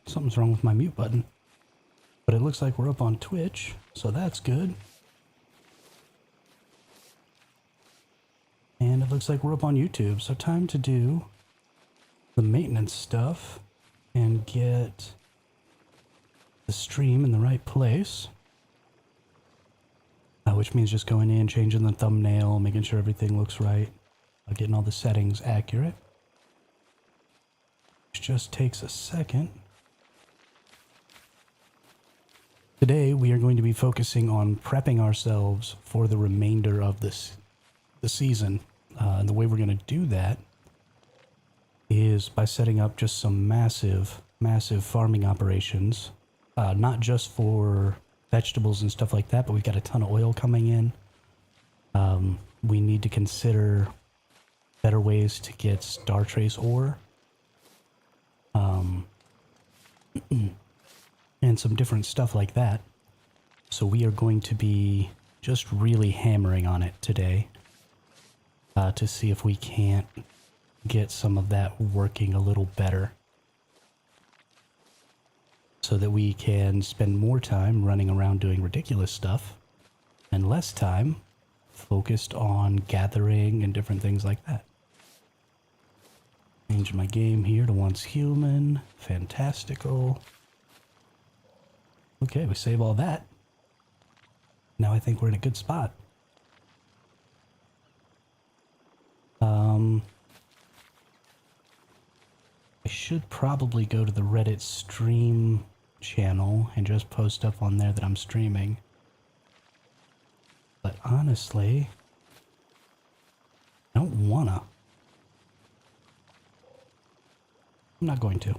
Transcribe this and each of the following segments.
something's wrong with my mute button. But it looks like we're up on Twitch, so that's good. And it looks like we're up on YouTube, so time to do the maintenance stuff and get the stream in the right place. Which means just going in, changing the thumbnail, making sure everything looks right, getting all the settings accurate. Which just takes a second. Today we are going to be focusing on prepping ourselves for the remainder of the season. And the way we're going to do that is by setting up just some massive farming operations. Not just for vegetables and stuff like that, but we've got a ton of oil coming in. We need to consider better ways to get star trace ore. And some different stuff like that. So we are going to be just really hammering on it today to see if we can't get some of that working a little better, so that we can spend more time running around doing ridiculous stuff and less time focused on gathering and different things like that. Change my game here to once human. Fantastical. Okay, we save all that. Now I think we're in a good spot. I should probably go to the Reddit stream channel and just post up on there that I'm streaming. But honestly, I don't wanna. I'm not going to.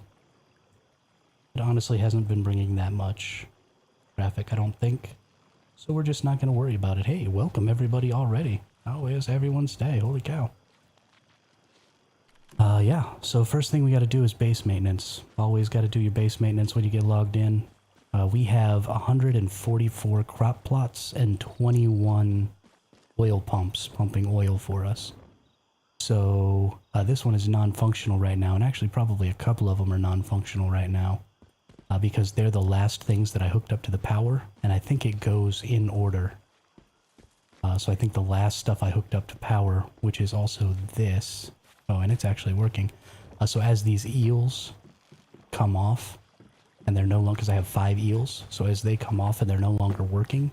It honestly hasn't been bringing that much traffic, I don't think. So we're just not going to worry about it. Hey, welcome everybody already. How is everyone's day? Holy cow. Yeah, so first thing we got to do is base maintenance. Always got to do your base maintenance when you get logged in. We have 144 crop plots and 21 oil pumps pumping oil for us. So this one is non-functional right now, and actually probably a couple of them are non-functional right now. Because they're the last things that I hooked up to the power, and I think it goes in order. So I think the last stuff I hooked up to power, which is also this. Oh, and it's actually working. So as these eels come off, and they're no longer, because I have 5 eels, so as they come off and they're no longer working,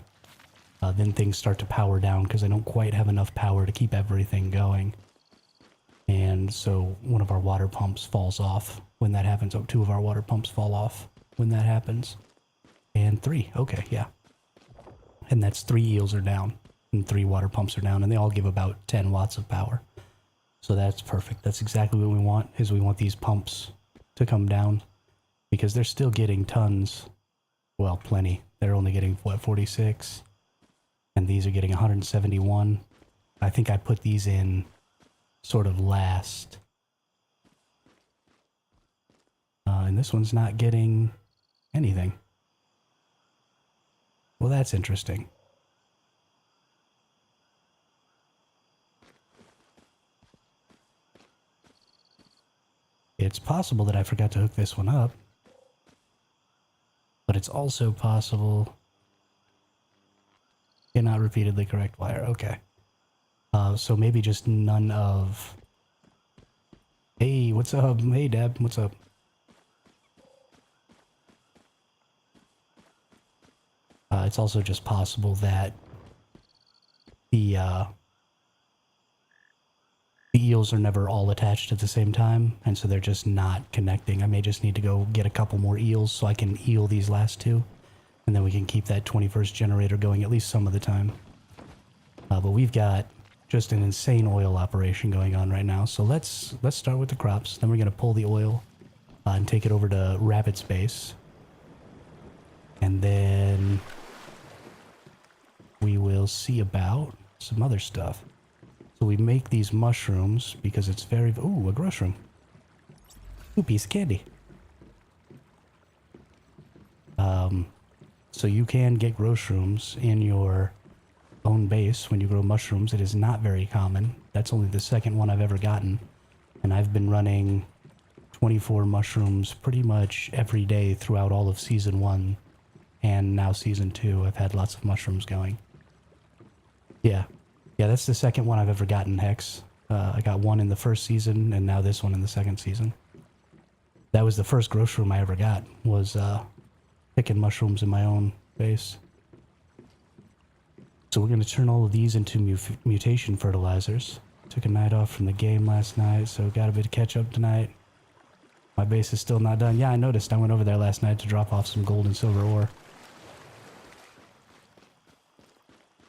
then things start to power down, because I don't quite have enough power to keep everything going. And so one of our water pumps falls off when that happens. Oh, 2 of our water pumps fall off when that happens. And 3. Okay, yeah. And that's 3 eels are down. And 3 water pumps are down. And they all give about 10 watts of power. So that's perfect. That's exactly what we want, is we want these pumps to come down. Because they're still getting tons. Well, plenty. They're only getting, what, 46? And these are getting 171. I think I put these in sort of last. And this one's not getting anything. Well, that's interesting. It's possible that I forgot to hook this one up. But it's also possible... Cannot repeatedly correct wire. Okay. So maybe just none of... Hey, what's up? Hey, Deb, what's up? It's also just possible that the eels are never all attached at the same time, and so they're just not connecting. I may just need to go get a couple more eels so I can eel these last 2, and then we can keep that 21st generator going at least some of the time. But we've got just an insane oil operation going on right now, so let's start with the crops. Then we're going to pull the oil and take it over to Rabbit's base. And then we will see about some other stuff. So we make these mushrooms because it's very... Ooh, a gross room. Ooh, piece of candy. So you can get grow shrooms in your own base when you grow mushrooms. It is not very common. That's only the second one I've ever gotten. And I've been running 24 mushrooms pretty much every day throughout all of Season 1. And now Season 2, I've had lots of mushrooms going. Yeah. Yeah, that's the second one I've ever gotten, Hex. I got one in the first season, and now this one in the second season. That was the first grow shroom I ever got, was picking mushrooms in my own base. So we're going to turn all of these into mutation fertilizers. Took a night off from the game last night, so got a bit of catch up tonight. My base is still not done. Yeah, I noticed. I went over there last night to drop off some gold and silver ore.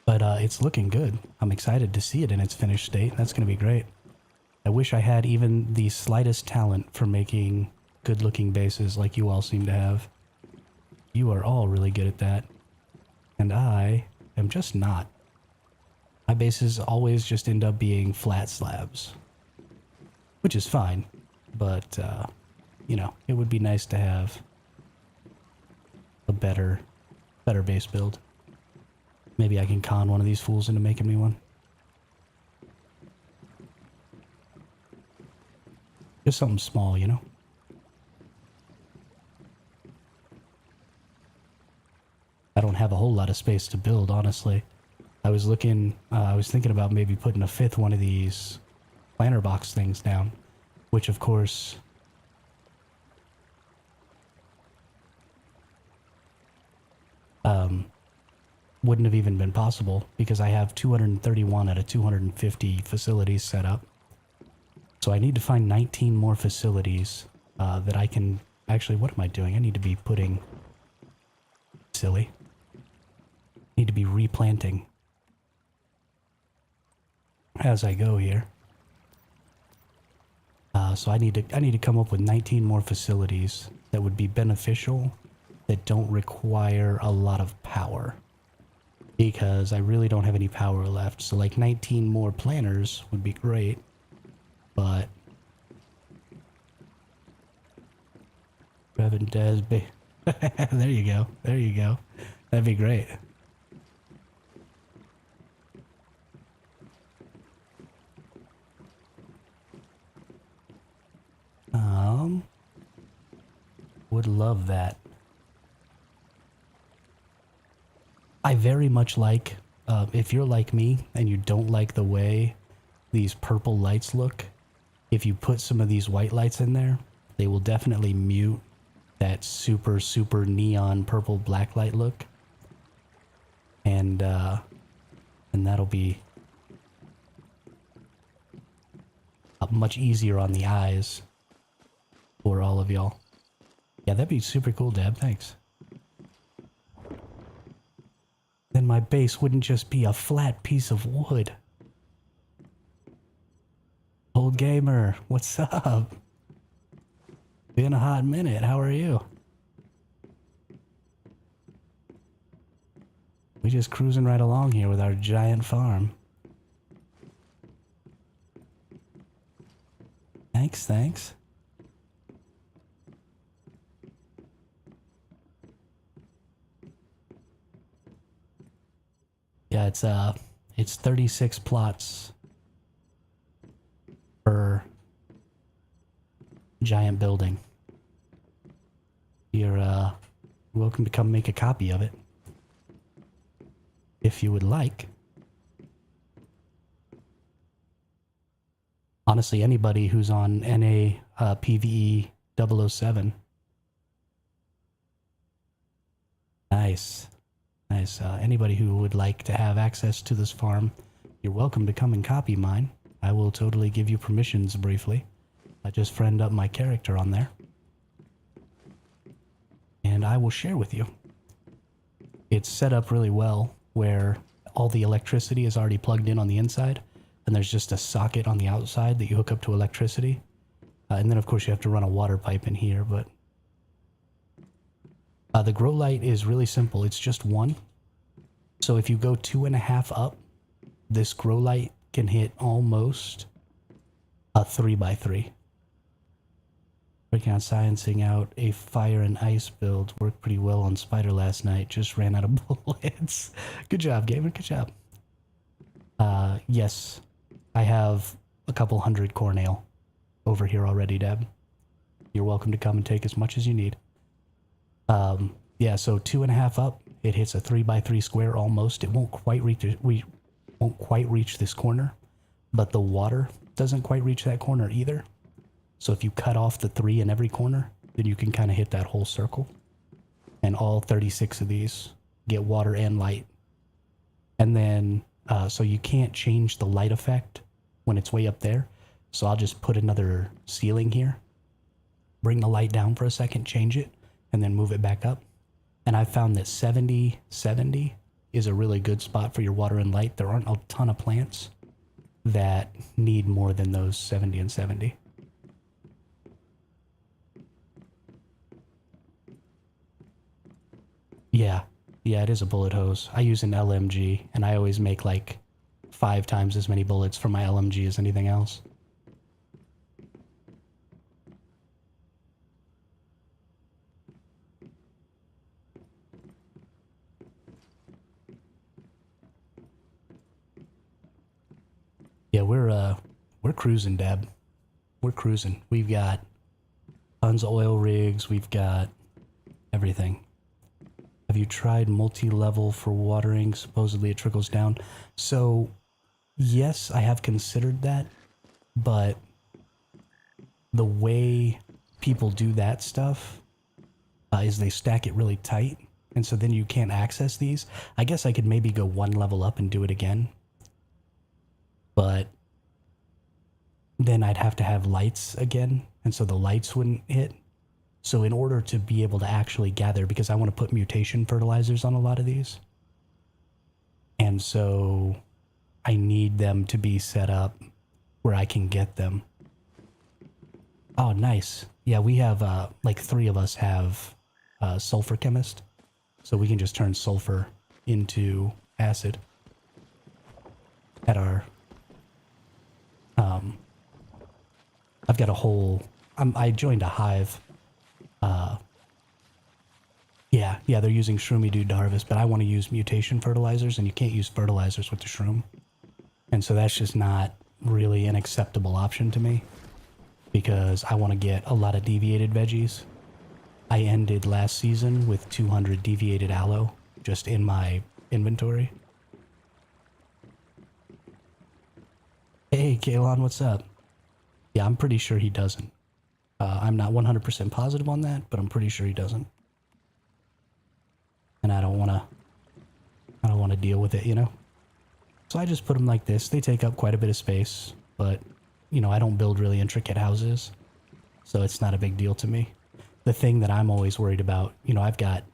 But it's looking good. I'm excited to see it in its finished state. That's going to be great. I wish I had even the slightest talent for making good-looking bases like you all seem to have. You are all really good at that. And I am just not. My bases always just end up being flat slabs. Which is fine. But, you know, it would be nice to have a better base build. Maybe I can con one of these fools into making me one. Just something small, you know? I don't have a whole lot of space to build, honestly. I was thinking about maybe putting a fifth one of these planter box things down. Which, of course... wouldn't have even been possible because I have 231 out of 250 facilities set up. So I need to find 19 more facilities that I can... Actually, what am I doing? I need to be putting... Silly. Need to be replanting as I go here. So I need to come up with 19 more facilities that would be beneficial, that don't require a lot of power. Because I really don't have any power left. So like 19 more planters would be great. But... Revan Desby. There you go. There you go. That'd be great. Would love that. I very much like, if you're like me and you don't like the way these purple lights look, if you put some of these white lights in there, they will definitely mute that super, super neon purple black light look. And that'll be much easier on the eyes for all of y'all. Yeah, that'd be super cool, Deb. Thanks. Then my base wouldn't just be a flat piece of wood. Old gamer, what's up? Been a hot minute. How are you? We just cruising right along here with our giant farm. Thanks, thanks. Yeah, it's 36 plots per giant building. You're welcome to come make a copy of it if you would like. Honestly, anybody who's on NA PVE 007. Nice. Nice. Anybody who would like to have access to this farm, you're welcome to come and copy mine. I will totally give you permissions briefly. I just friend up my character on there. And I will share with you. It's set up really well where all the electricity is already plugged in on the inside, and there's just a socket on the outside that you hook up to electricity. And then of course you have to run a water pipe in here, but the grow light is really simple. It's just one. So if you go 2.5 up, this grow light can hit almost a 3x3. Working on sciencing out a fire and ice build. Worked pretty well on Spider last night. Just ran out of bullets. Good job, gamer. Good job. Yes. I have a couple hundred cornale over here already, Deb. You're welcome to come and take as much as you need. Yeah, so 2.5 up, it hits a 3x3 square almost. It won't quite reach we won't quite reach this corner, but the water doesn't quite reach that corner either. So if you cut off the 3 in every corner, then you can kind of hit that whole circle. And all 36 of these get water and light. And then, so you can't change the light effect when it's way up there. So I'll just put another ceiling here, bring the light down for a second, change it, and then move it back up. And I found that 70-70 is a really good spot for your water and light. There aren't a ton of plants that need more than those 70 and 70. Yeah, yeah, it is a bullet hose. I use an LMG, and I always make like 5 times as many bullets for my LMG as anything else. Yeah, we're cruising, Deb. We're cruising. We've got tons of oil rigs. We've got everything. Have you tried multi-level for watering? Supposedly it trickles down. So, yes, I have considered that, but the way people do that stuff is they stack it really tight, and so then you can't access these. I guess I could maybe go 1 level up and do it again, but then I'd have to have lights again, and so the lights wouldn't hit. So in order to be able to actually gather, because I want to put mutation fertilizers on a lot of these, and so I need them to be set up where I can get them. Oh, nice. Yeah, we have, like 3 of us have sulfur chemist, so we can just turn sulfur into acid at our, I've got a whole, I joined a hive. Yeah, they're using Shroomy Dude to harvest, but I want to use mutation fertilizers, and you can't use fertilizers with the shroom. And so that's just not really an acceptable option to me, because I want to get a lot of deviated veggies. I ended last season with 200 deviated aloe just in my inventory. Hey, Kalon, what's up? Yeah, I'm pretty sure he doesn't. I'm not 100% positive on that, but I'm pretty sure he doesn't. And I don't want to deal with it, you know? So I just put them like this. They take up quite a bit of space, but, you know, I don't build really intricate houses, so it's not a big deal to me. The thing that I'm always worried about, you know, I've got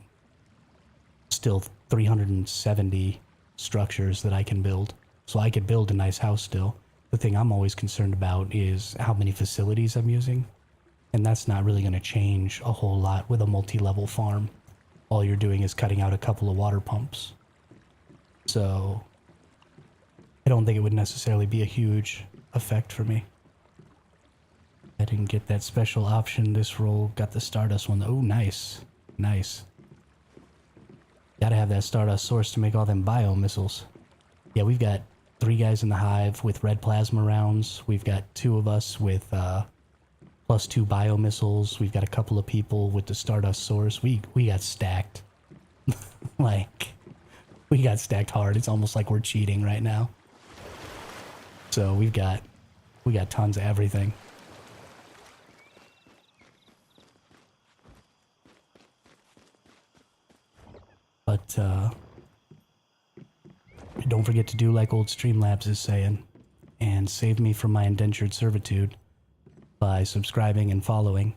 still 370 structures that I can build, so I could build a nice house still. The thing I'm always concerned about is how many facilities I'm using, and that's not really going to change a whole lot with a multi-level farm. All you're doing is cutting out a couple of water pumps. So I don't think it would necessarily be a huge effect for me. I didn't get that special option this roll. Got the Stardust one. Oh, nice. Nice. Gotta have that Stardust source to make all them bio missiles. Yeah, we've got 3 guys in the hive with red plasma rounds. We've got 2 of us with +2 bio missiles. We've got a couple of people with the Stardust source. We got stacked. Like, we got stacked hard. It's almost like we're cheating right now. So we got tons of everything. But don't forget to do like old Streamlabs is saying, and save me from my indentured servitude by subscribing and following,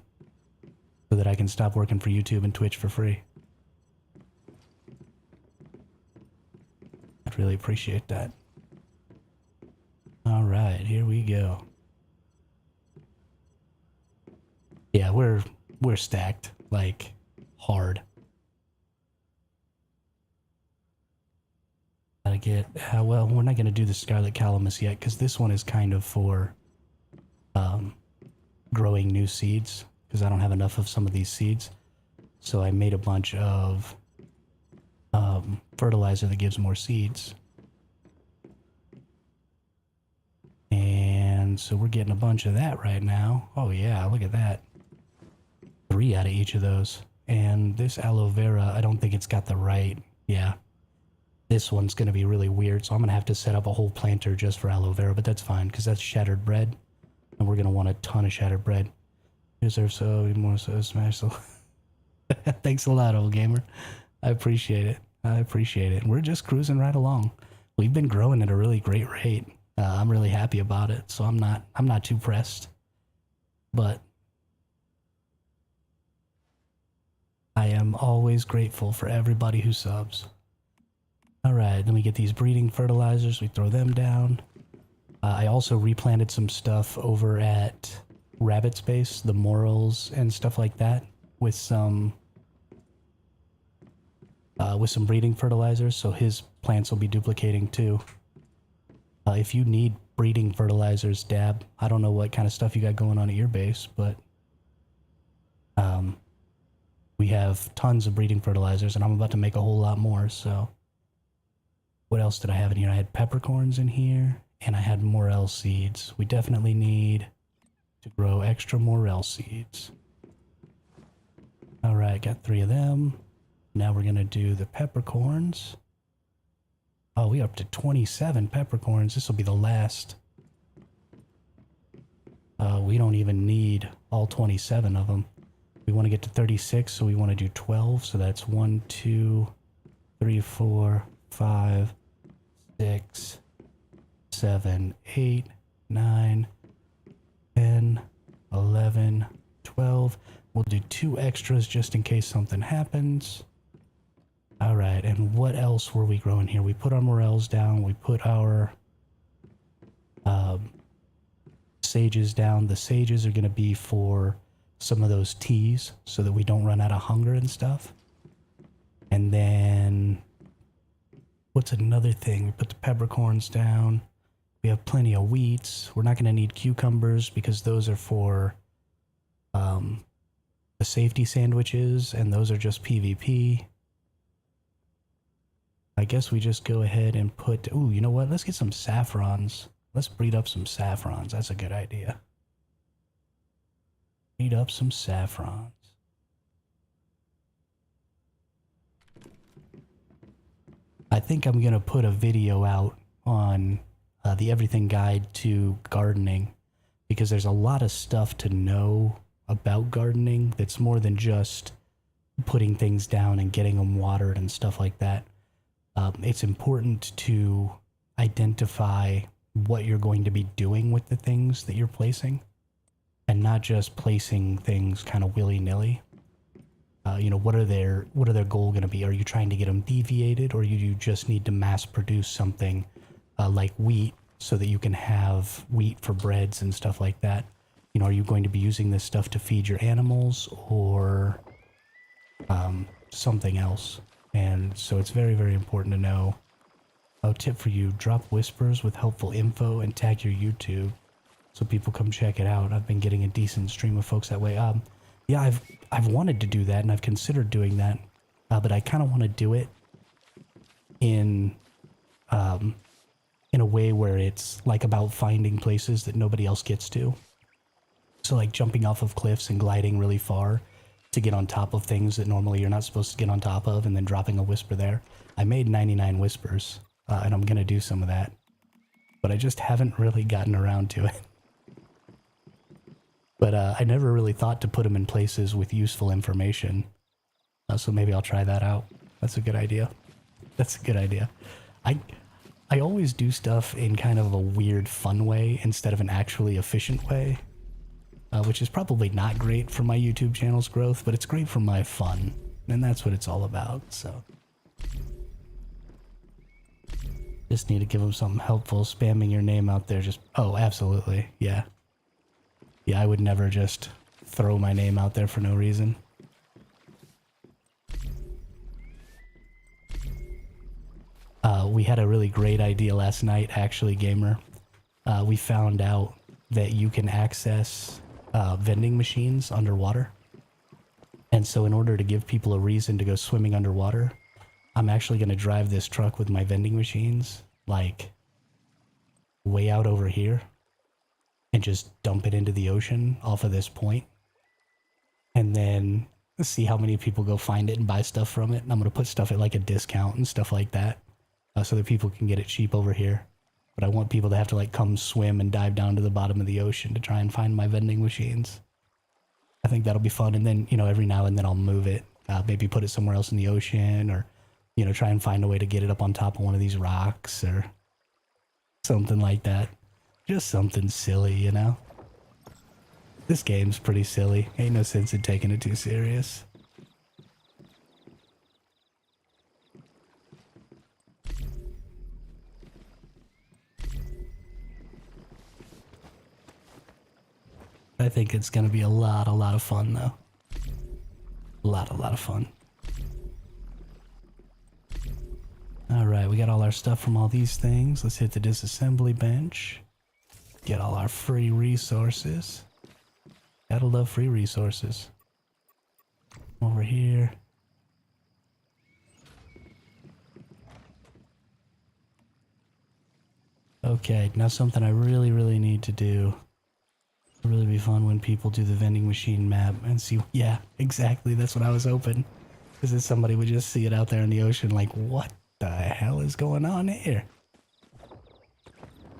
so that I can stop working for YouTube and Twitch for free. I'd really appreciate that. All right, here we go. Yeah, we're stacked, like, hard. Gotta get, well, we're not gonna do the Scarlet Calamus yet, because this one is kind of for growing new seeds, because I don't have enough of some of these seeds. So I made a bunch of fertilizer that gives more seeds. And so we're getting a bunch of that right now. Oh yeah, look at that. 3 out of each of those. And this aloe vera, I don't think it's got the right, yeah. This one's going to be really weird, so I'm going to have to set up a whole planter just for aloe vera, but that's fine, because that's shattered bread. And we're going to want a ton of shattered bread. Deserve so more so smash so. Thanks a lot, old gamer. I appreciate it. I appreciate it. We're just cruising right along. We've been growing at a really great rate. I'm really happy about it, so I'm not too pressed. But I am always grateful for everybody who subs. Alright, then we get these breeding fertilizers. We throw them down. I also replanted some stuff over at Rabbit Space, the morels and stuff like that, with some breeding fertilizers, so his plants will be duplicating too. If you need breeding fertilizers, Dab, I don't know what kind of stuff you got going on at your base, but we have tons of breeding fertilizers, and I'm about to make a whole lot more, so. What else did I have in here? I had peppercorns in here, and I had morel seeds. We definitely need to grow extra morel seeds. Alright, got 3 of them. Now we're going to do the peppercorns. Oh, we're up to 27 peppercorns. This will be the last. We don't even need all 27 of them. We want to get to 36, so we want to do 12. So that's 1, 2, 3, 4, 5, 6, 7, 8, 9, 10, 11, 12. We'll do 2 extras just in case something happens. Alright, and what else were we growing here? We put our morels down. We put our sages down. The sages are going to be for some of those teas so that we don't run out of hunger and stuff. And then what's another thing? We put the peppercorns down. We have plenty of wheats. We're not going to need cucumbers because those are for the safety sandwiches, and those are just PvP. I guess we just go ahead and put... Ooh, you know what? Let's get some saffrons. Let's breed up some saffrons. That's a good idea. Breed up some saffrons. I think I'm going to put a video out on the Everything Guide to Gardening, because there's a lot of stuff to know about gardening that's more than just putting things down and getting them watered and stuff like that. It's important to identify what you're going to be doing with the things that you're placing, and not just placing things kind of willy-nilly. You know, what are their goal going to be? Are you trying to get them deviated, or you just need to mass produce something like wheat so that you can have wheat for breads and stuff like that? You know, are you going to be using this stuff to feed your animals, or something else? And so it's very, very important to know. Oh, tip for you, drop whispers with helpful info and tag your YouTube so people come check it out. I've been getting a decent stream of folks that way. Yeah, I've wanted to do that, and I've considered doing that, but I kind of want to do it in a way where it's like about finding places that nobody else gets to. So like jumping off of cliffs and gliding really far to get on top of things that normally you're not supposed to get on top of, and then dropping a whisper there. I made 99 whispers, and I'm going to do some of that, but I just haven't really gotten around to it. But I never really thought to put them in places with useful information, so maybe I'll try that out. That's a good idea. That's a good idea. I always do stuff in kind of a weird fun way instead of an actually efficient way, which is probably not great for my YouTube channel's growth, but it's great for my fun, and that's what it's all about, so. Just need to give them something helpful. Spamming your name out there just... Oh, absolutely, yeah. Yeah, I would never just throw my name out there for no reason. We had a really great idea last night, actually, gamer. We found out that you can access vending machines underwater. And so in order to give people a reason to go swimming underwater, I'm actually going to drive this truck with my vending machines, like, way out over here, and just dump it into the ocean off of this point. and then see how many people go find it and buy stuff from it. And I'm going to put stuff at like a discount and stuff like that, so that people can get it cheap over here. But I want people to have to like come swim and dive down to the bottom of the ocean to try and find my vending machines. I think that'll be fun. And then, you know, every now and then I'll move it, maybe put it somewhere else in the ocean, or, you know, try and find a way to get it up on top of one of these rocks or something like that. Just something silly, you know? This game's pretty silly. Ain't no sense in taking it too serious. I think it's gonna be a lot of fun though. A lot of fun. Alright, we got all our stuff from all these things. Let's hit the disassembly bench. Get all our free resources. Gotta love free resources. Over here. Okay, now something I really need to do. It'll really be fun when people do the vending machine map and see. Yeah, exactly. That's what I was hoping. Because then somebody would just see it out there in the ocean like, what the hell is going on here?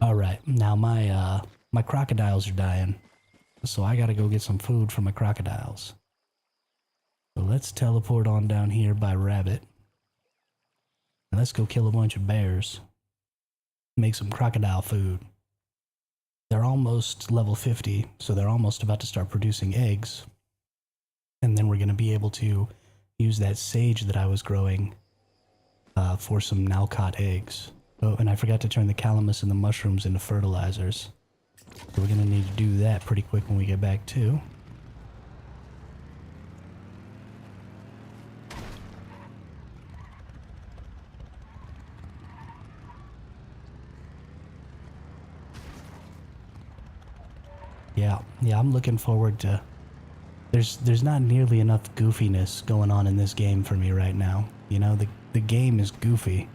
Alright, now my crocodiles are dying. So I gotta go get some food for my crocodiles. So let's teleport on down here by rabbit. And let's go kill a bunch of bears. Make some crocodile food. They're almost level 50, so they're almost about to start producing eggs. And then we're gonna be able to use that sage that I was growing for some now caught eggs. Oh, and I forgot to turn the calamus and the mushrooms into fertilizers. So we're gonna need to do that pretty quick when we get back too. Yeah, I'm looking forward to... There's not nearly enough goofiness going on in this game for me right now. You know, the game is goofy.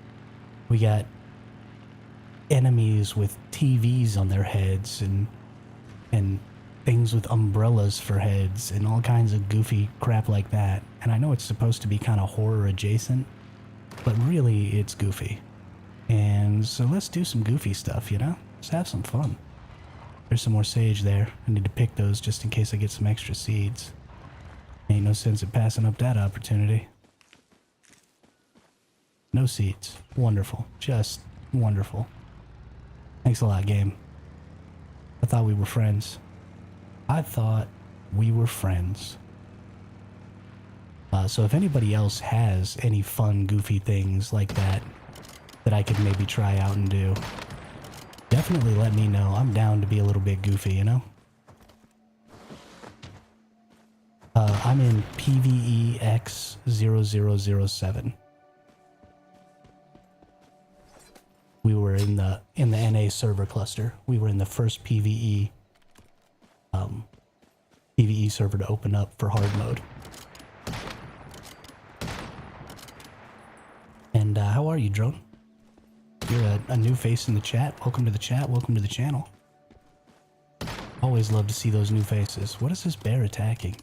We got enemies with TVs on their heads and things with umbrellas for heads and all kinds of goofy crap like that. And I know it's supposed to be kind of horror adjacent, but really it's goofy. And so let's do some goofy stuff, you know? Let's have some fun. There's some more sage there. I need to pick those just in case I get some extra seeds. Ain't no sense in passing up that opportunity. No seeds. Wonderful. Just wonderful. Thanks a lot, game. I thought we were friends. I thought we were friends. So if anybody else has any fun, goofy things like that I could maybe try out and do, definitely let me know. I'm down to be a little bit goofy, you know? I'm in PvE X0007. We were in the NA server cluster. We were in the first PvE PvE server to open up for hard mode. And how are you, Drone? You're a new face in the chat. Welcome to the chat. Welcome to the channel. Always love to see those new faces. What is this bear attacking?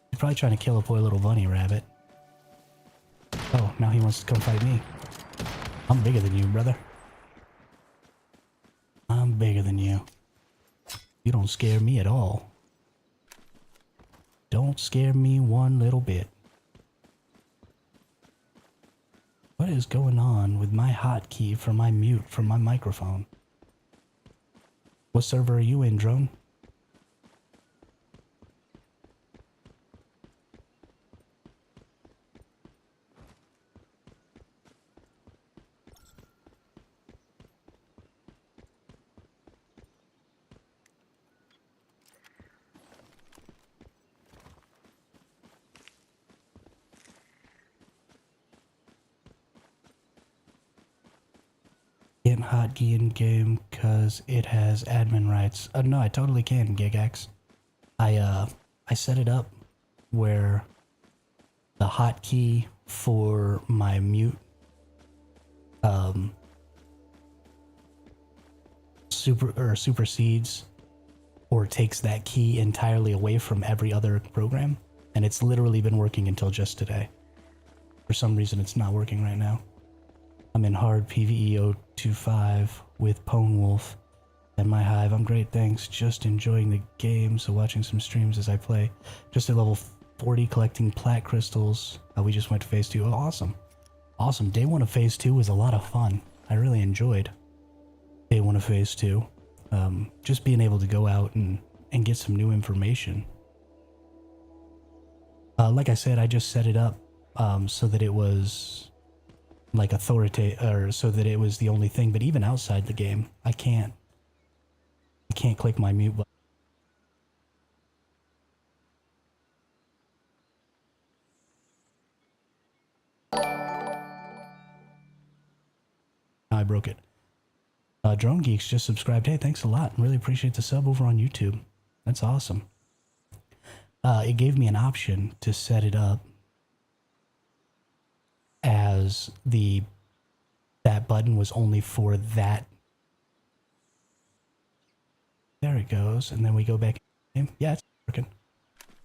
He's probably trying to kill a poor little bunny rabbit. Oh, now he wants to come fight me. I'm bigger than you, brother. I'm bigger than you. You don't scare me at all. Don't scare me one little bit. What is going on with my hotkey for my mute from my microphone? What server are you in, Drone? Can't hotkey in game because it has admin rights. No, I totally can, Gigax. I set it up where the hotkey for my mute supersedes or takes that key entirely away from every other program. And it's literally been working until just today. For some reason, it's not working right now. I'm in hard PvE 025 with Pone Wolf and my hive. I'm great, thanks. Just enjoying the game, so watching some streams as I play. Just at level 40 collecting plat crystals. We just went to phase 2. Oh, awesome. Awesome. Day 1 of phase 2 was a lot of fun. I really enjoyed day 1 of phase 2. Just being able to go out and get some new information. Like I said, I just set it up so that it was like authoritative, or so that it was the only thing. But even outside the game, I can't click my mute button. I broke it. Drone Geeks just subscribed. Hey, thanks a lot. Really appreciate the sub over on YouTube. That's awesome. It gave me an option to set it up as that button was only for that. There it goes. And then we go back. Yeah, it's working.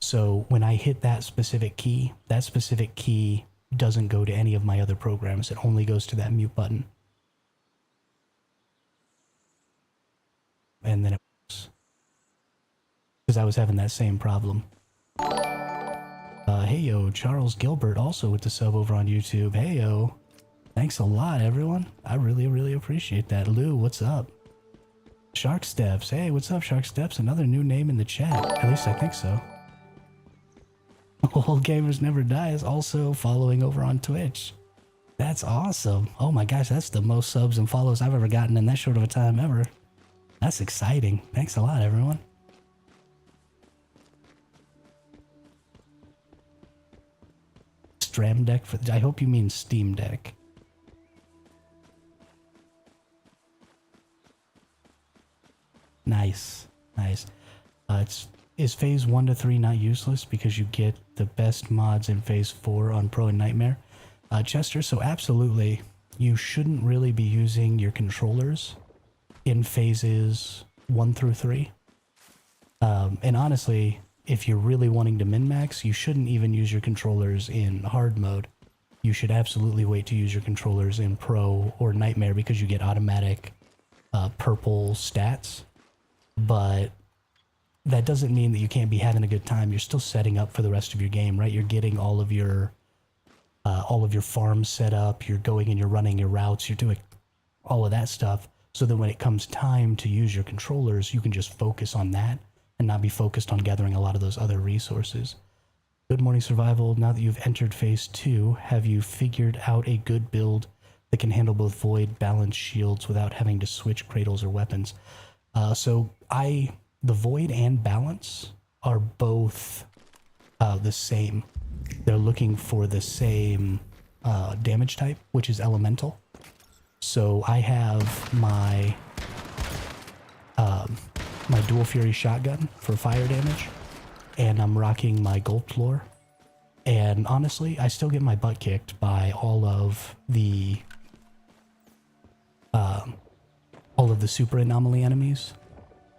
So when I hit that specific key doesn't go to any of my other programs. It only goes to that mute button. And then it was, because I was having that same problem. Hey yo, Charles Gilbert also with the sub over on YouTube. Hey yo, thanks a lot everyone. I really appreciate that. Lou, what's up? Shark Steps. Hey, what's up, Shark Steps? Another new name in the chat. At least I think so. Old Gamers Never Die is also following over on Twitch. That's awesome. Oh my gosh, that's the most subs and follows I've ever gotten in that short of a time ever. That's exciting. Thanks a lot, everyone. Stram Deck for, I hope you mean Steam Deck. Nice, nice. Is phase 1 to 3 not useless because you get the best mods in phase 4 on Pro and Nightmare? Chester, so absolutely, you shouldn't really be using your controllers in phases 1 through 3. And honestly, if you're really wanting to min-max, you shouldn't even use your controllers in hard mode. You should absolutely wait to use your controllers in Pro or Nightmare because you get automatic purple stats. But that doesn't mean that you can't be having a good time. You're still setting up for the rest of your game, right? You're getting all of your farms set up. You're going and you're running your routes. You're doing all of that stuff. So that when it comes time to use your controllers, you can just focus on that and not be focused on gathering a lot of those other resources. Good morning, Survival. Now that you've entered phase 2, have you figured out a good build that can handle both void, balance, shields without having to switch cradles or weapons? The void and balance are both the same. They're looking for the same damage type, which is elemental. So I have my my dual fury shotgun for fire damage, and I'm rocking my gold floor. And honestly, I still get my butt kicked by all of the super anomaly enemies,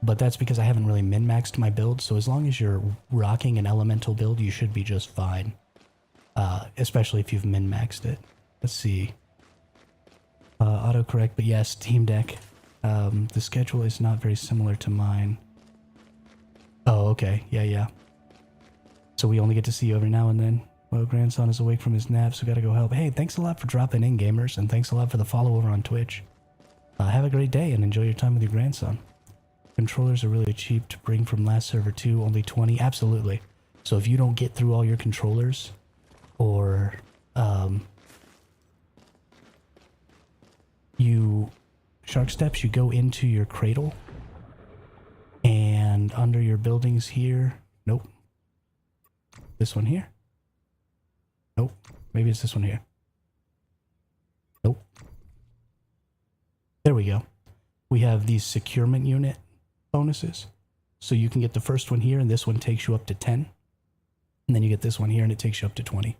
but that's because I haven't really min-maxed my build. So as long as you're rocking an elemental build, you should be just fine, especially if you've min-maxed it. Let's see. Autocorrect, but yes, Steam Deck. The schedule is not very similar to mine. Oh, okay. Yeah. So we only get to see you every now and then. Well, grandson is awake from his nap, so gotta go help. Hey, thanks a lot for dropping in, gamers, and thanks a lot for the follow over on Twitch. Have a great day and enjoy your time with your grandson. Controllers are really cheap to bring from last server too, only 20. Absolutely. So if you don't get through all your controllers, or Shark Steps, you go into your cradle, and under your buildings here, nope. This one here? Nope. Maybe it's this one here. Nope. There we go. We have these securement unit bonuses. So you can get the first one here, and this one takes you up to 10. And then you get this one here, and it takes you up to 20.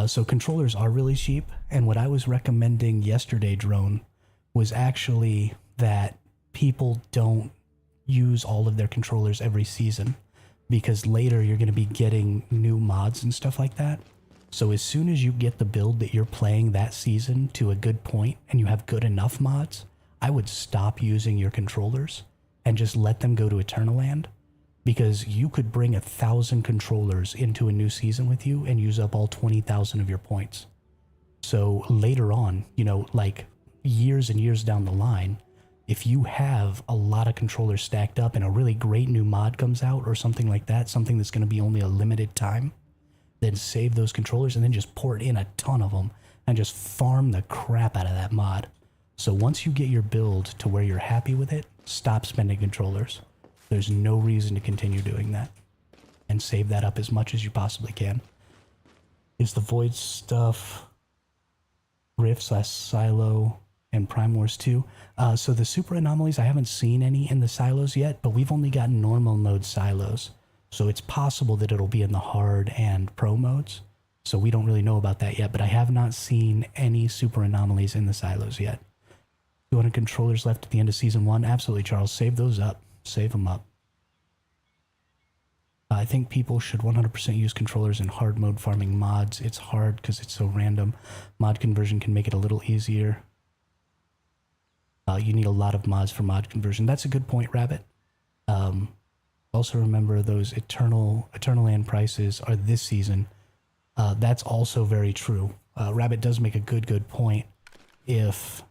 So controllers are really cheap, and what I was recommending yesterday, Drone, was actually that people don't use all of their controllers every season, because later you're going to be getting new mods and stuff like that. So as soon as you get the build that you're playing that season to a good point and you have good enough mods, I would stop using your controllers and just let them go to Eternal Land, because you could bring 1,000 controllers into a new season with you and use up all 20,000 of your points. So later on, you know, like years and years down the line, if you have a lot of controllers stacked up and a really great new mod comes out or something like that, something that's going to be only a limited time, then save those controllers and then just pour in a ton of them and just farm the crap out of that mod. So once you get your build to where you're happy with it, stop spending controllers. There's no reason to continue doing that. And save that up as much as you possibly can. Is the Void stuff Rift/Silo and Prime Wars 2? So the Super Anomalies, I haven't seen any in the silos yet, but we've only got normal mode silos. So it's possible that it'll be in the hard and pro modes. So we don't really know about that yet, but I have not seen any Super Anomalies in the silos yet. 200 controllers left at the end of Season 1. Absolutely, Charles. Save those up. Save them up. I think people should 100% use controllers in hard mode farming mods. It's hard because it's so random. Mod conversion can make it a little easier. You need a lot of mods for mod conversion. That's a good point, Rabbit. Also remember those Eternal Land prices are this season. That's also very true. Rabbit does make a good point. If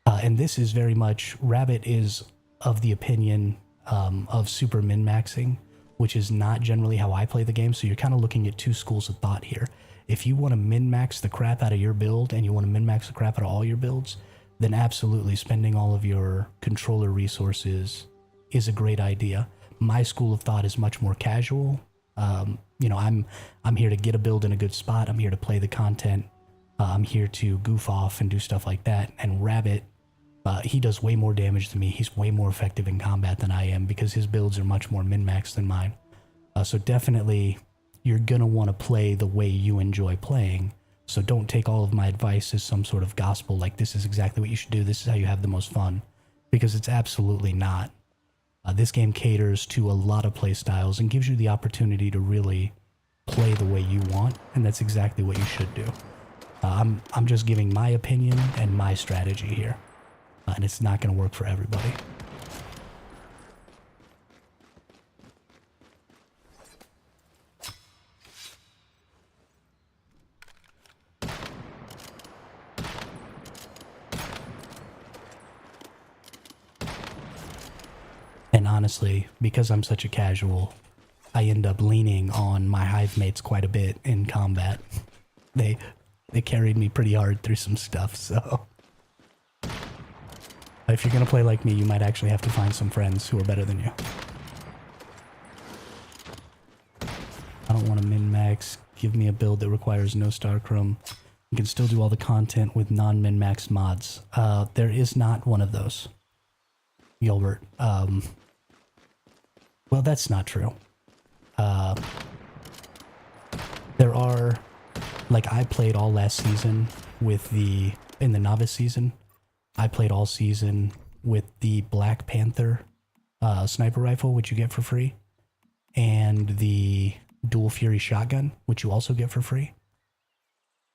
and this is very much, Rabbit is of the opinion of super min-maxing, which is not generally how I play the game. So you're kind of looking at two schools of thought here. If you want to min-max the crap out of your build and you want to min-max the crap out of all your builds, then absolutely spending all of your controller resources is a great idea. My school of thought is much more casual. You know, I'm here to get a build in a good spot. I'm here to play the content. I'm here to goof off and do stuff like that. And Rabbit, he does way more damage than me. He's way more effective in combat than I am because his builds are much more min-max than mine. So definitely, you're going to want to play the way you enjoy playing. So don't take all of my advice as some sort of gospel, like this is exactly what you should do, this is how you have the most fun. Because it's absolutely not. This game caters to a lot of play styles and gives you the opportunity to really play the way you want, and that's exactly what you should do. I'm just giving my opinion and my strategy here. And it's not going to work for everybody. And honestly, because I'm such a casual, I end up leaning on my hive mates quite a bit in combat. They carried me pretty hard through some stuff, so... If you're going to play like me, you might actually have to find some friends who are better than you. I don't want to min-max. Give me a build that requires no Starchrome. You can still do all the content with non-min-max mods. There is not one of those, Gilbert. Well, that's not true. There are... Like, I played all last season with in the novice season, I played all season with the Black Panther sniper rifle, which you get for free, and the Dual Fury shotgun, which you also get for free.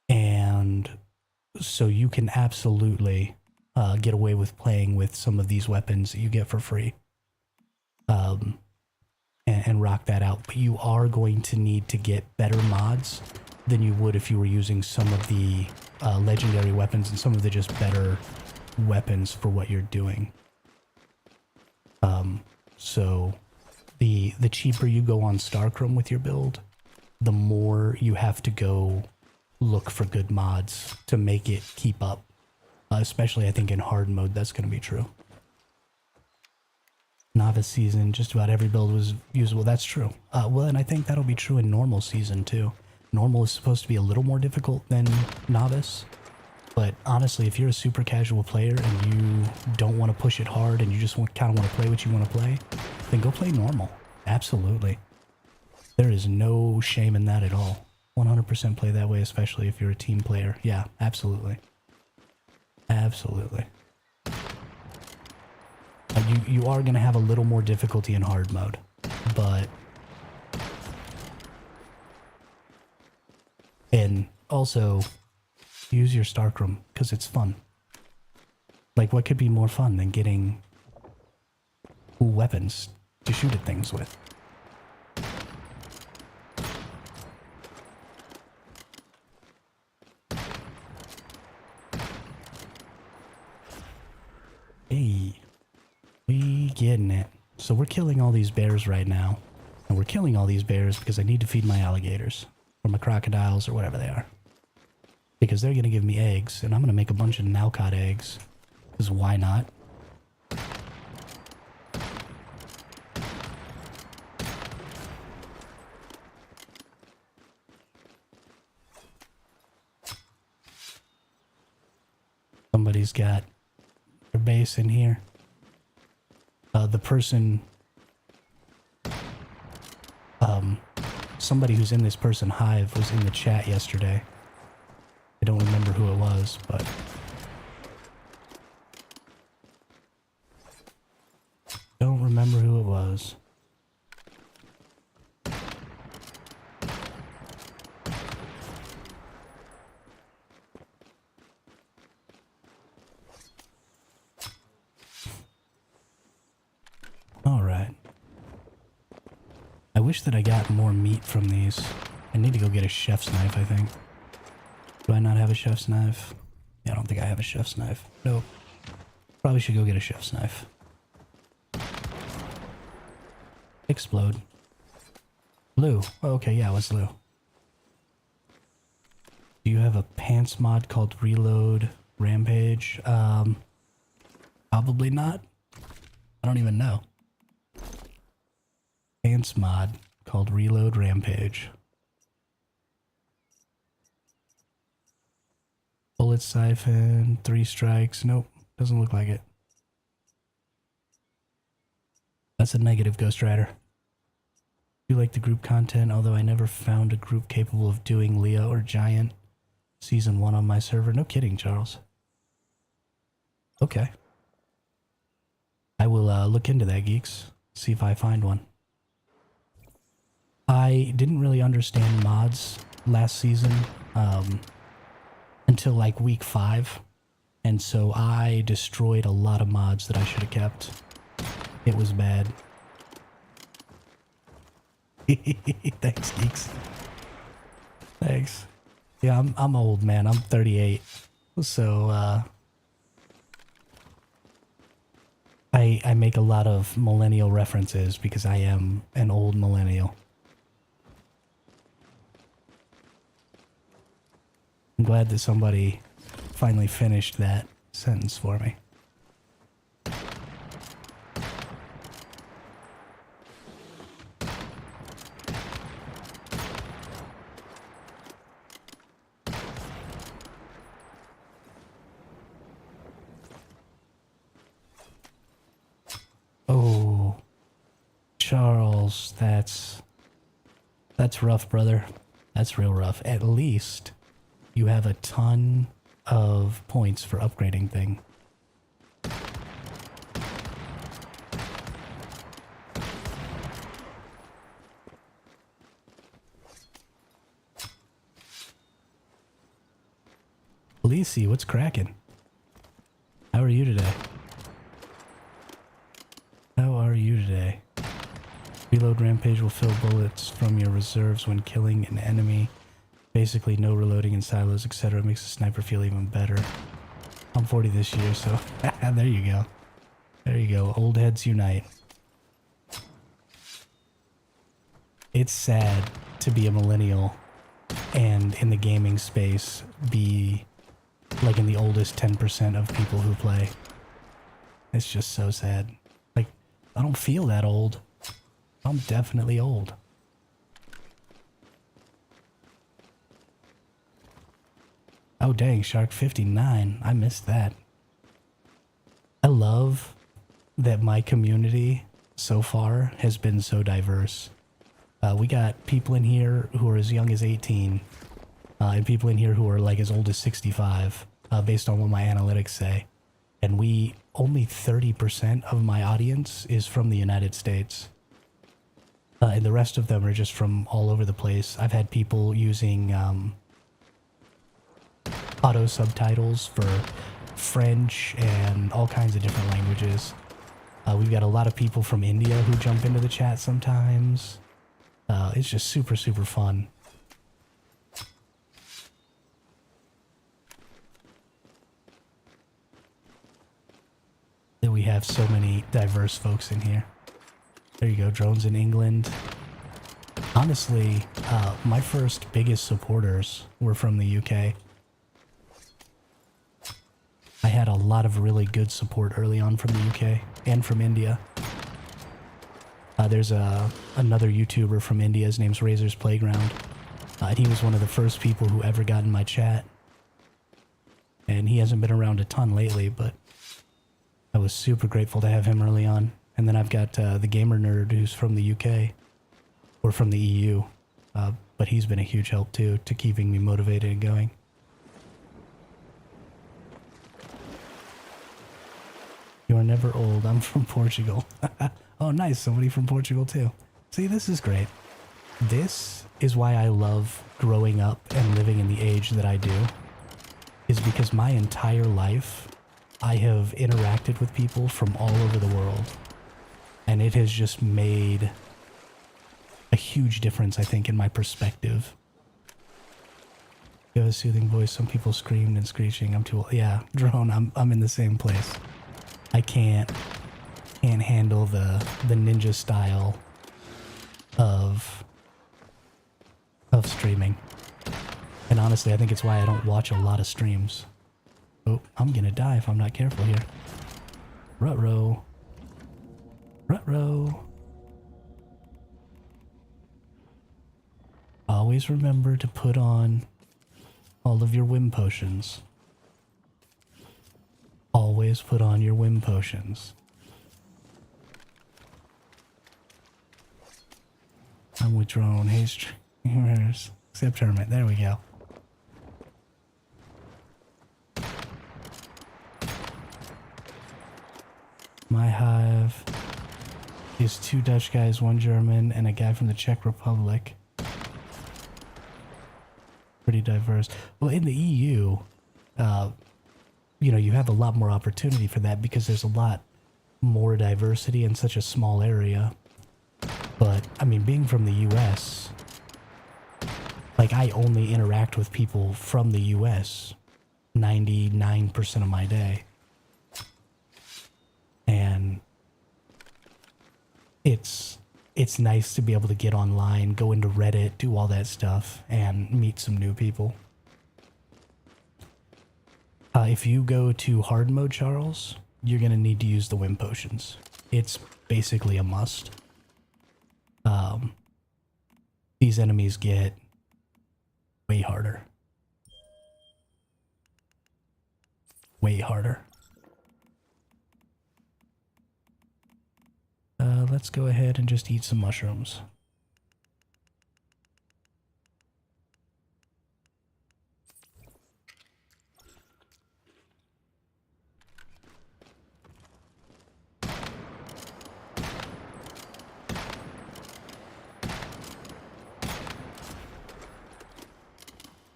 And so you can absolutely get away with playing with some of these weapons that you get for free and rock that out. But you are going to need to get better mods than you would if you were using some of the legendary weapons and some of the just better weapons for what you're doing. So the cheaper you go on Starchrome with your build, the more you have to go look for good mods to make it keep up. Especially I think in hard mode that's going to be true. Novice season, just about every build was usable. That's true. Well, and I think that'll be true in normal season too. Normal is supposed to be a little more difficult than novice. But honestly, if you're a super casual player and you don't want to push it hard and you just kind of want to play what you want to play, then go play normal. Absolutely. There is no shame in that at all. 100% play that way, especially if you're a team player. Yeah, absolutely. Absolutely. You are going to have a little more difficulty in hard mode, but... And also, use your Starkroom, because it's fun. Like, what could be more fun than getting cool weapons to shoot at things with? Hey, we getting it. So we're killing all these bears right now. And we're killing all these bears because I need to feed my alligators. Or my crocodiles, or whatever they are. Because they're going to give me eggs, and I'm going to make a bunch of Nalcott eggs. Because why not? Somebody's got their base in here. The person... somebody who's in this person hive was in the chat yesterday. I don't remember who it was, but... Don't remember who it was. Alright. I wish that I got more meat from these. I need to go get a chef's knife, I think. Do I not have a chef's knife? Yeah, I don't think I have a chef's knife. Nope. Probably should go get a chef's knife. Explode. Lou. Oh, okay, yeah, what's Lou? Do you have a pants mod called Reload Rampage? Probably not. I don't even know. Pants mod called Reload Rampage. Bullet siphon, 3 strikes. Nope, doesn't look like it. That's a negative, Ghost Rider. Do you like the group content? Although I never found a group capable of doing Leo or Giant Season 1 on my server. No kidding, Charles. Okay. I will look into that, geeks. See if I find one. I didn't really understand mods last season until like week 5. And so I destroyed a lot of mods that I should have kept. It was bad. Thanks, geeks. Thanks. Yeah, I'm old, man. I'm 38. So I make a lot of millennial references because I am an old millennial. I'm glad that somebody finally finished that sentence for me. Oh, Charles, that's rough, brother. That's real rough. At least you have a ton of points for upgrading thing. Lisi, what's cracking? How are you today? How are you today? Reload Rampage will fill bullets from your reserves when killing an enemy. Basically, no reloading in silos, etc. Makes a sniper feel even better. I'm 40 this year, so there you go. There you go. Old heads unite. It's sad to be a millennial and in the gaming space be like in the oldest 10% of people who play. It's just so sad. Like, I don't feel that old. I'm definitely old. Oh dang, Shark 59. I missed that. I love that my community so far has been so diverse. We got people in here who are as young as 18, and people in here who are like as old as 65, based on what my analytics say. And only 30% of my audience is from the United States. And the rest of them are just from all over the place. I've had people using auto subtitles for French and all kinds of different languages. We've got a lot of people from India who jump into the chat sometimes. It's just super, super fun. That we have so many diverse folks in here. There you go, drones in England. Honestly, my first biggest supporters were from the UK. I had a lot of really good support early on from the UK and from India. There's another YouTuber from India, his name's Razor's Playground. And he was one of the first people who ever got in my chat. And he hasn't been around a ton lately, but I was super grateful to have him early on. And then I've got the Gamer Nerd who's from the UK, or from the EU. But he's been a huge help too, to keeping me motivated and going. You are never old. I'm from Portugal. Oh, nice. Somebody from Portugal too. See, this is great. This is why I love growing up and living in the age that I do. Is because my entire life, I have interacted with people from all over the world. And it has just made a huge difference, I think, in my perspective. You have a soothing voice. Some people screamed and screeching. I'm too old. Yeah, Drone, I'm in the same place. I can't handle the ninja style of streaming. And honestly, I think it's why I don't watch a lot of streams. Oh, I'm gonna die if I'm not careful here. Ruh-roh. Ruh-roh. Always remember to put on all of your whim potions. Always put on your whim potions. I'm with Drone. Hey, streamers. Except Hermit. There we go. My hive is 2 Dutch guys, 1 German, and a guy from the Czech Republic. Pretty diverse. Well, in the EU, you know, you have a lot more opportunity for that because there's a lot more diversity in such a small area. But, I mean, being from the US, like, I only interact with people from the US 99% of my day. And it's nice to be able to get online, go into Reddit, do all that stuff, and meet some new people. If you go to hard mode, Charles, you're going to need to use the Whim Potions. It's basically a must. These enemies get way harder. Way harder. Let's go ahead and just eat some mushrooms.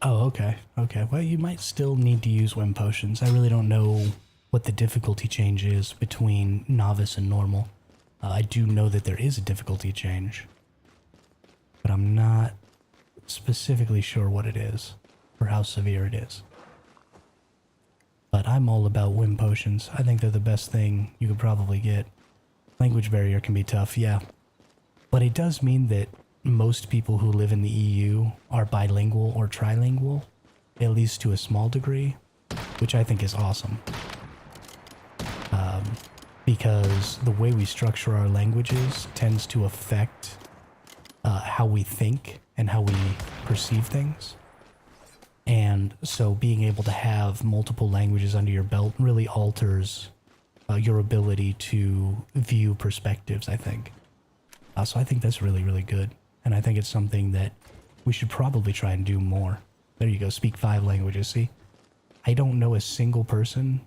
Oh, okay. Okay. Well, you might still need to use Whim Potions. I really don't know what the difficulty change is between novice and normal. I do know that there is a difficulty change, but I'm not specifically sure what it is or how severe it is. But I'm all about Whim Potions. I think they're the best thing you could probably get. Language barrier can be tough, yeah. But it does mean that most people who live in the EU are bilingual or trilingual, at least to a small degree, which I think is awesome. Because the way we structure our languages tends to affect how we think and how we perceive things. And so being able to have multiple languages under your belt really alters your ability to view perspectives, I think. So I think that's really, really good. And I think it's something that we should probably try and do more. There you go, speak 5 languages, see? I don't know a single person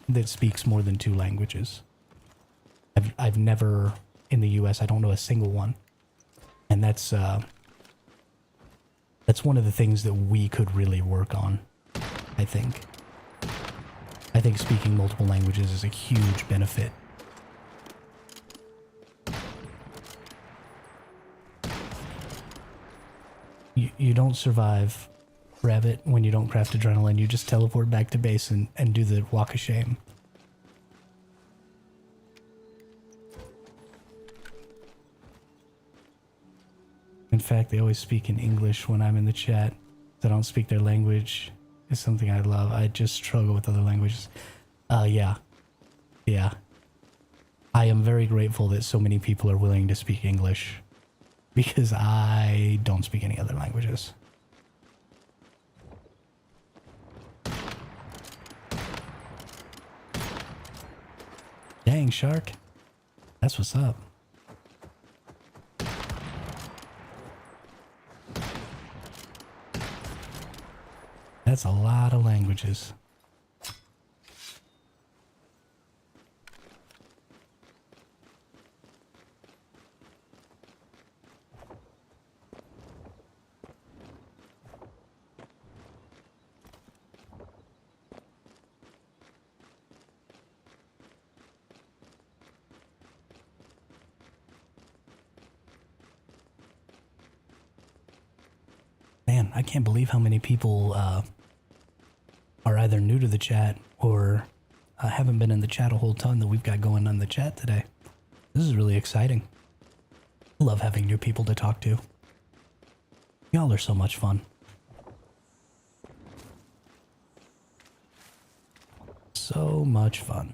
that speaks more than 2 languages. I've never, in the US, I don't know a single one. And that's one of the things that we could really work on, I think. I think speaking multiple languages is a huge benefit. You don't survive, Rabbit, when you don't craft adrenaline. You just teleport back to base and do the walk of shame. In fact, they always speak in English when I'm in the chat. I don't speak their language. It's something I love. I just struggle with other languages. Yeah. Yeah. I am very grateful that so many people are willing to speak English, because I don't speak any other languages. Dang, Shark. That's what's up. That's a lot of languages. Man, I can't believe how many people are either new to the chat or haven't been in the chat a whole ton that we've got going on the chat today. This is really exciting. I love having new people to talk to. Y'all are so much fun. So much fun.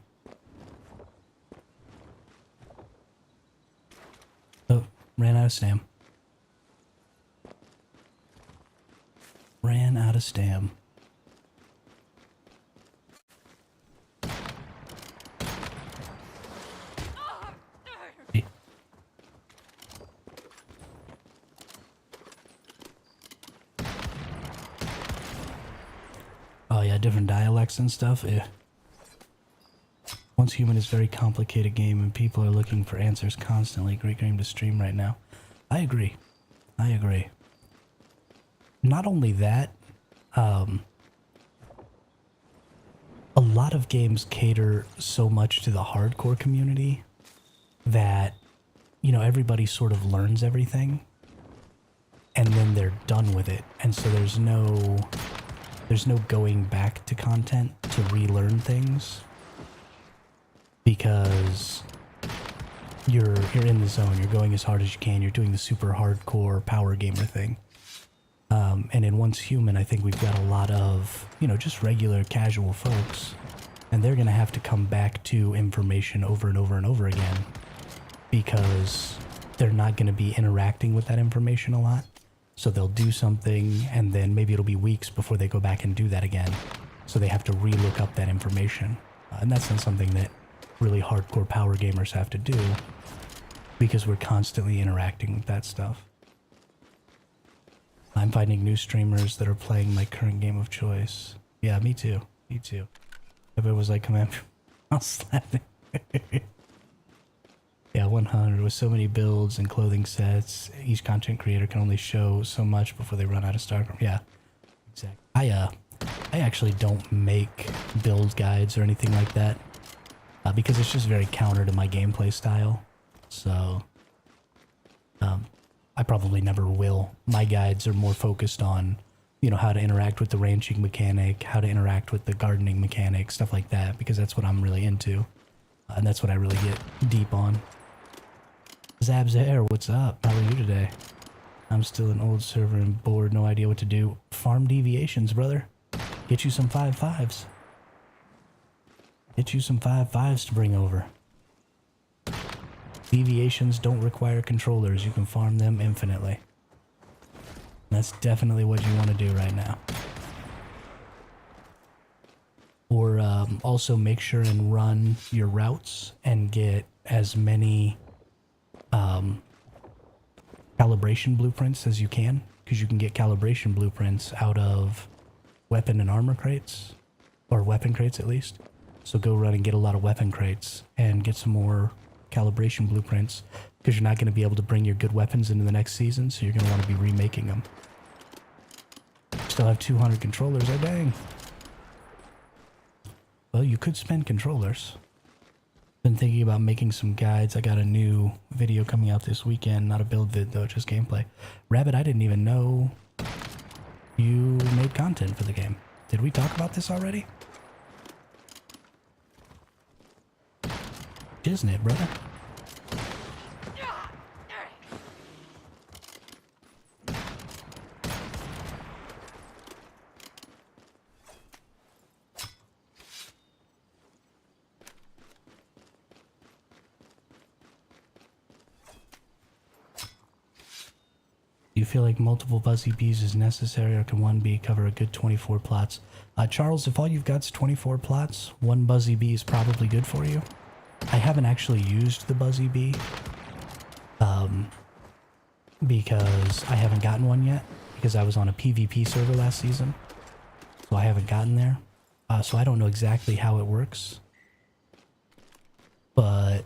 Oh, ran out of stam. Ran out of stam. Oh yeah, different dialects and stuff. Yeah. Once Human is a very complicated game and people are looking for answers constantly. Great game to stream right now. I agree. I agree. Not only that, a lot of games cater so much to the hardcore community that, you know, everybody sort of learns everything and then they're done with it. And so there's no going back to content to relearn things, because you're in the zone, you're going as hard as you can, you're doing the super hardcore power gamer thing. And in Once Human, I think we've got a lot of, you know, just regular casual folks, and they're going to have to come back to information over and over and over again, because they're not going to be interacting with that information a lot. So they'll do something, and then maybe it'll be weeks before they go back and do that again. So they have to re-look up that information. And that's not something that really hardcore power gamers have to do, because we're constantly interacting with that stuff. I'm finding new streamers that are playing my current game of choice. Yeah, me too. Me too. If it was like, come on, I'll slap it. Yeah, 100. With so many builds and clothing sets, each content creator can only show so much before they run out of StarCraft. Yeah, exactly. I actually don't make build guides or anything like that, because it's just very counter to my gameplay style. So, I probably never will. My guides are more focused on, you know, how to interact with the ranching mechanic, how to interact with the gardening mechanic, stuff like that, because that's what I'm really into. And that's what I really get deep on. Zabs Air, what's up? How are you today? I'm still an old server and bored, no idea what to do. Farm deviations, brother. Get you some 5/5s. Get you some 5/5s to bring over. Deviations don't require controllers. You can farm them infinitely. That's definitely what you want to do right now. Or also make sure and run your routes and get as many calibration blueprints as you can, because you can get calibration blueprints out of weapon and armor crates, or weapon crates at least. So go run and get a lot of weapon crates and get some more calibration blueprints, because you're not going to be able to bring your good weapons into the next season, so you're going to want to be remaking them. Still have 200 controllers, oh dang. Well, you could spend controllers. Been thinking about making some guides. I got a new video coming out this weekend, not a build vid though, just gameplay. Rabbit, I didn't even know you made content for the game. Did we talk about this already? Isn't it, brother? Do you feel like multiple Buzzy Bees is necessary, or can one bee cover a good 24 plots? Charles, if all you've got is 24 plots, one Buzzy Bee is probably good for you. I haven't actually used the Buzzy Bee, because I haven't gotten one yet, because I was on a PvP server last season, so I haven't gotten there. So I don't know exactly how it works, but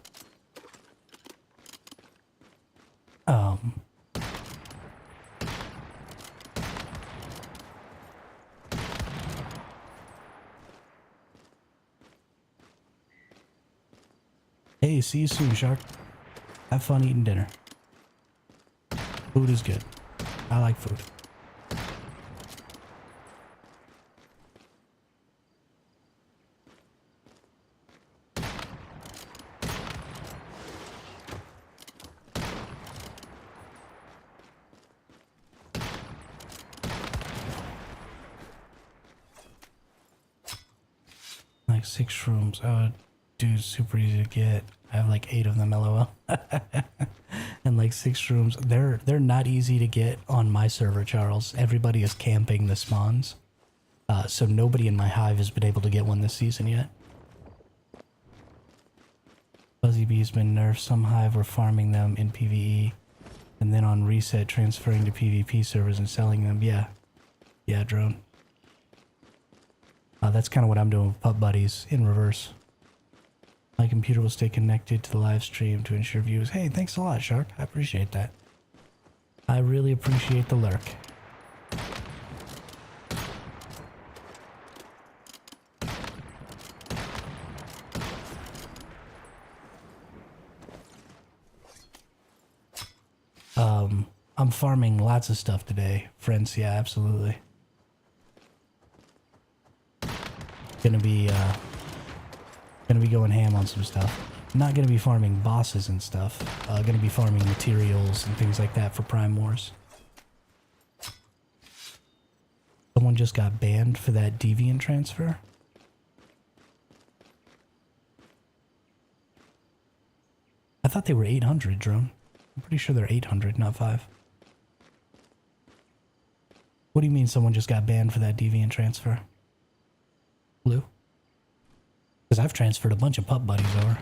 hey, see you soon, Shark. Have fun eating dinner. Food is good. I like food. Like 6 shrooms. Oh, dude, super easy to get. I have like 8 of them, lol. And like 6 shrooms. They're not easy to get on my server, Charles. Everybody is camping the spawns. So nobody in my hive has been able to get one this season yet. Buzzy Bee's been nerfed. Some hive were farming them in PvE, and then on reset transferring to PvP servers and selling them. Yeah. Yeah, drone. That's kind of what I'm doing with Pup Buddies in reverse. My computer will stay connected to the live stream to ensure views. Hey, thanks a lot, Shark. I appreciate that. I really appreciate the lurk. I'm farming lots of stuff today, friends. Yeah, absolutely. Gonna be going ham on some stuff. Not gonna be farming bosses and stuff. Gonna be farming materials and things like that for Prime Wars. Someone just got banned for that deviant transfer. I thought they were 800, drone. I'm pretty sure they're 800, not 5. What do you mean someone just got banned for that deviant transfer? Blue? Because I've transferred a bunch of Pup Buddies over.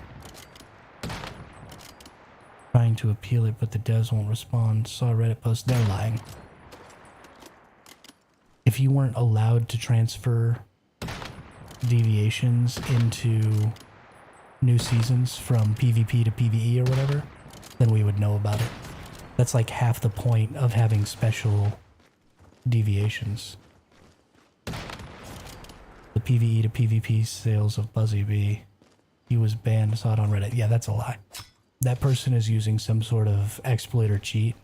Trying to appeal it, but the devs won't respond. Saw a Reddit post. They're lying. If you weren't allowed to transfer deviations into new seasons from PvP to PvE or whatever, then we would know about it. That's like half the point of having special deviations. The PvE to PvP sales of Buzzy Bee. He was banned, saw it on Reddit. Yeah, that's a lie. That person is using some sort of exploit or cheat,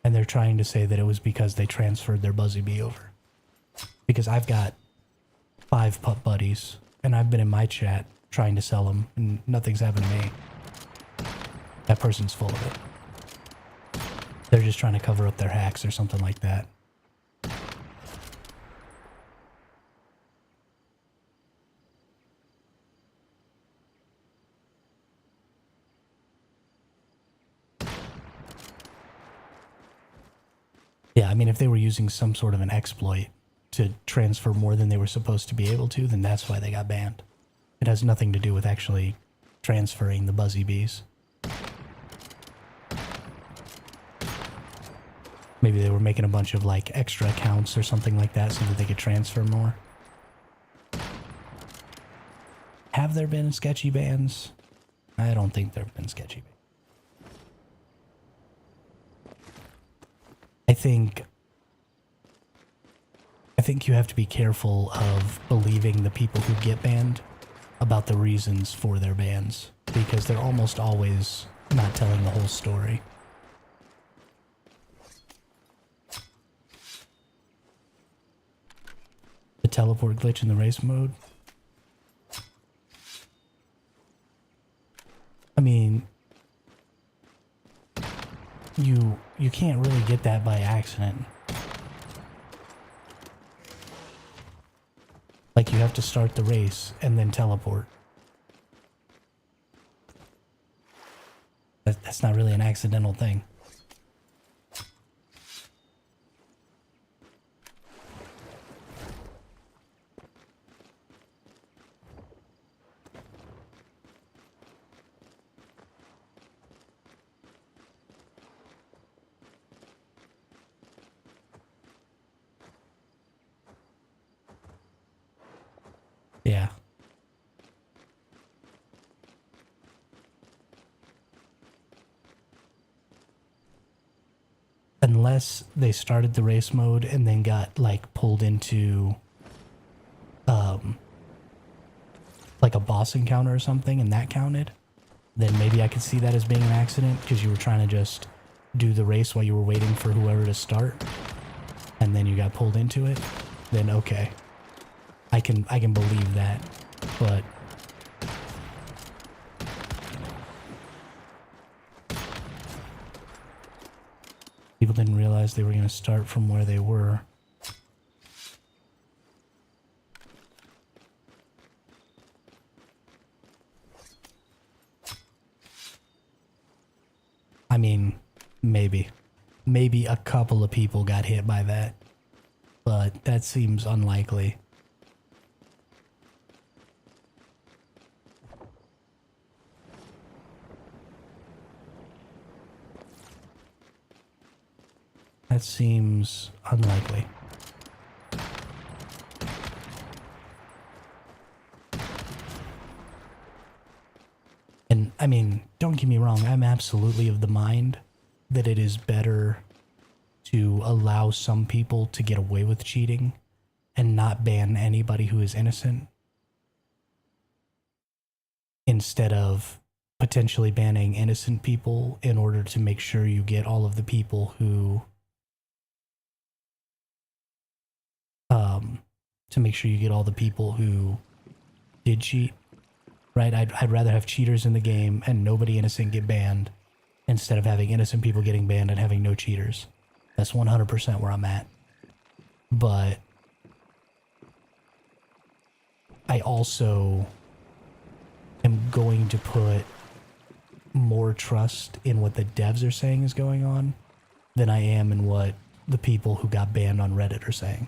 and they're trying to say that it was because they transferred their Buzzy Bee over. Because I've got 5 Pup Buddies, and I've been in my chat trying to sell them, and nothing's happened to me. That person's full of it. They're just trying to cover up their hacks or something like that. Yeah, I mean, if they were using some sort of an exploit to transfer more than they were supposed to be able to, then that's why they got banned. It has nothing to do with actually transferring the Buzzy Bees. Maybe they were making a bunch of like extra accounts or something like that so that they could transfer more. Have there been sketchy bans? I don't think there have been sketchy bans. I think you have to be careful of believing the people who get banned about the reasons for their bans, because they're almost always not telling the whole story. The teleport glitch in the race mode? I mean, you can't really get that by accident. Like, you have to start the race and then teleport. That's not really an accidental thing. Yeah. Unless they started the race mode and then got, like, pulled into, like a boss encounter or something, and that counted, then maybe I could see that as being an accident, because you were trying to just do the race while you were waiting for whoever to start, and then you got pulled into it. Then okay, I can believe that, but people didn't realize they were going to start from where they were. I mean, maybe a couple of people got hit by that, but that seems unlikely. That seems unlikely. And I mean, don't get me wrong, I'm absolutely of the mind that it is better to allow some people to get away with cheating and not ban anybody who is innocent, instead of potentially banning innocent people in order to make sure you get all of the people who did cheat, right? I'd rather have cheaters in the game and nobody innocent get banned, instead of having innocent people getting banned and having no cheaters. That's 100% where I'm at. But I also am going to put more trust in what the devs are saying is going on than I am in what the people who got banned on Reddit are saying.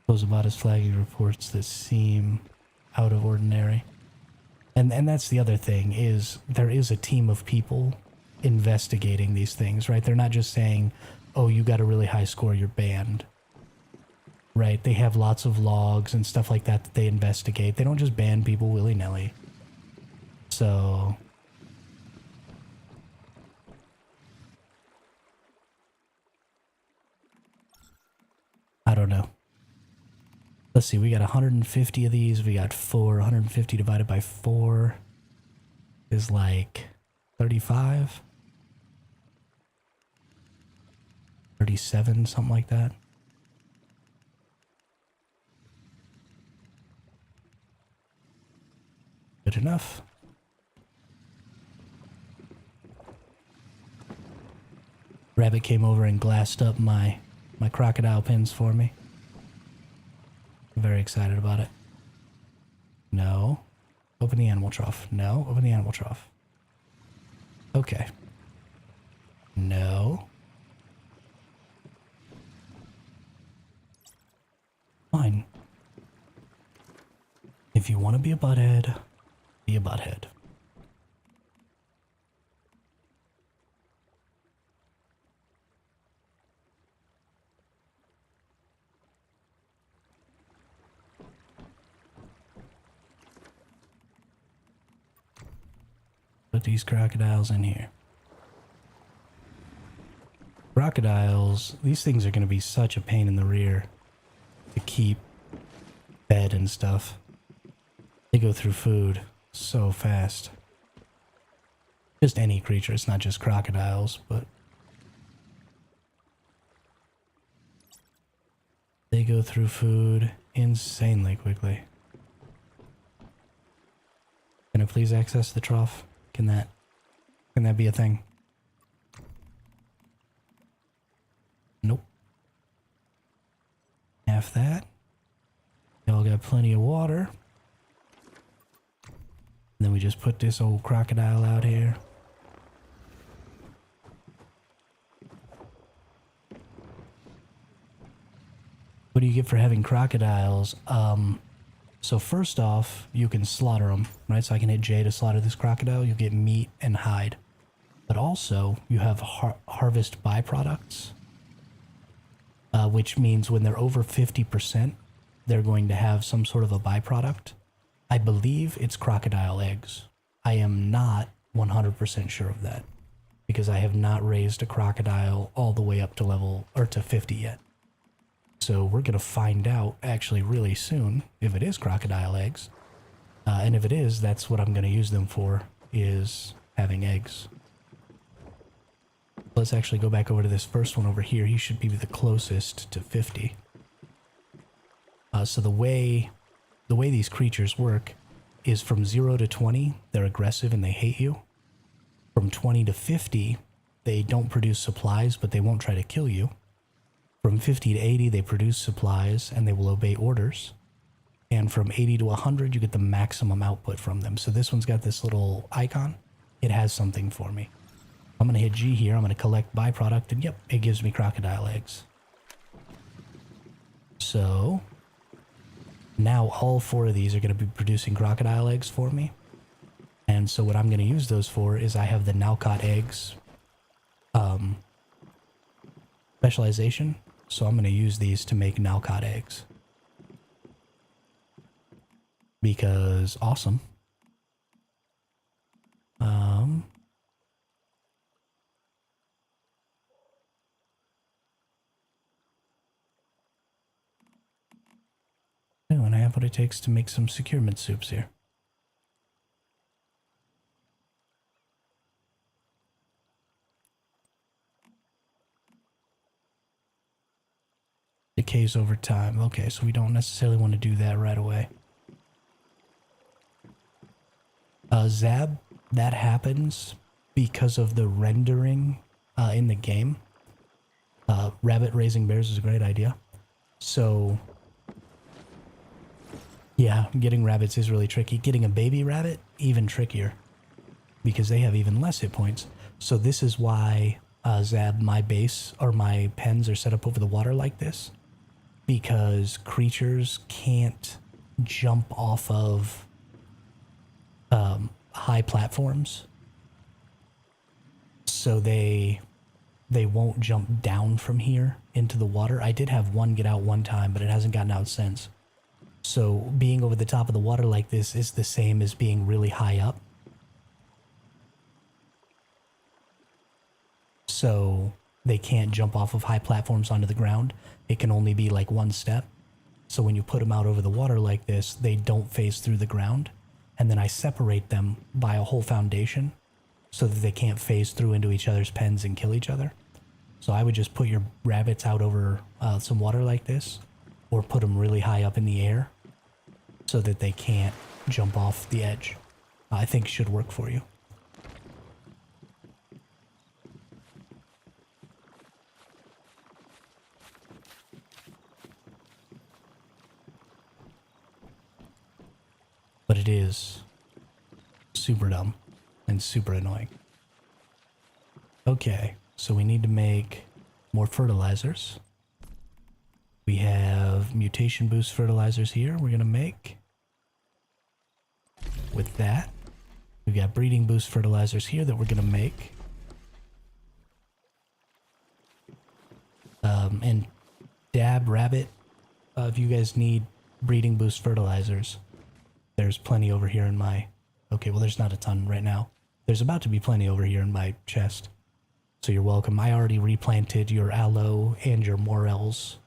Those about his flagging reports that seem out of ordinary. And that's the other thing, is there is a team of people investigating these things, right? They're not just saying, oh, you got a really high score, you're banned. Right? They have lots of logs and stuff like that that they investigate. They don't just ban people willy-nilly. So I don't know. Let's see, we got 150 of these. We got 150 divided by 4 is like 35? 37, something like that. Good enough. Rabbit came over and glassed up my crocodile pins for me. I'm very excited about it. No. Open the animal trough. No. Open the animal trough. Okay. No. Fine. If you want to be a butthead, be a butthead. put these crocodiles in here. Crocodiles, these things are going to be such a pain in the rear to keep fed and stuff. They go through food so fast. Just any creature, it's not just crocodiles, but they go through food insanely quickly. Can I please access the trough? Can that be a thing? Nope. Half that. Y'all got plenty of water. And then we just put this old crocodile out here. What do you get for having crocodiles? So first off, you can slaughter them, right? So I can hit J to slaughter this crocodile. You'll get meat and hide. But also, you have harvest byproducts, which means when they're over 50%, they're going to have some sort of a byproduct. I believe it's crocodile eggs. I am not 100% sure of that because I have not raised a crocodile all the way up to level or to 50 yet. So we're going to find out actually really soon if it is crocodile eggs. And if it is, that's what I'm going to use them for, is having eggs. Let's actually go back over to this first one over here. He should be the closest to 50. So the way these creatures work is from 0 to 20, they're aggressive and they hate you. From 20 to 50, they don't produce supplies, but they won't try to kill you. From 50 to 80, they produce supplies and they will obey orders. And from 80 to 100, you get the maximum output from them. So this one's got this little icon. It has something for me. I'm going to hit G here. I'm going to collect byproduct. And yep, it gives me crocodile eggs. So now all 4 of these are going to be producing crocodile eggs for me. And so what I'm going to use those for is I have the now caught eggs specialization. So I'm going to use these to make now caught eggs. Because awesome. Oh, and I have what it takes to make some securement soups here. Decays over time. Okay, so we don't necessarily want to do that right away. Zab, that happens because of the rendering in the game. Rabbit raising bears is a great idea. So, yeah, getting rabbits is really tricky. Getting a baby rabbit, even trickier. Because they have even less hit points. So this is why, Zab, my base, or my pens are set up over the water like this. Because creatures can't jump off of high platforms. So they won't jump down from here into the water. I did have one get out one time, but it hasn't gotten out since. So being over the top of the water like this is the same as being really high up. So they can't jump off of high platforms onto the ground. It can only be like one step. So when you put them out over the water like this, they don't phase through the ground. And then I separate them by a whole foundation so that they can't phase through into each other's pens and kill each other. So I would just put your rabbits out over some water like this, or put them really high up in the air so that they can't jump off the edge. I think should work for you. But it is super dumb and super annoying. Okay, so we need to make more fertilizers. We have mutation boost fertilizers here we're going to make. With that, we've got breeding boost fertilizers here that we're going to make. And Dab, Rabbit, if you guys need breeding boost fertilizers, there's plenty over here in my... Okay, well there's not a ton right now. There's about to be plenty over here in my chest. So you're welcome. I already replanted your aloe and your morels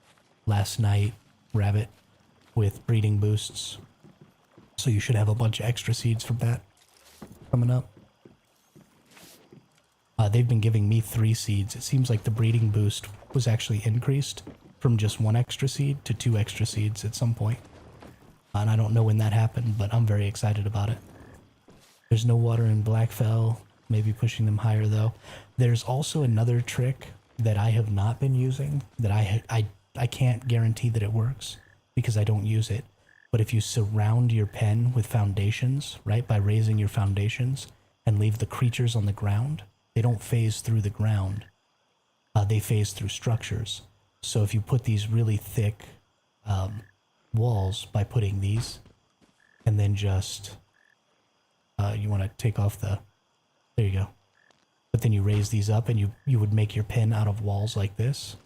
last night, rabbit, with breeding boosts. So you should have a bunch of extra seeds from that coming up. They've been giving me 3 seeds. It seems like the breeding boost was actually increased from just 1 extra seed to 2 extra seeds at some point. And I don't know when that happened, but I'm very excited about it. There's no water in Blackfell. Maybe pushing them higher though. There's also another trick that I have not been using that I can't guarantee that it works because I don't use it. But if you surround your pen with foundations, right, by raising your foundations and leave the creatures on the ground, they don't phase through the ground. They phase through structures. So if you put these really thick walls by putting these, and then just, you want to take off the, there you go. But then you raise these up and you would make your pen out of walls like this.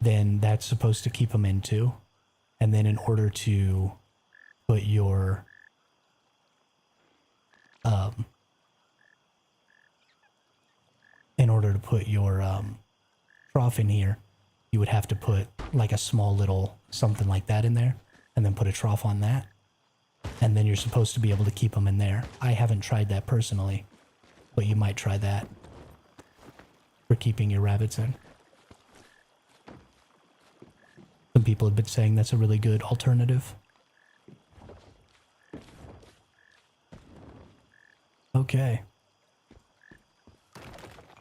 Then that's supposed to keep them in too. And then in order to put your, trough in here, you would have to put like a small little something like that in there and then put a trough on that. And then you're supposed to be able to keep them in there. I haven't tried that personally, but you might try that for keeping your rabbits in. Some people have been saying that's a really good alternative. Okay.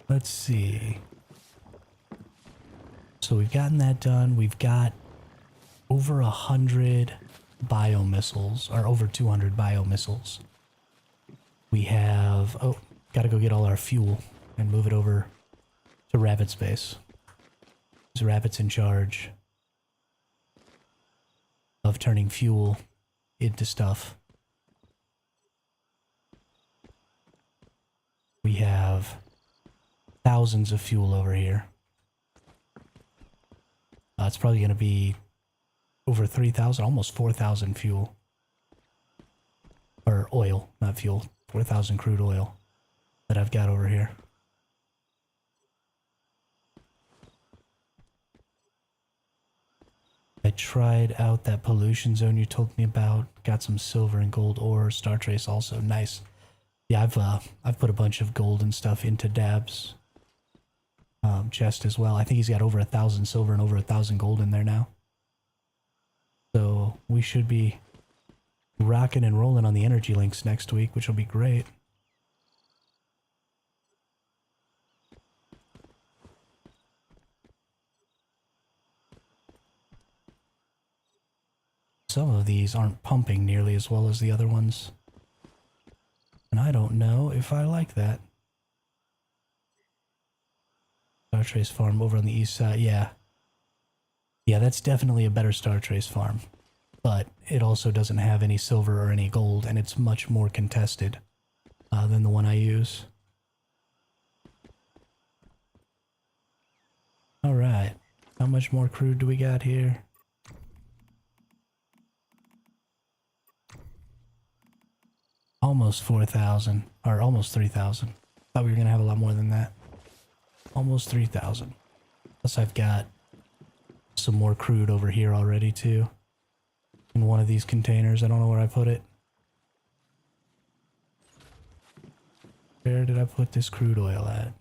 Let's see. So we've gotten that done. We've got over 100 biomissiles, or over 200 biomissiles. We have, oh, gotta go get all our fuel and move it over to Rabbit Space. There's Rabbit's in charge of turning fuel into stuff. We have thousands of fuel over here. It's probably going to be over 3,000, almost 4,000 fuel. Or oil, not fuel. 4,000 crude oil that I've got over here. I tried out that pollution zone you told me about. Got some silver and gold ore. Star Trace also. Nice. Yeah, I've put a bunch of gold and stuff into Dab's chest as well. I think he's got over 1,000 silver and over 1,000 gold in there now. So we should be rocking and rolling on the energy links next week, which will be great. Some of these aren't pumping nearly as well as the other ones. And I don't know if I like that. Star Trace farm over on the east side, yeah. Yeah, that's definitely a better Star Trace farm. But it also doesn't have any silver or any gold, and it's much more contested than the one I use. Alright, how much more crude do we got here? Almost 4,000, or almost 3,000. Thought we were going to have a lot more than that. Almost 3,000. Plus I've got some more crude over here already too. In one of these containers. I don't know where I put it. Where did I put this crude oil at?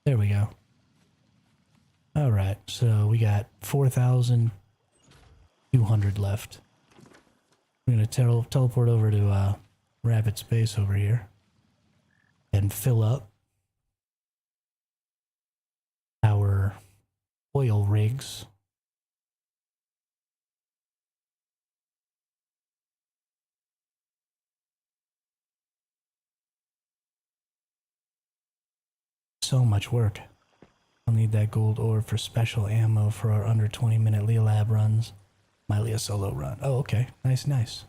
There we go. Alright, so we got 4,200 left. I'm going to teleport over to Rabbit Space over here and fill up our oil rigs. So much work. I'll need that gold ore for special ammo for our under 20-minute Leah Lab runs. My Leah solo run. Oh, okay. Nice, nice.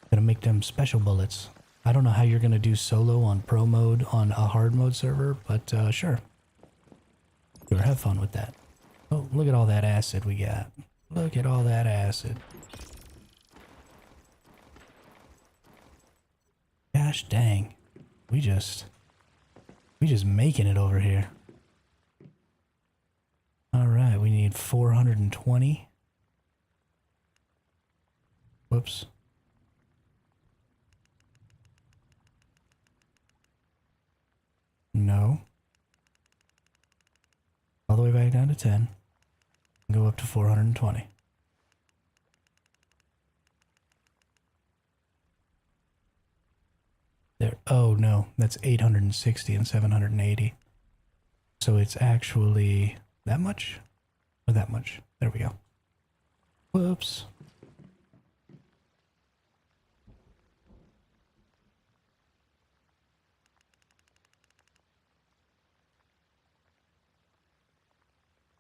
Gonna make them special bullets. I don't know how you're gonna do solo on pro mode on a hard mode server, but sure. Sure, have fun with that. Oh, look at all that acid we got. Look at all that acid. Gosh dang. We just making it over here. Alright, we need 420. Whoops. No. All the way back down to 10. And go up to 420. There. Oh no, that's 860 and 780. So it's actually that much? Or that much? There we go. Whoops.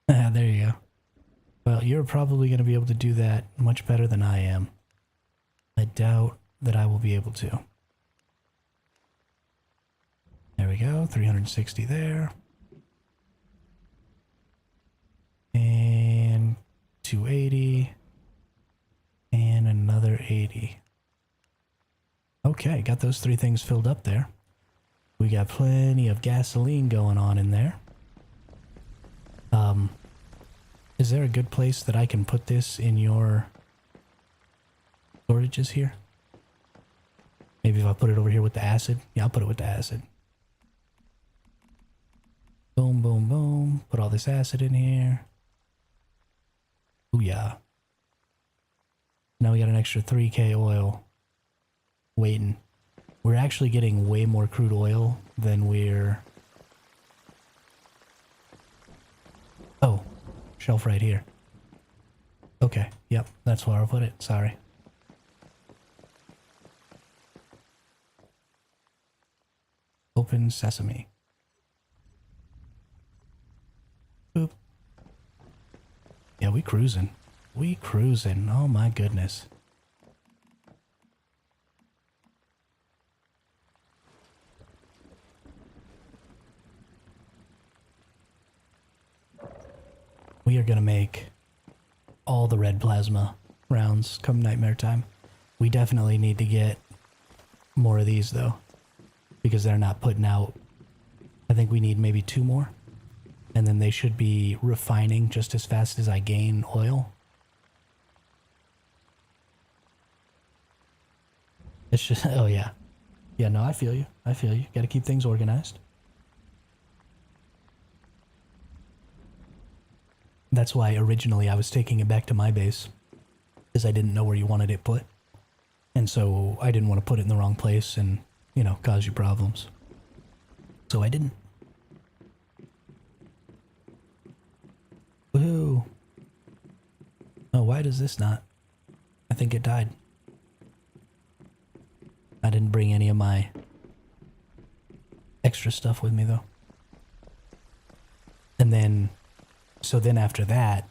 Ah, there you go. Well, you're probably going to be able to do that much better than I am. I doubt that I will be able to. There we go, 360 there. And 280. And another 80. Okay, got those three things filled up there. We got plenty of gasoline going on in there. Is there a good place that I can put this in your storages here? Maybe if I put it over here with the acid? Yeah, I'll put it with the acid. Boom, boom, boom. Put all this acid in here. Ooh, yeah. Now we got an extra 3K oil waiting. We're actually getting way more crude oil than we're... Oh, shelf right here. Okay, yep, that's where I'll put it. Sorry. Open sesame. Boop. Yeah, we cruising. We cruising. Oh my goodness. We are going to make all the red plasma rounds come nightmare time. We definitely need to get more of these though, because they're not putting out. I think we need maybe 2 more, and then they should be refining just as fast as I gain oil. It's just, oh yeah. Yeah, no, I feel you. I feel you. Got to keep things organized. That's why originally I was taking it back to my base, because I didn't know where you wanted it put. And so I didn't want to put it in the wrong place and, you know, cause you problems. So I didn't. Woohoo. Oh, why does this not? I think it died. I didn't bring any of my extra stuff with me though. And then... So then after that,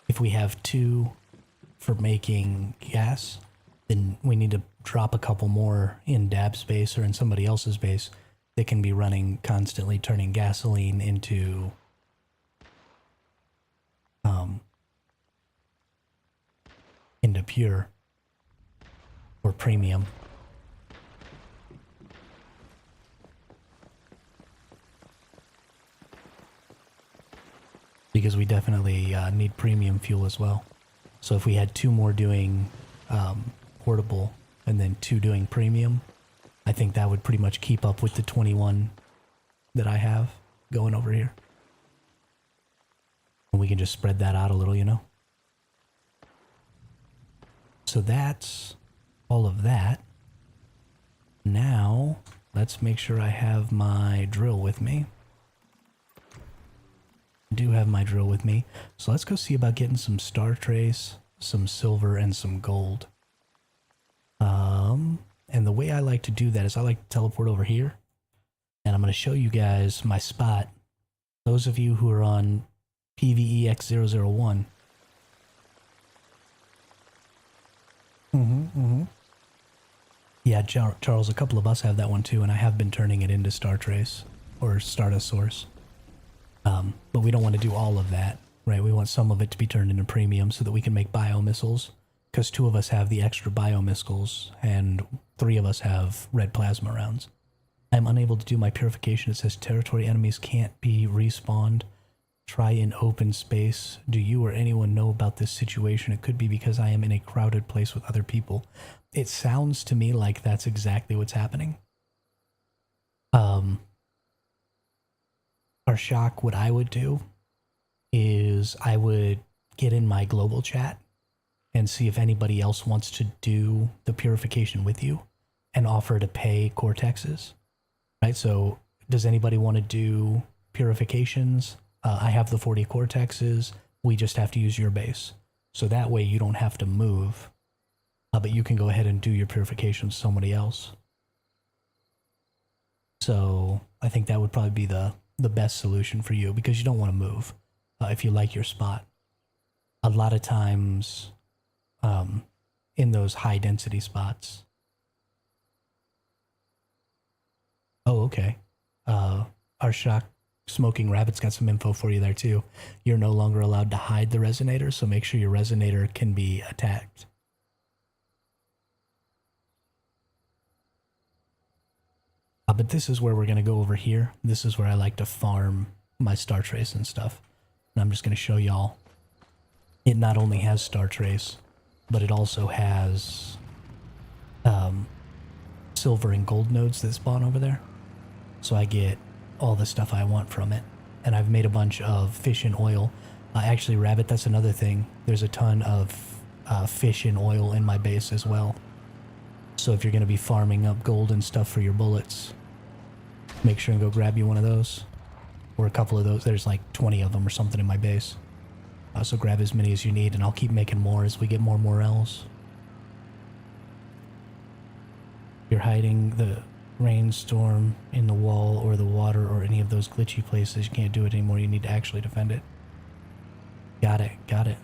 if we have 2 for making gas, then we need to drop a couple more in Dab's base or in somebody else's base that can be running constantly, turning gasoline into pure or premium. Because we definitely need premium fuel as well. So if we had 2 more doing portable and then 2 doing premium, I think that would pretty much keep up with the 21 that I have going over here. And we can just spread that out a little, you know? So that's all of that. Now, let's make sure I have my drill with me. Do have my drill with me. So let's go see about getting some star trace, some silver, and some gold. And the way I like to do that is I like to teleport over here. And I'm going to show you guys my spot. Those of you who are on PVEX001. Yeah, Charles, a couple of us have that one too, and I have been turning it into Star Trace or Stardust Source. But we don't want to do all of that, right? We want some of it to be turned into premium so that we can make biomissiles, because 2 of us have the extra biomissiles and 3 of us have red plasma rounds. I'm unable to do my purification. It says territory enemies can't be respawned. Try in open space. Do you or anyone know about this situation? It could be because I am in a crowded place with other people. It sounds to me like that's exactly what's happening. Our shock, what I would do is I would get in my global chat and see if anybody else wants to do the purification with you and offer to pay cortexes, right? So does anybody want to do purifications? I have the 40 cortexes. We just have to use your base. So that way you don't have to move, but you can go ahead and do your purification with somebody else. So I think that would probably be the best solution for you, because you don't want to move if you like your spot. A lot of times in those high density spots. Oh, okay. Our shock smoking rabbit's got some info for you there too. You're no longer allowed to hide the resonator, so make sure your resonator can be attacked. But this is where we're going to go over here. This is where I like to farm my Star Trace and stuff. And I'm just going to show y'all. It not only has Star Trace, but it also has silver and gold nodes that spawn over there. So I get all the stuff I want from it. And I've made a bunch of fish and oil. Actually, rabbit, that's another thing. There's a ton of fish and oil in my base as well. So if you're going to be farming up gold and stuff for your bullets, make sure and go grab you one of those. Or a couple of those. There's like 20 of them or something in my base. So grab as many as you need, and I'll keep making more as we get more morels. You're hiding the rainstorm in the wall or the water or any of those glitchy places. You can't do it anymore. You need to actually defend it. Got it. Got it.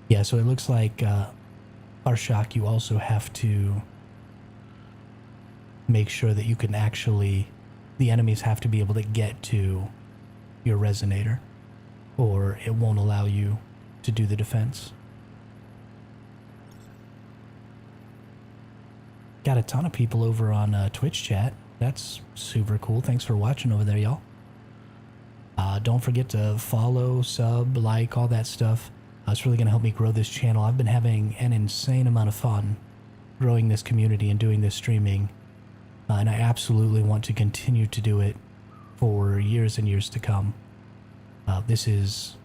Yeah, so it looks like our shock, you also have to make sure that you can actually, the enemies have to be able to get to your resonator, or it won't allow you to do the defense. Got a ton of people over on Twitch chat. That's super cool. Thanks for watching over there, y'all. Don't forget to follow, sub, like, all that stuff. It's really going to help me grow this channel. I've been having an insane amount of fun growing this community and doing this streaming. And I absolutely want to continue to do it for years and years to come. This is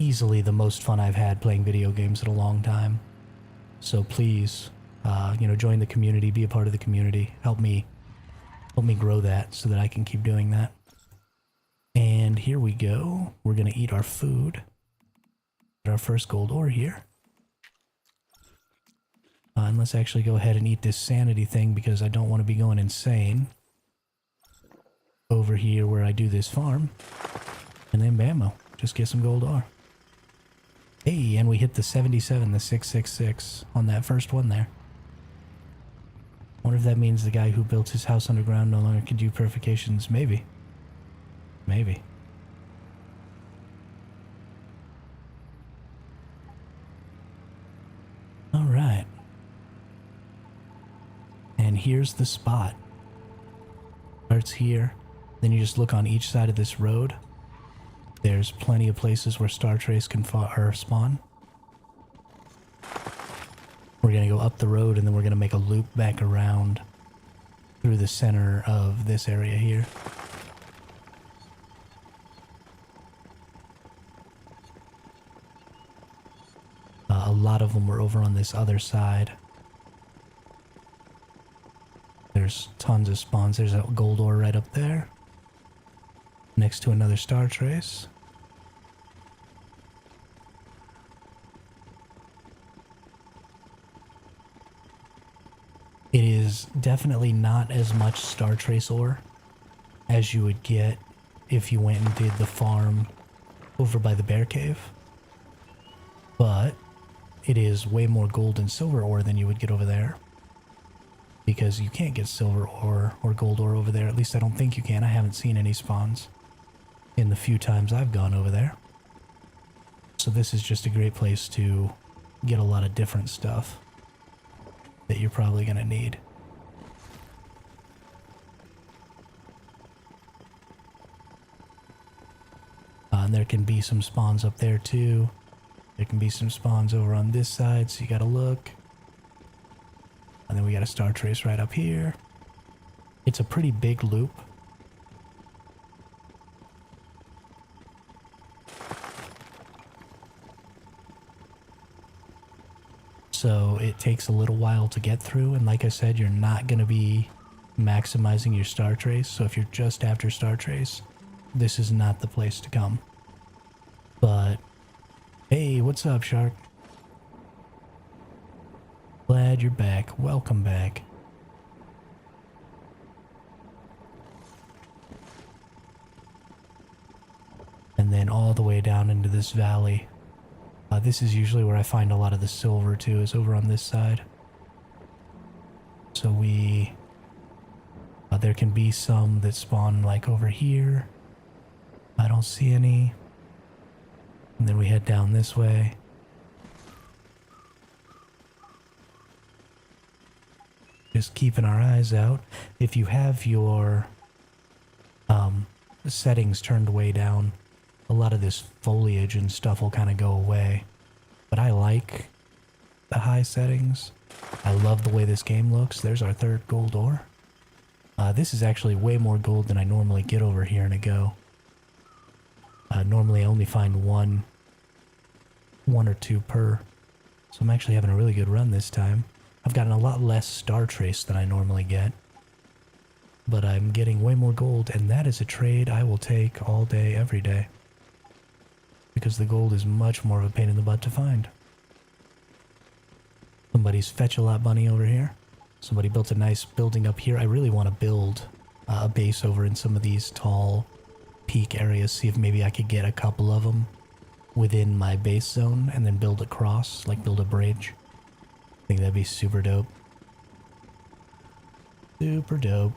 easily the most fun I've had playing video games in a long time. So please, join the community, be a part of the community. Help me grow that so that I can keep doing that. And here we go. We're going to eat our food. Our first gold ore here. And let's actually go ahead and eat this sanity thing, because I don't want to be going insane over here where I do this farm. And then bammo, just get some gold ore. Hey, and we hit the 77, the 666 on that first one there. Wonder if that means the guy who built his house underground no longer can do purifications. Maybe. Maybe. All right. And here's the spot. Starts here. Then you just look on each side of this road. There's plenty of places where Star Trace can spawn. We're going to go up the road, and then we're going to make a loop back around through the center of this area here. A lot of them were over on this other side. There's tons of spawns. There's a gold ore right up there, next to another Star Trace. It is definitely not as much Star Trace ore as you would get if you went and did the farm over by the bear cave. But it is way more gold and silver ore than you would get over there. because you can't get silver ore or gold ore over there. At least I don't think you can. I haven't seen any spawns in the few times I've gone over there. So this is just a great place to get a lot of different stuff that you're probably going to need. And there can be some spawns up there too. There can be some spawns over on this side, so you gotta look. And then we got a star trace right up here. It's a pretty big loop. So it takes a little while to get through, and like I said, you're not gonna be maximizing your star trace. So if you're just after star trace, this is not the place to come. But hey, what's up, Shark? Glad you're back. Welcome back. And then all the way down into this valley. This is usually where I find a lot of the silver too, is over on this side. So there can be some that spawn like over here. I don't see any. And then we head down this way. Just keeping our eyes out. If you have your settings turned way down, a lot of this foliage and stuff will kind of go away. But I like the high settings. I love the way this game looks. There's our third gold ore. This is actually way more gold than I normally get over here in a go. Normally I only find one or two per. So I'm actually having a really good run this time. I've gotten a lot less star trace than I normally get. But I'm getting way more gold, and that is a trade I will take all day, every day. Because the gold is much more of a pain in the butt to find. Somebody's fetch-a-lot bunny over here. Somebody built a nice building up here. I really want to build a base over in some of these tall peak areas. See if maybe I could get a couple of them within my base zone and then build across, like build a bridge. I think that'd be super dope. Super dope.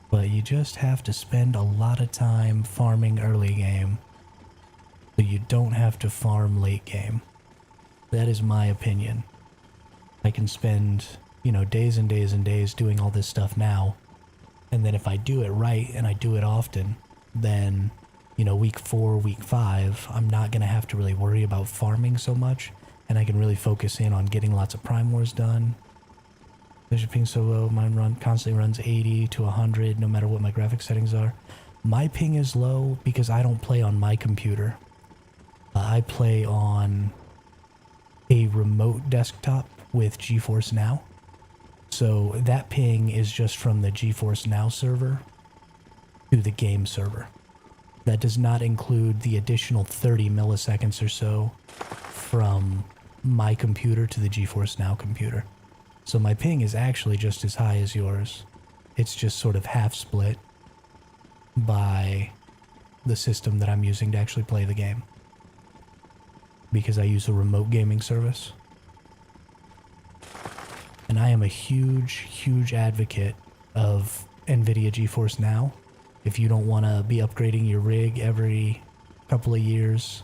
But you just have to spend a lot of time farming early game, so you don't have to farm late game. That is my opinion. I can spend, you know, days and days and days doing all this stuff now, and then if I do it right and I do it often, then, you know, week 4, week 5, I'm not going to have to really worry about farming so much, and I can really focus in on getting lots of Prime Wars done. There's your ping so low. Mine constantly runs 80 to 100 no matter what my graphics settings are. My ping is low because I don't play on my computer. I play on a remote desktop with GeForce Now. So that ping is just from the GeForce Now server to the game server. That does not include the additional 30 milliseconds or so from my computer to the GeForce Now computer. So my ping is actually just as high as yours. It's just sort of half split by the system that I'm using to actually play the game. Because I use a remote gaming service. And I am a huge advocate of NVIDIA GeForce Now. If you don't want to be upgrading your rig every couple of years,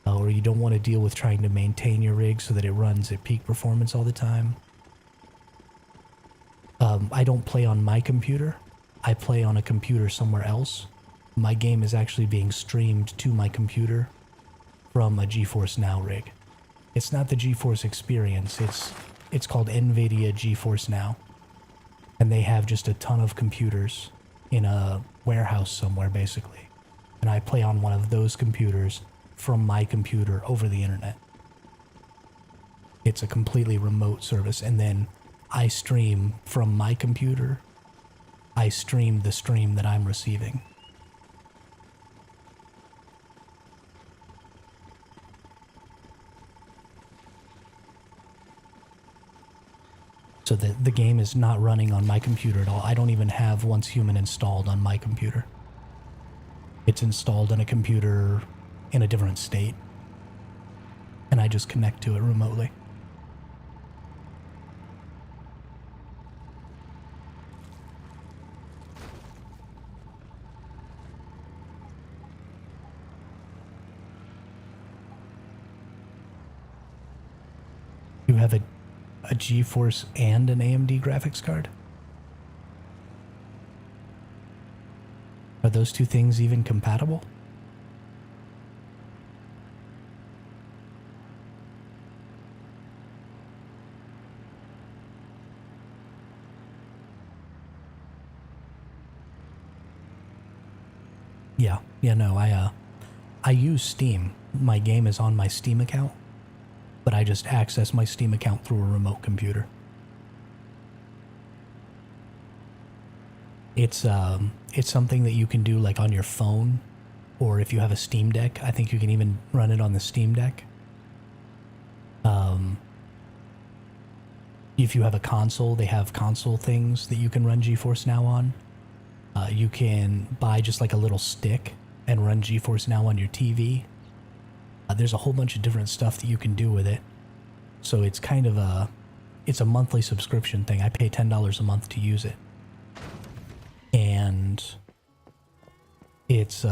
or you don't want to deal with trying to maintain your rig so that it runs at peak performance all the time. I don't play on my computer. I play on a computer somewhere else. My game is actually being streamed to my computer from a GeForce Now rig. It's not the GeForce experience. It's called NVIDIA GeForce Now. And they have just a ton of computers in a warehouse somewhere, basically. And I play on one of those computers from my computer over the internet. It's a completely remote service, and then I stream from my computer. I stream the stream that I'm receiving. So the game is not running on my computer at all. I don't even have Once Human installed on my computer. It's installed on a computer in a different state. And I just connect to it remotely. You have a GeForce and an AMD graphics card? Are those two things even compatible? Yeah, no, I use Steam. My game is on my Steam account, but I just access my Steam account through a remote computer. It's something that you can do like on your phone, or if you have a Steam Deck, I think you can even run it on the Steam Deck. If you have a console, they have console things that you can run GeForce Now on. You can buy just like a little stick and run GeForce Now on your TV. There's a whole bunch of different stuff that you can do with it. So it's kind of it's a monthly subscription thing. I pay $10 a month to use it. And it's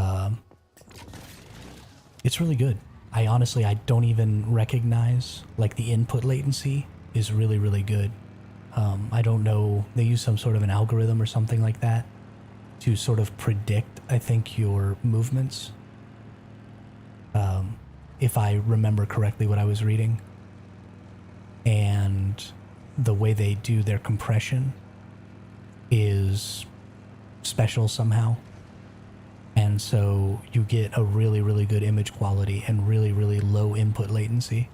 really good. I honestly don't even recognize, like, the input latency is really, really good. I don't know, they use some sort of an algorithm or something like that to sort of predict, I think, your movements. If I remember correctly what I was reading. And the way they do their compression is special somehow. And so you get a really, really good image quality and really, really low input latency.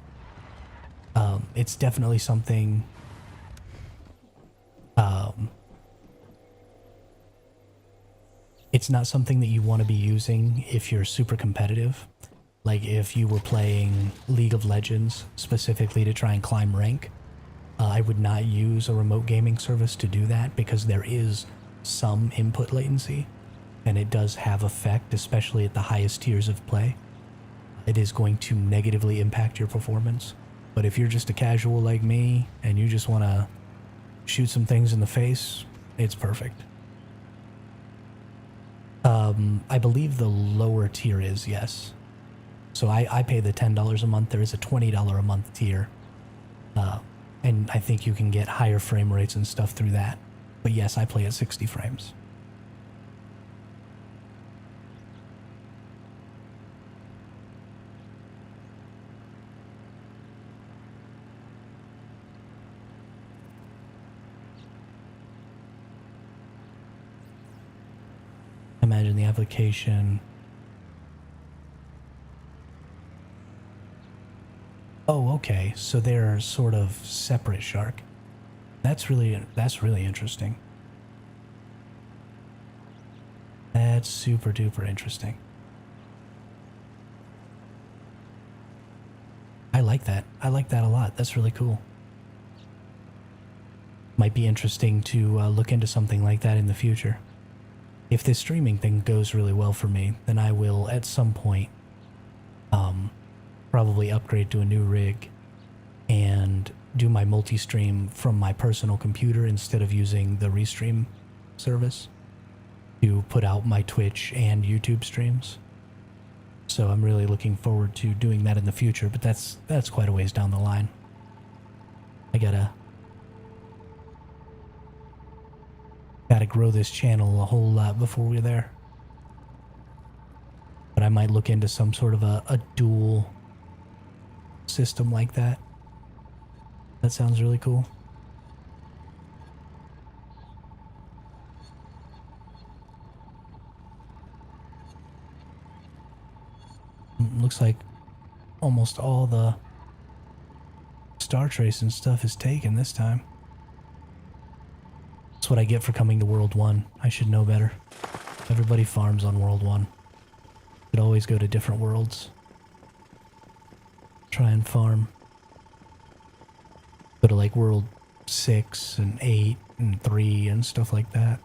It's definitely something it's not something that you want to be using if you're super competitive. Like if you were playing League of Legends specifically to try and climb rank, I would not use a remote gaming service to do that because there is some input latency and it does have effect, especially at the highest tiers of play. It is going to negatively impact your performance. But if you're just a casual like me and you just want to shoot some things in the face, it's perfect. I believe the lower tier is, yes. So I pay the $10 a month. There is a $20 a month tier. And I think you can get higher frame rates and stuff through that. But yes, I play at 60 frames. Imagine the application. Oh, okay. So they're sort of separate Shark. That's really interesting. That's super duper interesting. I like that. I like that a lot. That's really cool. Might be interesting to look into something like that in the future. If this streaming thing goes really well for me, then I will at some point probably upgrade to a new rig and do my multi-stream from my personal computer instead of using the Restream service to put out my Twitch and YouTube streams. So I'm really looking forward to doing that in the future, but that's quite a ways down the line. I gotta grow this channel a whole lot before we're there. But I might look into some sort of a dual system like that. That sounds really cool. Looks like almost all the star trace and stuff is taken this time. That's what I get for coming to World 1. I should know better. Everybody farms on World 1. Should always go to different worlds. Try and farm. Go to like World 6 and 8 and 3 and stuff like that.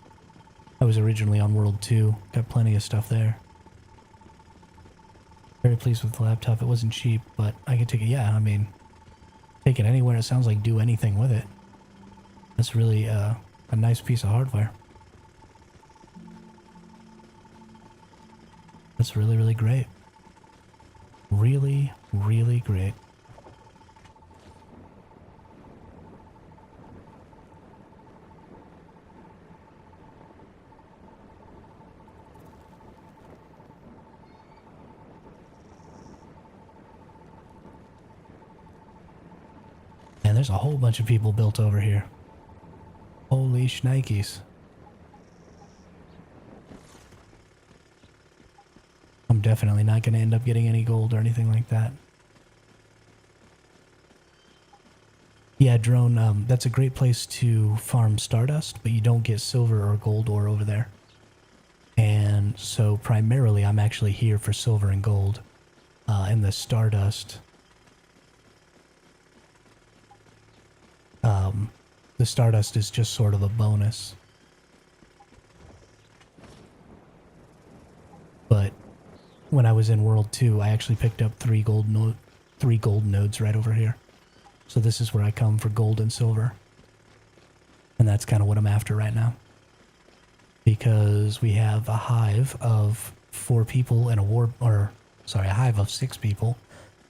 I was originally on World 2. Got plenty of stuff there. Very pleased with the laptop. It wasn't cheap, but I could take it. Yeah, I mean, take it anywhere. It sounds like do anything with it. That's really a nice piece of hardware. That's really, really great. Really, really great. And there's a whole bunch of people built over here. Holy shnikes. I'm definitely not going to end up getting any gold or anything like that. Yeah, drone, that's a great place to farm stardust, but you don't get silver or gold ore over there. And so primarily I'm actually here for silver and gold. And the stardust. The stardust is just sort of a bonus. But when I was in World 2, I actually picked up three gold nodes right over here. So this is where I come for gold and silver. And that's kind of what I'm after right now. Because we have a hive of 4 people and a hive of 6 people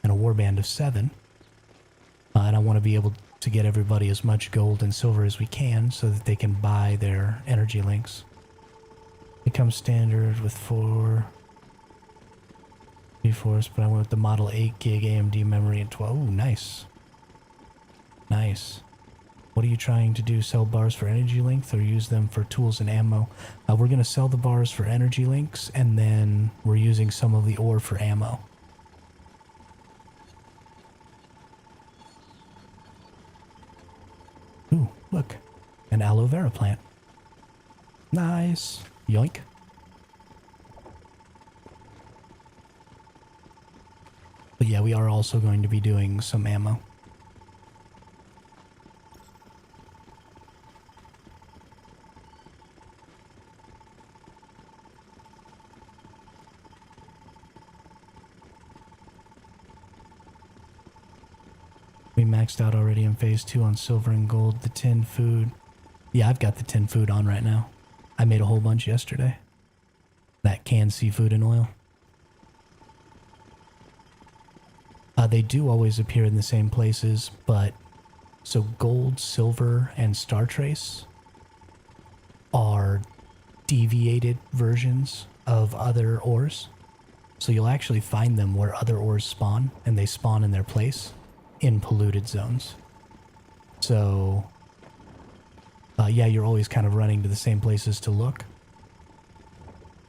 and a warband of 7. And I want to be able to get everybody as much gold and silver as we can so that they can buy their energy links. It comes standard with 4 GeForce, but I went with the Model 8 gig AMD memory and 12. Ooh, nice. Nice. What are you trying to do? Sell bars for energy length or use them for tools and ammo? We're going to sell the bars for energy links, and then we're using some of the ore for ammo. Ooh, look. An aloe vera plant. Nice. Yoink. But yeah, we are also going to be doing some ammo. We maxed out already in phase 2 on silver and gold. The tin food. Yeah, I've got the tin food on right now. I made a whole bunch yesterday. That canned seafood and oil. They do always appear in the same places, but so gold, silver, and star trace are deviated versions of other ores. So you'll actually find them where other ores spawn, and they spawn in their place in polluted zones. So, yeah, you're always kind of running to the same places to look,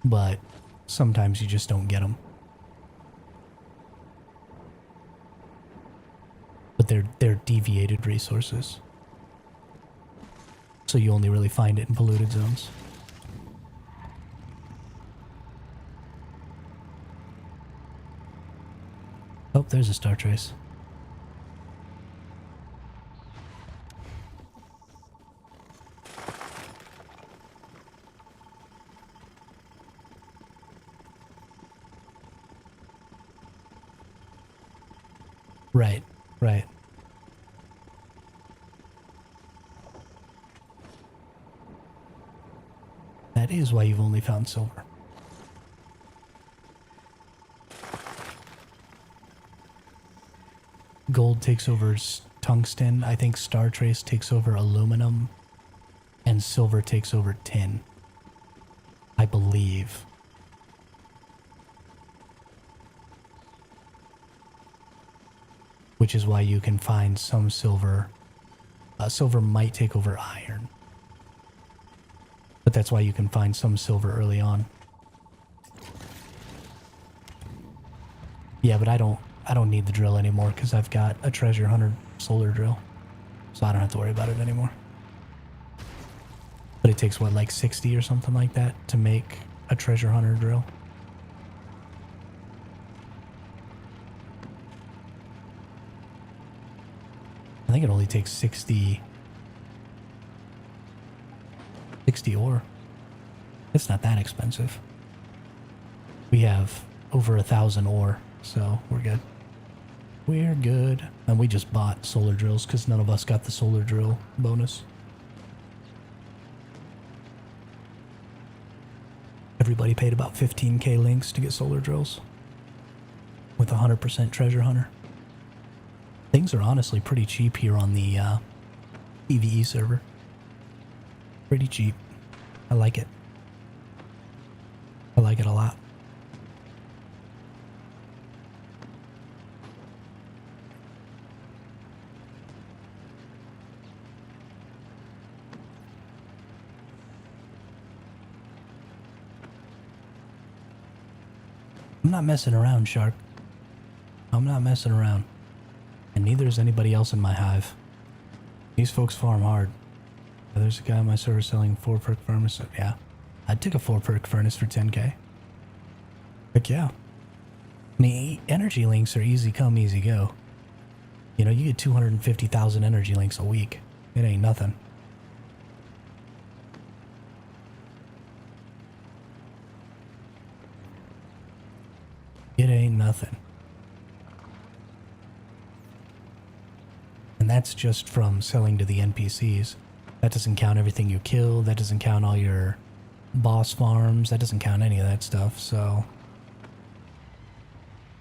but sometimes you just don't get them. But they're deviated resources. So you only really find it in polluted zones. Oh, there's a star trace. Right, right. That is why you've only found silver. Gold takes over tungsten. I think star trace takes over aluminum. And silver takes over tin. I believe. Which is why you can find some silver. Silver might take over iron. But that's why you can find some silver early on. Yeah, but I don't need the drill anymore because I've got a treasure hunter solar drill. So I don't have to worry about it anymore. But it takes what, like 60 or something like that to make a treasure hunter drill? I think it only takes 60 ore. It's not that expensive. We have over 1,000 ore So we're good. We're good. And we just bought solar drills because none of us got the solar drill bonus. Everybody paid about 15k links to get solar drills with 100% treasure hunter. Things are honestly pretty cheap here on the PvE server. Pretty cheap. I like it. I like it a lot. I'm not messing around, Shark. I'm not messing around. And neither is anybody else in my hive. These folks farm hard. There's a guy on my server selling 4-perk furnace. Yeah. I'd take a 4-perk furnace for 10k. Heck yeah. I mean, energy links are easy come, easy go. You know, you get 250,000 energy links a week. It ain't nothing. It ain't nothing. And that's just from selling to the NPCs. That doesn't count everything you kill. That doesn't count all your boss farms. That doesn't count any of that stuff, so...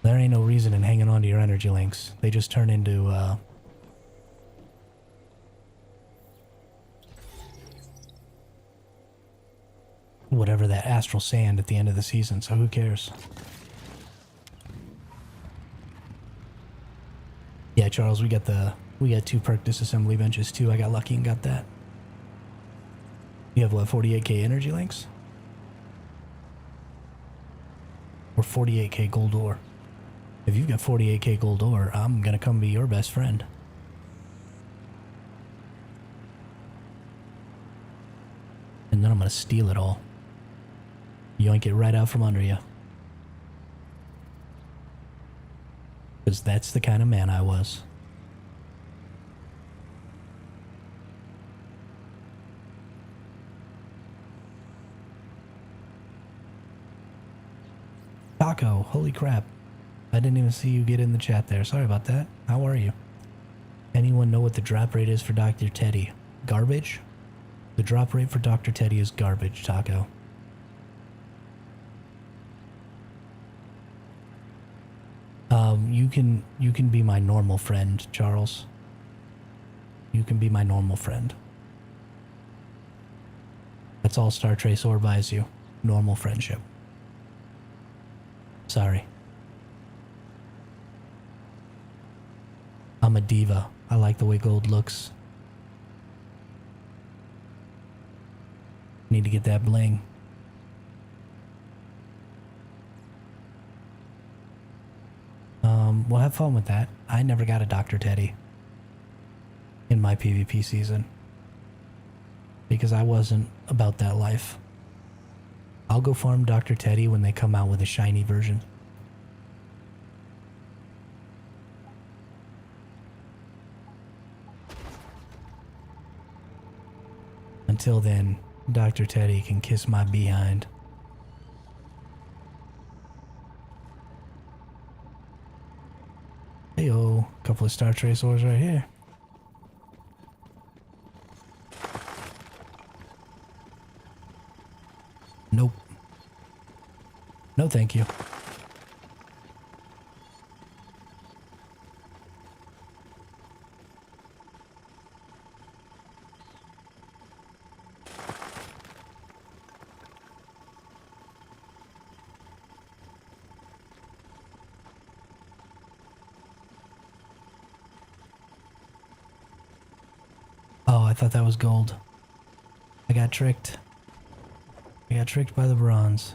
There ain't no reason in hanging on to your energy links. They just turn into, whatever that astral sand at the end of the season, so who cares? Yeah, Charles, we got 2 perk disassembly benches too. I got lucky and got that. You have what, 48k energy links? Or 48k gold ore? If you've got 48k gold ore, I'm gonna come be your best friend. And then I'm gonna steal it all. Yoink it right out from under you. Because that's the kind of man I was. Taco, holy crap. I didn't even see you get in the chat there. Sorry about that. How are you? Anyone know what the drop rate is for Dr. Teddy? Garbage? The drop rate for Dr. Teddy is garbage, Taco. You can be my normal friend, Charles. You can be my normal friend. That's all Star Trace Ore buys you. Normal friendship. Sorry. I'm a diva. I like the way gold looks. Need to get that bling. We'll have fun with that. I never got a Dr. Teddy in my PvP season because I wasn't about that life. I'll go farm Dr. Teddy when they come out with a shiny version. Until then, Dr. Teddy can kiss my behind. Heyo, couple of Star Trace ores right here. Nope. No thank you. Oh, I thought that was gold. I got tricked. I got tricked by the bronze.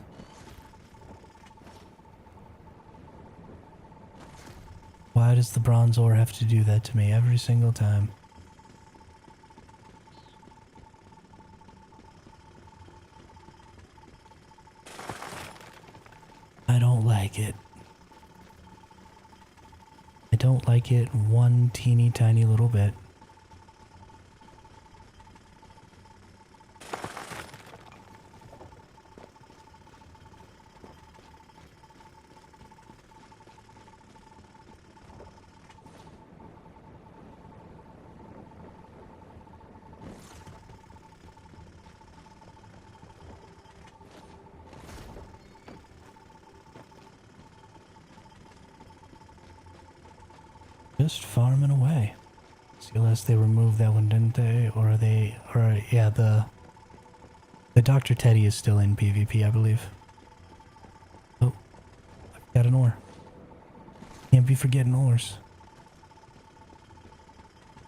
Why does the bronze ore have to do that to me every single time? I don't like it. I don't like it one teeny tiny little bit. just farming away. CLS, they removed that one, didn't they? Or are they... Or, yeah, the Dr. Teddy is still in PvP, I believe. Oh, I've got an ore. Can't be forgetting ores.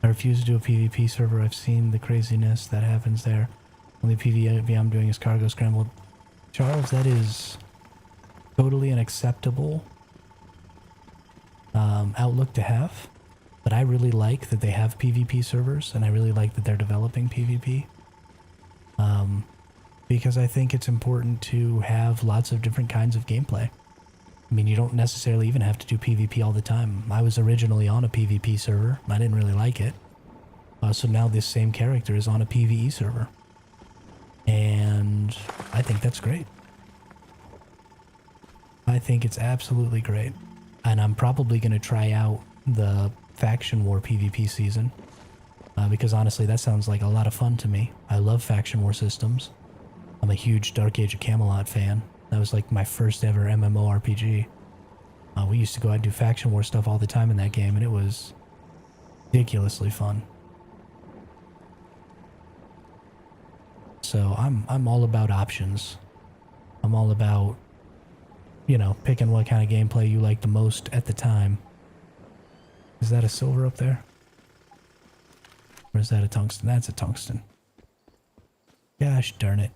I refuse to do a PvP server. I've seen the craziness that happens there. Only PvP I'm doing is cargo scrambled. Charles, that is totally an acceptable outlook to have. But I really like that they have PvP servers, and I really like that they're developing PvP. Because I think it's important to have lots of different kinds of gameplay. I mean, you don't necessarily even have to do PvP all the time. I was originally on a PvP server. I didn't really like it. So now this same character is on a PvE server. And I think that's great. I think it's absolutely great. And I'm probably going to try out the Faction War PvP season. Because honestly, that sounds like a lot of fun to me. I love Faction War systems. I'm a huge Dark Age of Camelot fan. That was like my first ever MMORPG. We used to go out and do Faction War stuff all the time in that game, and it was ridiculously fun. So I'm all about options. I'm all about, you know, picking what kind of gameplay you like the most at the time. Is that a silver up there? Or is that a tungsten? That's a tungsten. Gosh darn it.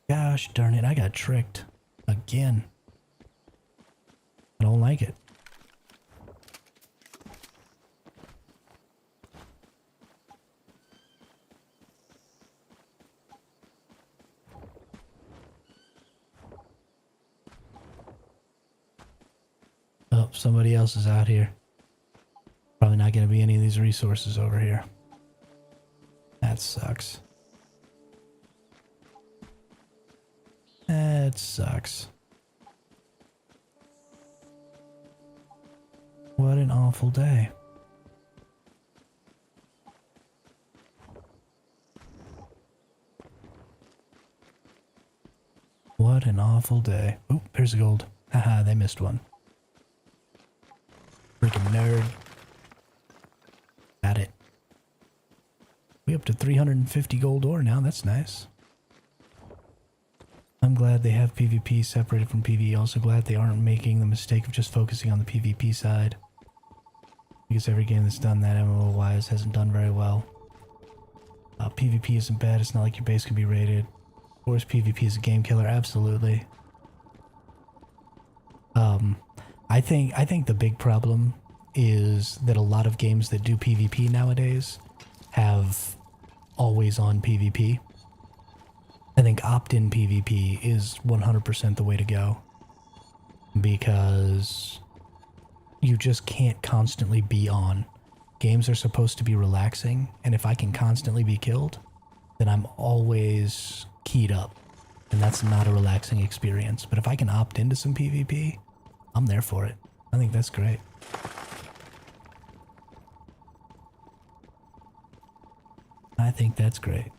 Gosh darn it, I got tricked. Again. I don't like it. Oh, somebody else is out here. Probably not going to be any of these resources over here. That sucks. That sucks. What an awful day. What an awful day. Oh, there's the gold. Haha, they missed one. Freaking nerd. Got it. We up to 350 gold ore now. That's nice. I'm glad they have PvP separated from PvE. Also glad they aren't making the mistake of just focusing on the PvP side. Because every game that's done that MMO-wise hasn't done very well. PvP isn't bad. It's not like your base can be raided. Of course, PvP is a game killer. Absolutely. I think the big problem is that a lot of games that do PvP nowadays have always on PvP. I think opt-in PvP is 100% the way to go. Because you just can't constantly be on. Games are supposed to be relaxing, and if I can constantly be killed, then I'm always keyed up. And that's not a relaxing experience. But if I can opt into some PvP, I'm there for it. I think that's great. I think that's great.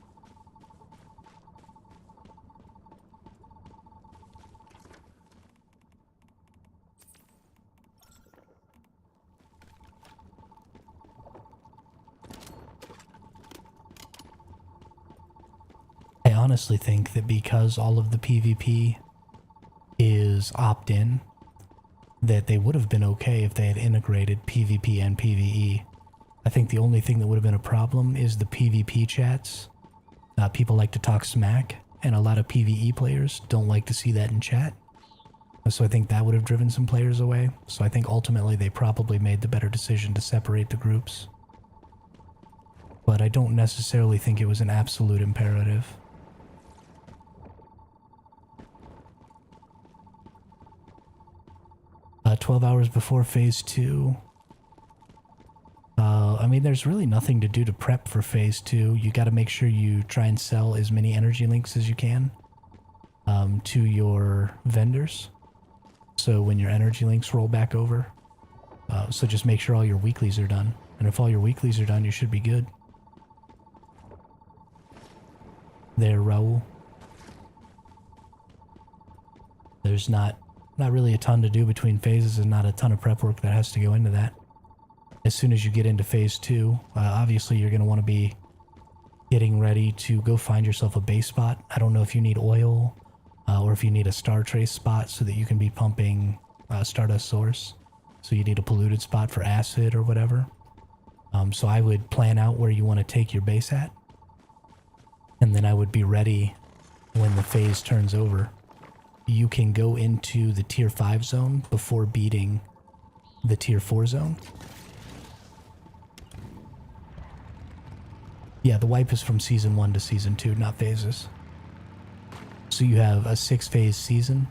I honestly think that because all of the PvP is opt-in, that they would have been okay if they had integrated PvP and PvE. I think the only thing that would have been a problem is the PvP chats. People like to talk smack, and a lot of PvE players don't like to see that in chat. So I think that would have driven some players away. So I think ultimately they probably made the better decision to separate the groups. But I don't necessarily think it was an absolute imperative. 12 hours before Phase 2. I mean, there's really nothing to do to prep for Phase 2. You got to make sure you try and sell as many energy links as you can to your vendors. So when your energy links roll back over. So just make sure all your weeklies are done. And if all your weeklies are done, you should be good. There, Raul. There's not not really a ton to do between phases and not a ton of prep work that has to go into that. As soon as you get into phase 2, obviously you're going to want to be getting ready to go find yourself a base spot. I don't know if you need oil or if you need a star trace spot so that you can be pumping Stardust Source. So you need a polluted spot for acid or whatever. So I would plan out where you want to take your base at. And then I would be ready when the phase turns over. You can go into the tier 5 zone before beating the tier 4 zone. Yeah, the wipe is from season 1 to season 2, not phases. So you have a 6-phase season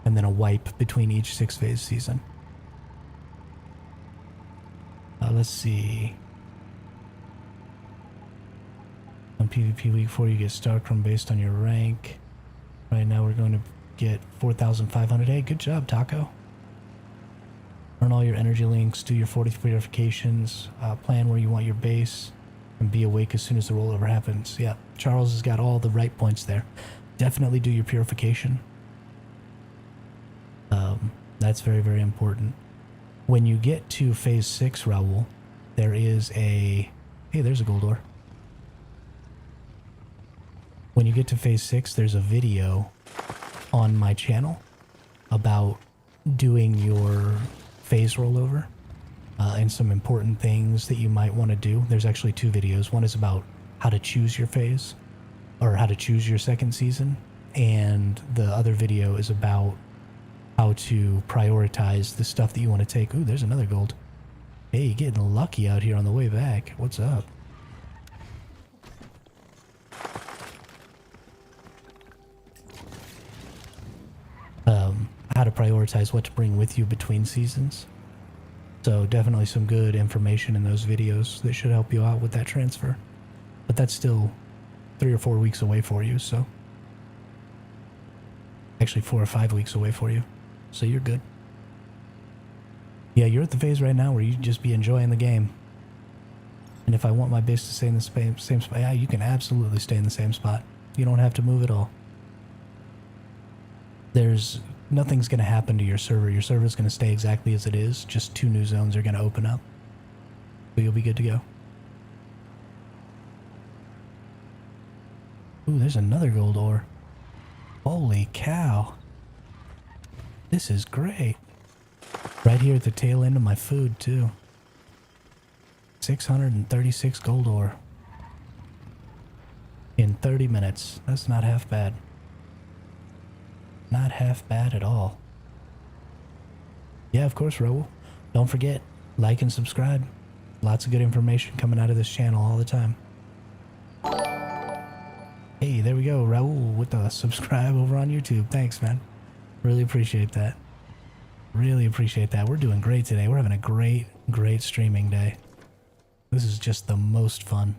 and then a wipe between each 6-phase season. Let's see. On PvP Week 4, you get Starchrome based on your rank. Right now we're going to get 4,500. Hey, good job, Taco. Earn all your energy links, do your 40 purifications, plan where you want your base, and be awake as soon as the rollover happens. Yeah, Charles has got all the right points there. Definitely do your purification. That's very, very important. When you get to phase 6, Raul, there is a... Hey, there's a gold ore. When you get to phase 6, there's a video on my channel about doing your phase rollover and some important things that you might want to do. There's actually 2 videos. One is about how to choose your phase or how to choose your second season. And the other video is about how to prioritize the stuff that you want to take. Ooh, there's another gold. Hey, getting lucky out here on the way back. What's up? How to prioritize what to bring with you between seasons. So definitely some good information in those videos that should help you out with that transfer. But that's still 3 or 4 weeks away for you, so... Actually 4 or 5 weeks away for you. So you're good. Yeah, you're at the phase right now where you just be enjoying the game. And if I want my base to stay in the same spot, yeah, you can absolutely stay in the same spot. You don't have to move at all. Nothing's going to happen to your server. Your server is going to stay exactly as it is. Just 2 new zones are going to open up. So you'll be good to go. Ooh, there's another gold ore. Holy cow. This is great. Right here at the tail end of my food, too. 636 gold ore. In 30 minutes. That's not half bad. Not half bad at all. Yeah, of course, Raul. Don't forget, like and subscribe. Lots of good information coming out of this channel all the time. Hey, there we go, Raul with the subscribe over on YouTube. Thanks, man. Really appreciate that. Really appreciate that. We're doing great today. We're having a great, great streaming day. This is just the most fun.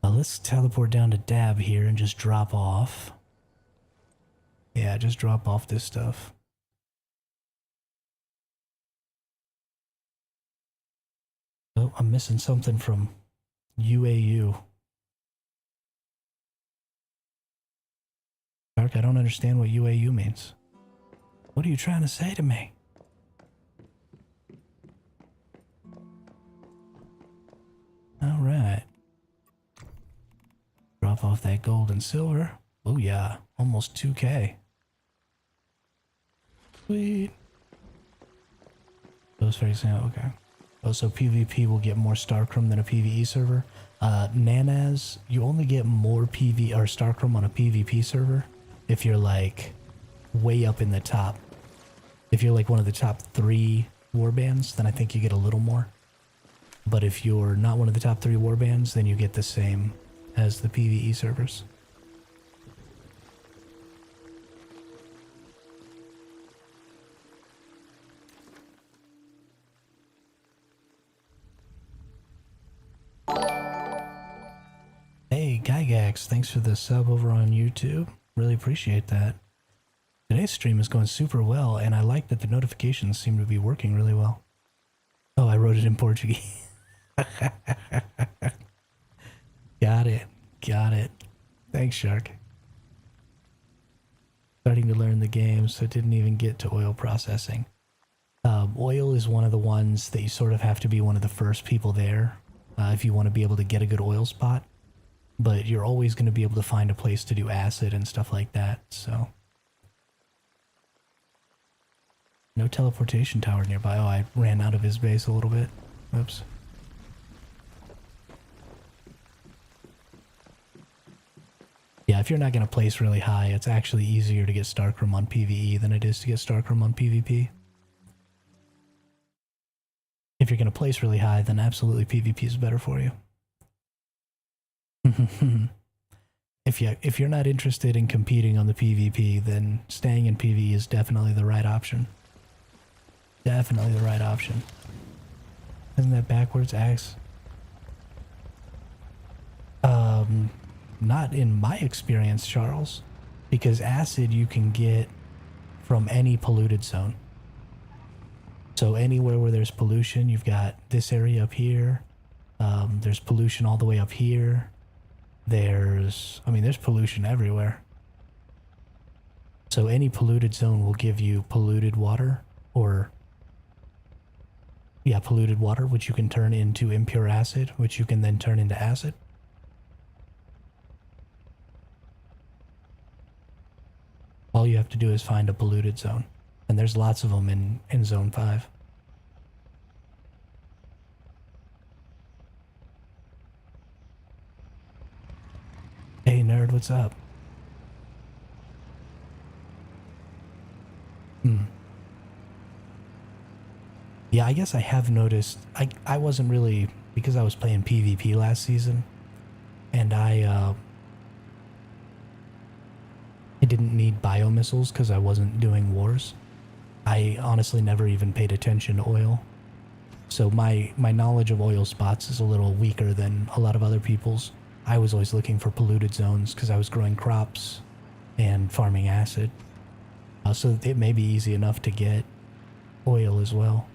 Let's teleport down to Dab here and just drop off. Yeah, just drop off this stuff. Oh, I'm missing something from UAU. Dark, I don't understand what UAU means. What are you trying to say to me? Alright. Drop off that gold and silver. Oh yeah, almost 2K. Sweet. Those very sound, okay. Oh, so PvP will get more Starchrome than a PvE server. Nanaz, you only get more PV or Starchrome on a PvP server if you're like way up in the top. If you're like one of the top 3 warbands, then I think you get a little more. But if you're not one of the top 3 warbands, then you get the same as the PvE servers. Hey, Gygax, thanks for the sub over on YouTube. Really appreciate that. Today's stream is going super well, and I like that the notifications seem to be working really well. Oh, I wrote it in Portuguese. Got it. Got it. Thanks, Shark. Starting to learn the game, so it didn't even get to oil processing. Oil is one of the ones that you sort of have to be one of the first people there if you want to be able to get a good oil spot. But you're always going to be able to find a place to do acid and stuff like that, so. No teleportation tower nearby. Oh, I ran out of his base a little bit. Oops. Yeah, if you're not going to place really high, it's actually easier to get Starcrum on PvE than it is to get Starcrum on PvP. If you're going to place really high, then absolutely PvP is better for you. If you're not interested in competing on the PvP, then staying in PvE is definitely the right option. Definitely the right option. Isn't that backwards, Axe? Not in my experience, Charles, because acid you can get from any polluted zone. So anywhere where there's pollution, you've got this area up here. There's pollution all the way up here. There's pollution everywhere. So any polluted zone will give you polluted water, or yeah, polluted water, which you can turn into impure acid, which you can then turn into acid. All you have to do is find a polluted zone. And there's lots of them in Zone 5. Hey nerd, what's up? Yeah, I guess I have noticed, I wasn't really, because I was playing PvP last season, and I didn't need biomissiles because I wasn't doing wars. I honestly never even paid attention to oil. So my knowledge of oil spots is a little weaker than a lot of other people's. I was always looking for polluted zones because I was growing crops and farming acid. So it may be easy enough to get oil as well.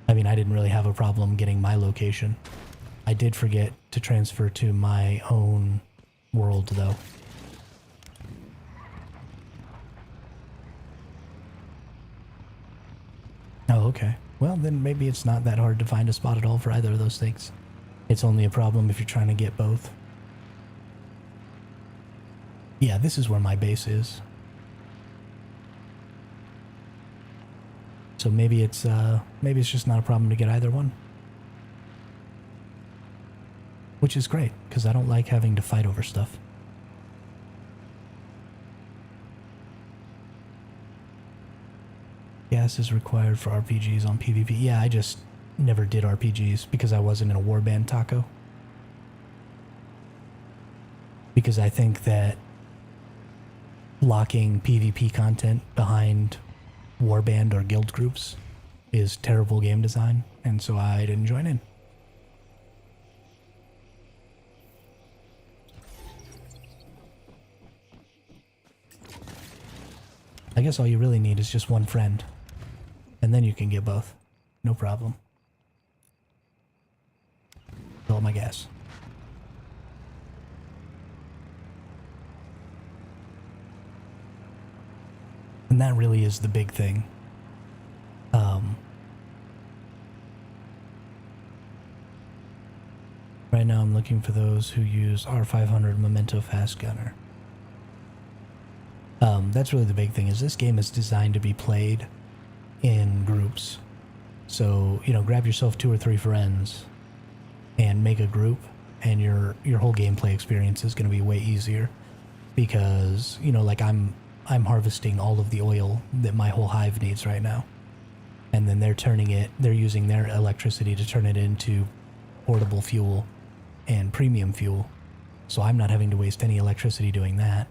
I mean, I didn't really have a problem getting my location. I did forget to transfer to my own world though. Oh, okay. Well, then maybe it's not that hard to find a spot at all for either of those things. It's only a problem if you're trying to get both. Yeah, this is where my base is. So maybe it's just not a problem to get either one. Which is great, because I don't like having to fight over stuff. Gas is required for RPGs on PvP. Yeah, I just never did RPGs because I wasn't in a warband taco. Because I think that locking PvP content behind warband or guild groups is terrible game design, and so I didn't join in. I guess all you really need is just one friend, and then you can get both. No problem. Fill up my gas. And that really is the big thing. Right now I'm looking for those who use R500 Memento Fast Gunner. That's really the big thing, is this game is designed to be played in groups. So, you know, grab yourself 2 or 3 friends and make a group, and your whole gameplay experience is going to be way easier. Because, you know, like I'm harvesting all of the oil that my whole hive needs right now. And then they're using their electricity to turn it into portable fuel and premium fuel. So I'm not having to waste any electricity doing that.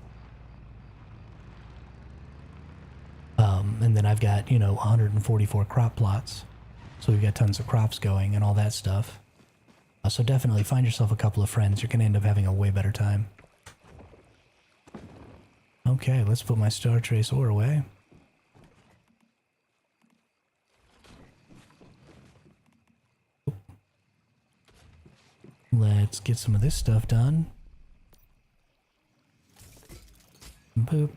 And then I've got, you know, 144 crop plots. So we've got tons of crops going and all that stuff. So definitely find yourself a couple of friends. You're going to end up having a way better time. Okay, let's put my Star Trace ore away. Let's get some of this stuff done. Boop.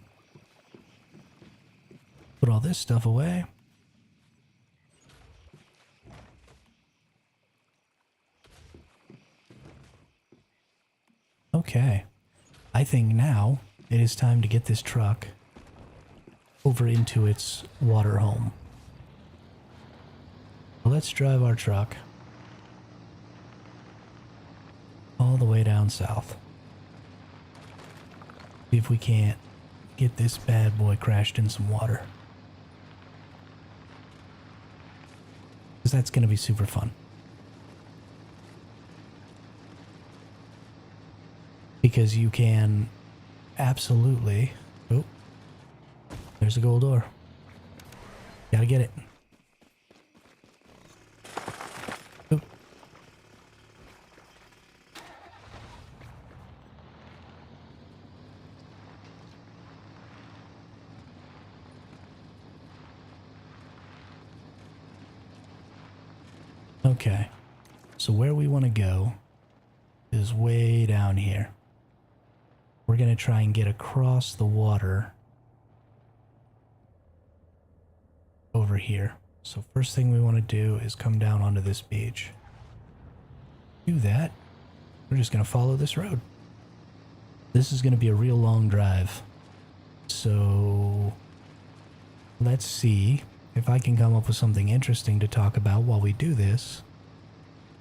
Put all this stuff away. Okay. I think now it is time to get this truck over into its water home. Well, let's drive our truck all the way down south. See if we can't get this bad boy crashed in some water. Because that's going to be super fun. Because you can absolutely... Oh, there's a gold ore. Gotta get it. Oop. Okay, so where we want to go is way down here. We're going to try and get across the water over here. So first thing we want to do is come down onto this beach. Do that. We're just going to follow this road. This is going to be a real long drive. So let's see if I can come up with something interesting to talk about while we do this.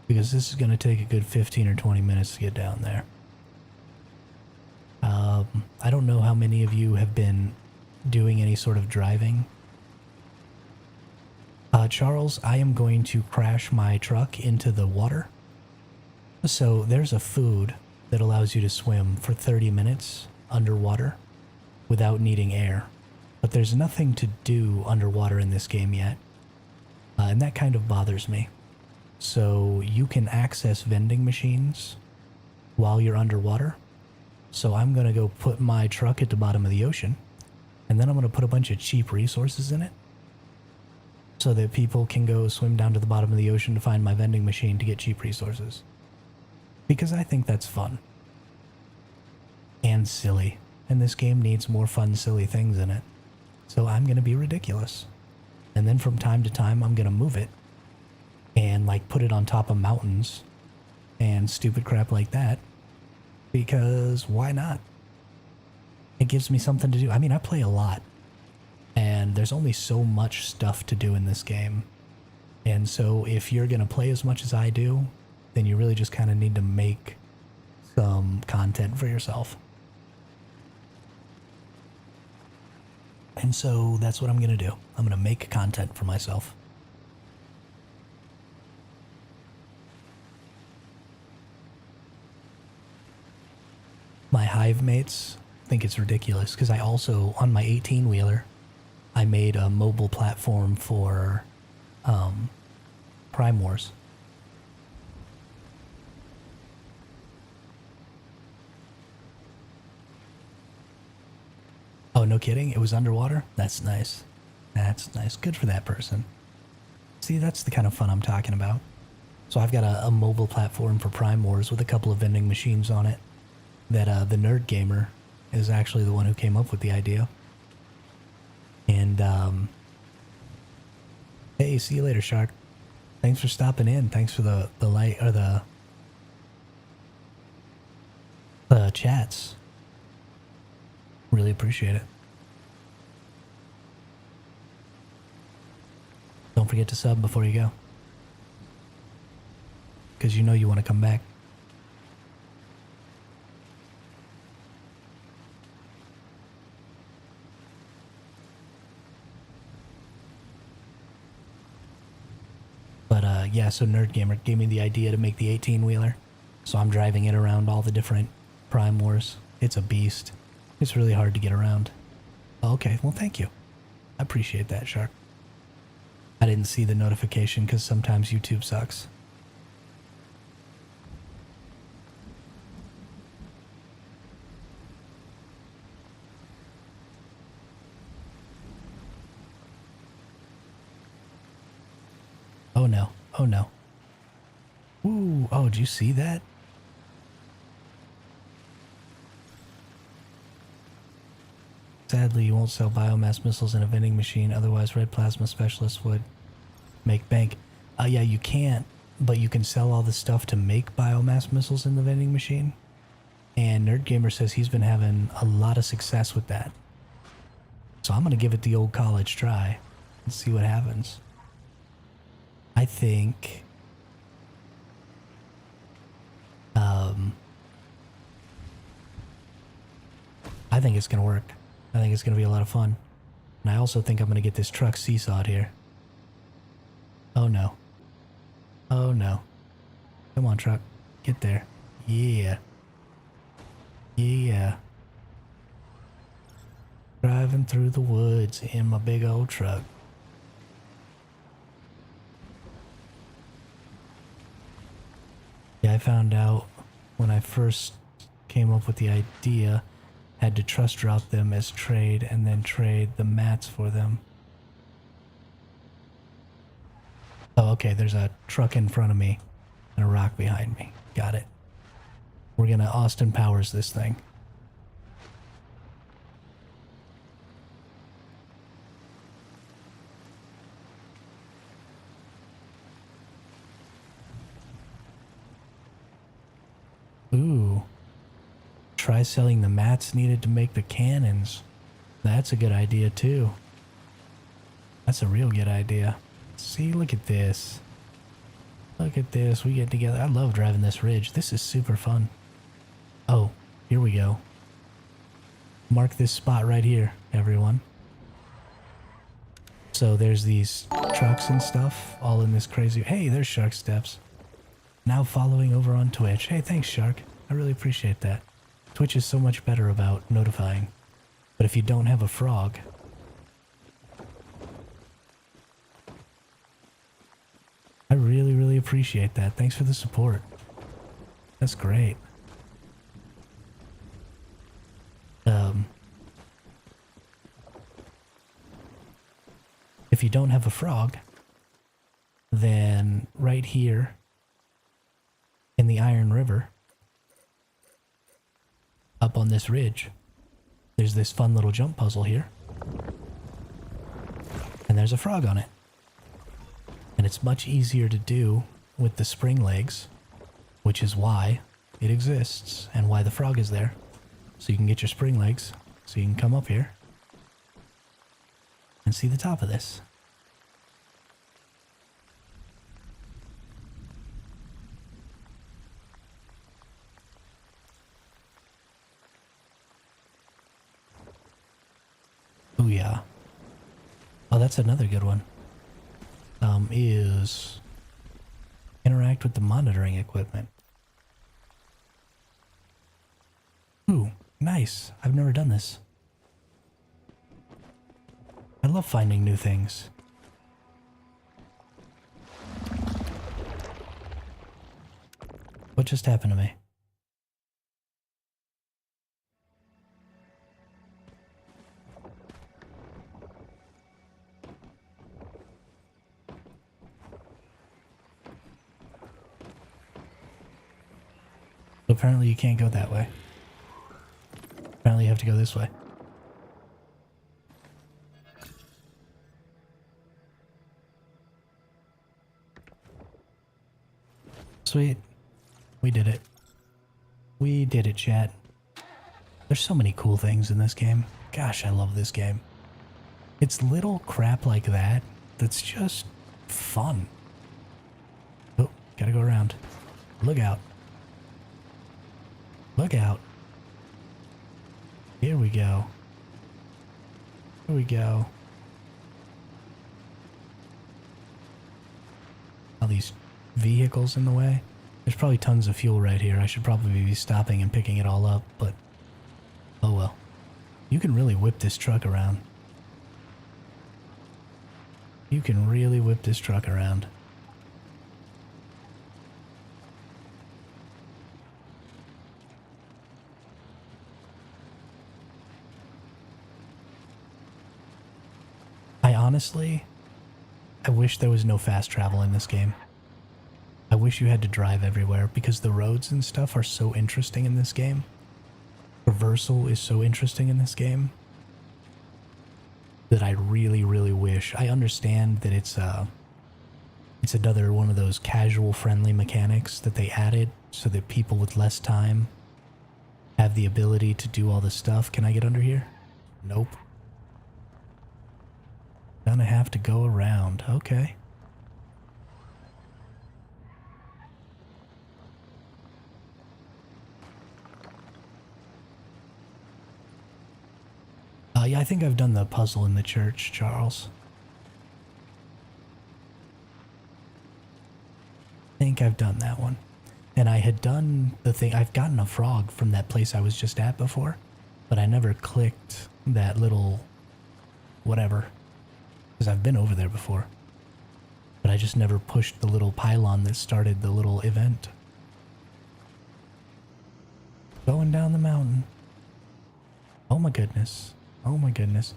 Because this is going to take a good 15 or 20 minutes to get down there. I don't know how many of you have been doing any sort of driving. Charles, I am going to crash my truck into the water. So there's a food that allows you to swim for 30 minutes underwater without needing air. But there's nothing to do underwater in this game yet. And that kind of bothers me. So you can access vending machines while you're underwater. So I'm going to go put my truck at the bottom of the ocean, and then I'm going to put a bunch of cheap resources in it so that people can go swim down to the bottom of the ocean to find my vending machine to get cheap resources. Because I think that's fun. And silly. And this game needs more fun, silly things in it. So I'm going to be ridiculous. And then from time to time, I'm going to move it and like put it on top of mountains and stupid crap like that. Because why not? It gives me something to do. I mean, I play a lot. And there's only so much stuff to do in this game. And so if you're going to play as much as I do, then you really just kind of need to make some content for yourself. And so that's what I'm going to do. I'm going to make content for myself. My Hive mates think it's ridiculous because I also, on my 18-wheeler, I made a mobile platform for Prime Wars. Oh, no kidding? It was underwater? That's nice. That's nice. Good for that person. See, that's the kind of fun I'm talking about. So I've got a mobile platform for Prime Wars with a couple of vending machines on it. That the Nerd Gamer is actually the one who came up with the idea. And, hey, see you later, Shark. Thanks for stopping in. Thanks for the light, or the chats. Really appreciate it. Don't forget to sub before you go. Because you know you want to come back. Yeah, so Nerd Gamer gave me the idea to make the 18-wheeler. So I'm driving it around all the different Prime Wars. It's a beast. It's really hard to get around. Okay, well, thank you. I appreciate that, Shark. I didn't see the notification because sometimes YouTube sucks. Oh no. Oh no. Ooh, oh, did you see that? Sadly, you won't sell biomass missiles in a vending machine, otherwise red plasma specialists would make bank. Yeah, you can't, but you can sell all the stuff to make biomass missiles in the vending machine. And Nerd Gamer says he's been having a lot of success with that. So I'm going to give it the old college try and see what happens. I think... I think it's going to work. I think it's going to be a lot of fun. And I also think I'm going to get this truck seesawed here. Oh no. Oh no. Come on, truck. Get there. Yeah. Yeah. Driving through the woods in my big old truck. Yeah, I found out when I first came up with the idea, had to trust drop them as trade and then trade the mats for them. Oh, okay, there's a truck in front of me and a rock behind me. Got it. We're gonna Austin Powers this thing. Ooh. Try selling the mats needed to make the cannons. That's a good idea too. That's a real good idea. See, look at this. Look at this. We get together. I love driving this ridge. This is super fun. Oh, here we go. Mark this spot right here, everyone. So there's these trucks and stuff all in this crazy... Hey, there's Shark Steps. Now following over on Twitch. Hey, thanks, Shark. I really appreciate that. Twitch is so much better about notifying. But if you don't have a frog... I really, really appreciate that. Thanks for the support. That's great. If you don't have a frog, then right here in the Iron River, up on this ridge, there's this fun little jump puzzle here. And there's a frog on it. And it's much easier to do with the spring legs, which is why it exists and why the frog is there. So you can get your spring legs, so you can come up here and see the top of this. Oh yeah. Oh, that's another good one. Is interact with the monitoring equipment. Ooh, nice. I've never done this. I love finding new things. What just happened to me? Apparently you can't go that way. Apparently you have to go this way. Sweet. We did it. We did it, chat. There's so many cool things in this game. Gosh, I love this game. It's little crap like that that's just fun. Oh, gotta go around. Look out. Look out. Here we go. Here we go. All these vehicles in the way. There's probably tons of fuel right here. I should probably be stopping and picking it all up, but oh well. You can really whip this truck around. You can really whip this truck around. Honestly, I wish there was no fast travel in this game. I wish you had to drive everywhere because the roads and stuff are so interesting in this game. Traversal is so interesting in this game. that I really, really wish. I understand that it's another one of those casual friendly mechanics that they added so that people with less time have the ability to do all this stuff. Can I get under here? Nope. Gonna have to go around. Okay. Yeah, I think I've done the puzzle in the church, Charles. I think I've done that one. And I had done the thing, I've gotten a frog from that place I was just at before, but I never clicked that little whatever, because I've been over there before. But I just never pushed the little pylon that started the little event. Going down the mountain. Oh my goodness. Oh my goodness.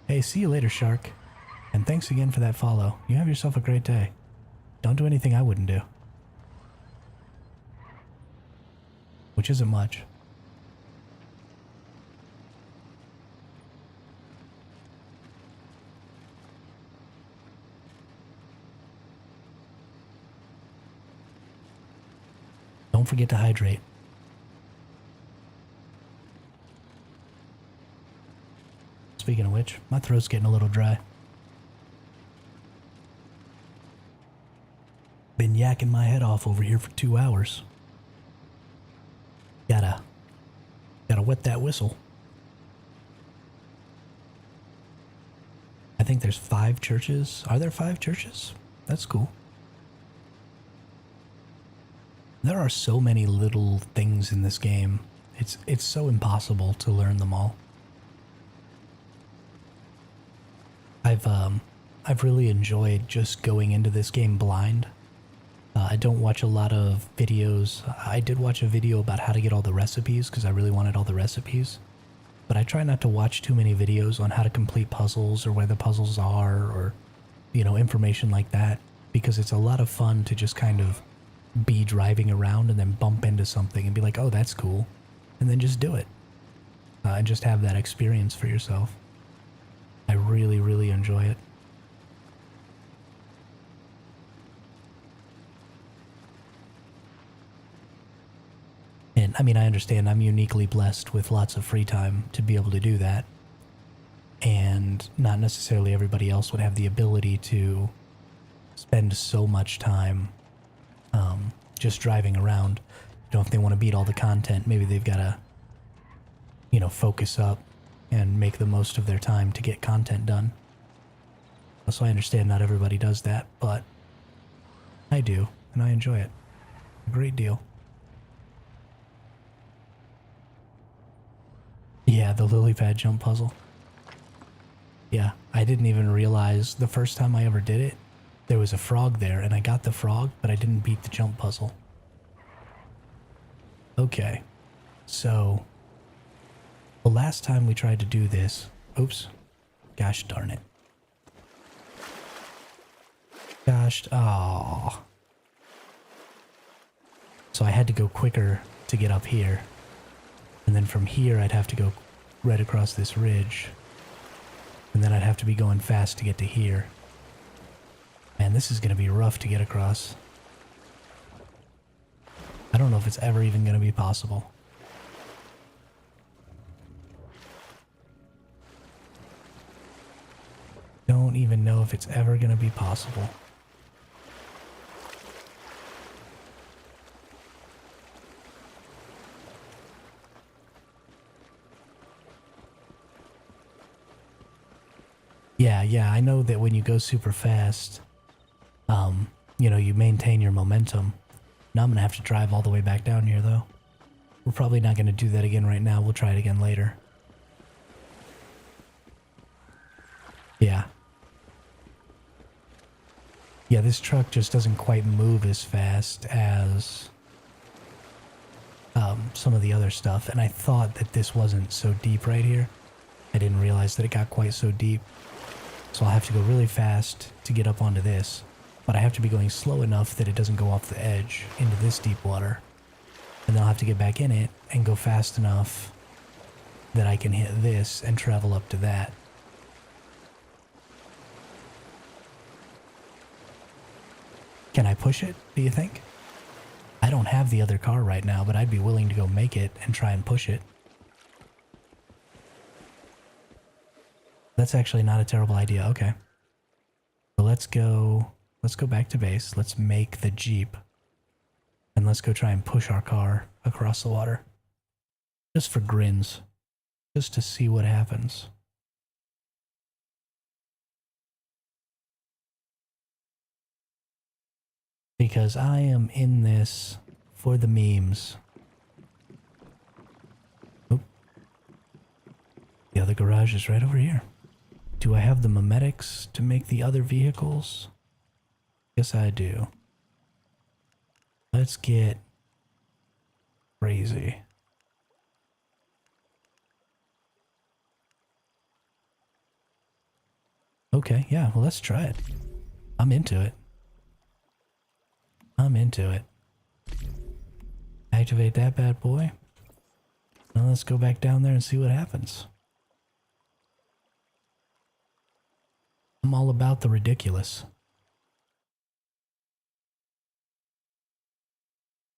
Hey, see you later, shark. And thanks again for that follow. You have yourself a great day. Don't do anything I wouldn't do. Which isn't much. Don't forget to hydrate. Speaking of which, my throat's getting a little dry. Been yakking my head off over here for 2 hours. Gotta wet that whistle. I think there's 5 churches. Are there 5 churches? That's cool. There are so many little things in this game. It's so impossible to learn them all. I've really enjoyed just going into this game blind. I don't watch a lot of videos. I did watch a video about how to get all the recipes because I really wanted all the recipes. But I try not to watch too many videos on how to complete puzzles or where the puzzles are or, you know, information like that. Because it's a lot of fun to just kind of be driving around and then bump into something and be like, oh, that's cool. And then just do it. And just have that experience for yourself. I really, really enjoy it. And I mean, I understand I'm uniquely blessed with lots of free time to be able to do that. And not necessarily everybody else would have the ability to spend so much time just driving around. You know, if they want to beat all the content, maybe they've got to, you know, focus up and make the most of their time to get content done. So I understand not everybody does that, but I do, and I enjoy it a great deal. Yeah, the lily pad jump puzzle. Yeah, I didn't even realize the first time I ever did it, there was a frog there, and I got the frog, but I didn't beat the jump puzzle. Okay, so the last time we tried to do this, oops, gosh darn it. Gosh, oh. So I had to go quicker to get up here. And then from here, I'd have to go right across this ridge. And then I'd have to be going fast to get to here. Man, this is going to be rough to get across. I don't know if it's ever even going to be possible. Don't even know if it's ever going to be possible. Yeah, I know that when you go super fast, you know, you maintain your momentum. Now I'm going to have to drive all the way back down here, though. We're probably not going to do that again right now. We'll try it again later. Yeah. Yeah, this truck just doesn't quite move as fast as some of the other stuff. And I thought that this wasn't so deep right here. I didn't realize that it got quite so deep. So I'll have to go really fast to get up onto this. But I have to be going slow enough that it doesn't go off the edge into this deep water. And then I'll have to get back in it and go fast enough that I can hit this and travel up to that. Can I push it, do you think? I don't have the other car right now, but I'd be willing to go make it and try and push it. That's actually not a terrible idea. Okay. So let's go back to base. Let's make the Jeep. And let's go try and push our car across the water. Just for grins. Just to see what happens. Because I am in this for the memes. Oop. The other garage is right over here. Do I have the memetics to make the other vehicles? Yes, I do. Let's get crazy. Okay, yeah, well, let's try it. I'm into it. I'm into it. Activate that bad boy. Now let's go back down there and see what happens. I'm all about the ridiculous.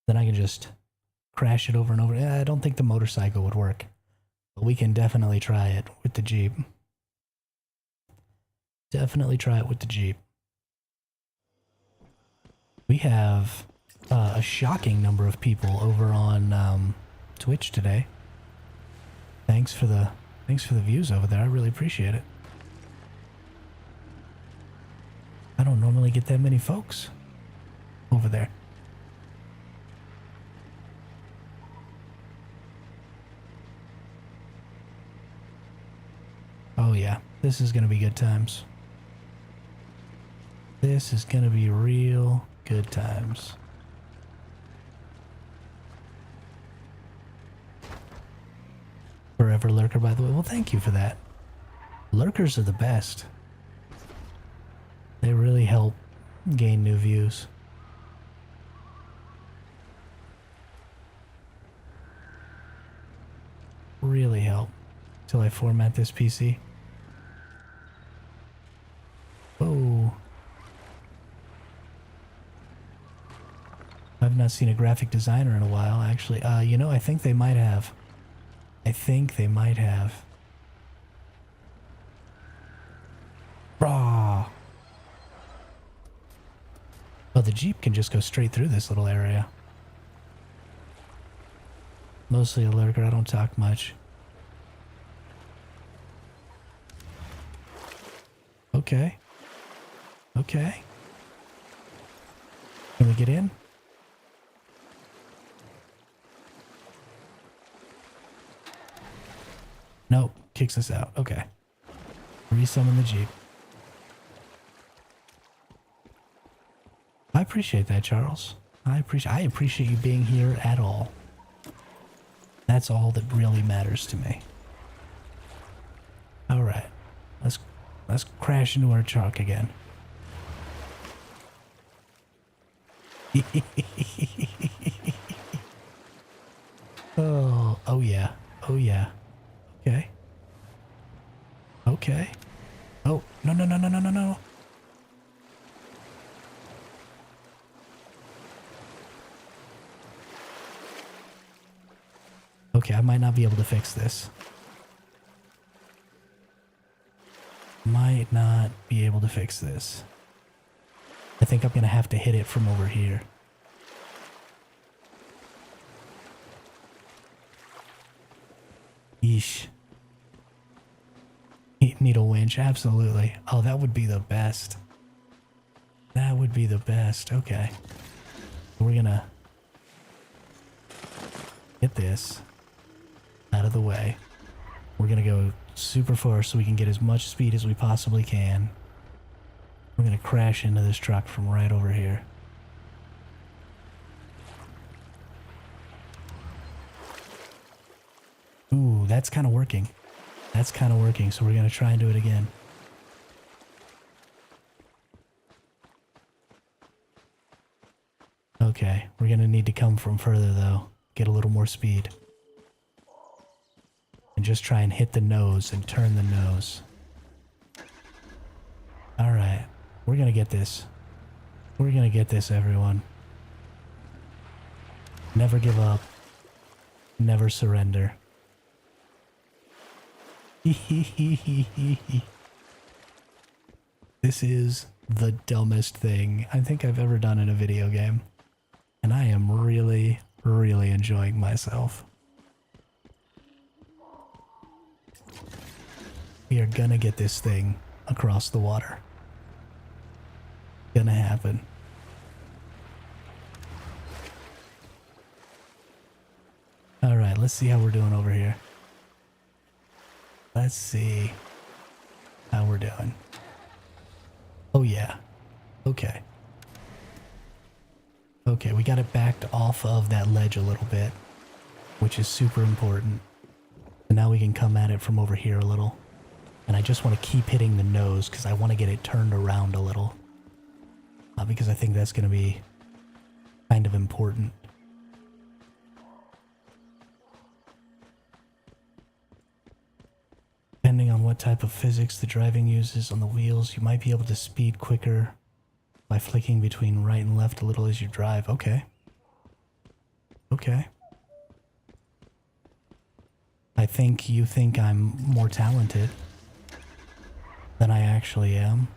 Then I can just crash it over and over. I don't think the motorcycle would work. But we can definitely try it with the Jeep. Definitely try it with the Jeep. We have a shocking number of people over on Twitch today. Thanks for the views over there. I really appreciate it. I don't normally get that many folks over there. Oh yeah, this is gonna be good times. This is gonna be real good times. Forever lurker, by the way. Well, thank you for that. Lurkers are the best. They really help gain new views. Really help. Till I format this PC. Whoa. I've not seen a graphic designer in a while, actually. You know, I think they might have. I think they might have. Brah. Oh, the Jeep can just go straight through this little area. Mostly a lurker, I don't talk much. Okay. Okay. Can we get in? Nope. Kicks us out. Okay. Resummon the Jeep. I appreciate that, Charles. I appreciate you being here at all. That's all that really matters to me. All right. Let's crash into our truck again. Oh yeah. Oh yeah. Okay. Okay. Oh, no. Okay, I might not be able to fix this. Might not be able to fix this. I think I'm gonna have to hit it from over here. Yeesh. Need a winch, absolutely. Oh, that would be the best. That would be the best. Okay. We're gonna get this out of the way. We're gonna go super far so we can get as much speed as we possibly can. We're gonna crash into this truck from right over here. Ooh, that's kind of working. That's kind of working, so we're gonna try and do it again. Okay, we're gonna need to come from further though. Get a little more speed. And just try and hit the nose and turn the nose. Alright, we're gonna get this. We're gonna get this, everyone. Never give up. Never surrender. This is the dumbest thing I think I've ever done in a video game. And I am really, really enjoying myself. We are gonna get this thing across the water. Gonna happen. Alright, let's see how we're doing over here. Let's see how we're doing. Oh yeah. Okay. Okay, we got it backed off of that ledge a little bit, which is super important. And now we can come at it from over here a little. And I just want to keep hitting the nose because I want to get it turned around a little. Because I think that's going to be kind of important. Depending on what type of physics the driving uses on the wheels, you might be able to speed quicker by flicking between right and left a little as you drive. Okay. Okay. I think you think I'm more talented than I actually am.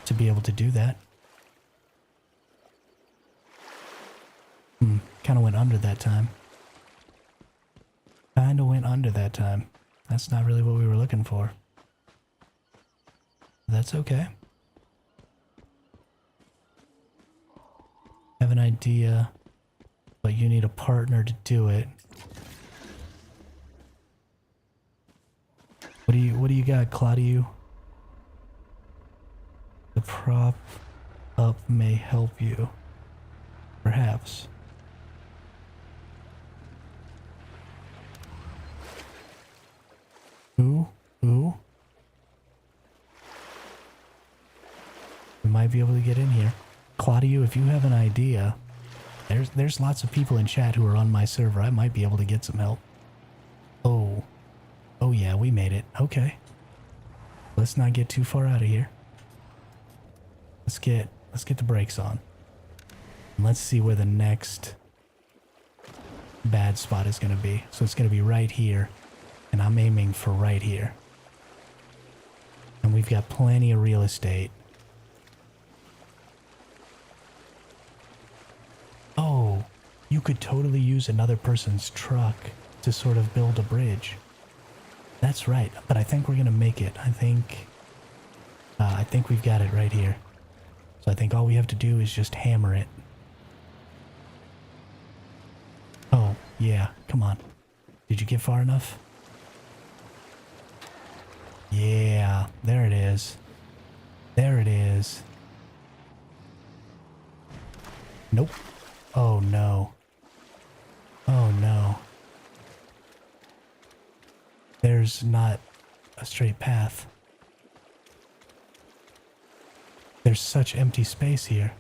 To be able to do that. Kind of went under that time. Kinda went under that time. That's not really what we were looking for. That's okay. Have an idea, but you need a partner to do it. What do you got, Claudio? The prop up may help you. Perhaps. Ooh. We might be able to get in here. Claudio, if you have an idea, there's lots of people in chat who are on my server. I might be able to get some help. Oh yeah, we made it. Okay. Let's not get too far out of here. Let's get the brakes on. And let's see where the next bad spot is going to be. So it's going to be right here. And I'm aiming for right here. And we've got plenty of real estate. Oh, you could totally use another person's truck to sort of build a bridge. That's right, but I think we're going to make it. I think we've got it right here. So I think all we have to do is just hammer it. Oh, yeah, come on. Did you get far enough? Yeah, there it is. There it is. Nope. Oh no. Oh no. There's not a straight path. There's such empty space here.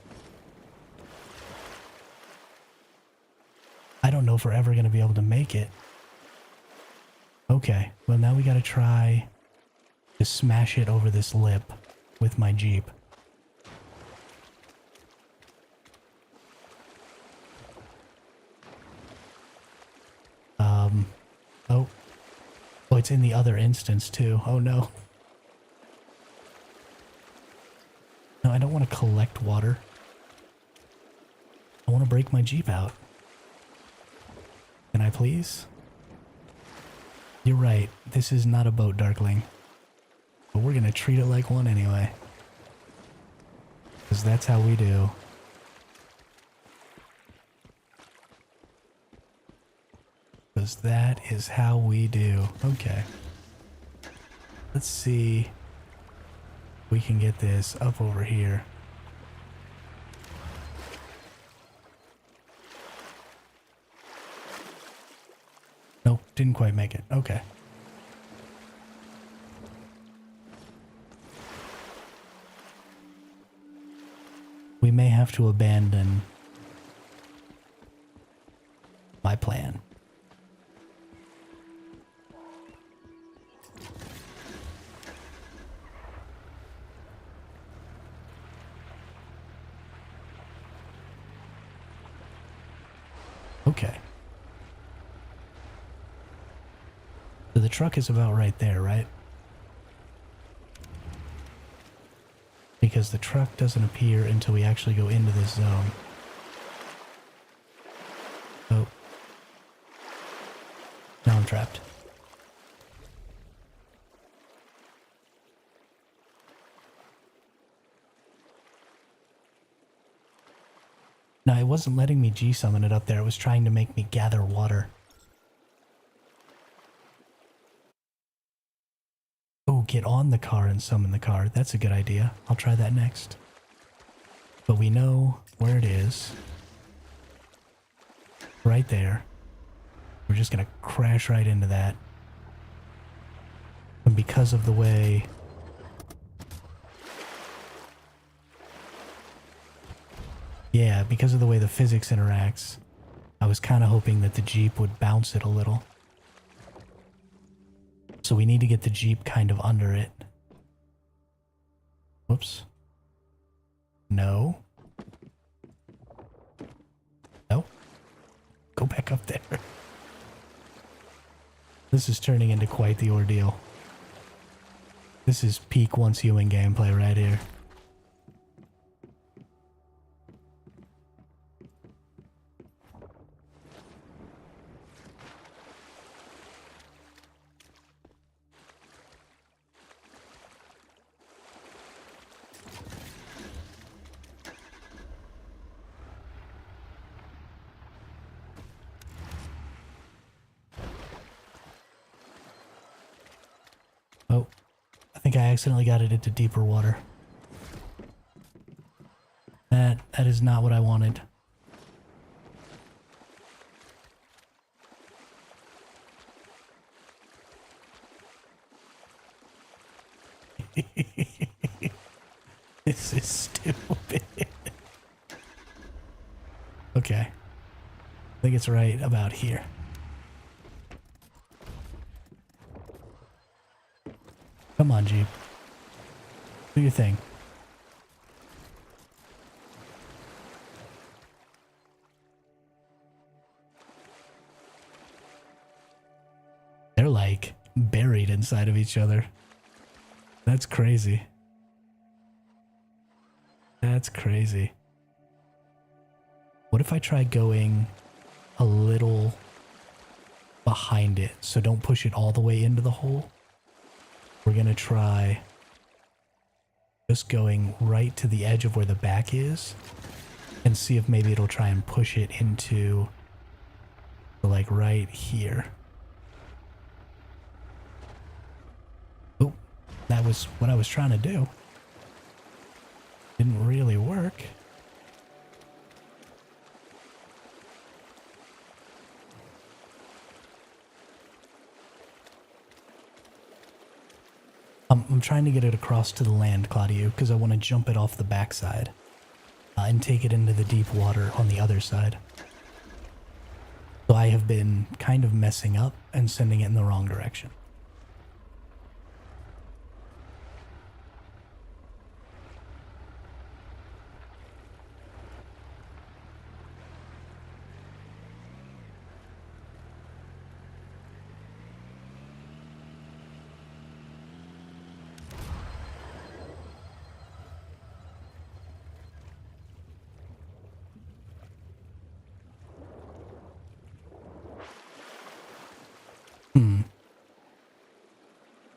I don't know if we're ever going to be able to make it. Okay, well now we got to try to smash it over this lip with my Jeep. Oh, it's in the other instance too. Oh no. No, I don't want to collect water. I want to break my Jeep out. Can I please? You're right. This is not a boat, Darkling. But we're going to treat it like one anyway. Because that's how we do. Because that is how we do. Okay. Let's see if we can get this up over here. Nope, didn't quite make it. Okay. We may have to abandon my plan. Okay. So the truck is about right there, right? Because the truck doesn't appear until we actually go into this zone. Oh. Now I'm trapped. No, it wasn't letting me G-summon it up there. It was trying to make me gather water. Oh, get on the car and summon the car. That's a good idea. I'll try that next. But we know where it is. Right there. We're just going to crash right into that. And because of the way... Yeah, because of the way the physics interacts, I was kind of hoping that the Jeep would bounce it a little. So we need to get the Jeep kind of under it. Whoops. No. No. Go back up there. This is turning into quite the ordeal. This is peak once human gameplay right here. Oh, I think I accidentally got it into deeper water. That is not what I wanted. This is stupid. Okay. I think it's right about here. Come on, Jeep. Do your thing. They're like buried inside of each other. That's crazy. That's crazy. What if I try going a little behind it, so don't push it all the way into the hole? We're gonna try just going right to the edge of where the back is and see if maybe it'll try and push it into like right here. Oh, that was what I was trying to do. Didn't really work. I'm trying to get it across to the land, Claudio, because I want to jump it off the backside and take it into the deep water on the other side. So I have been kind of messing up and sending it in the wrong direction.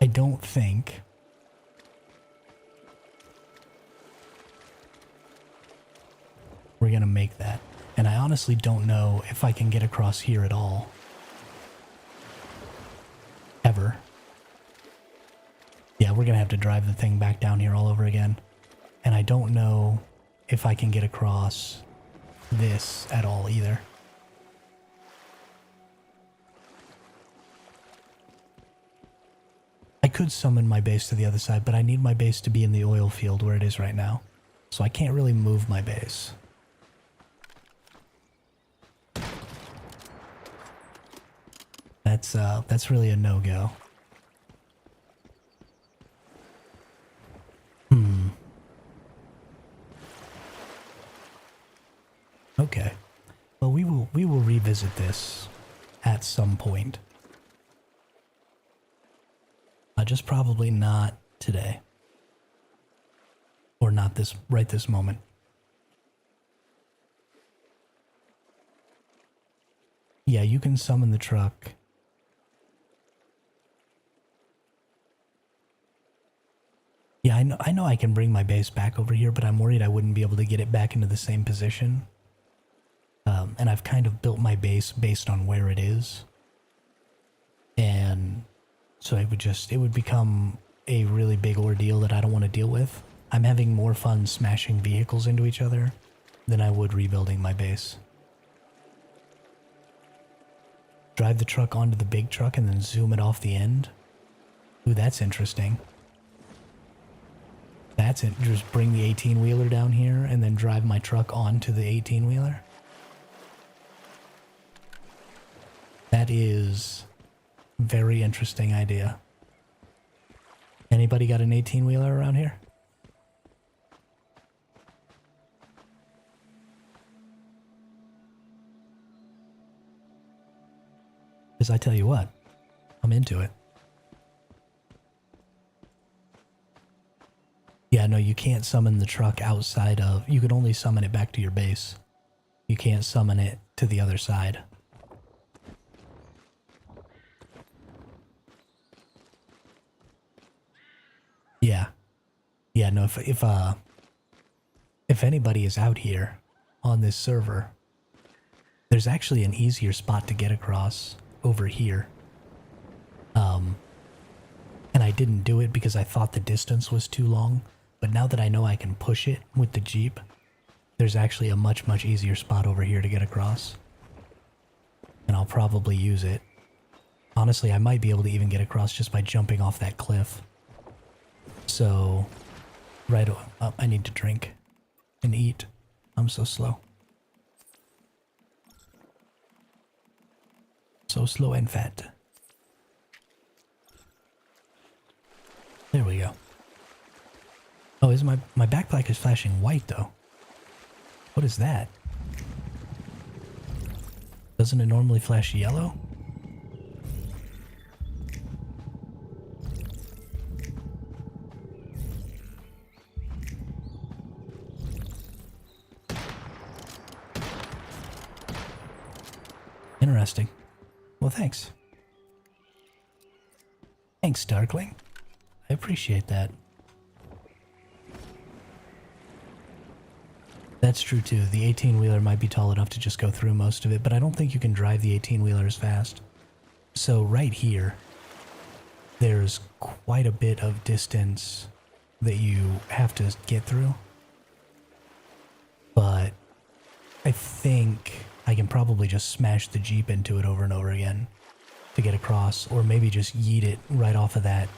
I don't think we're gonna make that. And I honestly don't know if I can get across here at all. Ever. Yeah, we're gonna have to drive the thing back down here all over again. And I don't know if I can get across this at all either. I could summon my base to the other side, but I need my base to be in the oil field where it is right now. So I can't really move my base. That's really a no-go. Okay. Well, we will revisit this at some point. Just probably not today. Or not this moment. Yeah, you can summon the truck. Yeah, I know I can bring my base back over here, but I'm worried I wouldn't be able to get it back into the same position. And I've kind of built my base based on where it is. And so it would become a really big ordeal that I don't want to deal with. I'm having more fun smashing vehicles into each other than I would rebuilding my base. Drive the truck onto the big truck and then zoom it off the end. Ooh, that's interesting. That's it. Just bring the 18-wheeler down here and then drive my truck onto the 18-wheeler. That is a very interesting idea. Anybody got an 18-wheeler around here? Because I tell you what, I'm into it. Yeah, no, you can't summon the truck outside of... You can only summon it back to your base. You can't summon it to the other side. Yeah. Yeah, no, if anybody is out here on this server, there's actually an easier spot to get across over here. And I didn't do it because I thought the distance was too long. But now that I know I can push it with the Jeep, there's actually a much, much easier spot over here to get across. And I'll probably use it. Honestly, I might be able to even get across just by jumping off that cliff. So, right up, I need to drink and eat. I'm so slow. So slow and fat. There we go. Oh, is my backpack is flashing white though. What is that? Doesn't it normally flash yellow? Interesting. Well, thanks. Thanks, Darkling. I appreciate that. That's true too. The 18-wheeler might be tall enough to just go through most of it, but I don't think you can drive the 18-wheeler as fast. So right here, there's quite a bit of distance that you have to get through. But I think I can probably just smash the Jeep into it over and over again to get across, or maybe just yeet it right off of that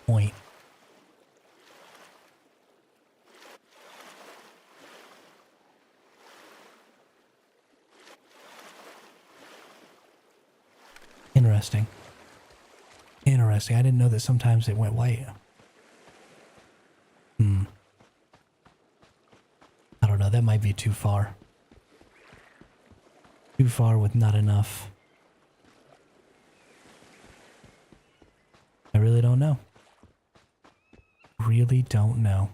point. Interesting. Interesting. I didn't know that sometimes it went white. I don't know. That might be too far. Too far with not enough. I really don't know. Really don't know.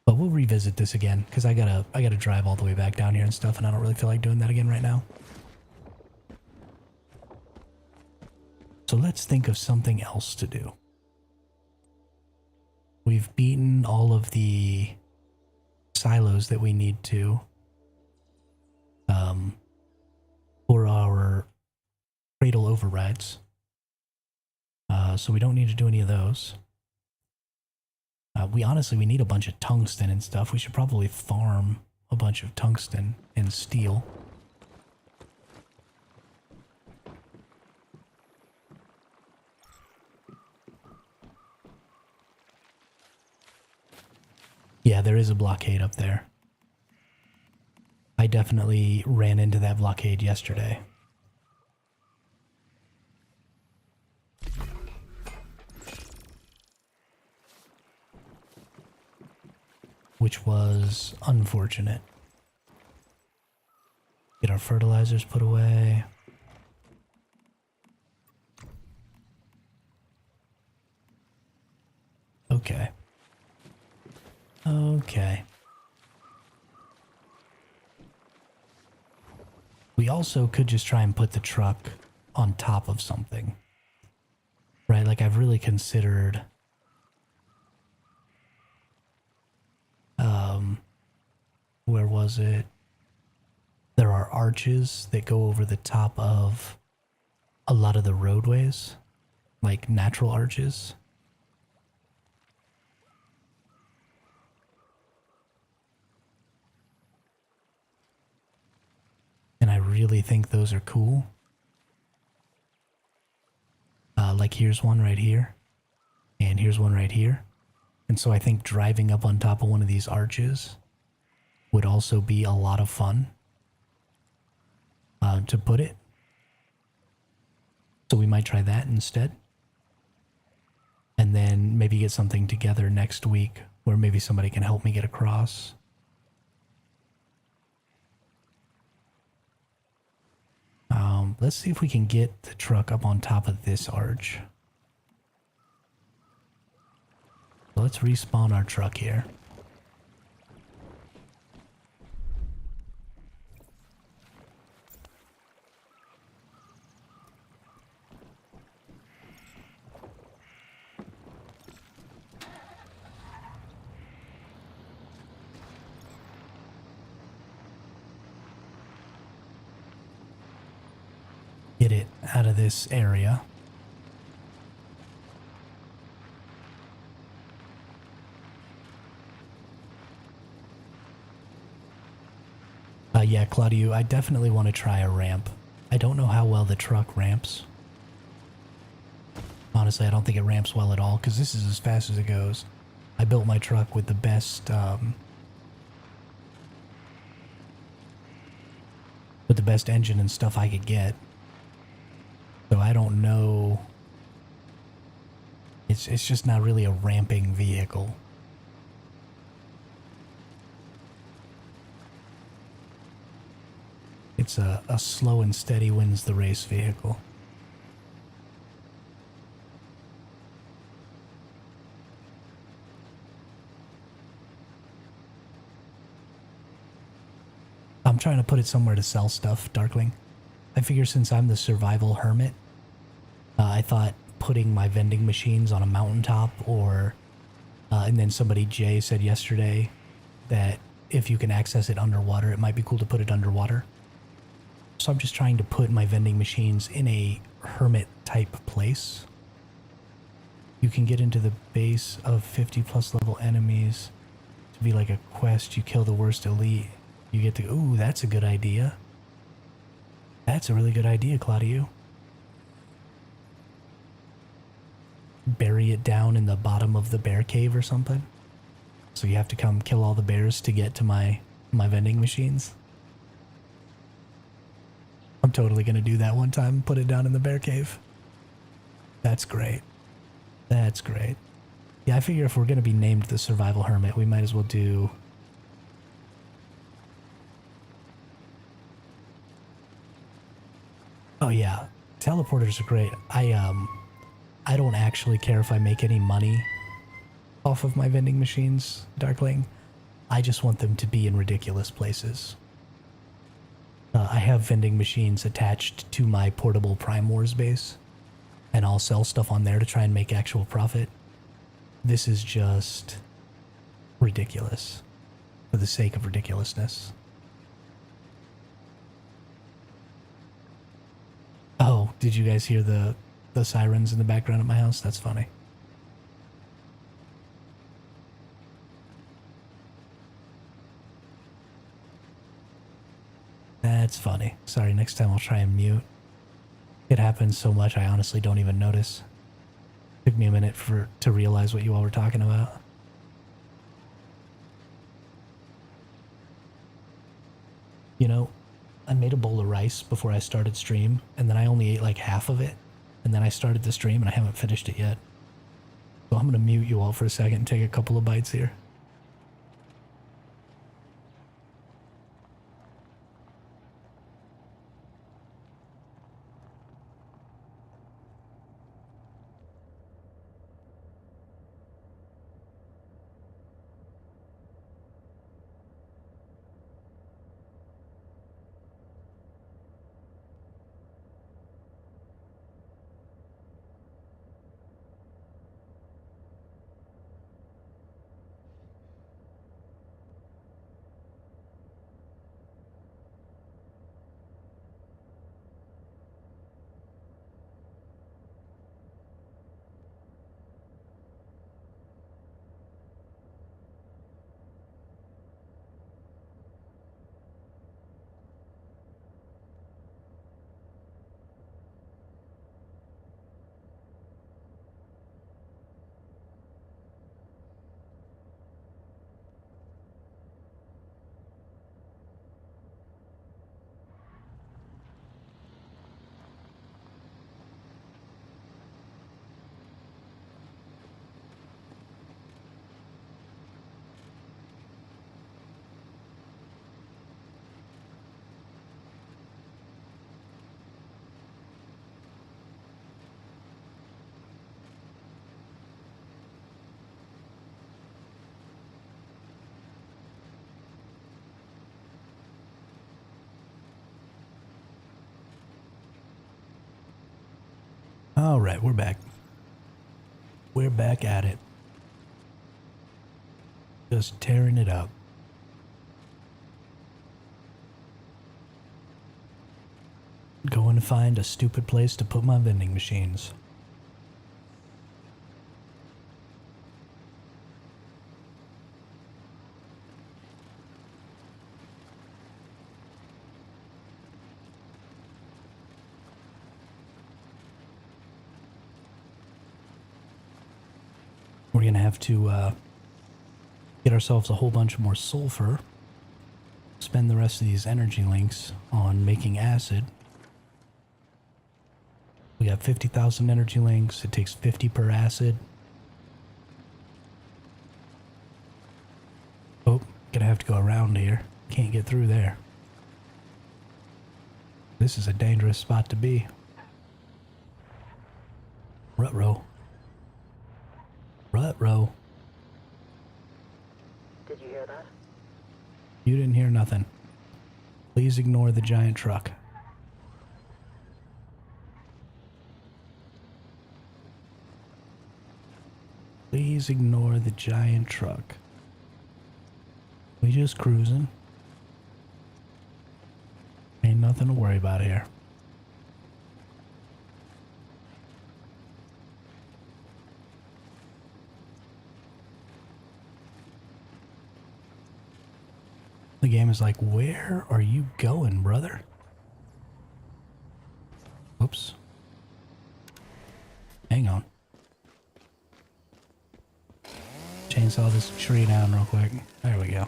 But we'll revisit this again, because I gotta drive all the way back down here and stuff, and I don't really feel like doing that again right now. So let's think of something else to do. We've beaten all of the silos that we need to for our cradle overrides. So we don't need to do any of those. We need a bunch of tungsten and stuff. We should probably farm a bunch of tungsten and steel. Yeah, there is a blockade up there. I definitely ran into that blockade yesterday. Which was unfortunate. Get our fertilizers put away. Okay. Okay. We also could just try and put the truck on top of something. Right? Like I've really considered where was it? There are arches that go over the top of a lot of the roadways, like natural arches. And I really think those are cool. Like here's one right here, and here's one right here. And so I think driving up on top of one of these arches would also be a lot of fun to put it. So we might try that instead. And then maybe get something together next week where maybe somebody can help me get across. Let's see if we can get the truck up on top of this arch. So let's respawn our truck here. Get it out of this area. Yeah, Claudio, I definitely want to try a ramp. I don't know how well the truck ramps. Honestly, I don't think it ramps well at all because this is as fast as it goes. I built my truck with the best, engine and stuff I could get. So I don't know. It's just not really a ramping vehicle. It's a slow and steady wins the race vehicle. I'm trying to put it somewhere to sell stuff, Darkling. I figure since I'm the survival hermit, I thought putting my vending machines on a mountaintop or... and then somebody, Jay, said yesterday that if you can access it underwater, it might be cool to put it underwater. So I'm just trying to put my vending machines in a hermit-type place. You can get into the base of 50-plus level enemies to be like a quest. You kill the worst elite. You get to... Ooh, that's a good idea. That's a really good idea, Claudio. Bury it down in the bottom of the bear cave or something. So you have to come kill all the bears to get to my vending machines. I'm totally going to do that one time. Put it down in the bear cave. That's great. That's great. Yeah, I figure if we're going to be named the Survival Hermit, we might as well do... Oh yeah, teleporters are great. I don't actually care if I make any money off of my vending machines, Darkling. I just want them to be in ridiculous places. I have vending machines attached to my portable Prime Wars base, and I'll sell stuff on there to try and make actual profit. This is just ridiculous for the sake of ridiculousness. Oh, did you guys hear the sirens in the background at my house? That's funny. That's funny. Sorry, next time I'll try and mute. It happens so much I honestly don't even notice. Took me a minute to realize what you all were talking about. You know, I made a bowl of rice before I started stream, and then I only ate like half of it, and then I started the stream and I haven't finished it yet. So I'm gonna mute you all for a second and take a couple of bites here. Alright, we're back. We're back at it. Just tearing it up. Going to find a stupid place to put my vending machines. We're going to have to get ourselves a whole bunch more sulfur. Spend the rest of these energy links on making acid. We got 50,000 energy links. It takes 50 per acid. Oh, gonna have to go around here. Can't get through there. This is a dangerous spot to be. Rut-row. Rut-row. Did you hear that? You didn't hear nothing. Please ignore the giant truck. Please ignore the giant truck. We just cruising. Ain't nothing to worry about here. The game is like, where are you going, brother? Whoops. Hang on. Chainsaw this tree down real quick. There we go.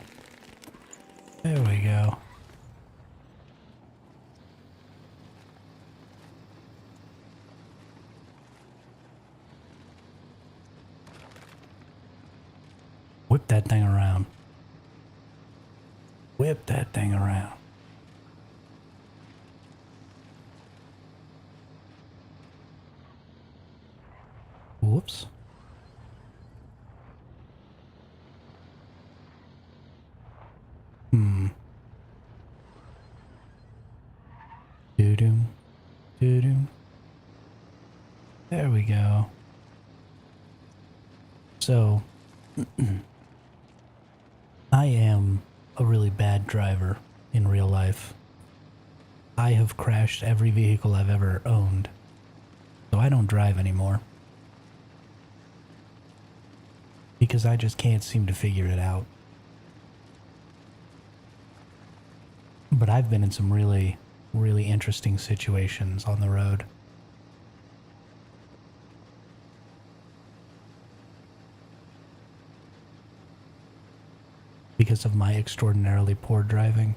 There we go. Whip that thing around. Whip that thing around. Whoops. Doo-doo. Doo-doo. There we go. So, I am a really bad driver in real life. I have crashed every vehicle I've ever owned. So I don't drive anymore. Because I just can't seem to figure it out. But I've been in some really interesting situations on the road. Because of my extraordinarily poor driving.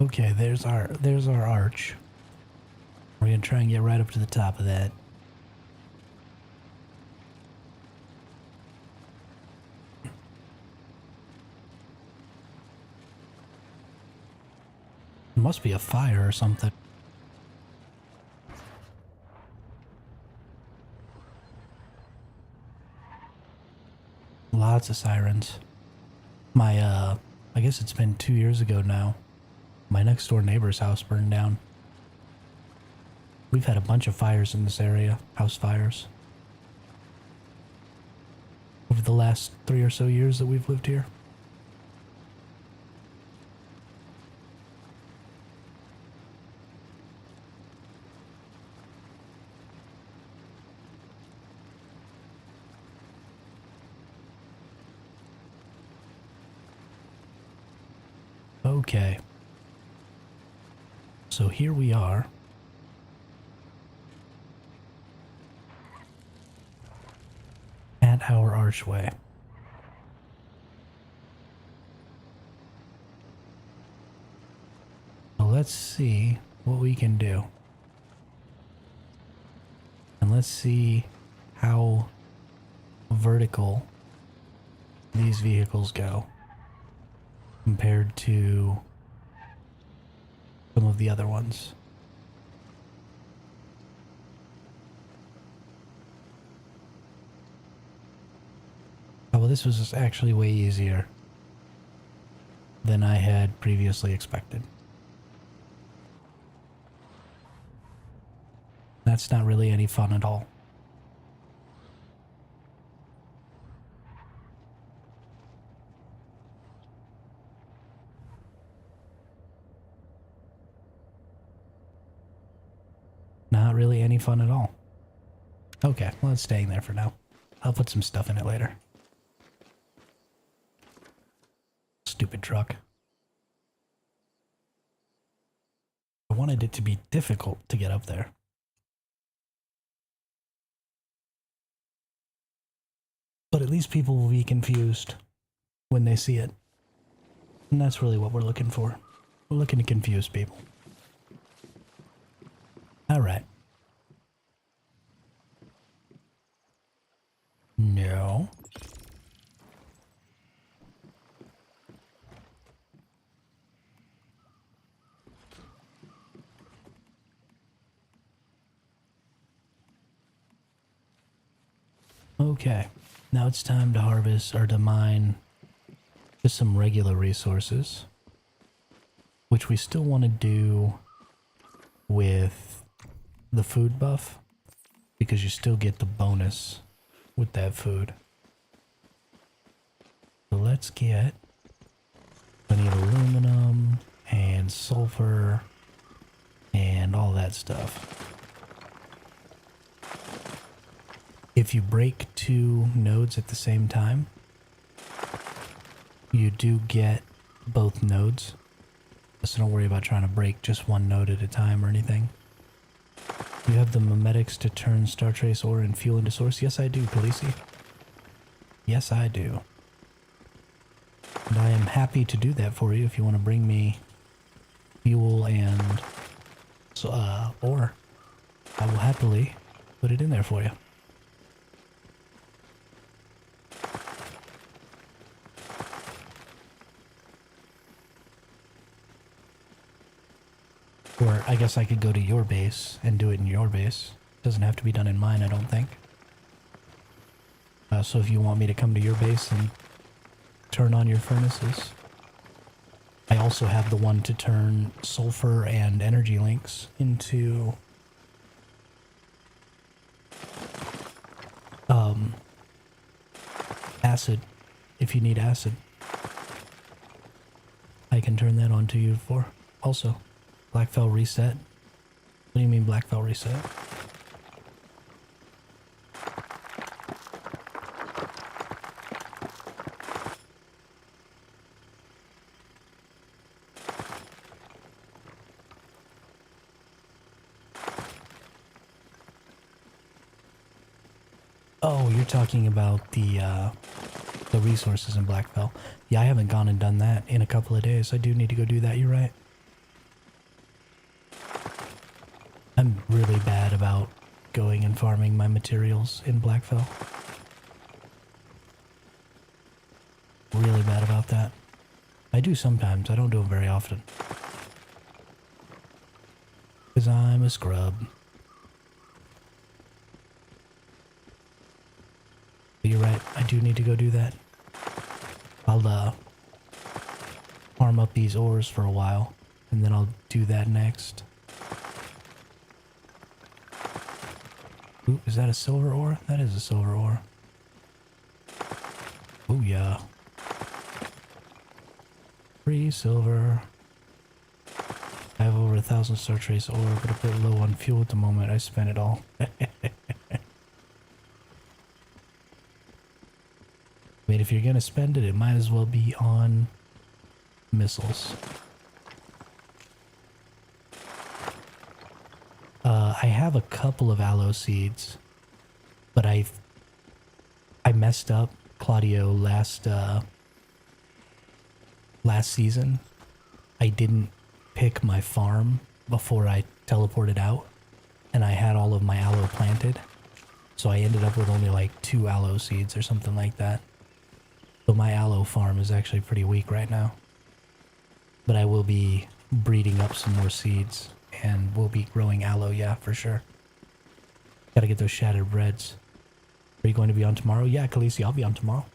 Okay, there's our arch. We're gonna try and get right up to the top of that. Must be a fire or something. Lots of sirens. My, I guess it's been 2 years ago now. My next door neighbor's house burned down. We've had a bunch of fires in this area, house fires. Over the last 3 or so years that we've lived here. Okay. So here we are. At our archway. So let's see what we can do. And let's see how vertical these vehicles go compared to some of the other ones. Oh, well, this was actually way easier. than I had previously expected. That's not really any fun at all. Not really any fun at all. Okay, well, it's staying there for now. I'll put some stuff in it later. Stupid truck. I wanted it to be difficult to get up there. But at least people will be confused when they see it. And that's really what we're looking for. We're looking to confuse people. Alright. No. Okay. Now it's time to harvest or to mine just some regular resources. Which we still want to do with the food buff. Because you still get the bonus with that food. So let's get plenty of aluminum and sulfur and all that stuff. If you break 2 nodes at the same time, you do get both nodes. So don't worry about trying to break just one node at a time or anything. You have the memetics to turn Star Trace ore and fuel into source? Yes, I do, Khaleesi. Yes, I do. And I am happy to do that for you if you want to bring me fuel and ore. I will happily put it in there for you. Or I guess I could go to your base and do it in your base. Doesn't have to be done in mine, I don't think. So if you want me to come to your base and turn on your furnaces. I also have the one to turn sulfur and energy links into acid, if you need acid. I can turn that on to you for also. Blackfell reset. What do you mean Blackfell reset? Oh, you're talking about the resources in Blackfell. Yeah, I haven't gone and done that in a couple of days. I do need to go do that, you're right. I'm really bad about going and farming my materials in Blackfell. Really bad about that. I do sometimes, I don't do it very often. Because I'm a scrub. But you're right, I do need to go do that. I'll farm up these ores for a while, and then I'll do that next. Ooh, is that a silver ore? That is a silver ore. Oh yeah. Free silver. I have over 1,000 Star Trace ore, but a bit low on fuel at the moment. I spent it all. I mean, if you're gonna spend it, it might as well be on missiles. I have a couple of aloe seeds, but I messed up, Claudio, last season. I didn't pick my farm before I teleported out, and I had all of my aloe planted, so I ended up with only like 2 aloe seeds or something like that. So my aloe farm is actually pretty weak right now, but I will be breeding up some more seeds. And we'll be growing aloe, yeah, for sure. Gotta get those shattered breads. Are you going to be on tomorrow? Yeah, Khaleesi, I'll be on tomorrow.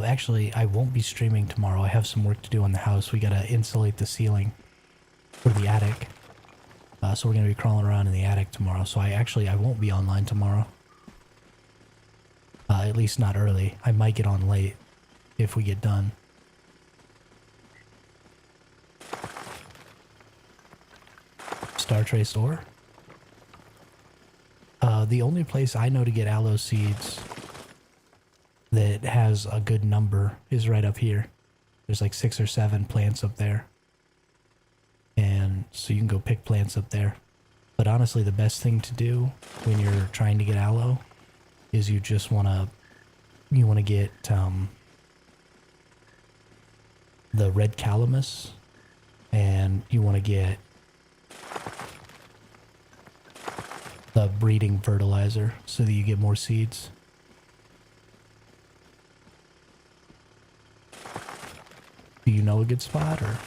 Actually, I won't be streaming tomorrow. I have some work to do on the house. We gotta insulate the ceiling for the attic. So we're gonna be crawling around in the attic tomorrow. So I won't be online tomorrow. At least not early. I might get on late if we get done. Star Trace ore? The only place I know to get aloe seeds that has a good number is right up here. There's like 6 or 7 plants up there. And so you can go pick plants up there. But honestly, the best thing to do when you're trying to get aloe is you just want to get the red calamus, and you want to get the breeding fertilizer so that you get more seeds. Do you know a good spot, or?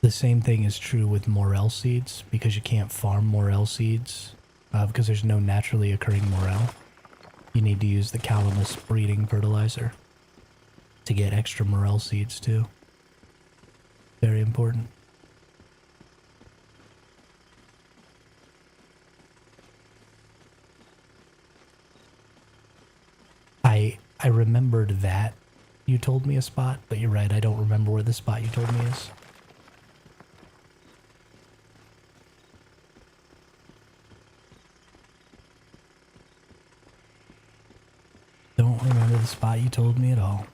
The same thing is true with morel seeds, because you can't farm morel seeds because there's no naturally occurring morel. You need to use the calamus breeding fertilizer to get extra morel seeds too. Very important. I remembered that you told me a spot, but you're right, I don't remember where the spot you told me is. Don't remember the spot you told me at all.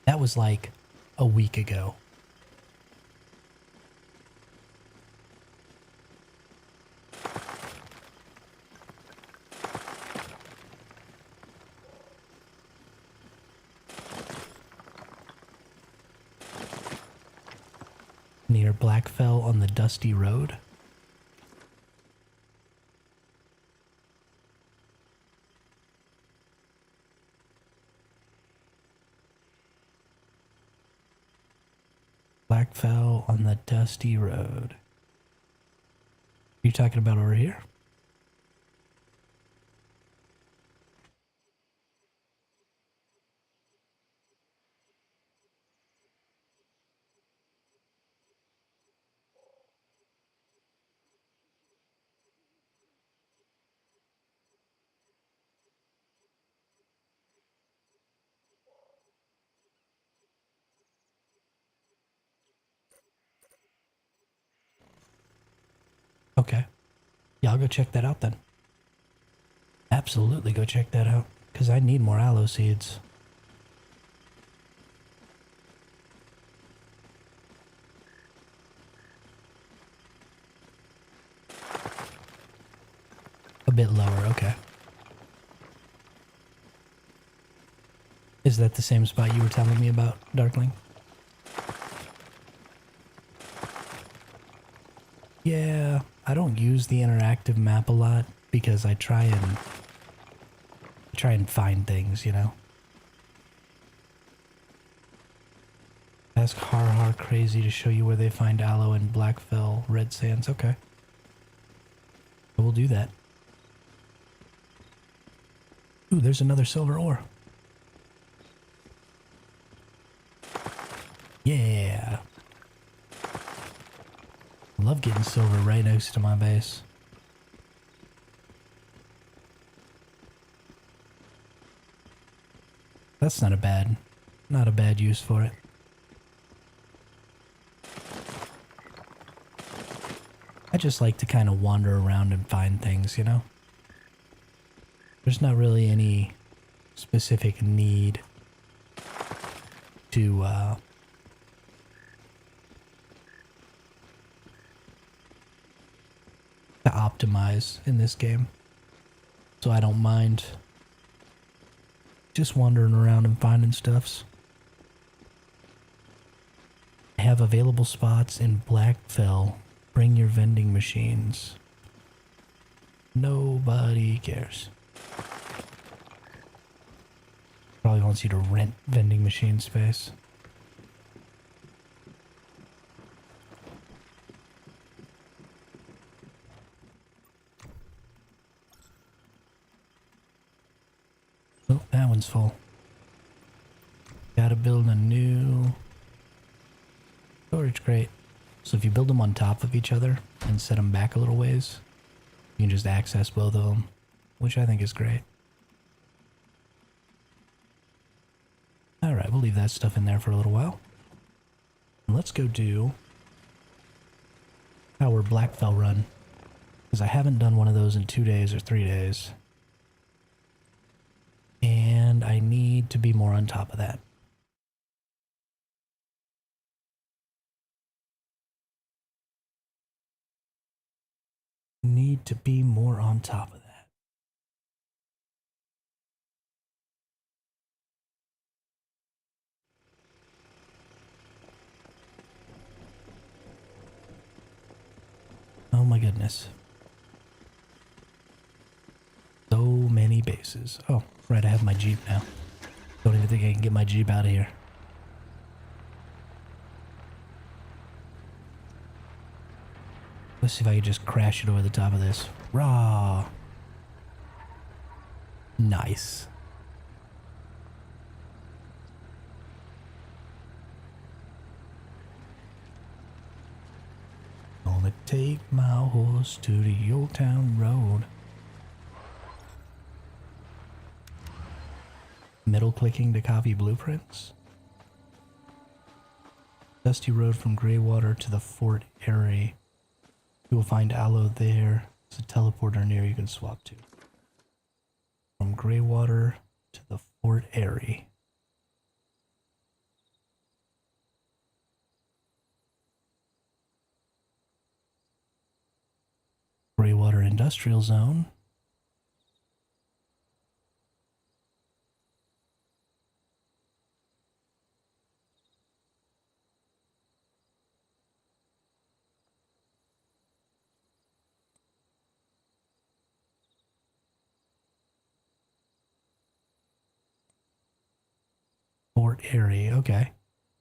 That was like a week ago. Near Blackfell on the Dusty Road. Blackfell on the Dusty Road. You talking about over here? Okay. Yeah, I'll go check that out then. Absolutely go check that out, because I need more aloe seeds. A bit lower, okay. Is that the same spot you were telling me about, Darkling? Yeah, I don't use the interactive map a lot because I try and find things, you know. Ask Har Har Crazy to show you where they find aloe in Blackfell Red Sands. Okay. I will do that. Ooh, there's another silver ore. Yeah. Love getting silver right next to my base. That's not a bad use for it. I just like to kind of wander around and find things, you know? There's not really any specific need to optimize in this game, so I don't mind just wandering around and finding stuffs. I have available spots in Blackfell. Bring your vending machines. Nobody cares. Probably wants you to rent vending machine space. one's full. Gotta build a new storage crate. So if you build them on top of each other and set them back a little ways, you can just access both of them, which I think is great. Alright, we'll leave that stuff in there for a little while. Let's go do our Blackfell run, because I haven't done one of those in 2 days or 3 days. And I need to be more on top of that. Need to be more on top of that. Oh my goodness. So many bases. Oh, right, I have my Jeep now. Don't even think I can get my Jeep out of here. Let's see if I can just crash it over the top of this. Raw. Nice. Gonna take my horse to the old town road. Middle clicking to copy blueprints. Dusty road from Greywater to the Fort Erie. You will find Aloe there. There's a teleporter near you can swap to. From Greywater to the Fort Erie. Greywater Industrial Zone. Fort Erie, okay.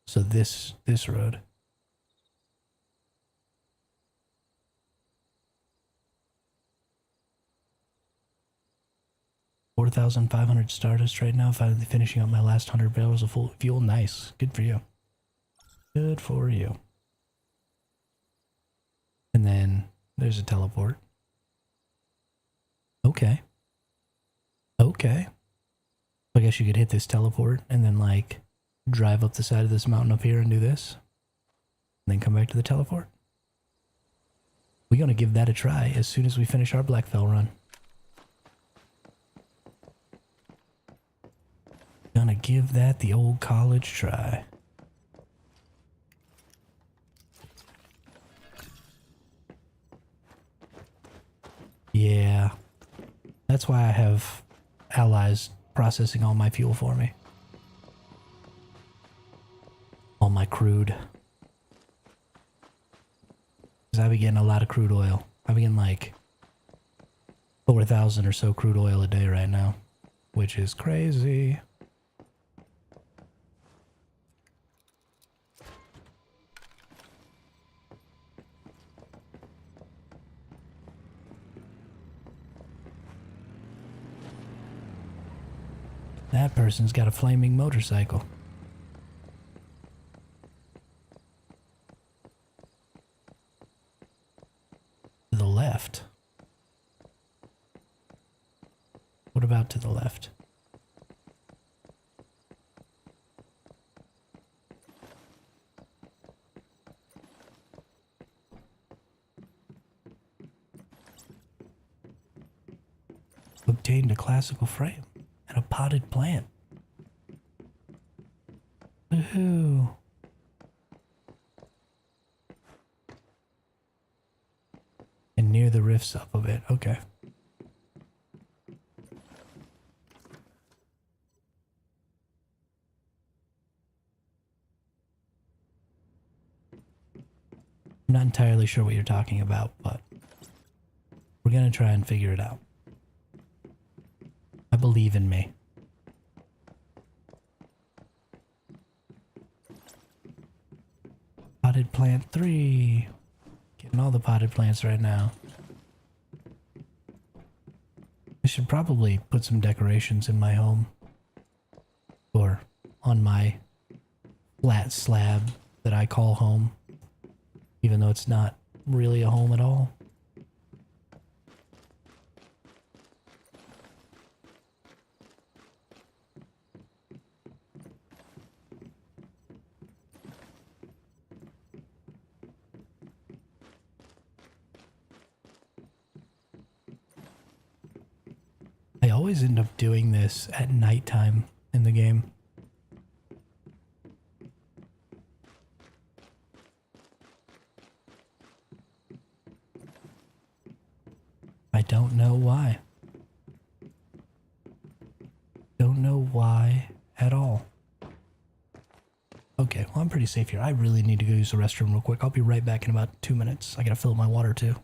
So this road. $4,500 Stardust right now. Finally finishing up my last 100 barrels of full fuel. Nice. Good for you. Good for you. And then there's a teleport. Okay. Okay. I guess you could hit this teleport and then like drive up the side of this mountain up here and do this. And then come back to the teleport. We're going to give that a try as soon as we finish our Blackfell run. Gonna give that the old college try. Yeah. That's why I have allies processing all my fuel for me. All my crude. Because I be getting a lot of crude oil. I be getting like 4,000 or so crude oil a day right now. Which is crazy. That person's got a flaming motorcycle. To the left. What about to the left? Obtained a classical frame. A potted plant. Woohoo. And near the rifts up a bit. Okay. I'm not entirely sure what you're talking about, but we're gonna try and figure it out. I believe in me. Potted plant 3. Getting all the potted plants right now. I should probably put some decorations in my home. on my flat slab that I call home, even though it's not really a home at all. I always end up doing this at nighttime in the game. I don't know why. Don't know why at all. Okay, well, I'm pretty safe here. I really need to go use the restroom real quick. I'll be right back in about 2 minutes. I gotta fill up my water too.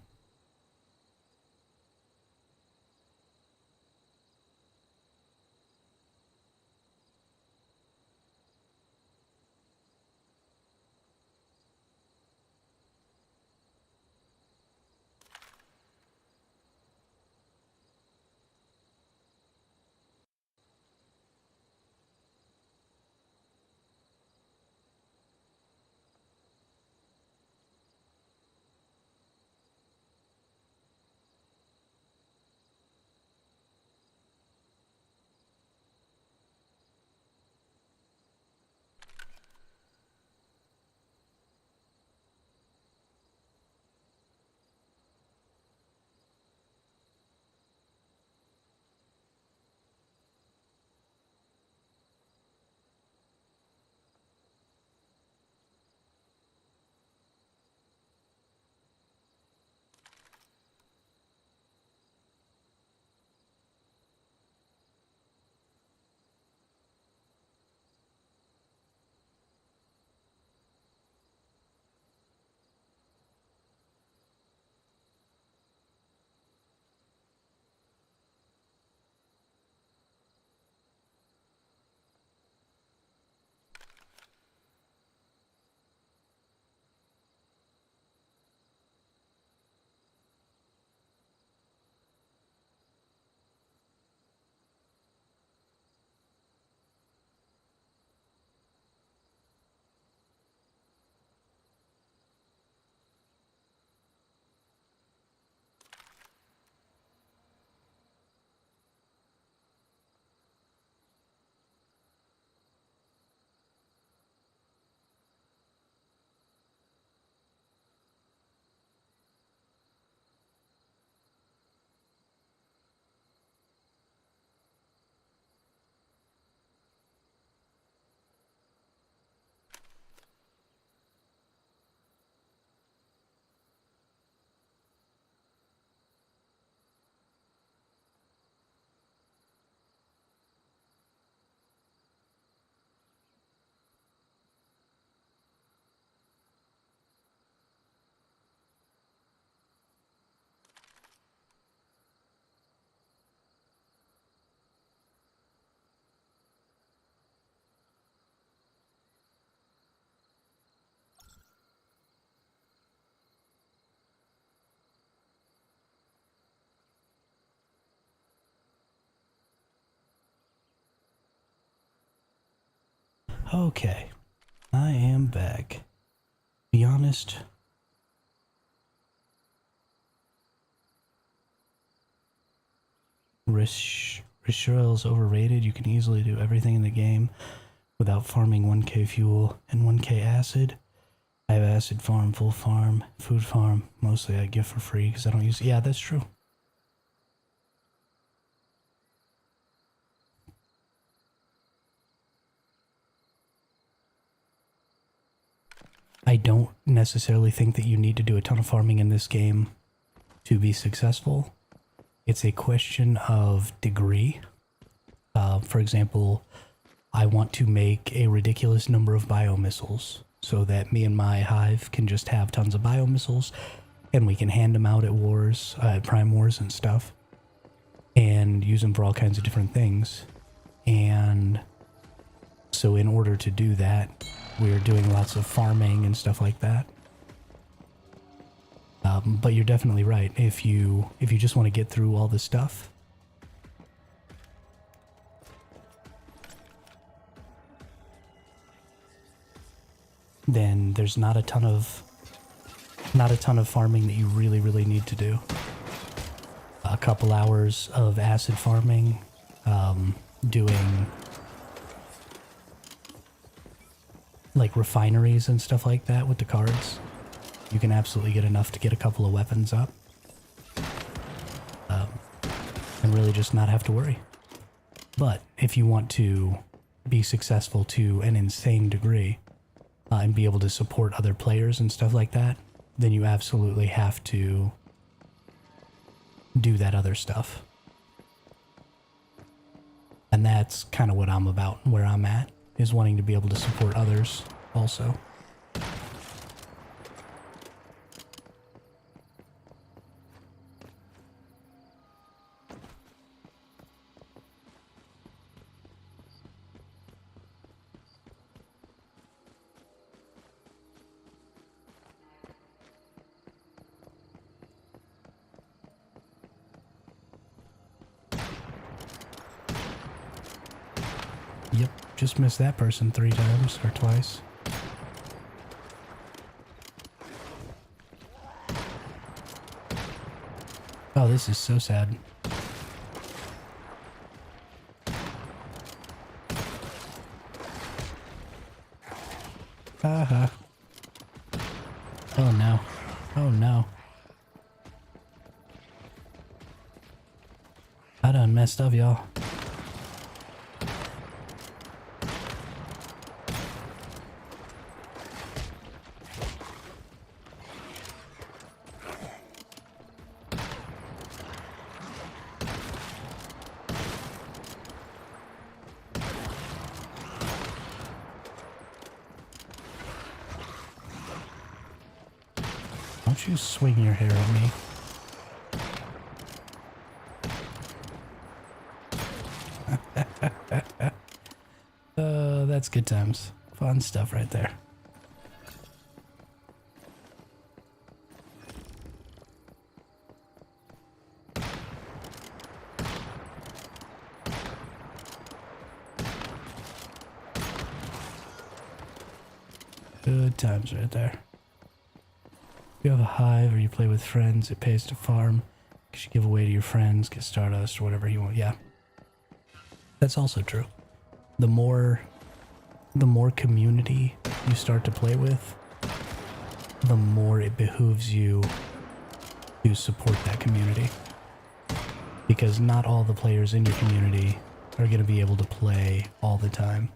Okay, I am back. Be honest. Risheril is overrated. You can easily do everything in the game without farming 1k fuel and 1k acid. I have acid farm, full farm, food farm. Mostly I give for free because I don't use... Yeah, that's true. I don't necessarily think that you need to do a ton of farming in this game to be successful. It's a question of degree. For example, I want to make a ridiculous number of biomissiles so that me and my hive can just have tons of biomissiles and we can hand them out at wars, at prime wars and stuff, and use them for all kinds of different things. And so in order to do that, we're doing lots of farming and stuff like that. But you're definitely right. If you just want to get through all this stuff, then there's not a ton of farming that you really need to do. A couple hours of acid farming, doing like refineries and stuff like that with the cards. You can absolutely get enough to get a couple of weapons up. And really just not have to worry. But if you want to be successful to an insane degree and be able to support other players and stuff like that, then you absolutely have to do that other stuff. And that's kind of what I'm about, where I'm at, is wanting to be able to support others also. Yep, just missed that person 3 times or twice. Oh, this is so sad. Haha. Oh no. Oh no. I done messed up, y'all. Don't you swing your hair at me. That's good times. Fun stuff right there. Good times right there. If you have a hive or you play with friends, it pays to farm. You should give away to your friends, get stardust or whatever you want. Yeah. That's also true. The more community you start to play with, the more it behooves you to support that community. Because not all the players in your community are going to be able to play all the time.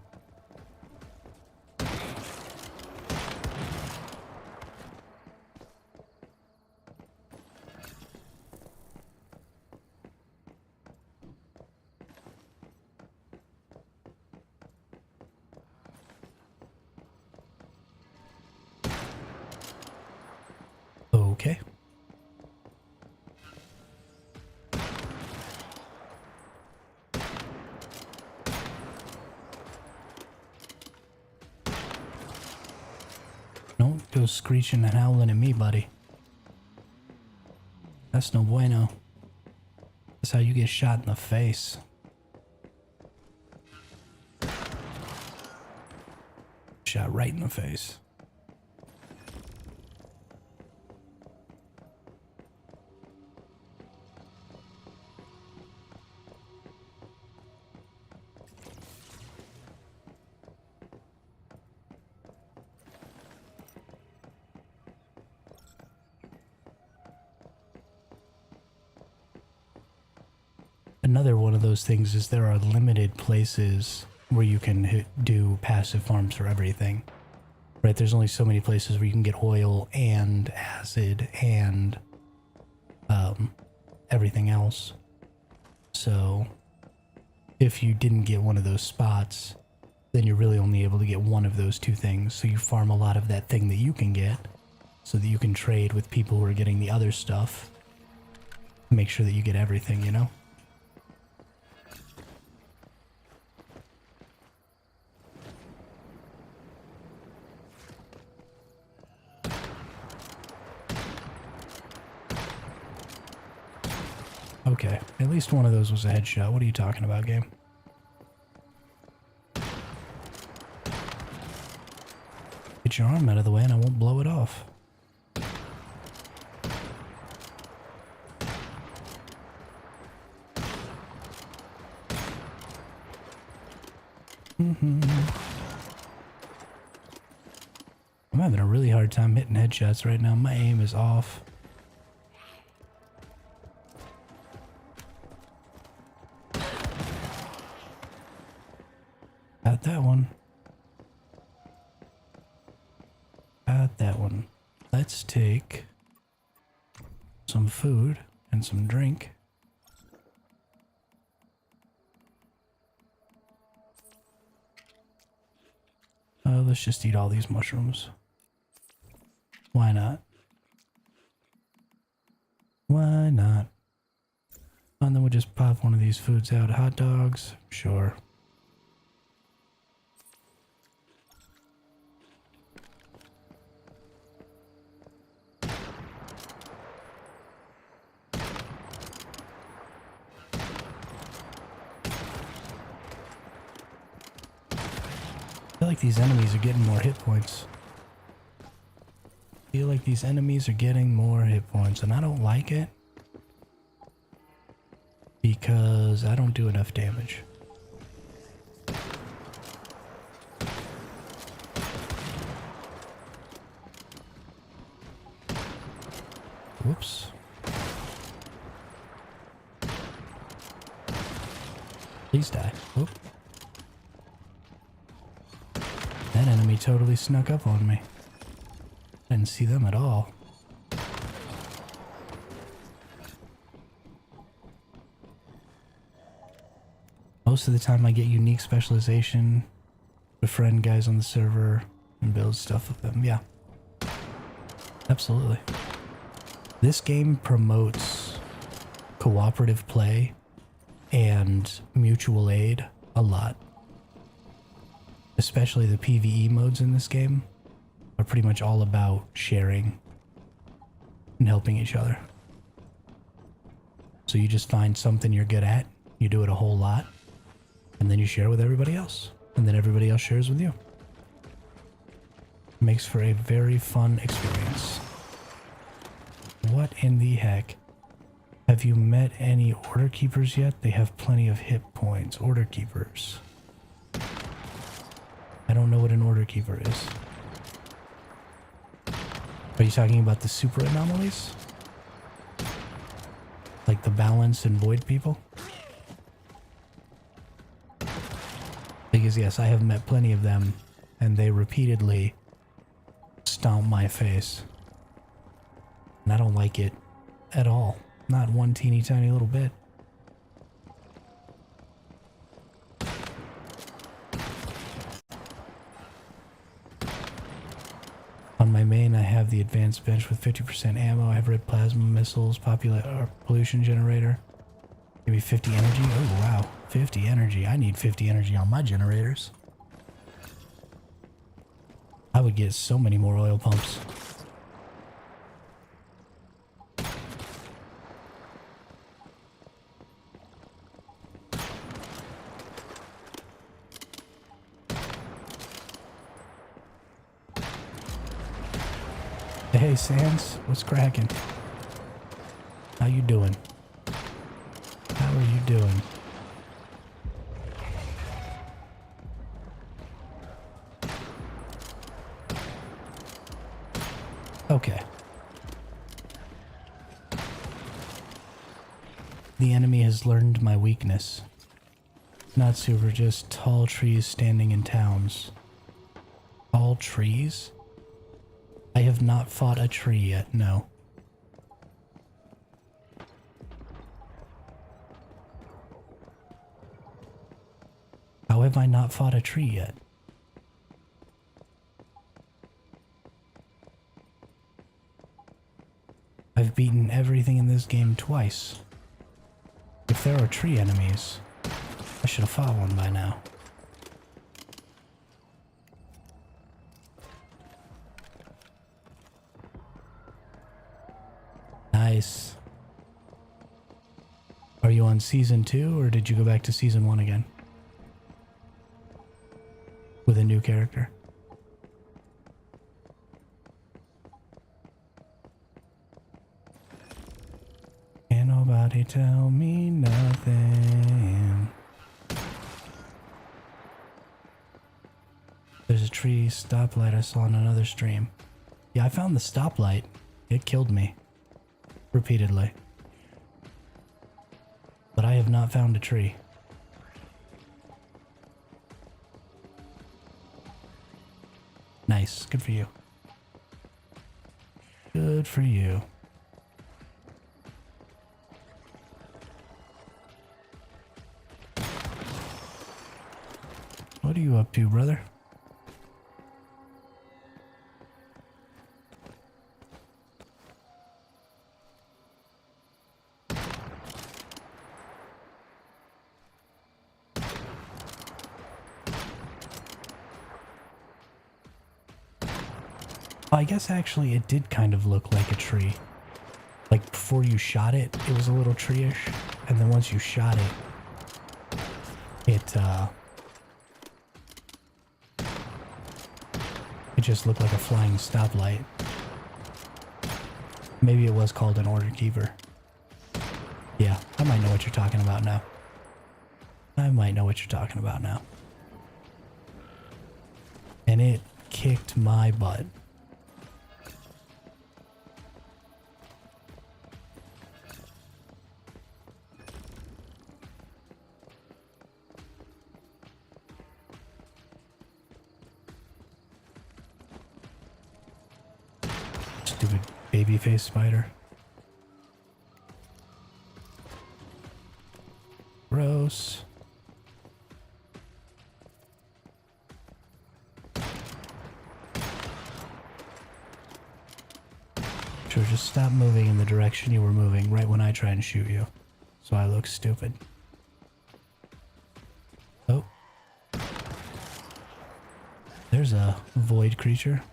Okay. Don't go screeching and howling at me, buddy. That's no bueno. That's how you get shot in the face. Shot right in the face. Another one of those things is there are limited places where you can do passive farms for everything. Right? There's only so many places where you can get oil and acid and everything else. So if you didn't get one of those spots, then you're really only able to get one of those two things. So you farm a lot of that thing that you can get so that you can trade with people who are getting the other stuff. Make sure that you get everything, you know? Okay, at least one of those was a headshot. What are you talking about, game? Get Get your arm out of the way and I won't blow it off. I'm having a really hard time hitting headshots right now. My aim is off. Got that one. Got that one. Let's take some food and some drink. Let's just eat all these mushrooms. Why not? Why not? And then we'll just pop one of these foods out. Hot dogs? Sure. I feel like these enemies are getting more hit points. I feel like these enemies are getting more hit points, and I don't like it because I don't do enough damage. Whoops. Please die. Whoop. That enemy totally snuck up on me. I didn't see them at all. Most of the time I get unique specialization, befriend guys on the server, and build stuff with them. Yeah. Absolutely. This game promotes cooperative play and mutual aid a lot. Especially the PvE modes in this game are pretty much all about sharing and helping each other. So you just find something you're good at, you do it a whole lot, and then you share with everybody else. And then everybody else shares with you. Makes for a very fun experience. What in the heck? Have you met any order keepers yet? They have plenty of hit points. Order keepers. I don't know what an order keeper is. Are you talking about the super anomalies? Like the balance and void people? Because yes, I have met plenty of them, and they repeatedly stomp my face. And I don't like it at all. Not one teeny tiny little bit. On my main, I have the advanced bench with 50% ammo. I have red plasma missiles, pollution generator. Give me 50 energy. Oh, wow. 50 energy. I need 50 energy on my generators. I would get so many more oil pumps. Hey, Sans, what's cracking? How you doing? How are you doing? Okay. The enemy has learned my weakness. Not super, just tall trees standing in towns. Tall trees? I have not fought a tree yet, no. How have I not fought a tree yet? I've beaten everything in this game twice. If there are tree enemies, I should have fought one by now. Nice. Are you on season 2 or did you go back to season 1 again? With a new character? nobody tell me nothing. There's a tree stoplight I saw in another stream. Yeah, I found the stoplight. It killed me. Repeatedly. But I have not found a tree. Nice. Good for you. Good for you. What are you up to, brother? I guess actually it did kind of look like a tree. Like before you shot it, it was a little tree-ish. And then once you shot it, it just looked like a flying stoplight. Maybe it was called an order keeper. Yeah, I might know what you're talking about now. I might know what you're talking about now. And it kicked my butt. Stupid baby face spider. Gross. Sure, just stop moving in the direction you were moving right when I try and shoot you. So I look stupid. Oh. There's a void creature.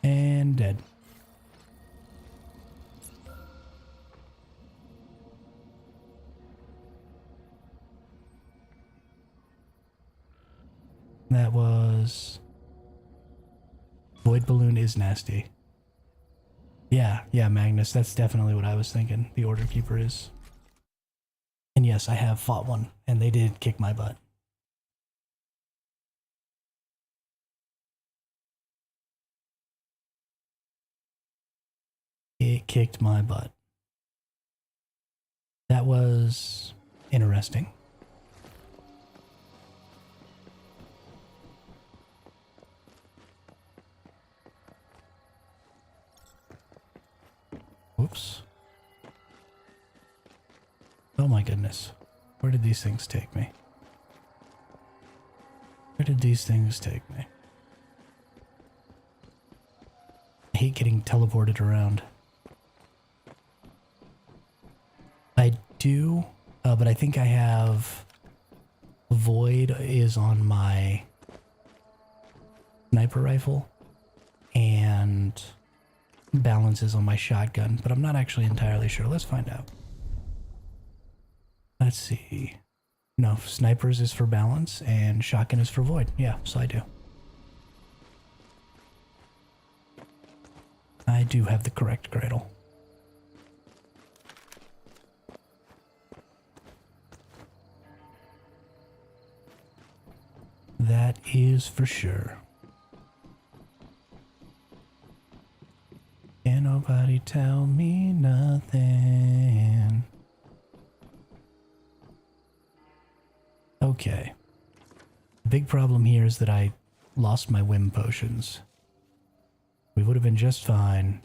And dead. That was... Void balloon is nasty. Yeah, Magnus, that's definitely what I was thinking. The Order Keeper is. And yes, I have fought one, and they did kick my butt. It kicked my butt. That was interesting. Whoops. Oh my goodness. Where did these things take me? Where did these things take me? I hate getting teleported around. I do, but I think I have... Void is on my sniper rifle, and balance is on my shotgun, but I'm not actually entirely sure. Let's find out. Let's see. No, snipers is for balance, and shotgun is for void. Yeah, so I do. I do have the correct cradle. That is for sure. Can't nobody tell me nothing. Okay. The big problem here is that I lost my whim potions. We would have been just fine.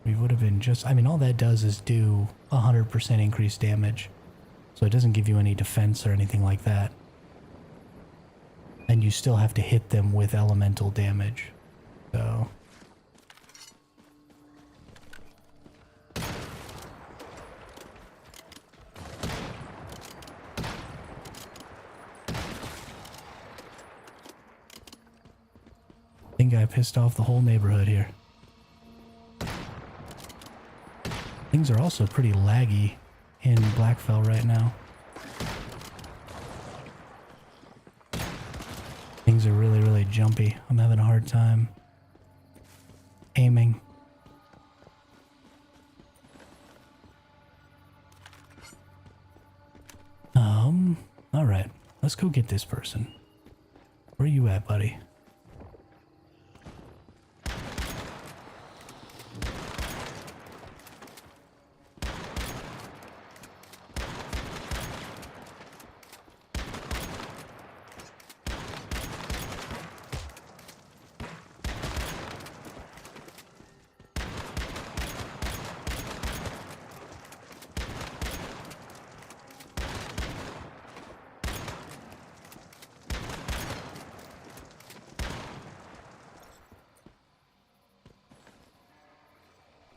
We would have been just... I mean, all that does is do 100% increased damage. So it doesn't give you any defense or anything like that. And you still have to hit them with elemental damage. So... think I pissed off the whole neighborhood here. Things are also pretty laggy in Blackfell right now. Things are really, really jumpy. I'm having a hard time aiming. Alright. Let's go get this person. Where are you at, buddy?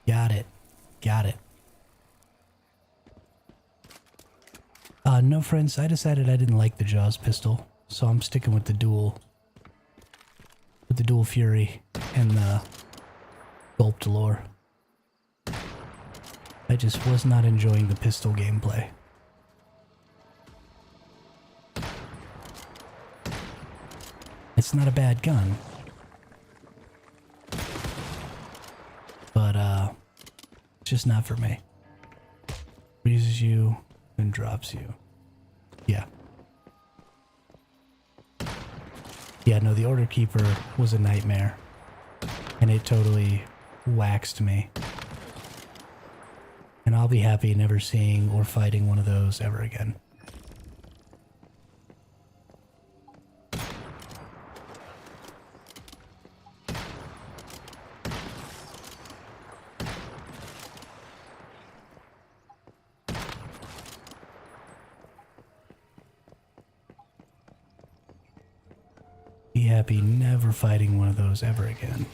Got it. Got it. No, friends, I decided I didn't like the Jaws pistol, so I'm sticking with the dual Fury and the Gulp Galore. I just was not enjoying the pistol gameplay. It's not a bad gun, but it's just not for me. Freezes you and drops you. Yeah. Yeah, no, the Order Keeper was a nightmare, and it totally waxed me. And I'll be happy never seeing or fighting one of those ever again. Be happy never fighting one of those ever again.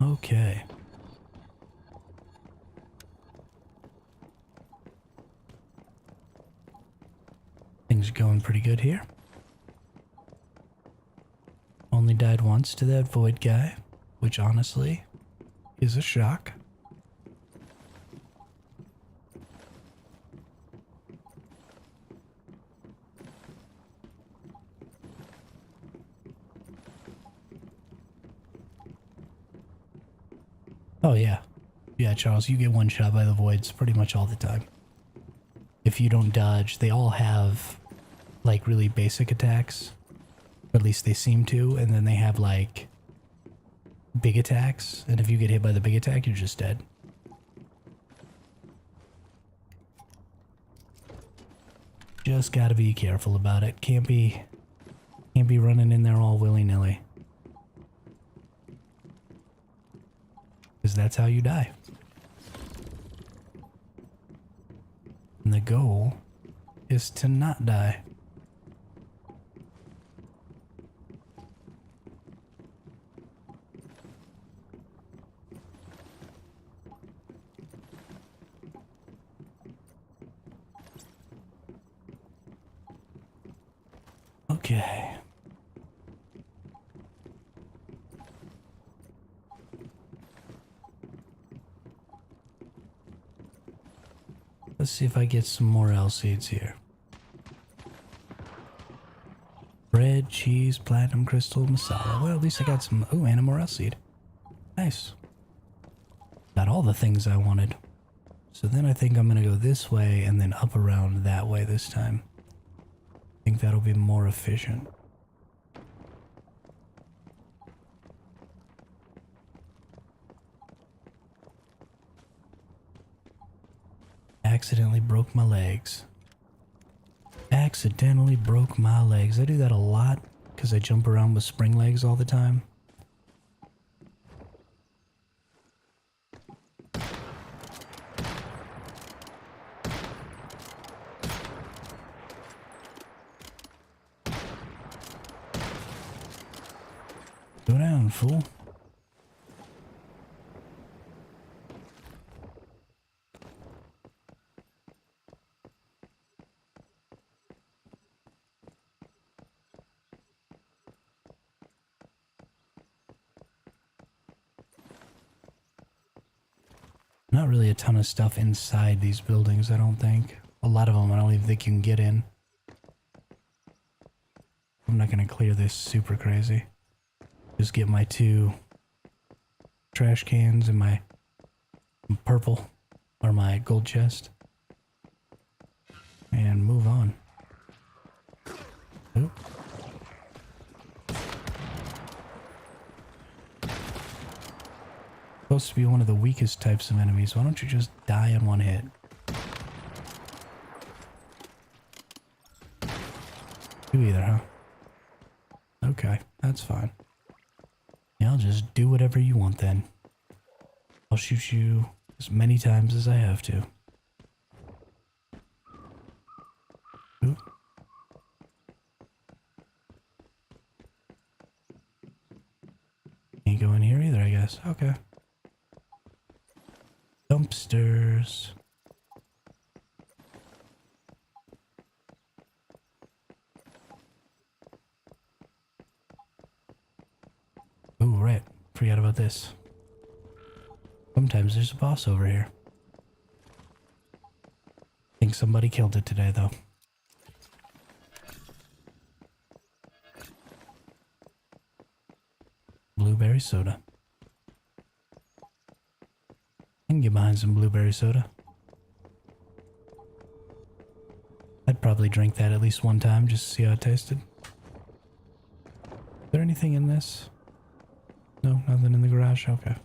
Okay. Things are going pretty good here. Only died once to that void guy, which honestly is a shock. Oh yeah. Yeah, Charles, you get one shot by the voids pretty much all the time. If you don't dodge, they all have like really basic attacks. Or at least they seem to, and then they have like big attacks, and if you get hit by the big attack, you're just dead. Just gotta be careful about it. Can't be running in there all willy-nilly. Because that's how you die. And the goal is to not die. Okay. Let's see if I get some more L seeds here. Bread, cheese, platinum crystal, masala. Well, at least I got some. Ooh, and a more L seed. Nice. Got all the things I wanted. So then I think I'm gonna go this way and then up around that way this time. I think that'll be more efficient. Accidentally broke my legs. Accidentally broke my legs. I do that a lot because I jump around with spring legs all the time. Go down, fool. Not really a ton of stuff inside these buildings, I don't think. A lot of them I don't even think you can get in. I'm not going to clear this super crazy. Just get my 2 trash cans and my purple, or my gold chest. And move on. Oop. Supposed to be one of the weakest types of enemies. Why don't you just die in one hit? You either, huh? Okay, that's fine. Yeah, I'll just do whatever you want then. I'll shoot you as many times as I have to. Oop. Can't go in here either, I guess. Okay. Dumpsters. Oh, right. Forgot about this. Sometimes there's a boss over here. Think somebody killed it today, though. Blueberry soda. I can get behind some blueberry soda. I'd probably drink that at least one time just to see how it tasted. Is there anything in this? No, nothing in the garage? Okay.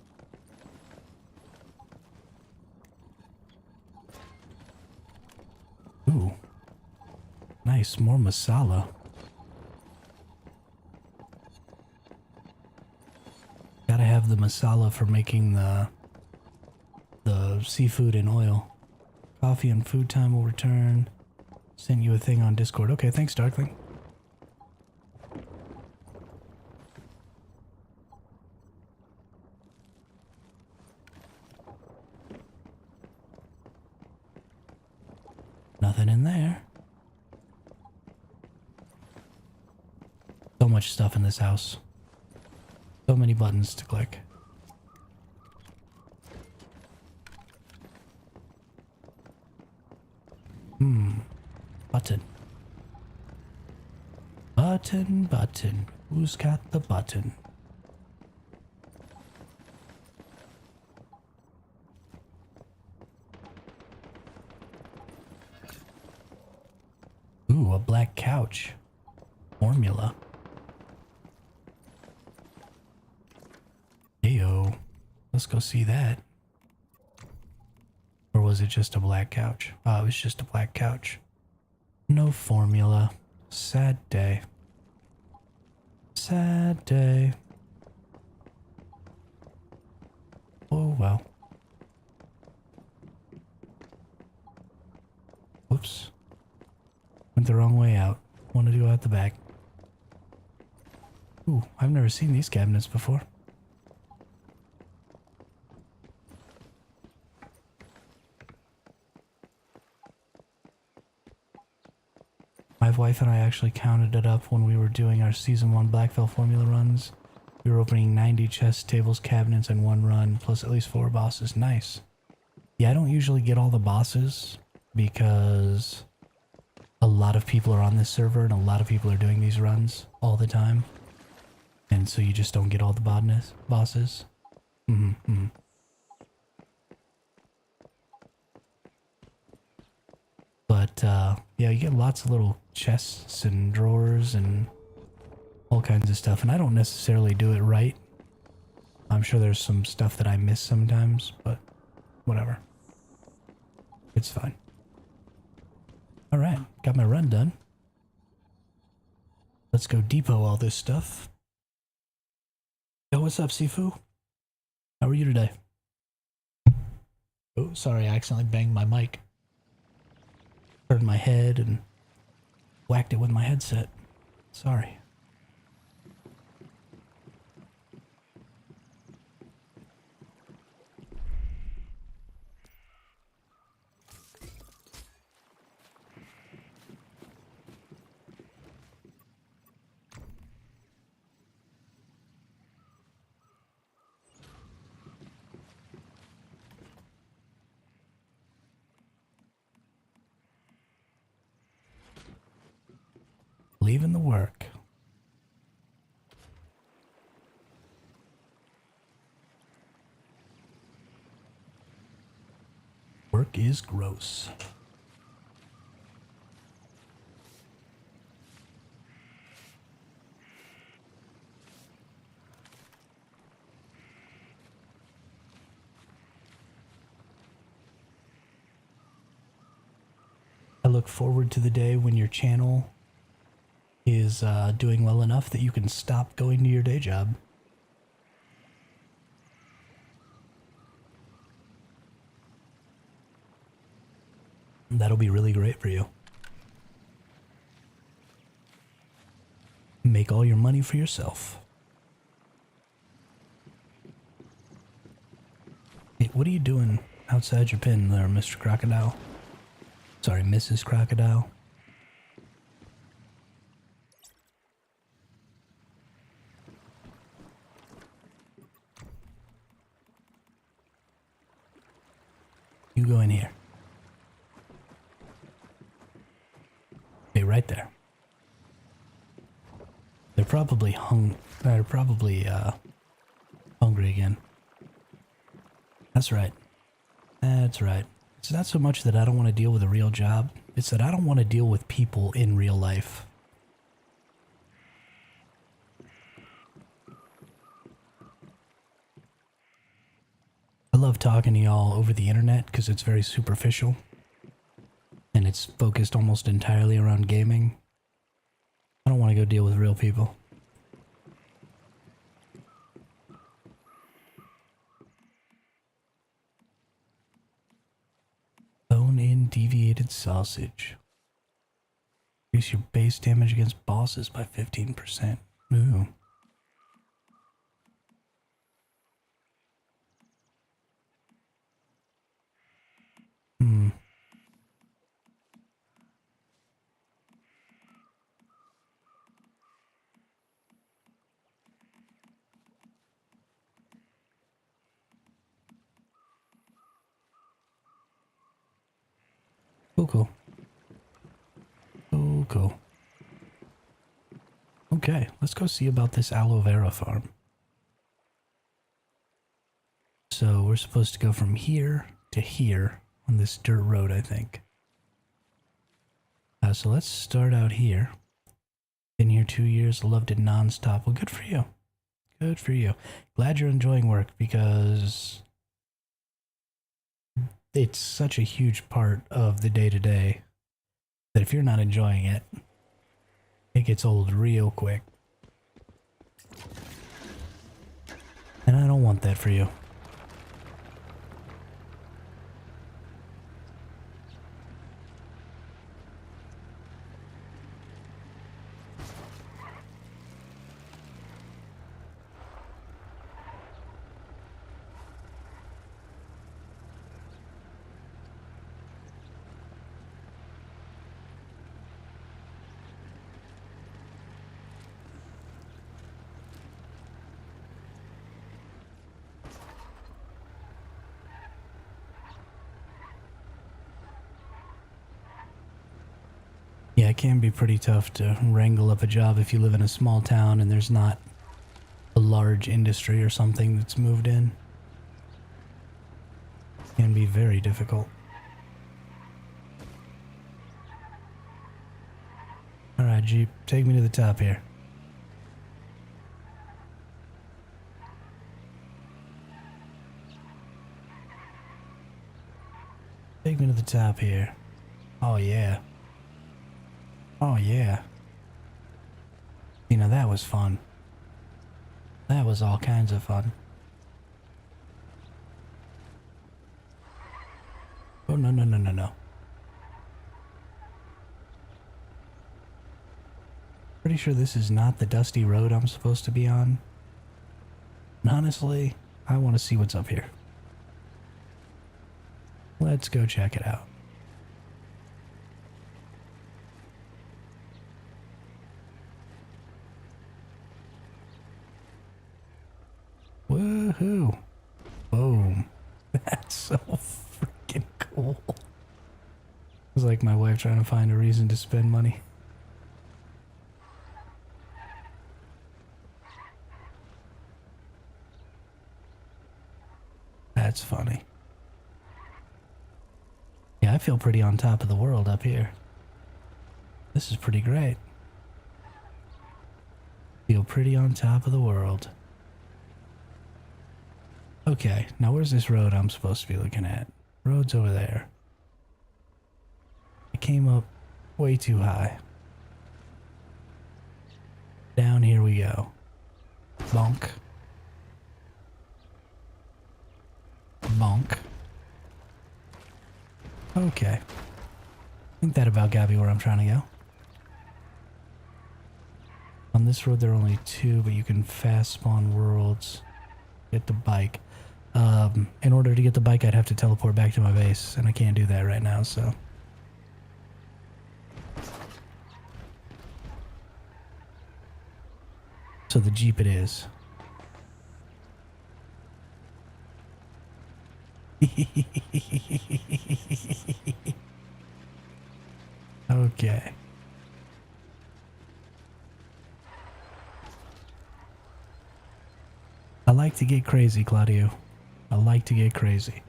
Ooh. Nice, more masala. Gotta have the masala for making the seafood in oil. Coffee and food time will return. Sent you a thing on Discord. Okay, thanks, Darkling. Nothing in there. So much stuff in this house. So many buttons to click. Button. Button, button. Who's got the button? Ooh, a black couch. Formula. Heyo. Let's go see that. Or was it just a black couch? Oh, it was just a black couch. No formula. Sad day. Sad day. Oh, well. Whoops. Went the wrong way out. Wanted to go out the back. Ooh, I've never seen these cabinets before. My wife and I actually counted it up when we were doing our Season 1 Blackfell formula runs. We were opening 90 chests, tables, cabinets in one run, plus at least 4 bosses. Nice. Yeah, I don't usually get all the bosses because a lot of people are on this server and a lot of people are doing these runs all the time. And so you just don't get all the bosses. But, yeah, you get lots of little chests and drawers and all kinds of stuff. And I don't necessarily do it right. I'm sure there's some stuff that I miss sometimes, but whatever. It's fine. Alright, got my run done. Let's go depot all this stuff. Yo, what's up, Sifu? How are you today? Oh, sorry, I accidentally banged my mic. Turned my head and whacked it with my headset. Sorry. Leaving the work. Work is gross. I look forward to the day when your channel is doing well enough that you can stop going to your day job. That'll be really great for you. Make all your money for yourself. Hey, what are you doing outside your pen there, Mr. Crocodile? Sorry, Mrs. Crocodile. You go in here. Hey, right there. They're probably hungry again. That's right. That's right. It's not so much that I don't want to deal with a real job. It's that I don't want to deal with people in real life. I love talking to y'all over the internet because it's very superficial. And it's focused almost entirely around gaming. I don't want to go deal with real people. Bone-in deviated sausage. Increase your base damage against bosses by 15%. Ooh. Hmm. Cool. Cool. Okay, let's go see about this aloe vera farm. So we're supposed to go from here to here on this dirt road, I think. So let's start out here. Been here 2 years, loved it nonstop. Well, good for you. Good for you. Glad you're enjoying work because it's such a huge part of the day-to-day that if you're not enjoying it, it gets old real quick. And I don't want that for you. Yeah, it can be pretty tough to wrangle up a job if you live in a small town and there's not a large industry or something that's moved in. It can be very difficult. Alright, Jeep, take me to the top here. Take me to the top here. Oh yeah. Oh yeah. You know, that was fun. That was all kinds of fun. Oh no. Pretty sure this is not the dusty road I'm supposed to be on. And honestly, I want to see what's up here. Let's go check it out. Woohoo! Boom. That's so freaking cool. It's like my wife trying to find a reason to spend money. Yeah, I feel pretty on top of the world up here. This is pretty great. Feel pretty on top of the world. Okay, now where's this road I'm supposed to be looking at? Road's over there. I came up way too high. Down here we go. Bonk. Bonk. Okay. I think that about got me where I'm trying to go. On this road there are only 2, but you can fast spawn worlds. Get the bike. In order to get the bike, I'd have to teleport back to my base, and I can't do that right now, so. So the Jeep it is. Okay. I like to get crazy, Claudio. I like to get crazy.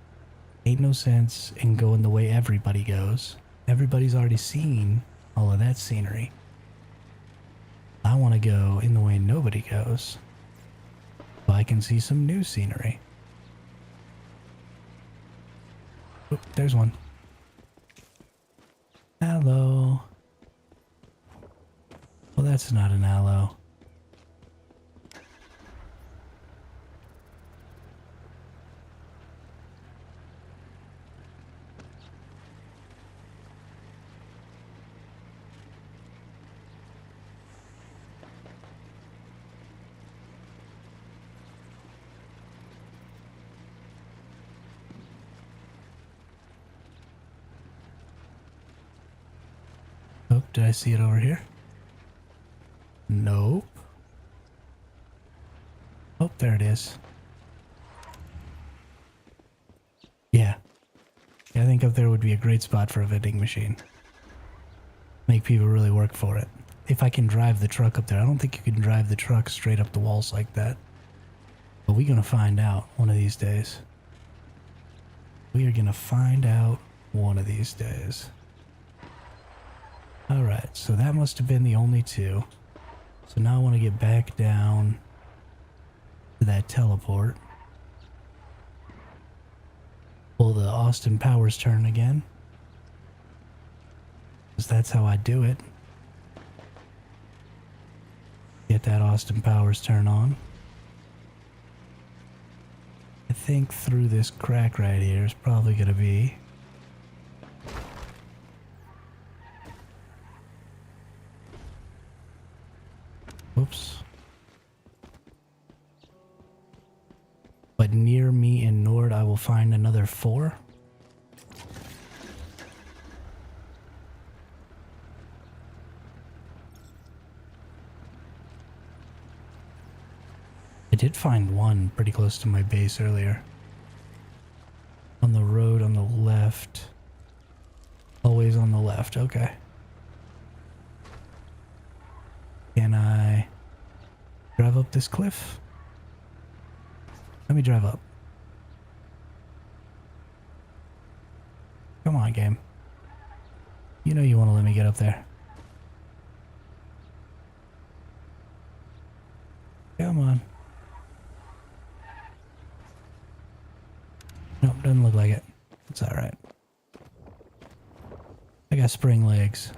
Ain't no sense in going the way everybody goes. Everybody's already seen all of that scenery. I want to go in the way nobody goes, so I can see some new scenery. Oh, there's one. Aloe. Well, that's not an aloe. Oh, did I see it over here? Nope. Oh, there it is. Yeah. I think up there would be a great spot for a vending machine. Make people really work for it. If I can drive the truck up there. I don't think you can drive the truck straight up the walls like that. But we're gonna find out one of these days. We are gonna find out one of these days. Alright, so that must have been the only 2. So now I want to get back down to that teleport. Pull the Austin Powers turn again. Because that's how I do it. Get that Austin Powers turn on. I think through this crack right here is probably going to be... Whoops. But near me in Nord, I will find another 4. I did find one pretty close to my base earlier. On the road on the left. Always on the left, okay. Can I drive up this cliff? Let me drive up. Come on, game. You know you want to let me get up there. Come on. Nope, doesn't look like it. It's alright. I got spring legs.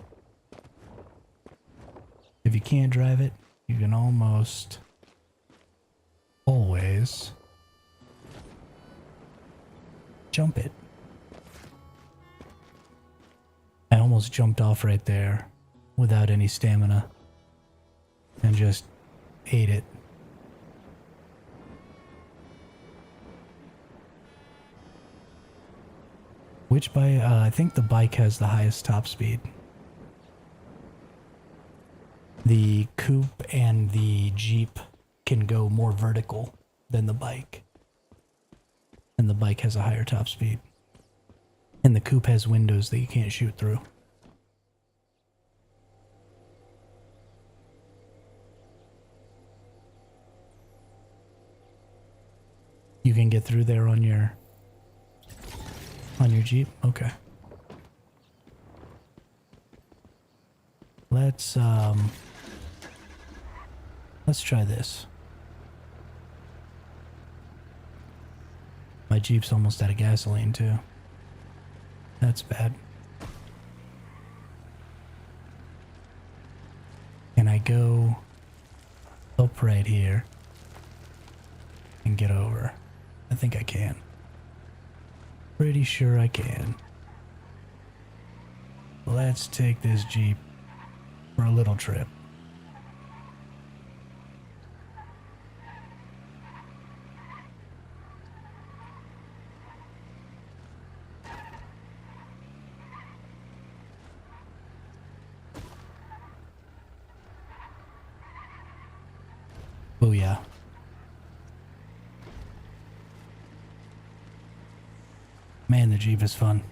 If you can't drive it, you can almost always jump it. I almost jumped off right there without any stamina and just ate it. Which I think the bike has the highest top speed. The coupe and the Jeep can go more vertical than the bike. And the bike has a higher top speed. And the coupe has windows that you can't shoot through. You can get through there on your Jeep? Okay. let's try this. My Jeep's almost out of gasoline too. That's bad. Can I go up right here and get over? I think I can. Pretty sure I can. Let's take this Jeep for a little trip. Oh yeah. Man, the Jeep is fun.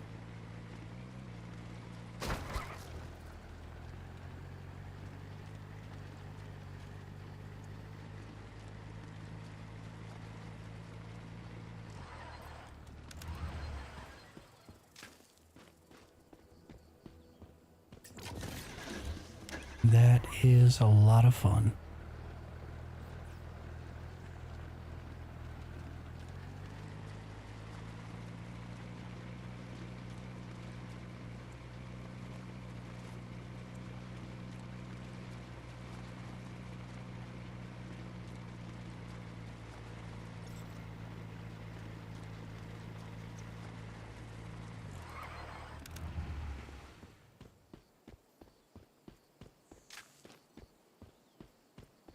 That is a lot of fun.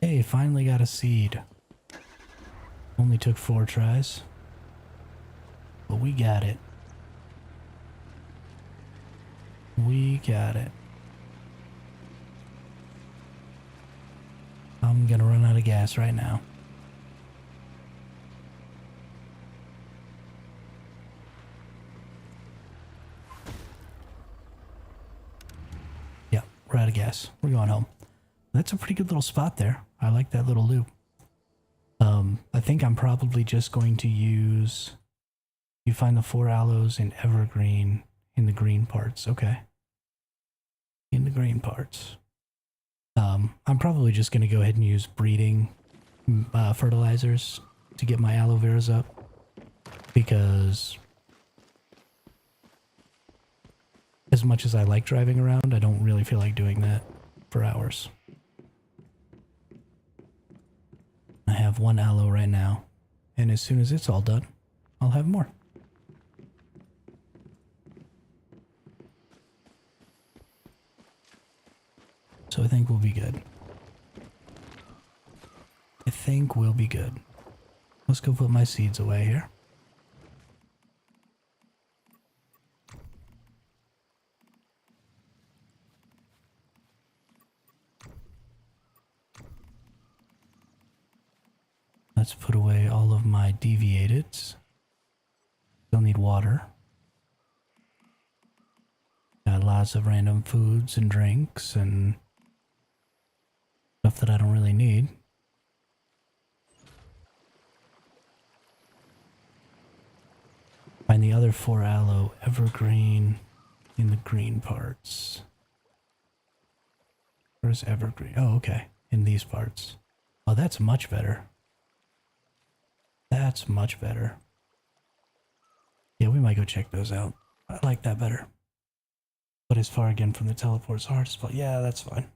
Hey, finally got a seed. Only took 4 tries. But we got it. We got it. I'm gonna run out of gas right now. Yeah, we're out of gas. We're going home. That's a pretty good little spot there. I like that little loop. I think I'm probably just going to use... You find the 4 aloes in evergreen in the green parts. Okay. In the green parts. I'm probably just going to go ahead and use breeding fertilizers to get my aloe veras up. Because as much as I like driving around, I don't really feel like doing that for hours. I have 1 aloe right now, and as soon as it's all done, I'll have more. So I think we'll be good. I think we'll be good. Let's go put my seeds away here. Let's put away all of my deviateds. Still need water. Got lots of random foods and drinks and stuff that I don't really need. Find the other 4 aloe evergreen in the green parts. Where's evergreen? Oh, okay. In these parts. Oh, that's much better. That's much better. Yeah, we might go check those out. I like that better. But as far again from the teleport's hard spot. Yeah, that's fine.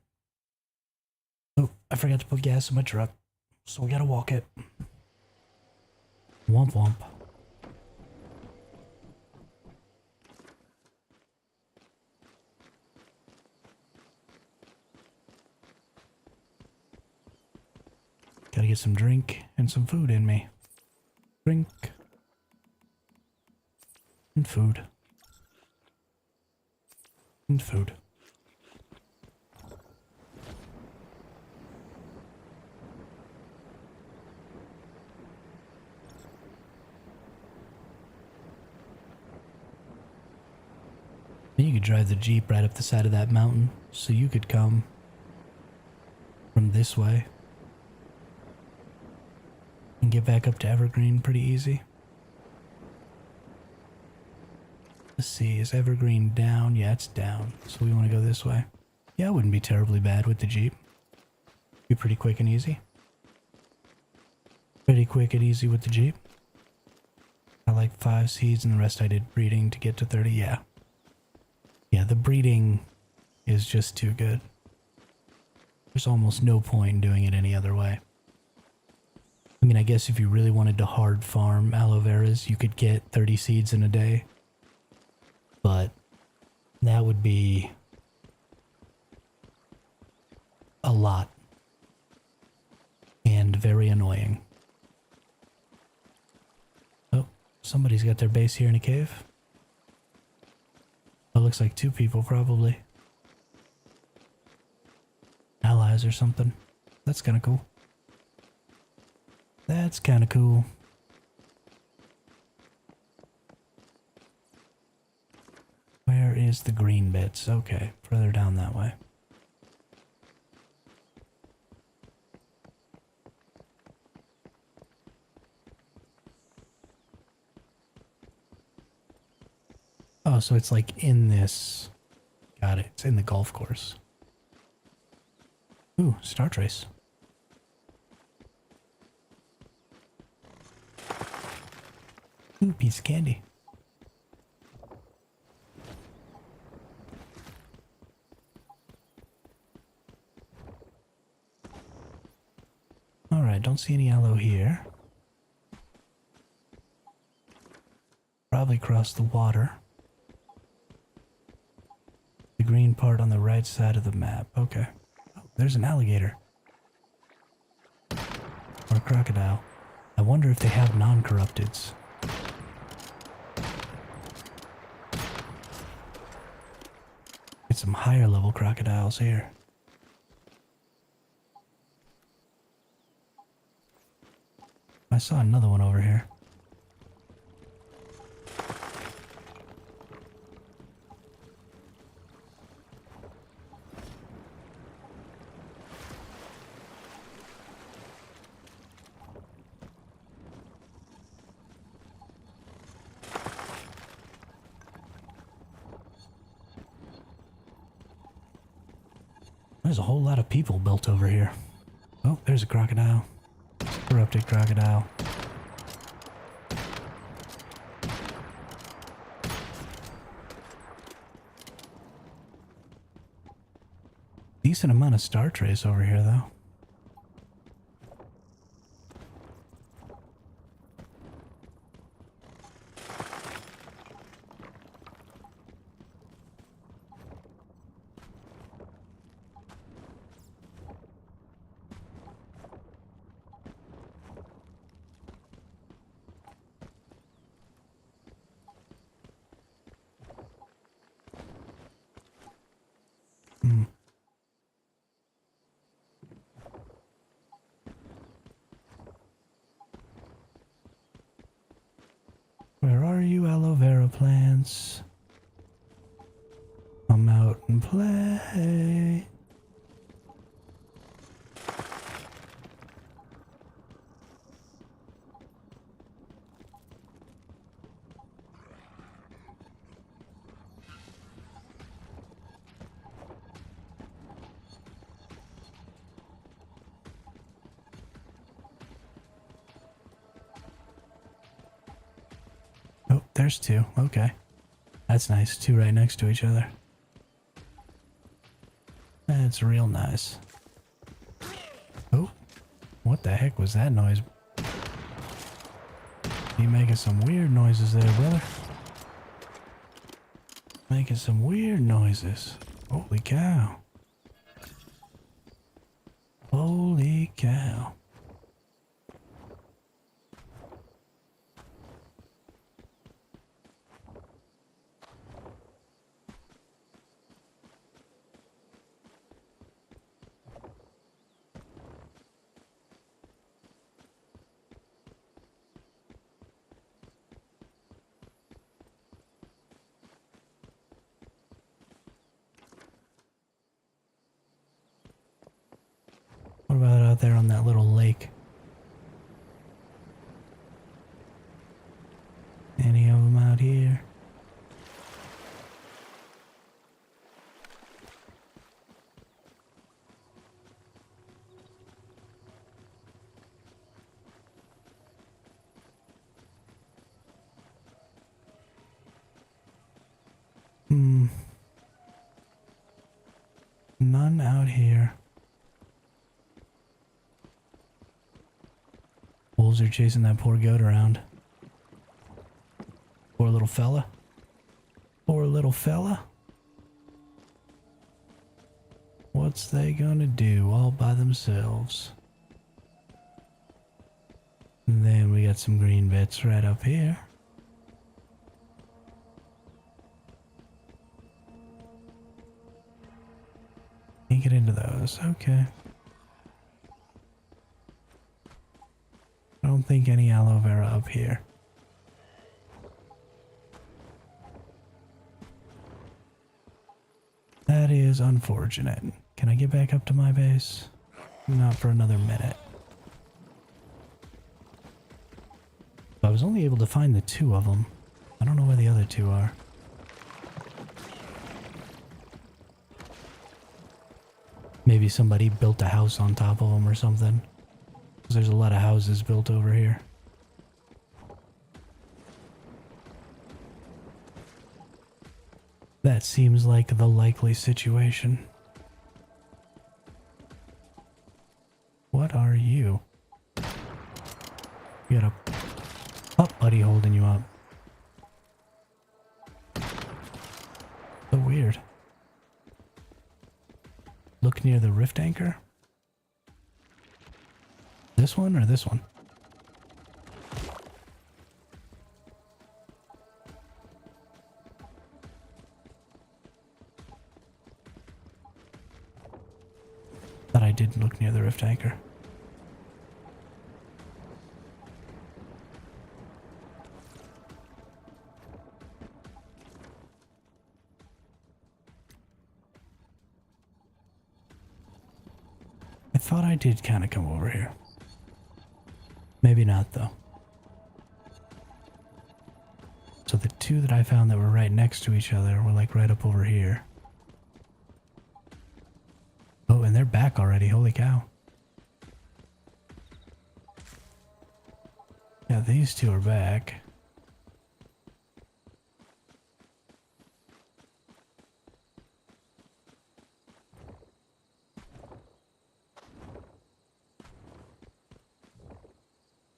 Oh, I forgot to put gas in my truck. So we gotta walk it. Womp womp. Gotta get some drink and some food in me. Drink. And food. And food. You could drive the Jeep right up the side of that mountain, so you could come from this way and get back up to Evergreen pretty easy. Let's see, is Evergreen down? Yeah, it's down, so we want to go this way. Yeah, it wouldn't be terribly bad with the Jeep. Be pretty quick and easy. Pretty quick and easy with the Jeep. I like 5 seeds and the rest I did breeding to get to 30. Yeah. Yeah, the breeding is just too good. There's almost no point in doing it any other way. I mean, I guess if you really wanted to hard farm aloe veras, you could get 30 seeds in a day. But that would be a lot. And very annoying. Oh, somebody's got their base here in a cave. It looks like 2 people probably. Allies or something. That's kind of cool. That's kind of cool. Where is the green bits? Okay, further down that way. Oh, so it's like in this. Got it. It's in the golf course. Ooh, Star Trace. Ooh, piece of candy. Alright, don't see any aloe here. Probably cross the water. The green part on the right side of the map. Okay. Oh, there's an alligator. Or a crocodile. I wonder if they have non-corrupteds. Get some higher level crocodiles here. I saw another one over here. There's a whole lot of people built over here. Oh, there's a crocodile. Corrupted crocodile. Decent amount of Star Trace over here, though. Where are you, aloe vera plants? Come out and play. Oh, there's 2. Okay. That's nice. 2 right next to each other. That's real nice. Oh, what the heck was that noise? You making some weird noises there, brother. Making some weird noises. Holy cow. Holy cow. What about out there on that little lake? Any of them out here? None out here. Wolves are chasing that poor goat around. Poor little fella. Poor little fella. What's they gonna do all by themselves? And then we got some green bits right up here. Can't get into those. Okay. I don't think any aloe vera up here. That is unfortunate. Can I get back up to my base? Not for another minute. I was only able to find the 2 of them. I don't know where the other 2 are. Maybe somebody built a house on top of them or something. 'Cause there's a lot of houses built over here. That seems like the likely situation. What are you? You got a pup buddy holding you up. So weird. Look near the rift anchor. This one or this one? Thought I did look near the rift anchor. I thought I did kind of come over here. Maybe not, though. So the 2 that I found that were right next to each other were like right up over here. Oh, and they're back already. Holy cow. Yeah, these 2 are back.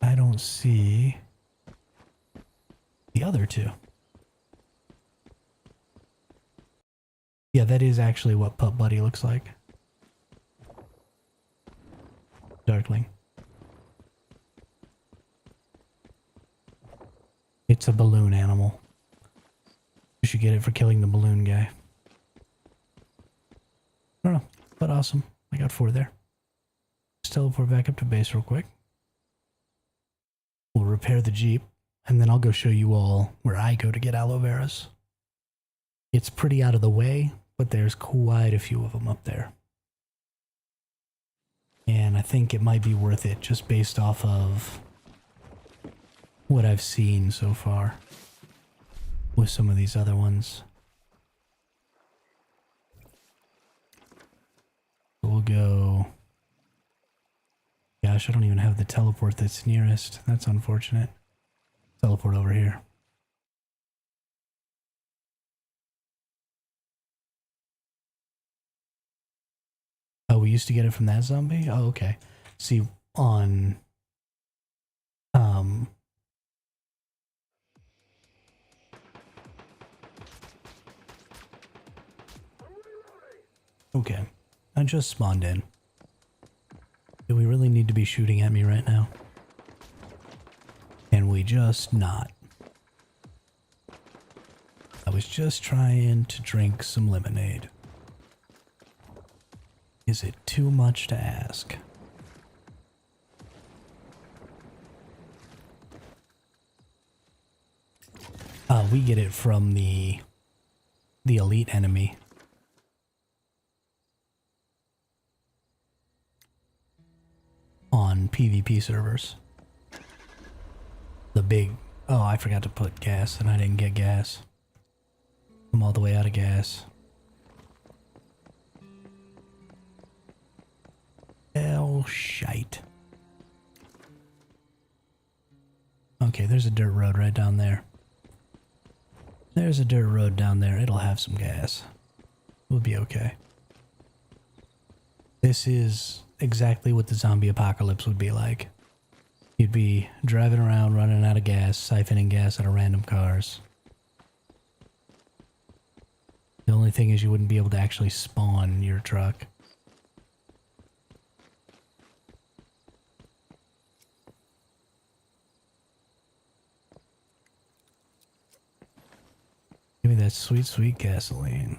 I don't see the other 2. Yeah, that is actually what Pup Buddy looks like. Darkling. It's a balloon animal. You should get it for killing the balloon guy. I don't know, but awesome. I got 4 there. Let's teleport back up to base real quick. We'll repair the Jeep, and then I'll go show you all where I go to get aloe veras. It's pretty out of the way, but there's quite a few of them up there. And I think it might be worth it just based off of what I've seen so far with some of these other ones. We'll go... Gosh, I don't even have the teleport that's nearest. That's unfortunate. Teleport over here. Oh, we used to get it from that zombie? Oh, okay. See, on... Okay. I just spawned in. Do we really need to be shooting at me right now? Can we just not? I was just trying to drink some lemonade. Is it too much to ask? We get it from the elite enemy. On PvP servers. The big... Oh, I forgot to put gas and I didn't get gas. I'm all the way out of gas. Hell shite. Okay, there's a dirt road right down there. There's a dirt road down there. It'll have some gas. We'll be okay. This is exactly what the zombie apocalypse would be like. You'd be driving around, running out of gas, siphoning gas out of random cars. The only thing is you wouldn't be able to actually spawn your truck. Give me that sweet, sweet gasoline.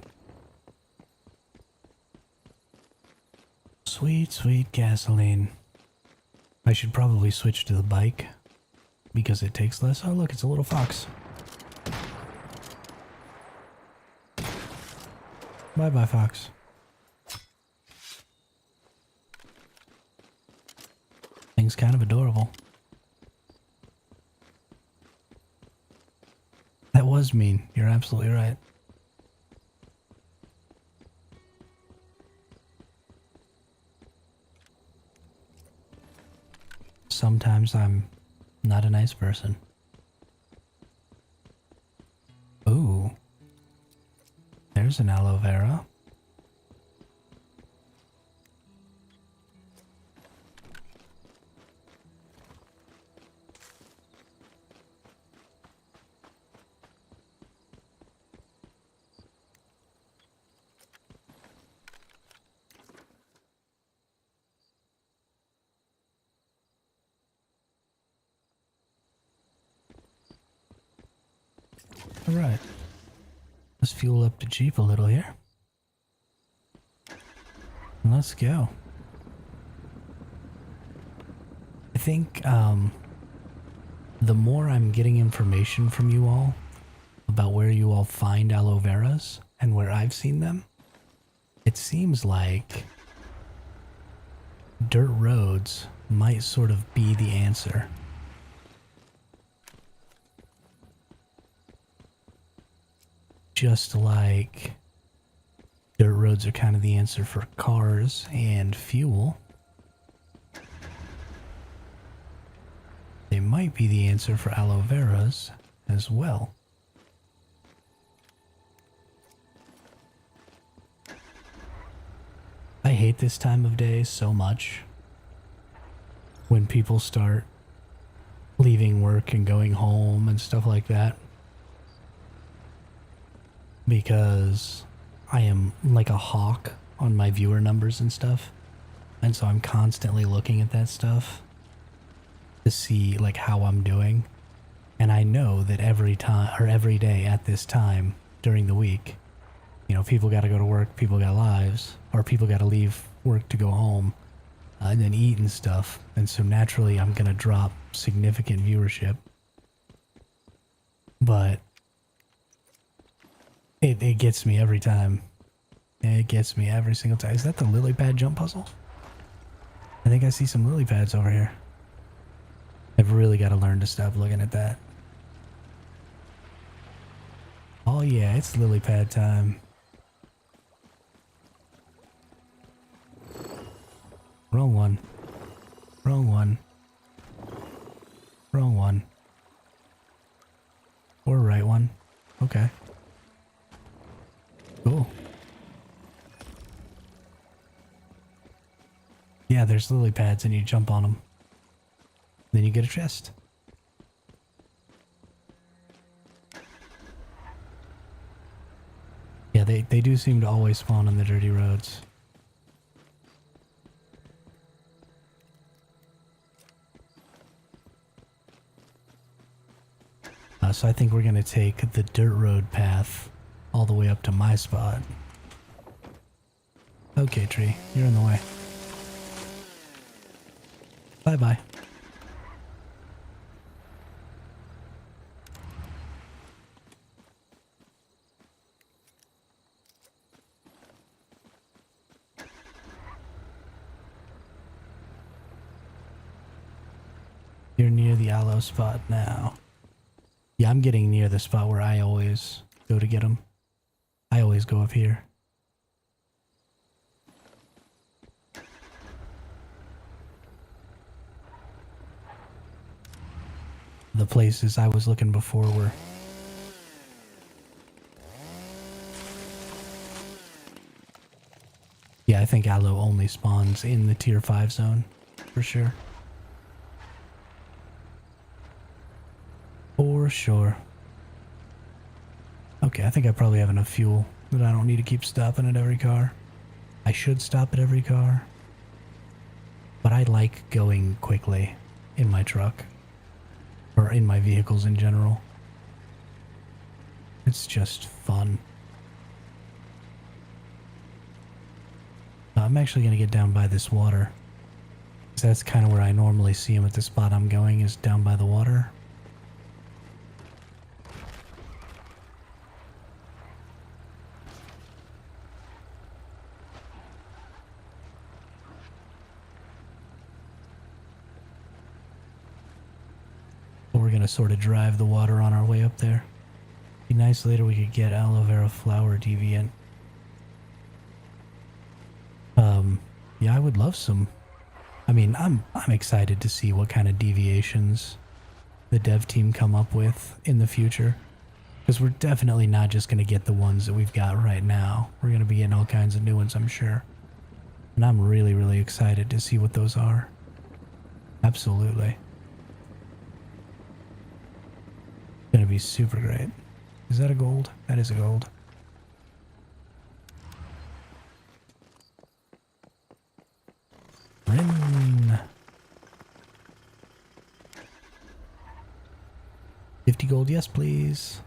Sweet, sweet gasoline. I should probably switch to the bike because it takes less. Oh, look, it's a little fox. Bye-bye, fox. Thing's kind of adorable. That was mean. You're absolutely right. Sometimes I'm not a nice person. Ooh. There's an aloe vera. All right. Let's fuel up the Jeep a little here. Let's go. I think the more I'm getting information from you all about where you all find aloe veras and where I've seen them, it seems like dirt roads might sort of be the answer. Just like dirt roads are kind of the answer for cars and fuel, they might be the answer for aloe veras as well. I hate this time of day so much. When people start leaving work and going home and stuff like that. Because I am like a hawk on my viewer numbers and stuff. And so I'm constantly looking at that stuff to see like how I'm doing. And I know that every time or every day at this time during the week, you know, people got to go to work, people got lives, or people got to leave work to go home and then eat and stuff. And so naturally I'm going to drop significant viewership. But it gets me every time. It gets me every single time. Is that the lily pad jump puzzle? I think I see some lily pads over here. I've really got to learn to stop looking at that. Oh yeah, it's lily pad time. Wrong one. Wrong one. Wrong one. Or right one. Okay. Cool. Yeah, there's lily pads and you jump on them. Then you get a chest. Yeah, they do seem to always spawn on the dirty roads. So I think we're going to take the dirt road path all the way up to my spot. Okay, tree, you're in the way. Bye-bye. You're near the aloe spot now. Yeah, I'm getting near the spot where I always go to get them. I always go up here. The places I was looking before were... Yeah, I think aloe only spawns in the tier 5 zone, for sure. For sure. Okay, I think I probably have enough fuel that I don't need to keep stopping at every car. I should stop at every car, but I like going quickly in my truck, or in my vehicles in general. It's just fun. I'm actually going to get down by this water. That's kind of where I normally see him at the spot I'm going, is down by the water. But we're going to sort of drive the water on our way up there. Be nice later we could get aloe vera flower deviant. Yeah, I would love some. I mean, I'm excited to see what kind of deviations the dev team come up with in the future. Because we're definitely not just going to get the ones that we've got right now. We're going to be getting all kinds of new ones, I'm sure. And I'm really, really excited to see what those are. Absolutely. It's going to be super great. Is that a gold? That is a gold. Rin. 50 gold, yes please.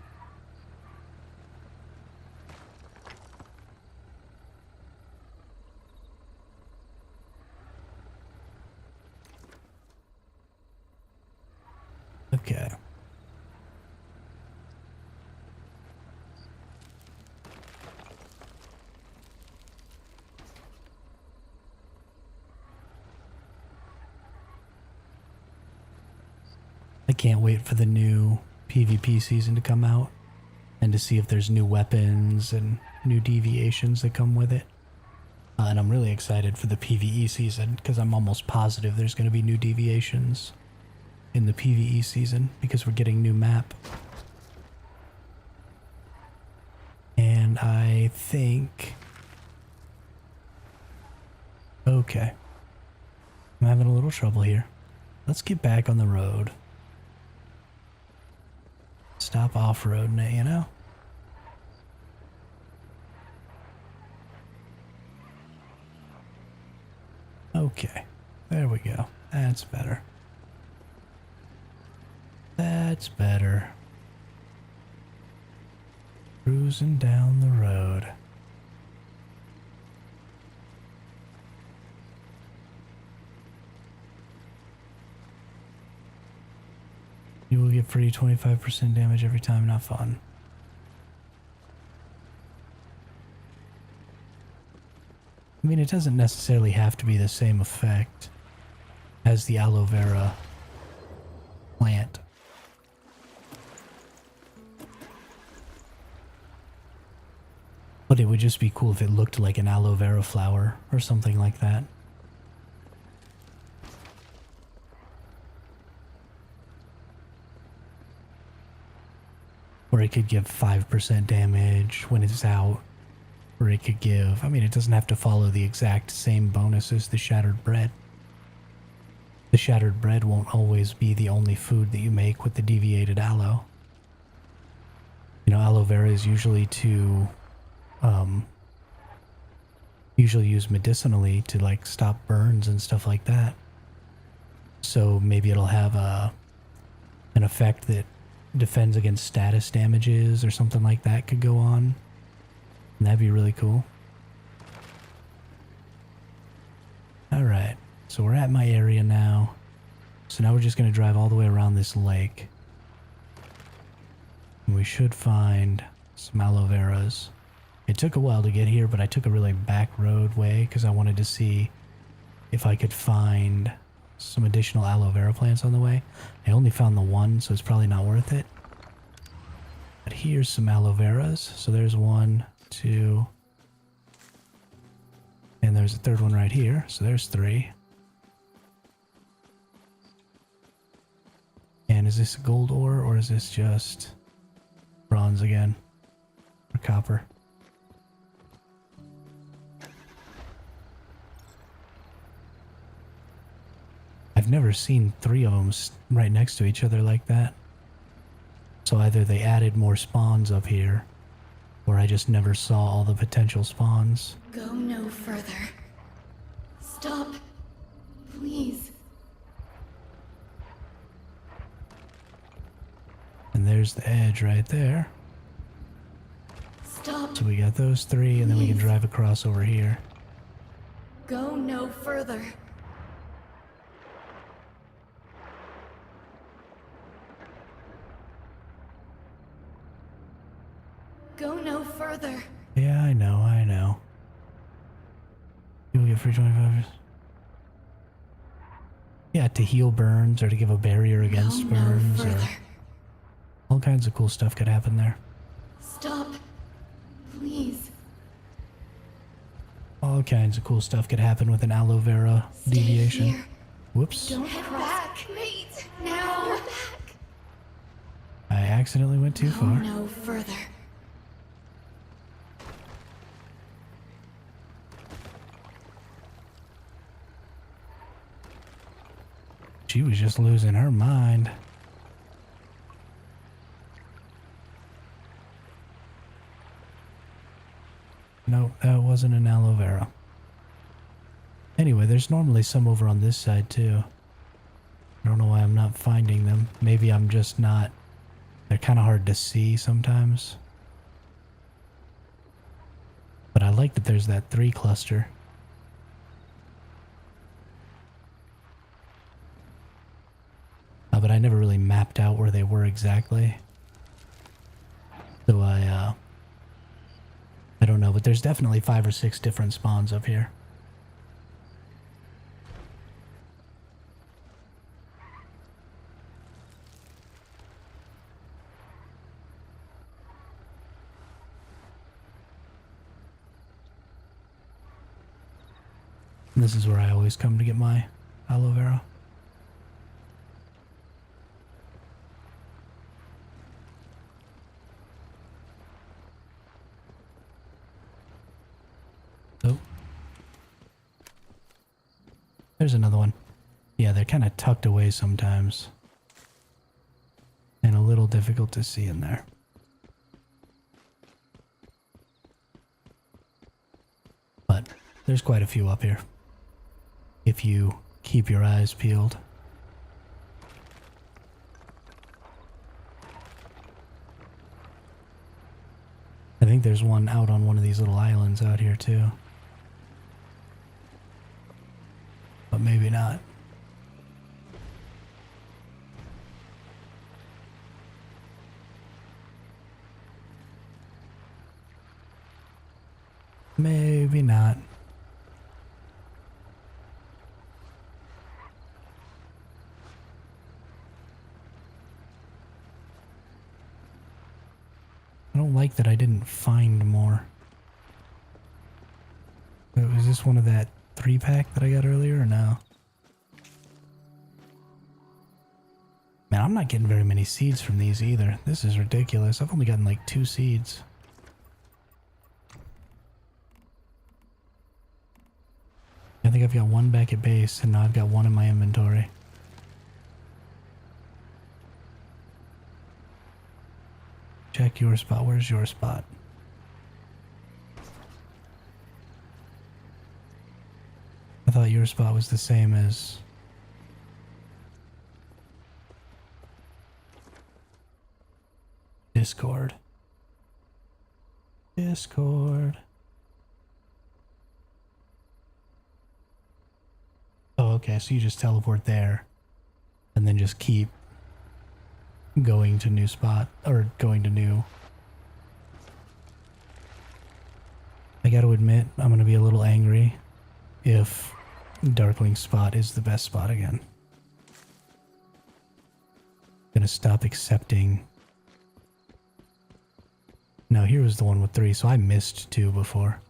Okay. I can't wait for the new PvP season to come out and to see if there's new weapons and new deviations that come with it. And I'm really excited for the PvE season because I'm almost positive there's going to be new deviations in the PvE season because we're getting new map. And I think... Okay. I'm having a little trouble here. Let's get back on the road. Stop off-roading it, you know? Okay. There we go. That's better. That's better. Cruising down the road. You will get free 25% damage every time, not fun. I mean, it doesn't necessarily have to be the same effect as the aloe vera plant. But it would just be cool if it looked like an aloe vera flower or something like that. Or it could give 5% damage when it's out. Or it could give... I mean, it doesn't have to follow the exact same bonus as the shattered bread. The shattered bread won't always be the only food that you make with the deviated aloe. You know, aloe vera is usually to... usually used medicinally to, like, stop burns and stuff like that. So maybe it'll have an effect that defends against status damages or something like that could go on. And that'd be really cool. Alright, so we're at my area now. So now we're just going to drive all the way around this lake. And we should find some aloe veras. It took a while to get here, but I took a really back road way because I wanted to see if I could find some additional aloe vera plants on the way. I only found the one, so it's probably not worth it. But here's some aloe veras. So there's 1, 2, and there's a third one right here. So there's 3. And is this a gold ore or is this just bronze again? Or copper? never seen 3 of them right next to each other like that. So either they added more spawns up here, or I just never saw all the potential spawns. Go no further. Stop. Please. And there's the edge right there. Stop. So we got those 3, and then we can drive across over here. Go no further. Go no further. Yeah, I know, I know. You'll get free 25. Yeah, to heal burns, or to give a barrier against burns, or all kinds of cool stuff could happen there. Stop. Please. All kinds of cool stuff could happen with an aloe vera deviation. Here. Whoops. Don't head back. Wait. Now. Back. I accidentally went too far. No further. She was just losing her mind. No, that wasn't an aloe vera. Anyway, there's normally some over on this side too. I don't know why I'm not finding them. Maybe I'm just not... They're kind of hard to see sometimes. But I like that there's that 3 cluster. But I never really mapped out where they were exactly. So I don't know, but there's definitely 5 or 6 different spawns up here. And this is where I always come to get my aloe vera. Oh. There's another one. Yeah, they're kind of tucked away sometimes. And a little difficult to see in there. But there's quite a few up here. If you keep your eyes peeled. I think there's one out on one of these little islands out here too. But maybe not. Maybe not. I don't like that I didn't find more. Was this one of that 3-pack that I got earlier or no? Man, I'm not getting very many seeds from these either. This is ridiculous. I've only gotten like 2 seeds. I think I've got 1 back at base and now I've got 1 in my inventory. Check your spot. Where's your spot? I thought your spot was the same as... Discord. Discord. Oh, okay, so you just teleport there and then just keep going to new spot, or going to new. I gotta admit, I'm gonna be a little angry if Darkling spot is the best spot again. Gonna stop accepting. No, here was the one with 3, so I missed 2 before.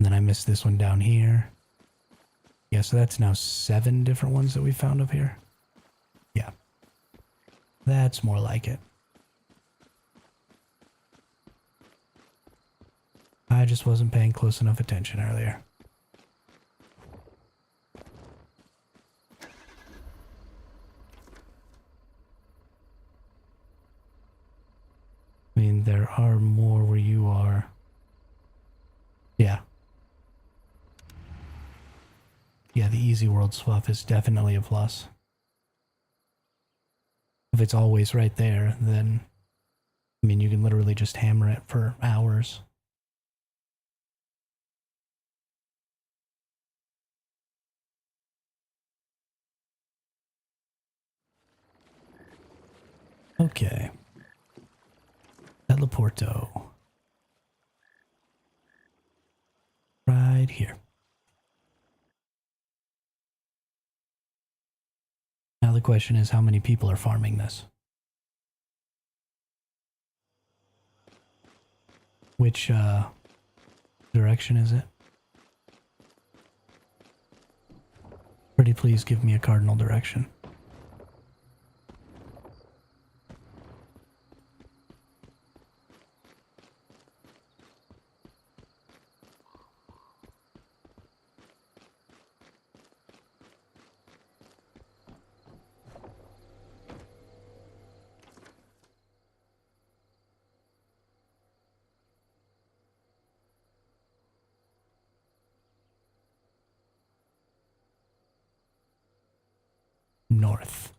And then I missed this one down here. Yeah, so that's now 7 different ones that we found up here. Yeah. That's more like it. I just wasn't paying close enough attention earlier. I mean, there are more where you are. Yeah. Yeah, the easy world swap is definitely a plus. If it's always right there, then, I mean, you can literally just hammer it for hours. Okay. Teleporto. Right here. Now the question is, how many people are farming this? Which, direction is it? Pretty please give me a cardinal direction. North.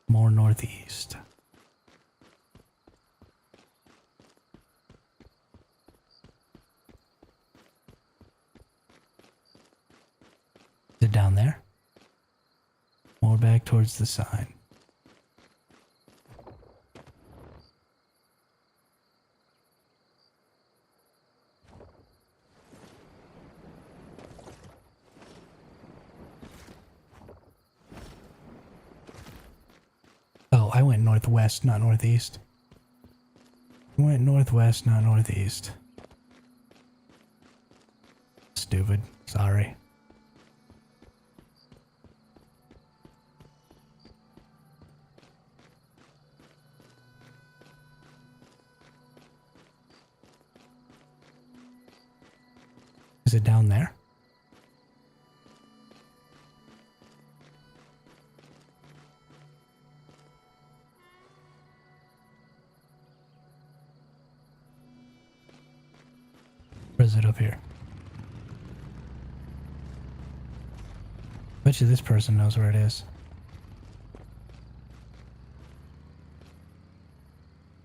More northeast. Is it down there? More back towards the sign. Oh, I went northwest, not northeast. I went northwest, not northeast. Stupid. Sorry. Is it down there? Or is it up here? Bet you this person knows where it is.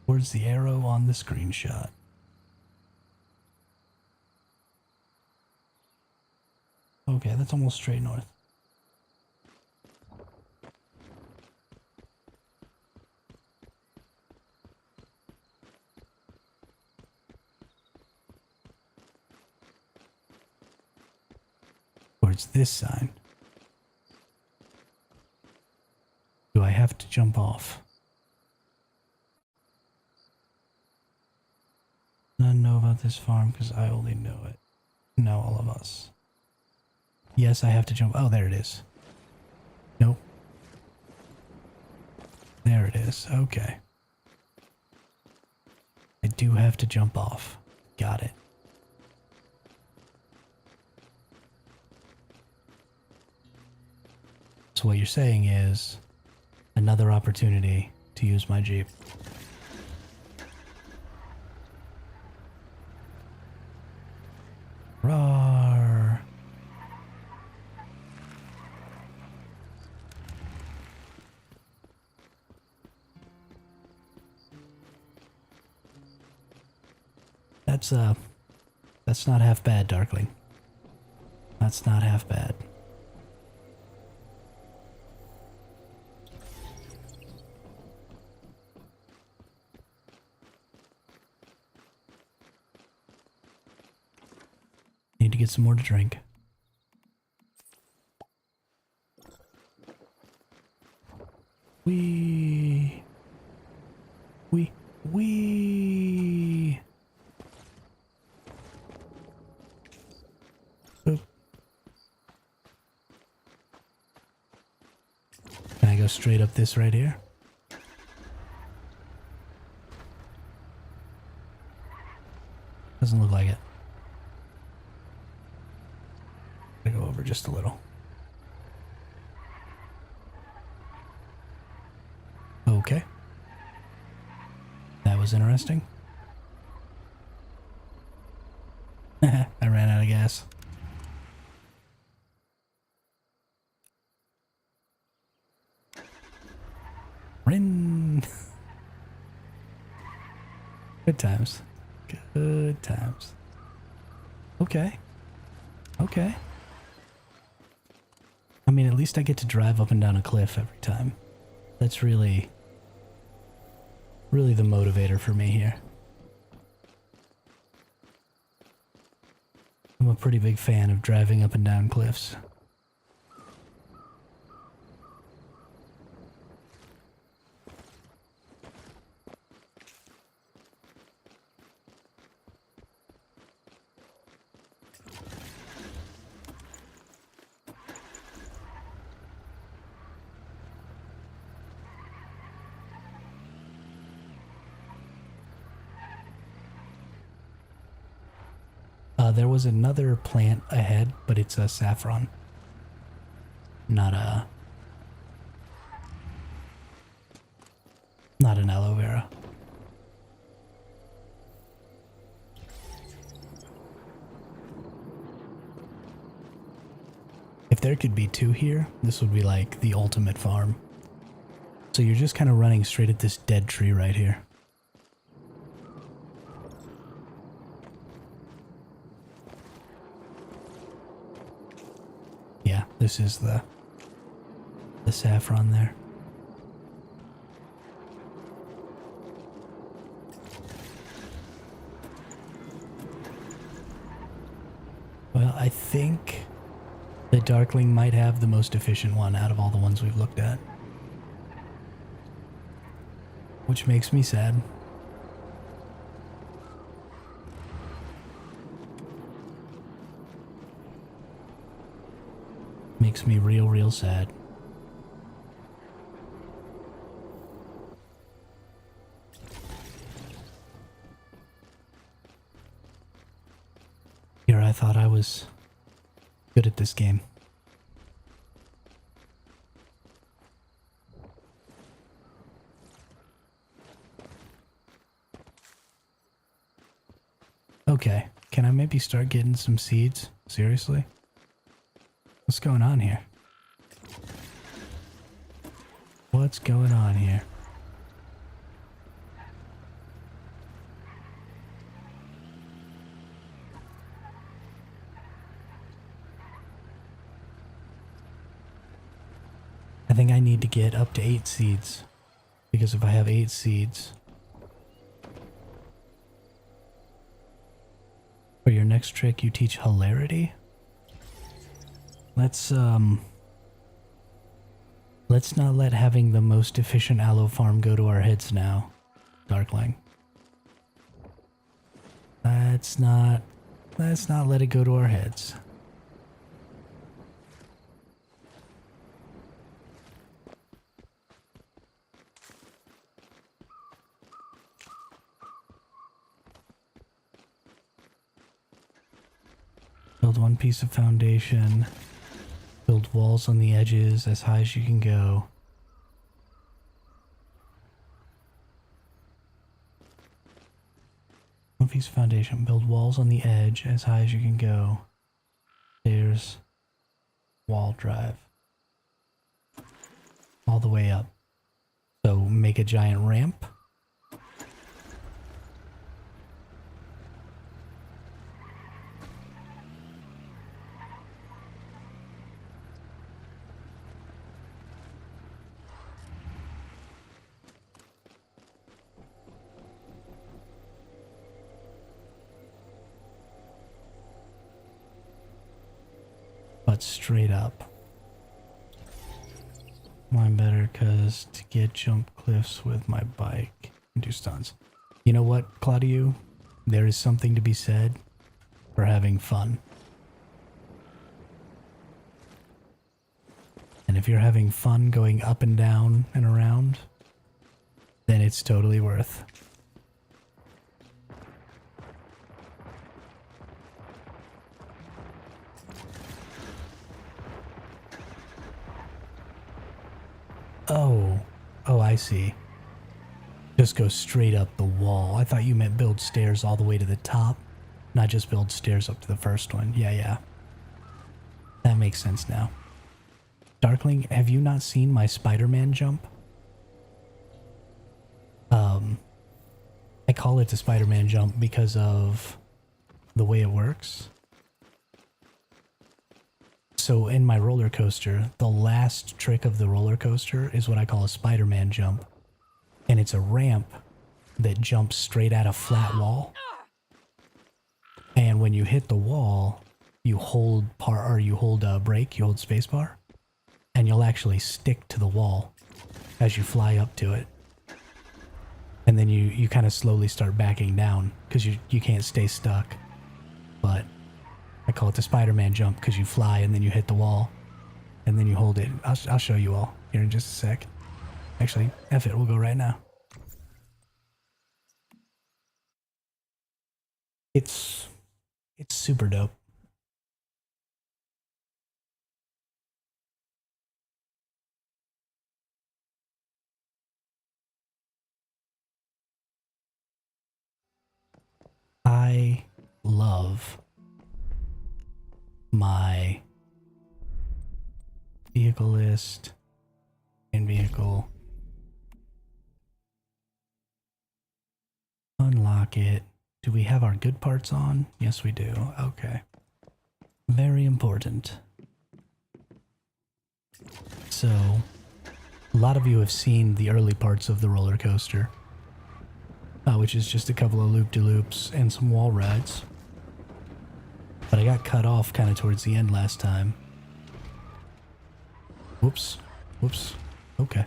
Towards the arrow on the screenshot. Okay, that's almost straight north. Towards this sign. Do I have to jump off? None know about this farm because I only know it. Know all of us. Yes, I have to jump. Oh, there it is. Nope. There it is. Okay. I do have to jump off. Got it. So what you're saying is another opportunity to use my Jeep. Roar. That's not half bad, Darkling. That's not half bad. Need to get some more to drink. Wee. Oop. go straight up this right here. Doesn't look like it. Gotta go over just a little. Okay. That was interesting. I ran out of gas. Rin. Good times. Good times. Okay. Okay. I mean, at least I get to drive up and down a cliff every time. That's really the motivator for me here. I'm a pretty big fan of driving up and down cliffs. There was another plant ahead, but it's a saffron, not an aloe vera. If there could be two here, this would be like the ultimate farm. So you're just kind of running straight at this dead tree right here. Yeah, this is the saffron there. Well, I think the Darkling might have the most efficient one out of all the ones we've looked at. Which makes me sad. Makes me real sad. Here, I thought I was good at this game. Okay, can I maybe start getting some seeds? Seriously? What's going on here? What's going on here? I think I need to get up to 8 seeds. Because if I have 8 seeds... For your next trick, you teach hilarity? Let's not let having the most efficient aloe farm go to our heads now, Darkling. Let's not let it go to our heads. Build one piece of foundation. Build walls on the edges as high as you can go. One piece of foundation. Build walls on the edge as high as you can go. Stairs. Wall drive. All the way up. So make a giant ramp. But straight up. Mine better because to get jump cliffs with my bike and do stunts. You know what, Claudio? There is something to be said for having fun. And Man, if you're having fun going up and down and around, then it's totally worth. Oh, I see. Just go straight up the wall. I thought you meant build stairs all the way to the top, not just build stairs up to the first one. Yeah. That makes sense now. Darkling, have you not seen my Spider-Man jump? I call it the Spider-Man jump because of the way it works. So in my roller coaster, the last trick of the roller coaster is what I call a Spider-Man jump. And it's a ramp that jumps straight at a flat wall. And when you hit the wall, you hold brake, you hold spacebar, and you'll actually stick to the wall as you fly up to it. And then you kind of slowly start backing down because you can't stay stuck. But I call it the Spider-Man jump because you fly and then you hit the wall and then you hold it. I'll show you all here in just a sec. Actually, F it, we'll go right now. It's super dope. I love my vehicle list and vehicle. Unlock it. Do we have our good parts on? Yes, we do. Okay. Very important. So, a lot of you have seen the early parts of the roller coaster, which is just a couple of loop-de-loops and some wall rides. But I got cut off kind of towards the end last time. Whoops. Okay.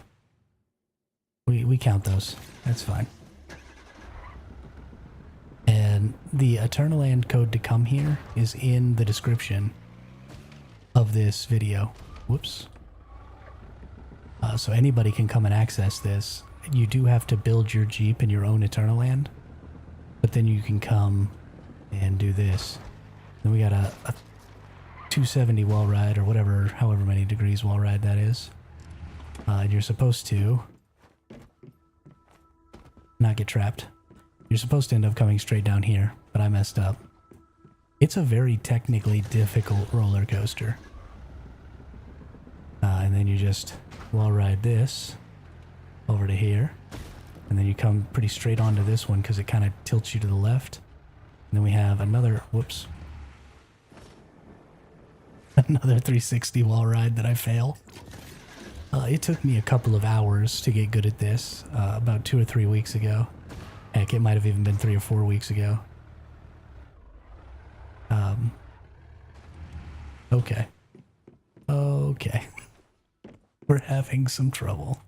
We count those. That's fine. And the Eternal Land code to come here is in the description of this video. Whoops. So anybody can come and access this. You do have to build your Jeep in your own Eternal Land, but then you can come and do this. Then we got a 270 wall ride or whatever, however many degrees wall ride that is. And you're supposed to not get trapped. You're supposed to end up coming straight down here, but I messed up. It's a very technically difficult roller coaster. And then you just wall ride this over to here. And then you come pretty straight onto this one because it kind of tilts you to the left. And then we have another, whoops. Another 360 wall ride that I fail. It took me a couple of hours to get good at this, about 2 or 3 weeks ago. Heck, it might have even been 3 or 4 weeks ago. Okay. We're having some trouble.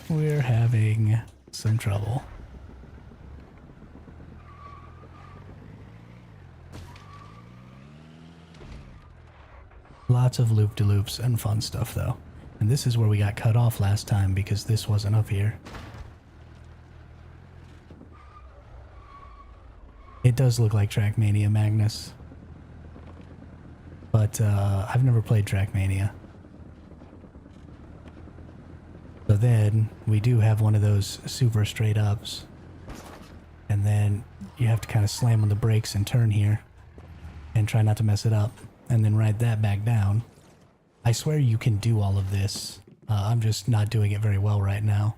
We're having some trouble. Lots of loop-de-loops and fun stuff, though. And this is where we got cut off last time because this wasn't up here. It does look like Trackmania, Magnus. But I've never played Trackmania. So then we do have one of those super straight ups. And then you have to kind of slam on the brakes and turn here. And try not to mess it up. And then ride that back down. I swear you can do all of this. I'm just not doing it very well right now.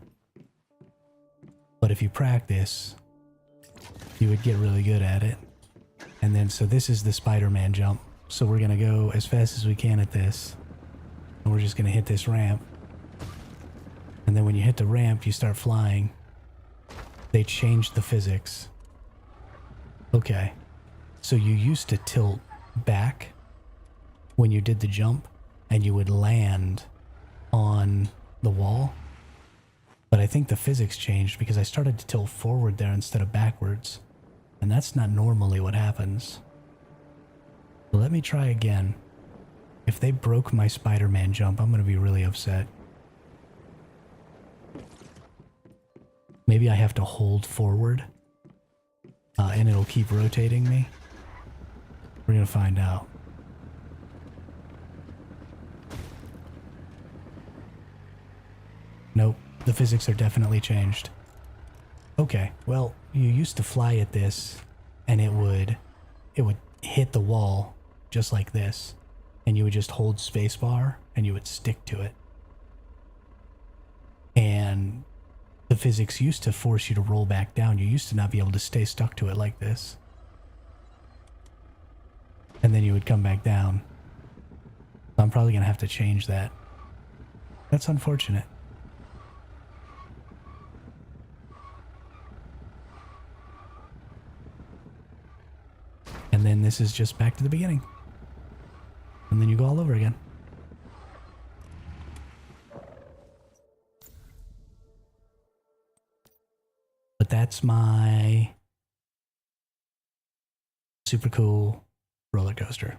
But if you practice, you would get really good at it. And then, so this is the Spider-Man jump. So we're going to go as fast as we can at this. And we're just going to hit this ramp. And then when you hit the ramp, you start flying. They changed the physics. Okay. So you used to tilt back when you did the jump, and you would land on the wall. But I think the physics changed because I started to tilt forward there instead of backwards. And that's not normally what happens. So let me try again. If they broke my Spider-Man jump, I'm going to be really upset. Maybe I have to hold forward. And it'll keep rotating me. We're going to find out. Nope. The physics are definitely changed. Okay, well, you used to fly at this, and it would hit the wall just like this, and you would just hold spacebar, and you would stick to it. And the physics used to force you to roll back down. You used to not be able to stay stuck to it like this. And then you would come back down. So I'm probably going to have to change that. That's unfortunate. And then this is just back to the beginning. And then you go all over again. But that's my super cool roller coaster.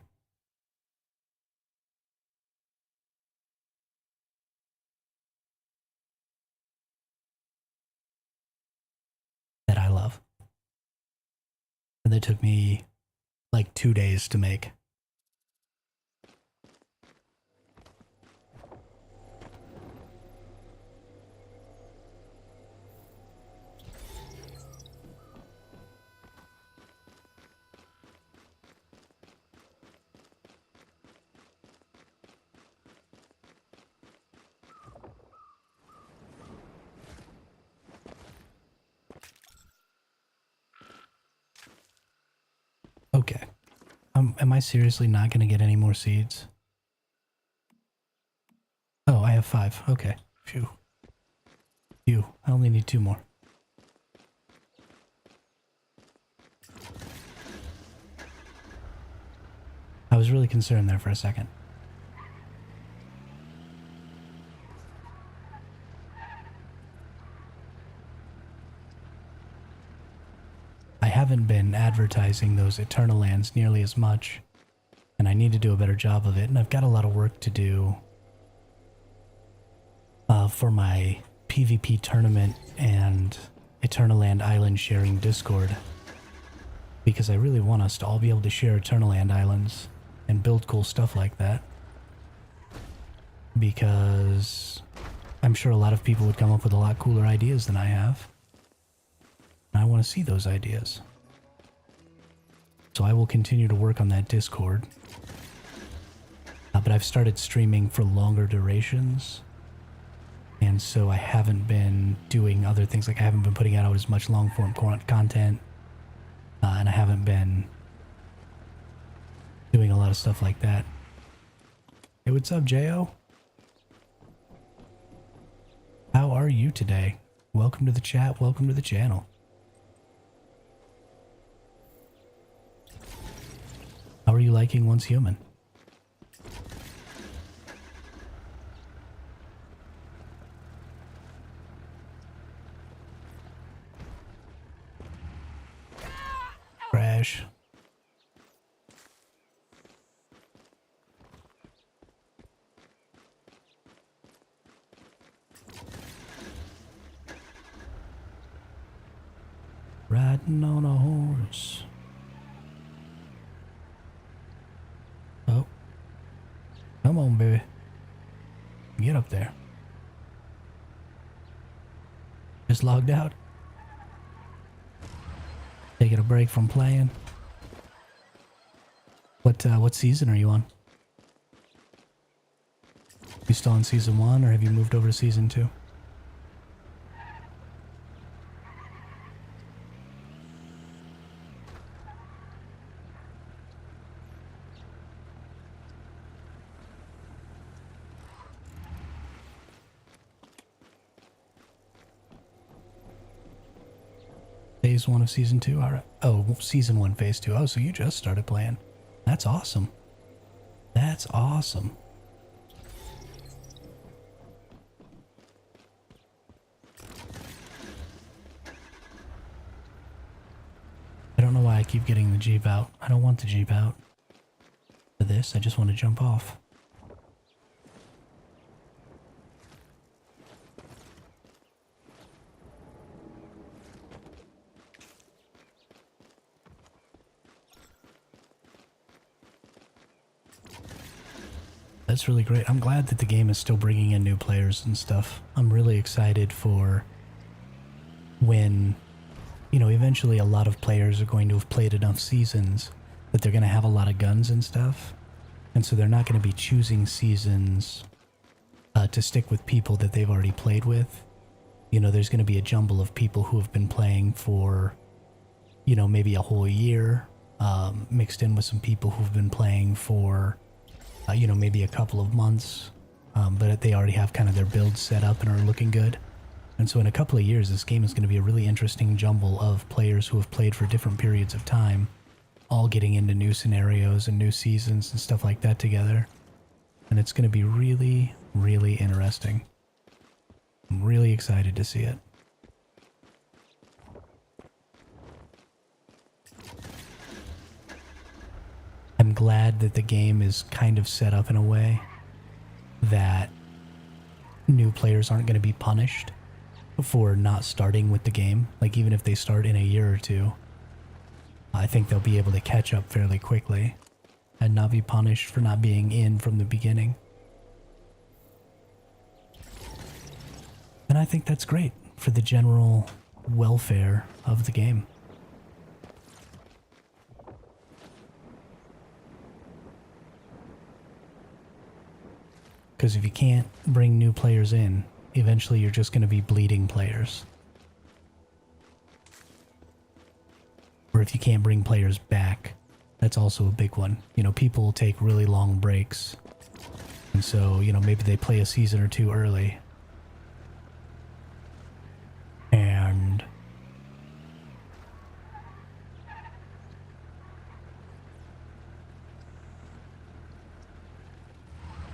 That I love. And it took me like 2 days to make. Okay. Am I seriously not going to get any more seeds? Oh, I have 5. Okay. Phew. Phew. I only need 2 more. I was really concerned there for a second. I haven't been advertising those Eternal Lands nearly as much, and I need to do a better job of it, and I've got a lot of work to do for my PvP tournament and Eternal Land Island sharing Discord, because I really want us to all be able to share Eternal Land Islands and build cool stuff like that, because I'm sure a lot of people would come up with a lot cooler ideas than I have. I want to see those ideas. So I will continue to work on that Discord. But I've started streaming for longer durations. And so I haven't been doing other things. Like I haven't been putting out as much long form content. And I haven't been doing a lot of stuff like that. Hey, what's up, J.O.? How are you today? Welcome to the chat. Welcome to the channel. How are you liking Once Human? Crash. Riding on a horse. Oh. Come on, baby. Get up there. Just logged out. Taking a break from playing. What season are you on? You still on season 1 or have you moved over to season 2? Phase 1 of season 2? Alright. Oh, season 1, phase 2. Oh, so you just started playing. That's awesome. That's awesome. I don't know why I keep getting the Jeep out. I don't want the Jeep out for this. I just want to jump off. That's really great. I'm glad that the game is still bringing in new players and stuff. I'm really excited for when, you know, eventually a lot of players are going to have played enough seasons that they're going to have a lot of guns and stuff. And so they're not going to be choosing seasons to stick with people that they've already played with. You know, there's going to be a jumble of people who have been playing for, you know, maybe a whole year, mixed in with some people who've been playing for, you know, maybe a couple of months, but they already have kind of their builds set up and are looking good. And so in a couple of years, this game is going to be a really interesting jumble of players who have played for different periods of time, all getting into new scenarios and new seasons and stuff like that together. And it's going to be really, really interesting. I'm really excited to see it. I'm glad that the game is kind of set up in a way that new players aren't going to be punished for not starting with the game. Like, even if they start in a year or two, I think they'll be able to catch up fairly quickly and not be punished for not being in from the beginning. And I think that's great for the general welfare of the game. Because if you can't bring new players in, eventually you're just going to be bleeding players. Or if you can't bring players back, that's also a big one. You know, people take really long breaks. And so, you know, maybe they play a season or two early. And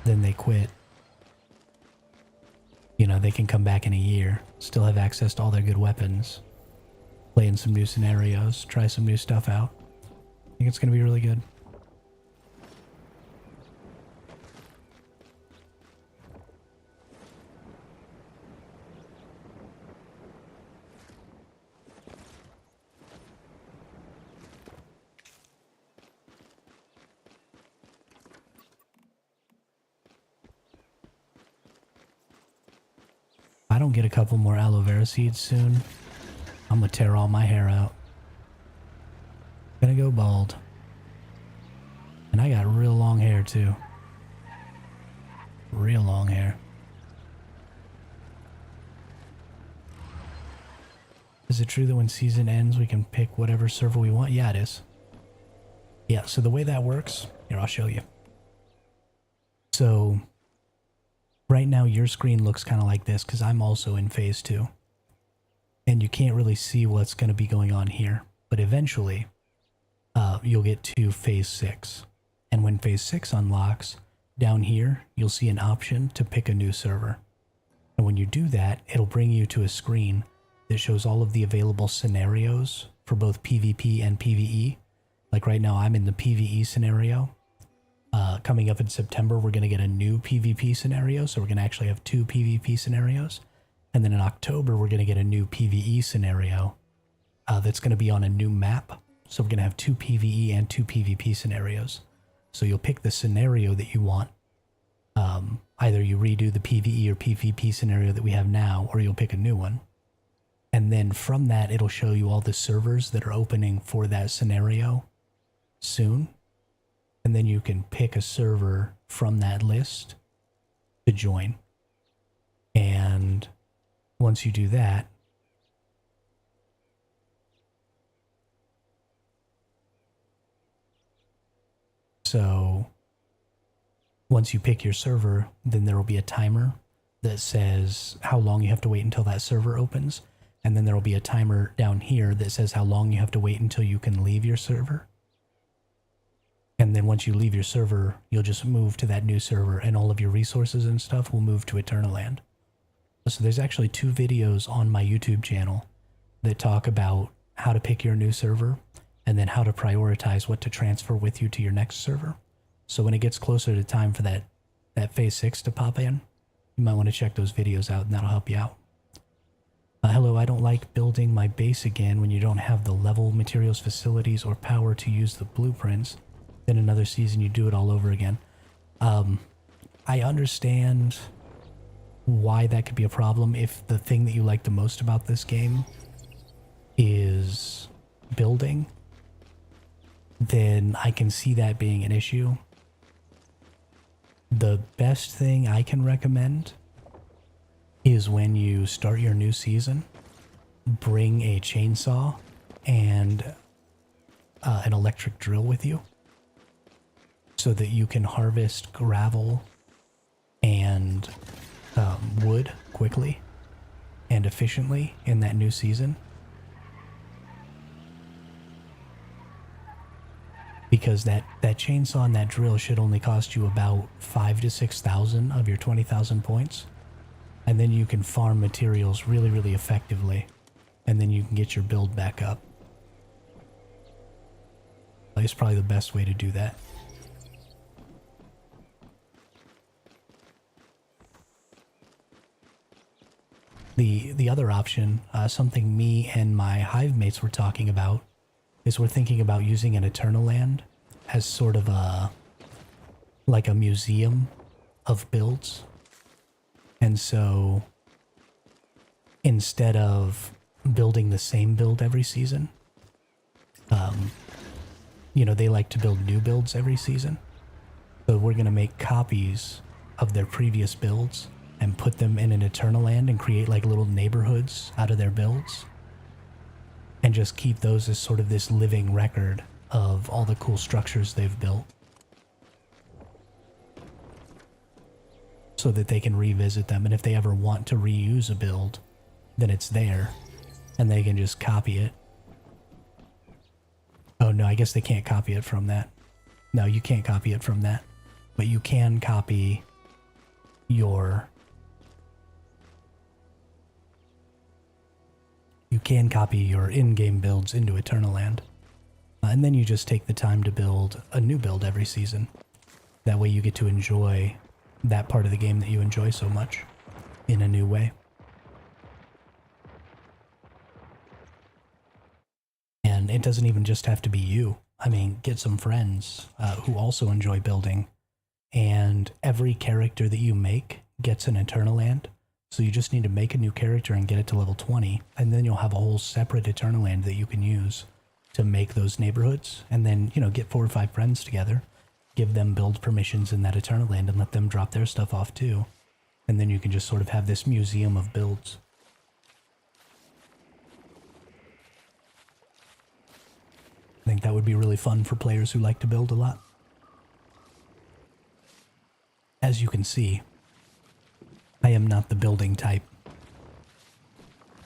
then they quit. You know, they can come back in a year, still have access to all their good weapons, play in some new scenarios, try some new stuff out. I think it's going to be really good. If I don't get a couple more aloe vera seeds soon, I'm gonna tear all my hair out. Gonna go bald. And I got real long hair too. Real long hair. Is it true that when season ends we can pick whatever server we want? Yeah, it is. Yeah, so the way that works, here, I'll show you. So right now your screen looks kind of like this because I'm also in phase 2. And you can't really see what's going to be going on here. But eventually, you'll get to phase 6. And when phase 6 unlocks, down here, you'll see an option to pick a new server. And when you do that, it'll bring you to a screen that shows all of the available scenarios for both PvP and PvE. Like right now, I'm in the PvE scenario. Coming up in September, we're going to get a new PvP scenario. So we're going to actually have 2 PvP scenarios. And then in October, we're going to get a new PvE scenario that's going to be on a new map. So we're going to have 2 PvE and 2 PvP scenarios. So you'll pick the scenario that you want. Either you redo the PvE or PvP scenario that we have now, or you'll pick a new one. And then from that, it'll show you all the servers that are opening for that scenario soon. And then you can pick a server from that list to join. And once you do that, so once you pick your server, then there will be a timer that says how long you have to wait until that server opens. And then there will be a timer down here that says how long you have to wait until you can leave your server. And then once you leave your server, you'll just move to that new server and all of your resources and stuff will move to Eternal Land. So there's actually 2 videos on my YouTube channel that talk about how to pick your new server and then how to prioritize what to transfer with you to your next server. So when it gets closer to time for that phase 6 to pop in, you might want to check those videos out and that'll help you out. Hello, I don't like building my base again when you don't have the level, materials, facilities, or power to use the blueprints. Then another season you do it all over again. I understand why that could be a problem if the thing that you like the most about this game is building, then I can see that being an issue. The best thing I can recommend is when you start your new season, bring a chainsaw and an electric drill with you so that you can harvest gravel and wood quickly and efficiently in that new season. Because that chainsaw and that drill should only cost you about 5,000 to 6,000 of your 20,000 points. And then you can farm materials really, really effectively. And then you can get your build back up. It's probably the best way to do that. The other option, something me and my hive mates were talking about, is we're thinking about using an Eternal Land as sort of like a museum of builds. And so instead of building the same build every season, you know, they like to build new builds every season. So we're going to make copies of their previous builds and put them in an Eternal Land and create like little neighborhoods out of their builds. And just keep those as sort of this living record of all the cool structures they've built. So that they can revisit them, and if they ever want to reuse a build, then it's there, and they can just copy it. Oh no, I guess they can't copy it from that. No, you can't copy it from that. But you can copy your... You can copy your in-game builds into Eternal Land. And then you just take the time to build a new build every season. That way you get to enjoy that part of the game that you enjoy so much in a new way. And it doesn't even just have to be you. I mean, get some friends who also enjoy building. And every character that you make gets an Eternal Land. So you just need to make a new character and get it to level 20. And then you'll have a whole separate Eternal Land that you can use to make those neighborhoods. And then, you know, get 4 or 5 friends together. Give them build permissions in that Eternal Land and let them drop their stuff off too. And then you can just sort of have this museum of builds. I think that would be really fun for players who like to build a lot. As you can see, I am not the building type.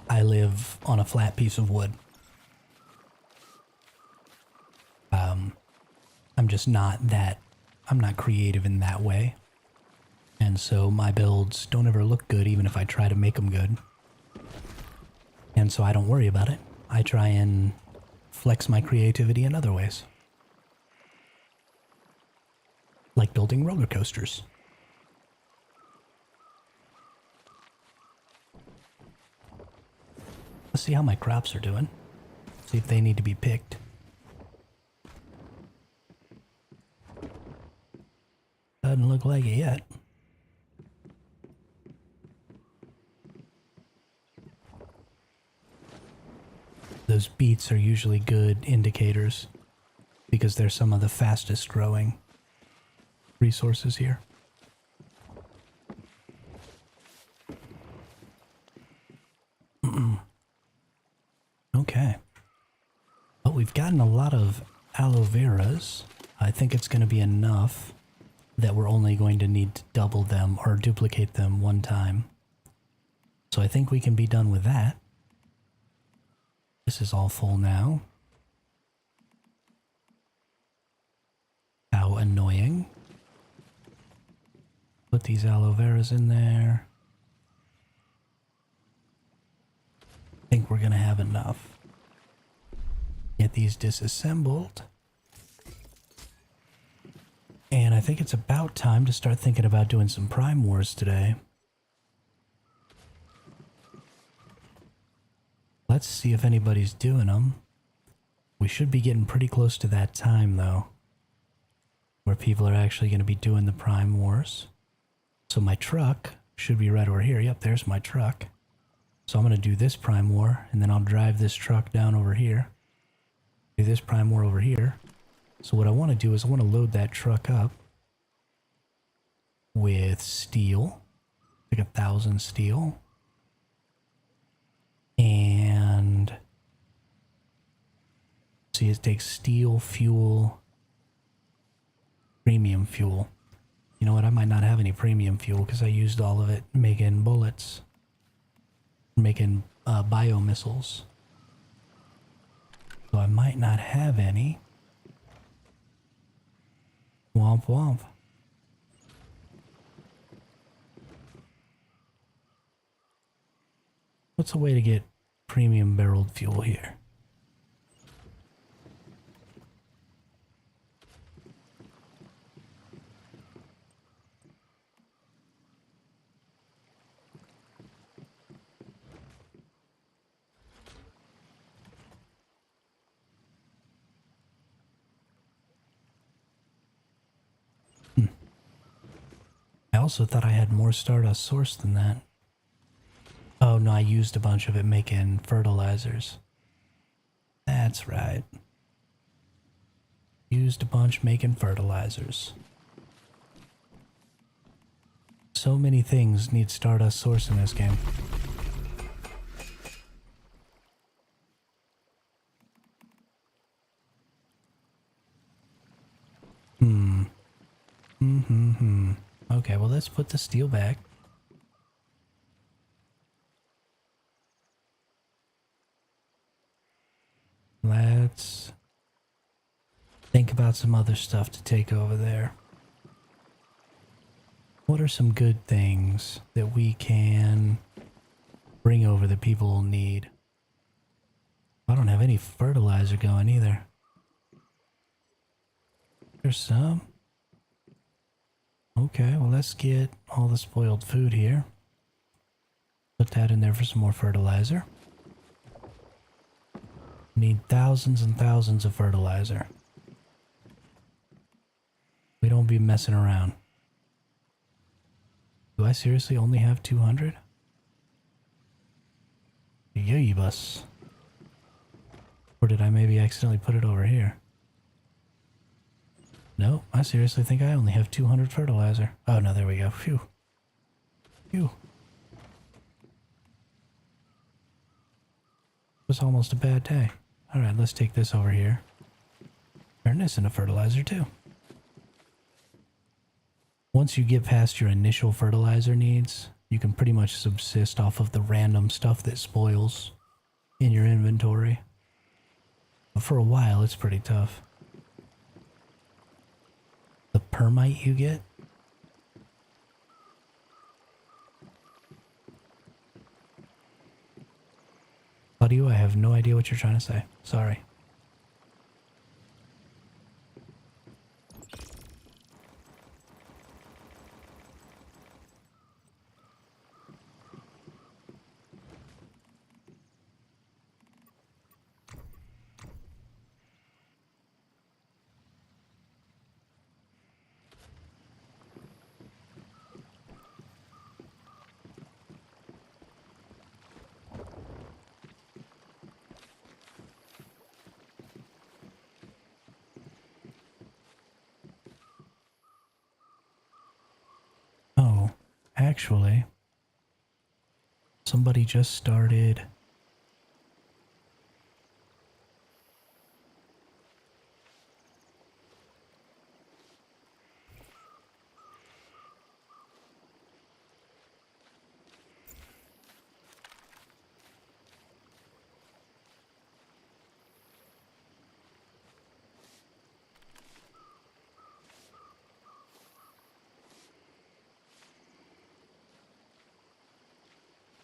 I live on a flat piece of wood. I'm just not that, I'm not creative in that way. And so my builds don't ever look good even if I try to make them good. And so I don't worry about it. I try and flex my creativity in other ways. Like building roller coasters. Let's see how my crops are doing. See if they need to be picked. Doesn't look like it yet. Those beets are usually good indicators because they're some of the fastest growing resources here. Okay. Well, we've gotten a lot of aloe veras. I think it's going to be enough that we're only going to need to double them or duplicate them one time. So I think we can be done with that. This is all full now. How annoying. Put these aloe veras in there. I think we're gonna have enough. Get these disassembled. And I think it's about time to start thinking about doing some Prime Wars today. Let's see if anybody's doing them. We should be getting pretty close to that time, though, where people are actually going to be doing the Prime Wars. So my truck should be right over here. Yep, there's my truck. So I'm going to do this prime war, and then I'll drive this truck down over here. Do this prime war over here. So what I want to do is I want to load that truck up with steel, like 1,000 steel. And see, it takes steel, fuel, premium fuel. You know what? I might not have any premium fuel because I used all of it making bullets, making bio missiles. So I might not have any. Womp womp. What's a way to get premium barreled fuel here? I also thought I had more Stardust source than that. Oh no, I used a bunch of it making fertilizers. That's right. Used a bunch making fertilizers. So many things need Stardust source in this game. Okay, well let's put the steel back. Let's think about some other stuff to take over there. What are some good things that we can bring over that people will need? I don't have any fertilizer going either. There's some. Okay, well let's get all the spoiled food here. Put that in there for some more fertilizer. Need thousands and thousands of fertilizer. We don't be messing around. Do I seriously only have 200? Yay bus. Or did I maybe accidentally put it over here? No, I seriously think I only have 200 fertilizer. Oh no, there we go. Phew. Phew. It was almost a bad day. Alright, let's take this over here. Turn this into fertilizer too. Once you get past your initial fertilizer needs, you can pretty much subsist off of the random stuff that spoils in your inventory. But for a while, it's pretty tough. The permite you get? Audio, I have no idea what you're trying to say. Sorry. Oh, actually, somebody just started.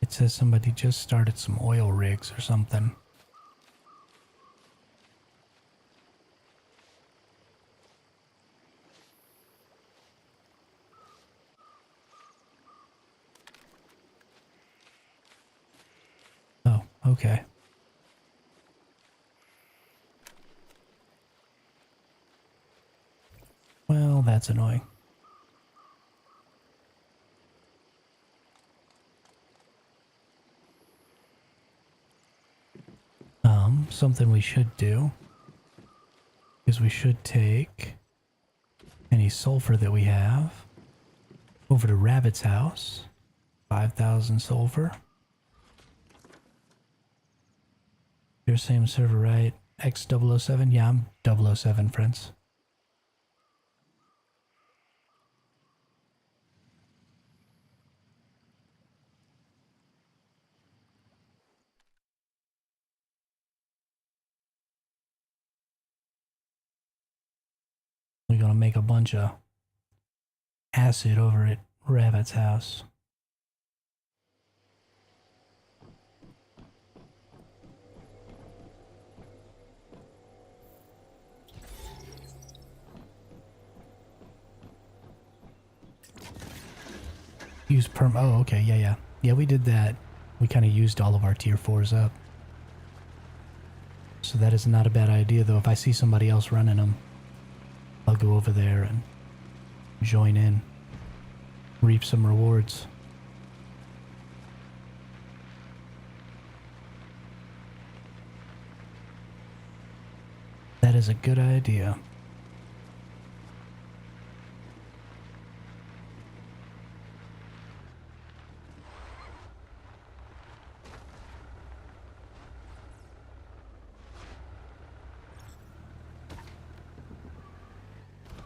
It says somebody just started some oil rigs or something. Oh, okay. Well, that's annoying. Something we should do is we should take any sulfur that we have over to Rabbit's house. 5,000 sulfur. You're same server, right? X007? Yeah, I'm 007, friends. We're gonna make a bunch of acid over at Rabbit's house. Use perm. Oh, okay. Yeah, yeah. Yeah, we did that. We kind of used all of our tier 4s up. So that is not a bad idea, though. If I see somebody else running them, I'll go over there and join in. Reap some rewards. That is a good idea.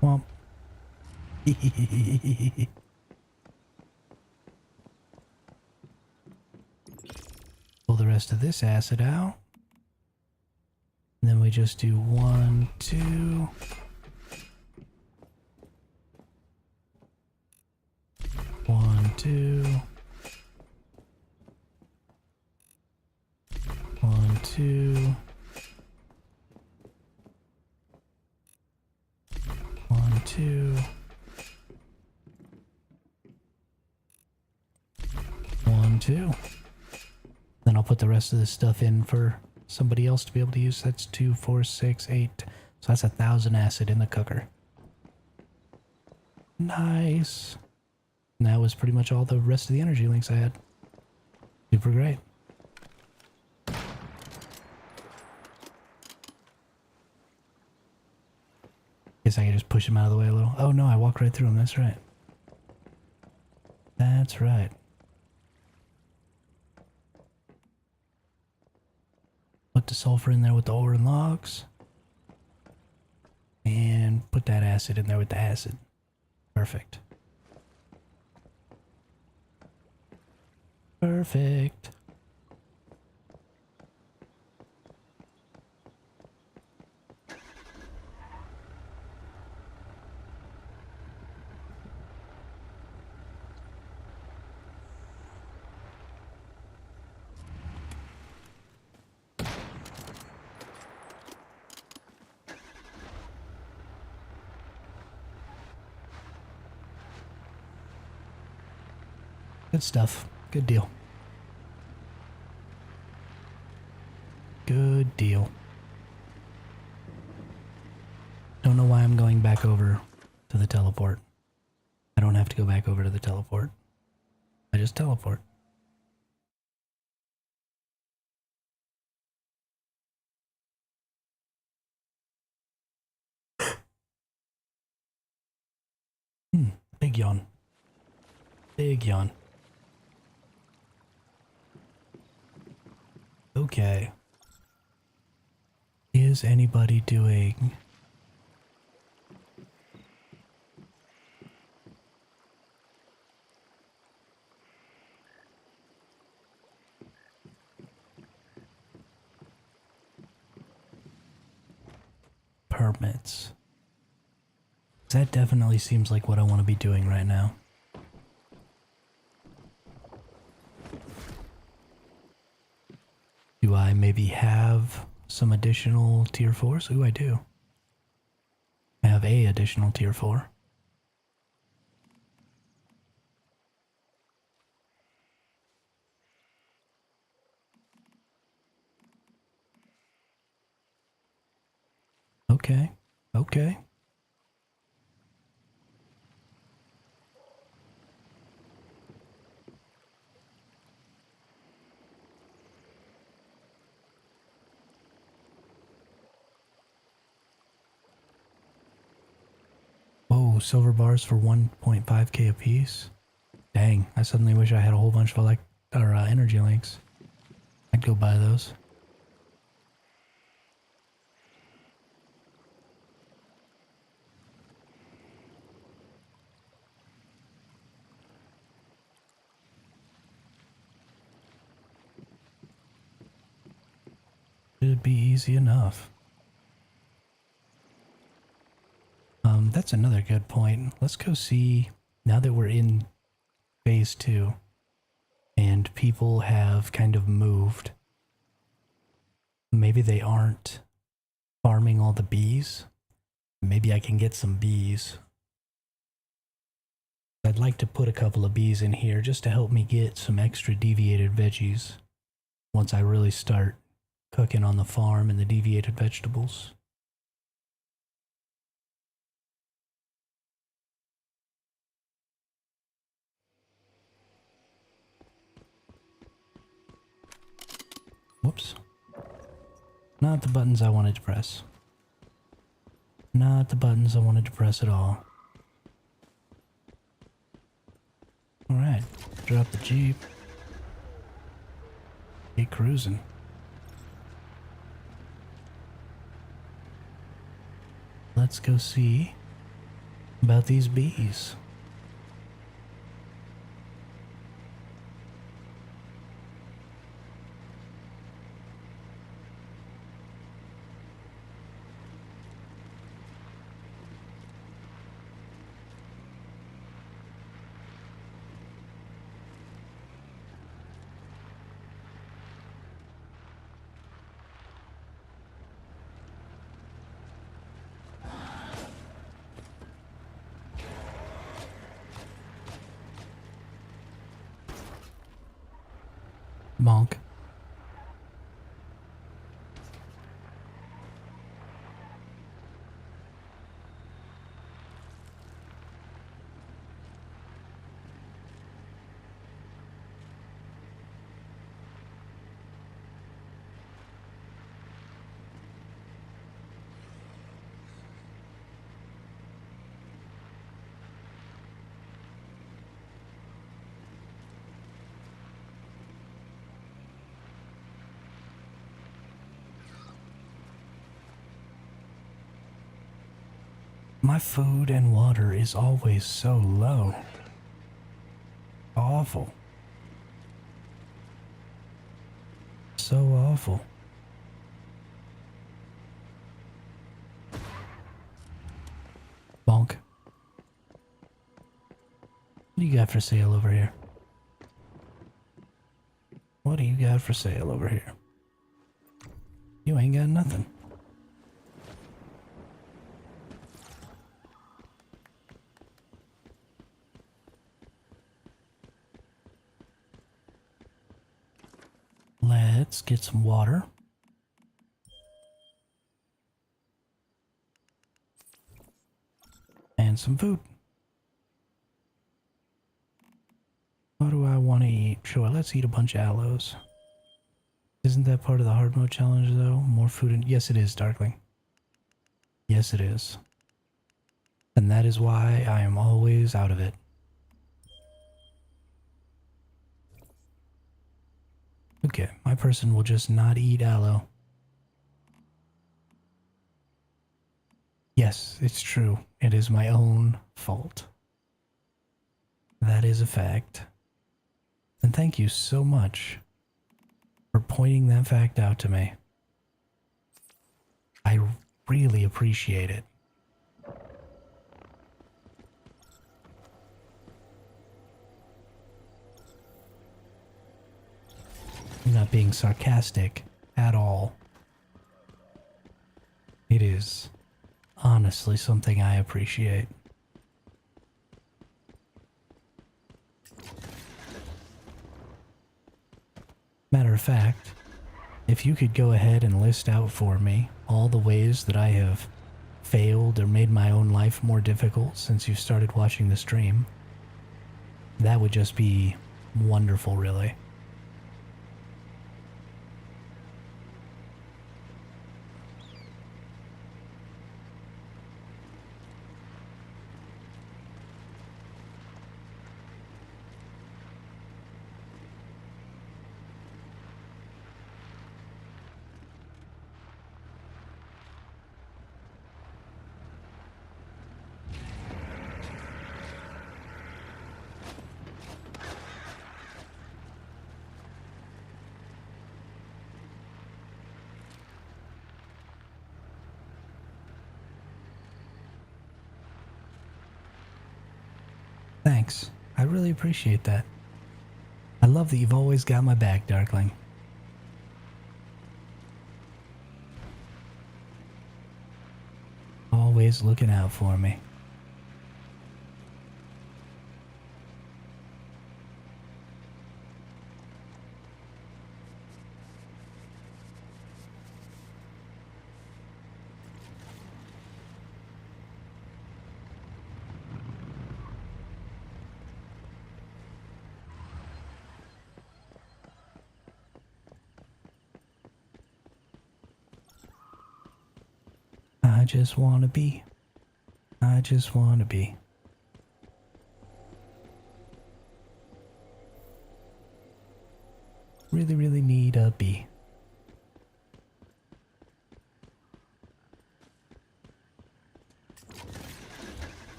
Well, pull the rest of this acid out. And then we just do 1, 2. 1, 2. 1, 2. 1, 2. 1, 2. Then I'll put the rest of this stuff in for somebody else to be able to use. That's 2, 4, 6, 8. So that's 1,000 acid in the cooker. Nice. And that was pretty much all the rest of the energy links I had. Super great. Guess I can just push him out of the way a little. Oh no, I walked right through him. That's right. That's right. Put the sulfur in there with the ore and logs. And put that acid in there with the acid. Perfect. Perfect. Good stuff. Good deal. Good deal. Don't know why I'm going back over to the teleport. I don't have to go back over to the teleport. I just teleport. Big yawn. Big yawn. Okay. Is anybody doing permits? That definitely seems like what I want to be doing right now. Do I maybe have some additional tier 4s? Ooh, I do. I have a additional tier 4. Okay. Okay. silver bars for 1.5k a piece. Dang, I suddenly wish I had a whole bunch of energy links. I'd go buy those. It'd be easy enough. That's another good point. Let's go see, now that we're in phase 2 and people have kind of moved, maybe they aren't farming all the bees. Maybe I can get some bees. I'd like to put a couple of bees in here just to help me get some extra deviated veggies once I really start cooking on the farm and the deviated vegetables. Whoops. Not the buttons I wanted to press. Not the buttons I wanted to press at all. Alright, drop the Jeep. Get cruising. Let's go see about these bees. Bonk. My food and water is always so low. Awful. So awful. Bonk. What do you got for sale over here? What do you got for sale over here? You ain't got nothing. Let's get some water. And some food. What do I want to eat? Sure, let's eat a bunch of aloes. Isn't that part of the hard mode challenge though? More food and yes it is, Darkling. Yes it is. And that is why I am always out of it. Okay, my person will just not eat aloe. Yes, it's true. It is my own fault. That is a fact. And thank you so much for pointing that fact out to me. I really appreciate it. I'm not being sarcastic at all. It is honestly something I appreciate. Matter of fact, if you could go ahead and list out for me all the ways that I have failed or made my own life more difficult since you started watching the stream, that would just be wonderful, really. thanks. I really appreciate that. I love that you've always got my back, Darkling. Always looking out for me. I just wanna be. I just wanna be. Really, really need a bee.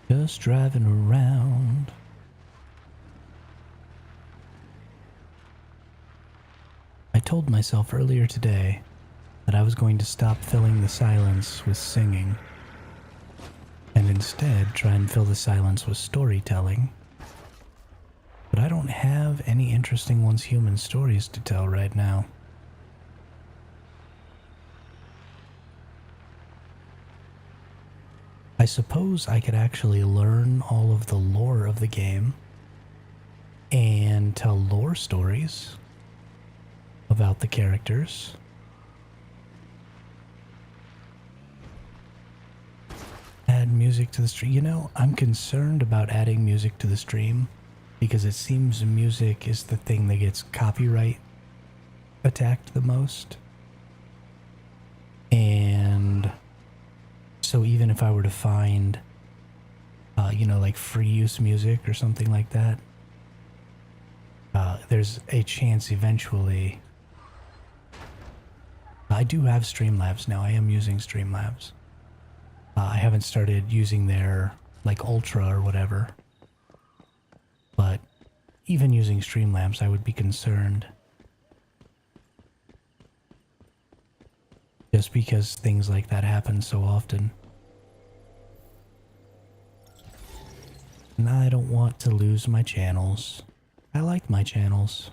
Just driving around. I told myself earlier today that I was going to stop filling the silence with singing and instead try and fill the silence with storytelling. But I don't have any interesting Once Human stories to tell right now. I suppose I could actually learn all of the lore of the game and tell lore stories about the characters. Add music to the stream. You know, I'm concerned about adding music to the stream because it seems music is the thing that gets copyright attacked the most. And so even if I were to find, you know, like free use music or something like that, there's a chance eventually. I do have Streamlabs now. I am using Streamlabs. I haven't started using their, like, Ultra or whatever. But even using Streamlabs, I would be concerned. Just because things like that happen so often. And I don't want to lose my channels. I like my channels.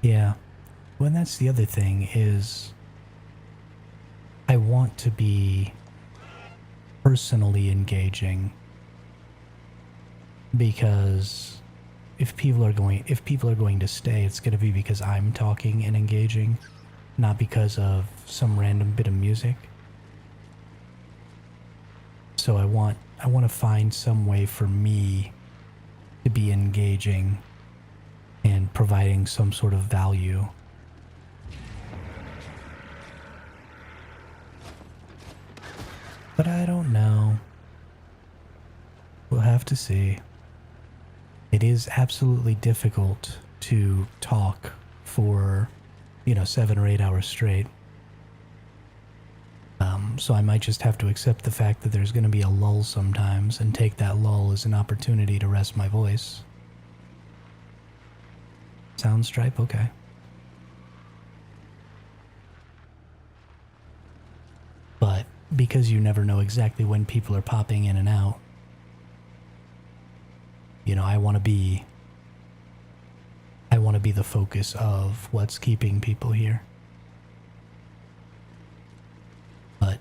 Yeah. Well, and that's the other thing is I want to be personally engaging because if people are going to stay, it's going to be because I'm talking and engaging, not because of some random bit of music. So I want to find some way for me to be engaging and providing some sort of value. But I don't know. We'll have to see. It is absolutely difficult to talk for, 7 or 8 hours straight. So I might just have to accept the fact that there's going to be a lull sometimes and take that lull as an opportunity to rest my voice. Sound Stripe? Okay. But because you never know exactly when people are popping in and out, I want to be the focus of what's keeping people here. But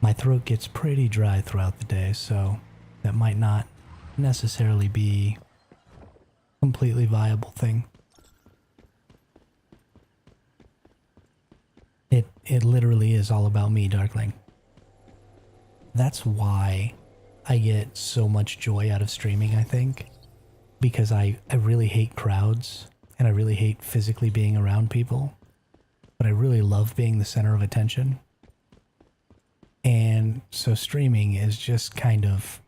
my throat gets pretty dry throughout the day, so that might not necessarily be a completely viable thing. It literally is all about me, Darkling. That's why I get so much joy out of streaming, I think. Because I really hate crowds, and I really hate physically being around people. But I really love being the center of attention. And so streaming is just kind of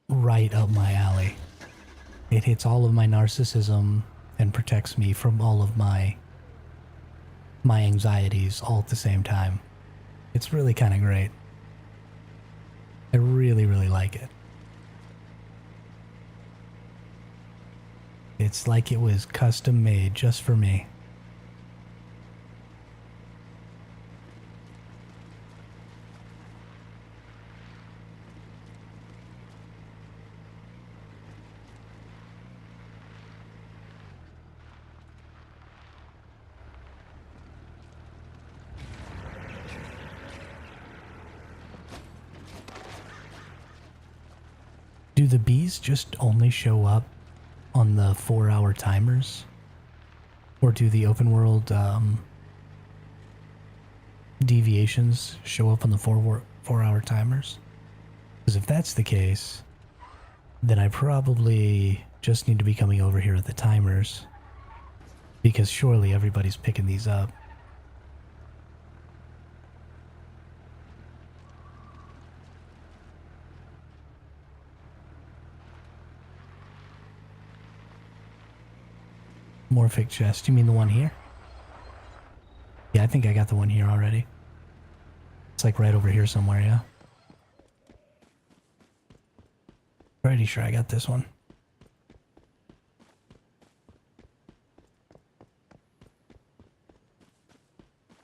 right up my alley. It hits all of my narcissism and protects me from all of my anxieties all at the same time. It's really kind of great. I really, really like it. It's like it was custom made just for me. Do the bees just only show up on the 4-hour timers? Or do the open world deviations show up on the 4-hour timers? Because if that's the case, then I probably just need to be coming over here at the timers. Because surely everybody's picking these up. Morphic chest. You mean the one here? Yeah, I think I got the one here already. It's like right over here somewhere, yeah? Pretty sure I got this one.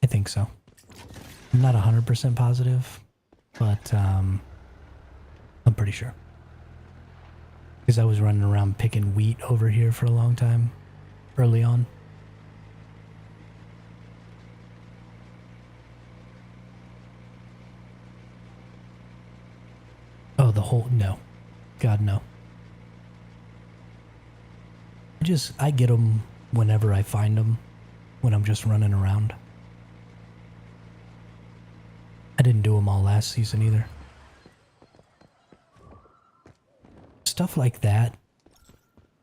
I think so. I'm not 100% positive, but I'm pretty sure. Because I was running around picking wheat over here for a long time. Early on. Oh, the whole... No. God, no. I get them whenever I find them. When I'm just running around. I didn't do them all last season either. Stuff like that,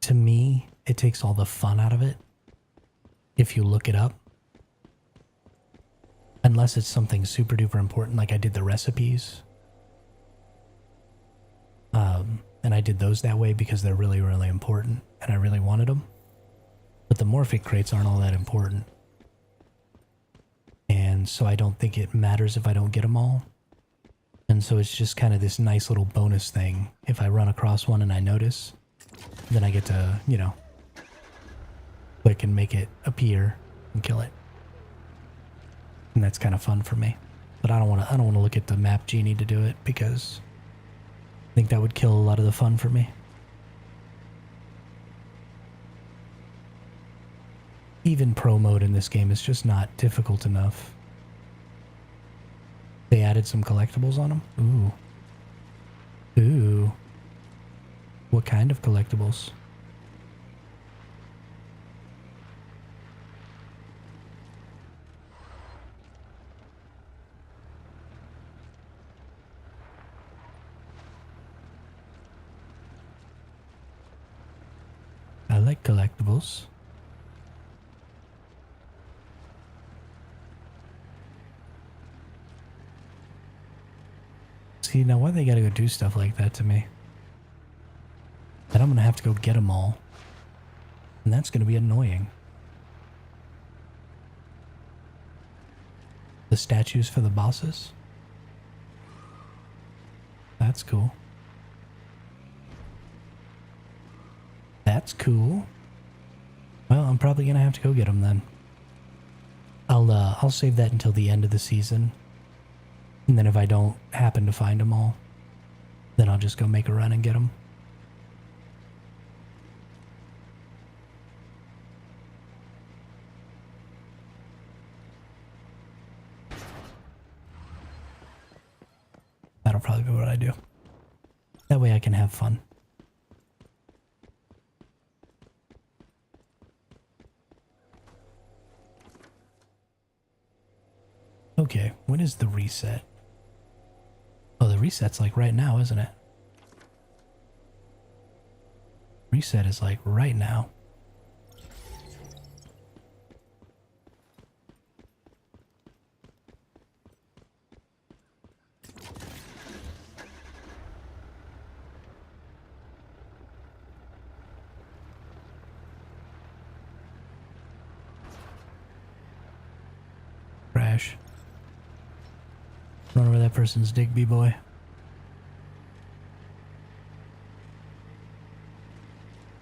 to me, it takes all the fun out of it. If you look it up. Unless it's something super duper important, like I did the recipes. And I did those that way because they're really, really important. And I really wanted them. But the morphic crates aren't all that important. And so I don't think it matters if I don't get them all. And so it's just kind of this nice little bonus thing. If I run across one and I notice, then I get to, you know, click and make it appear and kill it. And that's kind of fun for me. But I don't want to look at the map genie to do it because I think that would kill a lot of the fun for me. Even pro mode in this game is just not difficult enough. They added some collectibles on them? Ooh. Ooh. What kind of collectibles? I like collectibles. See, now why they gotta go do stuff like that to me? Then I'm gonna have to go get them all. And that's gonna be annoying. The statues for the bosses? That's cool. That's cool. Well, I'm probably gonna have to go get them then. I'll save that until the end of the season. And then if I don't happen to find them all, then I'll just go make a run and get them. That'll probably be what I do. That way I can have fun. Okay, when is the reset? Oh, the reset's like right now, isn't it? Reset is like right now. Crash. Run over that person's Digby boy.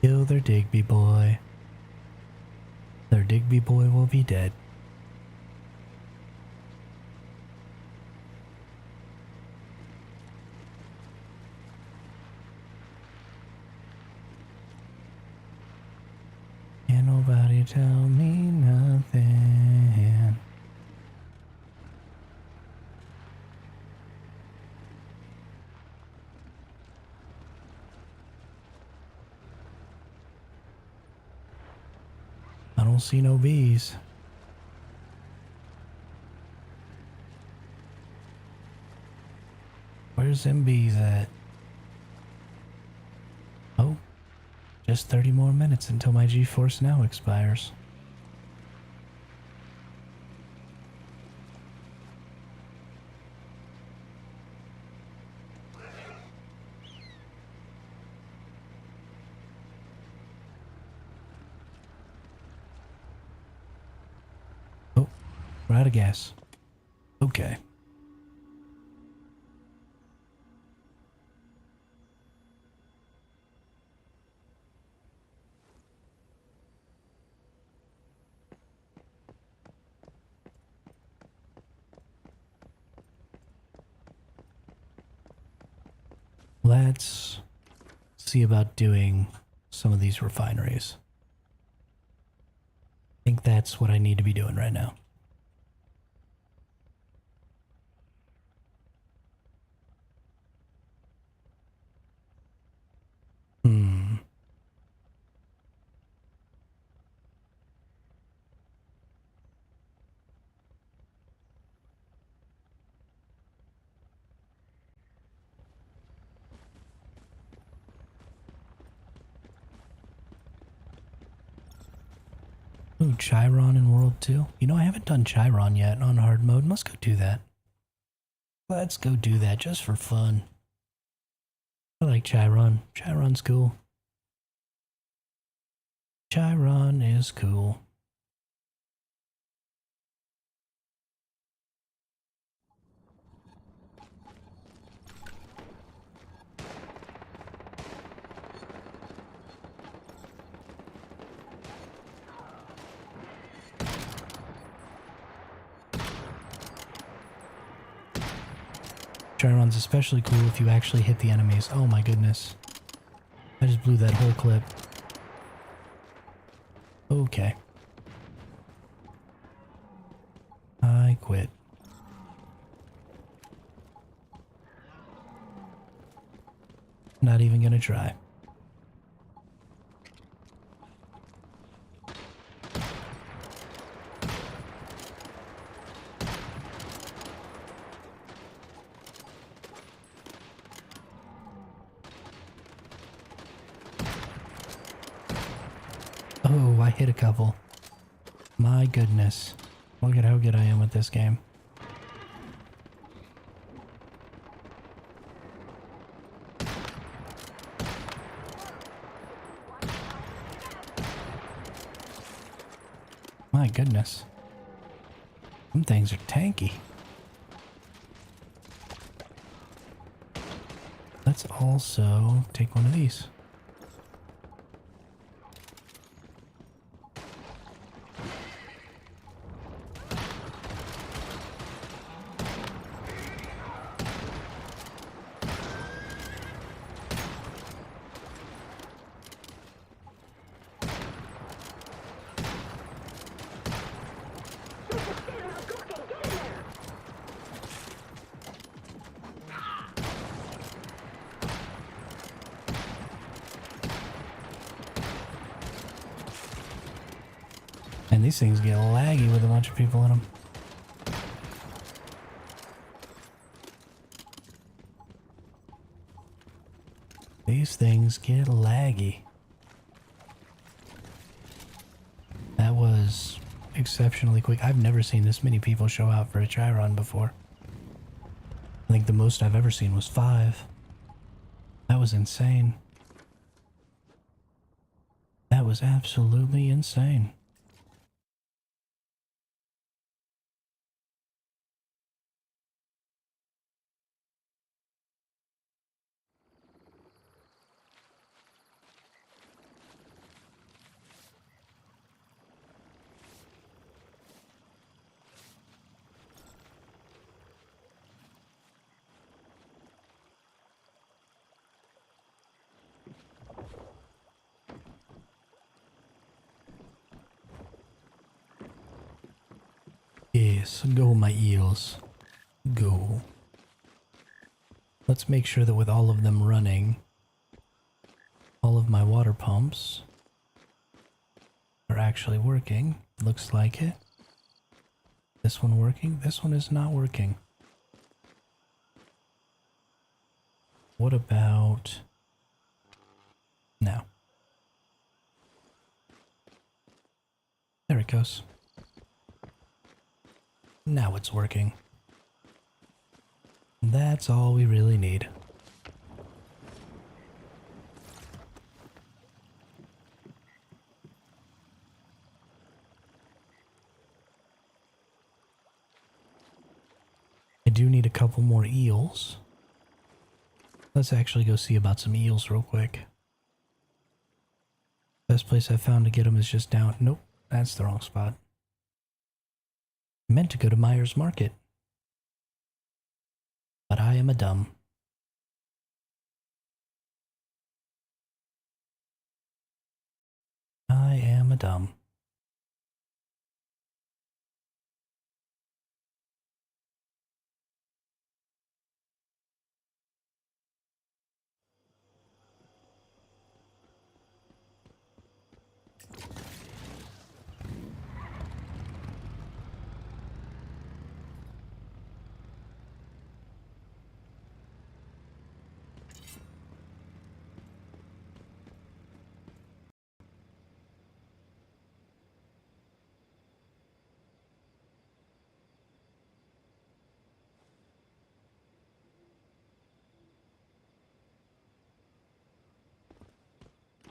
Kill their Digby boy. Their Digby boy will be dead. Can't nobody tell me nothing. I don't see no bees. Where's them bees at? Oh, just 30 more minutes until my GeForce Now expires. Oh, we're out of gas. Okay. Let's see about doing some of these refineries. I think that's what I need to be doing right now. Hmm. Ooh, Chiron in World 2. You know, I haven't done Chiron yet on hard mode. Let's go do that. Let's go do that just for fun. I like Chiron. Chiron's cool. Chiron is cool. Chiron's especially cool if you actually hit the enemies. Oh my goodness. I just blew that whole clip. Okay. I quit. Not even gonna try. Oh, I hit a couple. My goodness. Look at how good I am with this game. My goodness. Some things are tanky. Let's also take one of these. And these things get laggy with a bunch of people in them. these things get laggy. That was exceptionally quick. I've never seen this many people show out for a try run before. I think the most I've ever seen was 5. That was insane. That was absolutely insane. Yes, go my eels. Go. Let's make sure that with all of them running, all of my water pumps are actually working. Looks like it. This one working? This one is not working. What about... No. There it goes. Now it's working. That's all we really need. I do need a couple more eels. Let's actually go see about some eels real quick. Best place I found to get them is just down... Nope, that's the wrong spot. I meant to go to Myers Market. But I am a dumb. I am a dumb.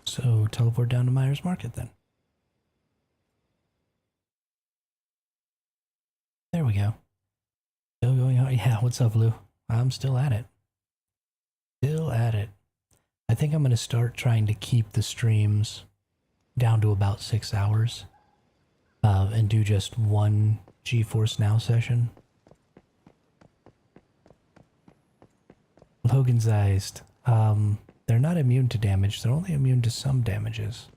So teleport down to Myers Market then. There we go. Still going on. Yeah, what's up, Lou? I'm still at it. Still at it. I think I'm going to start trying to keep the streams down to about 6 hours. And do just one GeForce Now session. Logan's Iced. They're not immune to damage. They're only immune to some damages.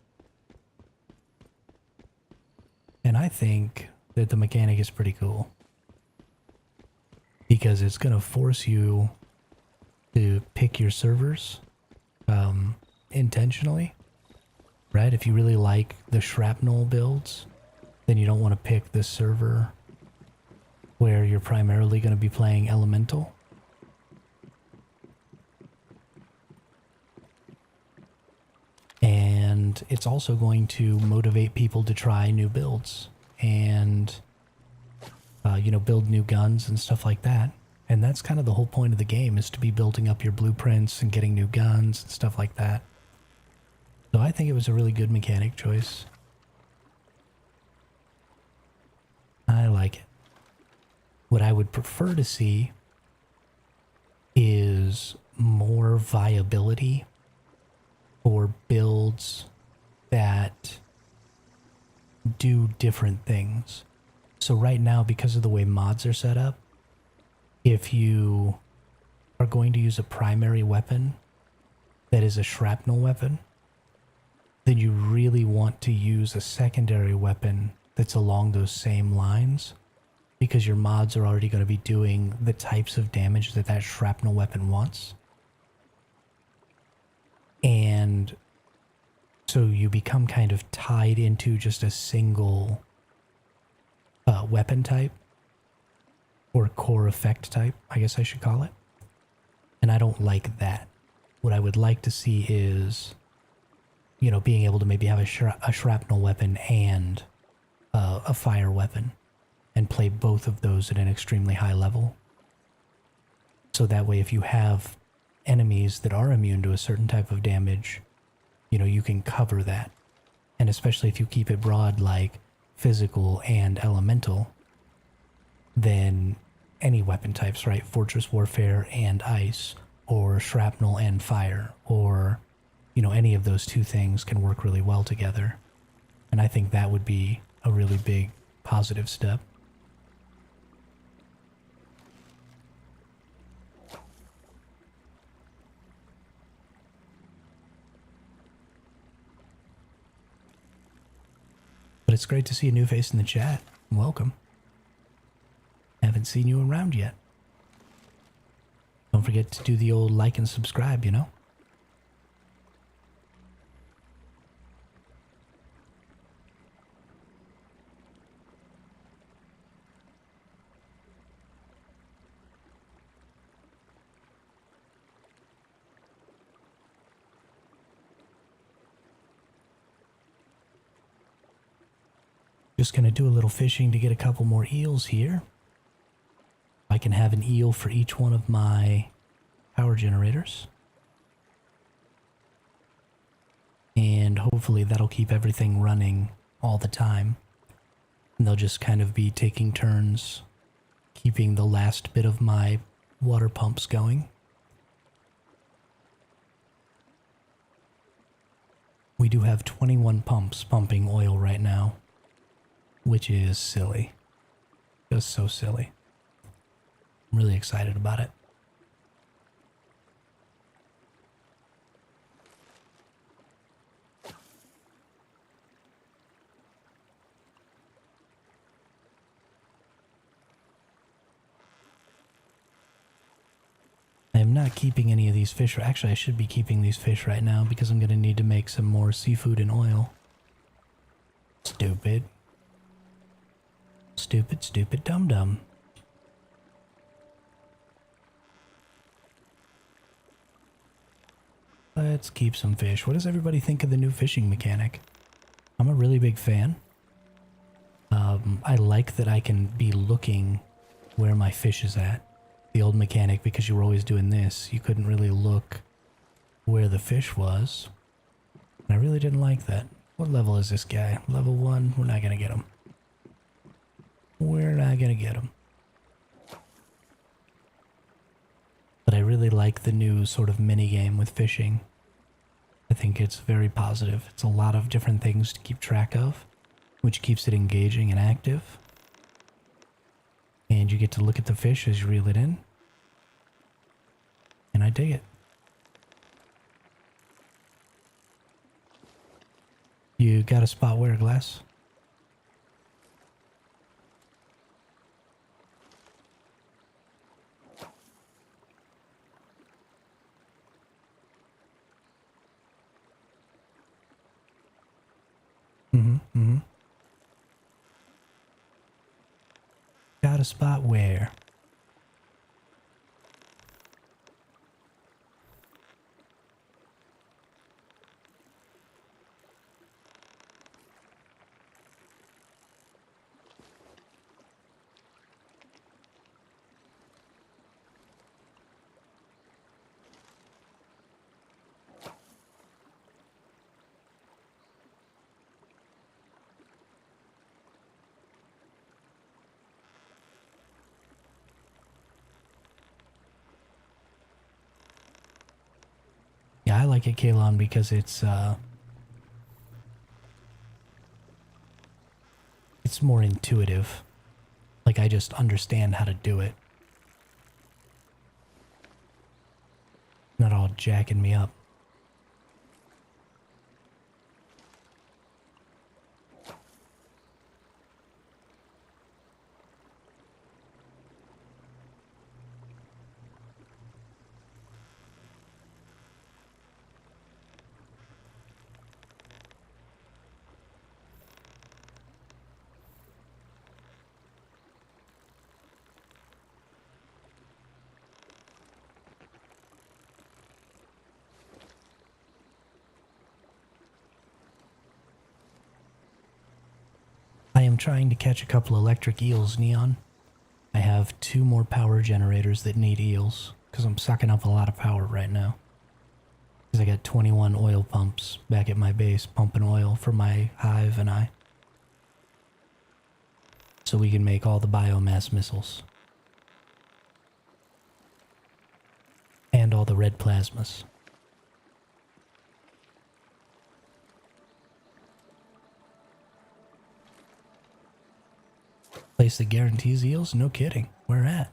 And I think that the mechanic is pretty cool. Because it's going to force you to pick your servers intentionally. Right? If you really like the shrapnel builds, then you don't want to pick this server where you're primarily going to be playing Elemental. And it's also going to motivate people to try new builds and, you know, build new guns and stuff like that. And that's kind of the whole point of the game, is to be building up your blueprints and getting new guns and stuff like that. So I think it was a really good mechanic choice. I like it. What I would prefer to see is more viability for builds that do different things. So right now, because of the way mods are set up, if you are going to use a primary weapon that is a shrapnel weapon, then you really want to use a secondary weapon that's along those same lines, because your mods are already going to be doing the types of damage that that shrapnel weapon wants. And so you become kind of tied into just a single weapon type, or core effect type, I guess I should call it. And I don't like that. what I would like to see is, you know, being able to maybe have a shrapnel weapon and a fire weapon and play both of those at an extremely high level. So that way if you have enemies that are immune to a certain type of damage, you know, you can cover that. And especially if you keep it broad like physical and elemental, then any weapon types, right? Fortress Warfare and Ice, or Shrapnel and Fire, or, you know, any of those two things can work really well together. And I think that would be a really big positive step. But it's great to see a new face in the chat. Welcome. Haven't seen you around yet. Don't forget to do the old like and subscribe, you know? Just gonna do a little fishing to get a couple more eels here. I can have an eel for each one of my power generators. And hopefully that'll keep everything running all the time. And they'll just kind of be taking turns keeping the last bit of my water pumps going. We do have 21 pumps pumping oil right now, which is silly. Just so silly. I'm really excited about it. I am not keeping any of these fish. Actually, I should be keeping these fish right now because I'm going to need to make some more seafood and oil. Stupid. Stupid, stupid, dum-dum. Let's keep some fish. What does everybody think of the new fishing mechanic? I'm a really big fan. I like that I can be looking where my fish is at. The old mechanic, because you were always doing this, you couldn't really look where the fish was. And I really didn't like that. What level is this guy? Level 1? We're not going to get him. We're not going to get him. But I really like the new sort of mini game with fishing. I think it's very positive. It's a lot of different things to keep track of, which keeps it engaging and active. And you get to look at the fish as you reel it in. And I dig it. You got a spot where, Glass? Got a spot where? Yeah, I like it, Kalon, because it's more intuitive. Like, I just understand how to do it. Not all jacking me up. I am trying to catch a couple electric eels, Neon. I have 2 more power generators that need eels, because I'm sucking up a lot of power right now. Because I got 21 oil pumps back at my base pumping oil for my hive and I. So we can make all the biomass missiles. And all the red plasmas. Place that guarantees eels? No kidding. Where at?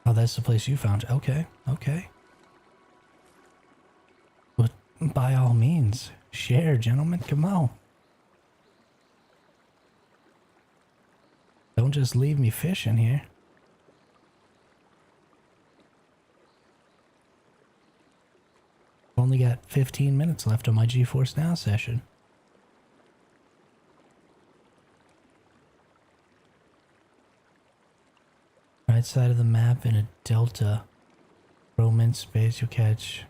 Oh, that's the place you found. Okay, okay. But by all means, share, gentlemen. Come on. Don't just leave me fishing here. Only got 15 minutes left on my GeForce Now session. Right side of the map in a delta. Roam in space, you'll catch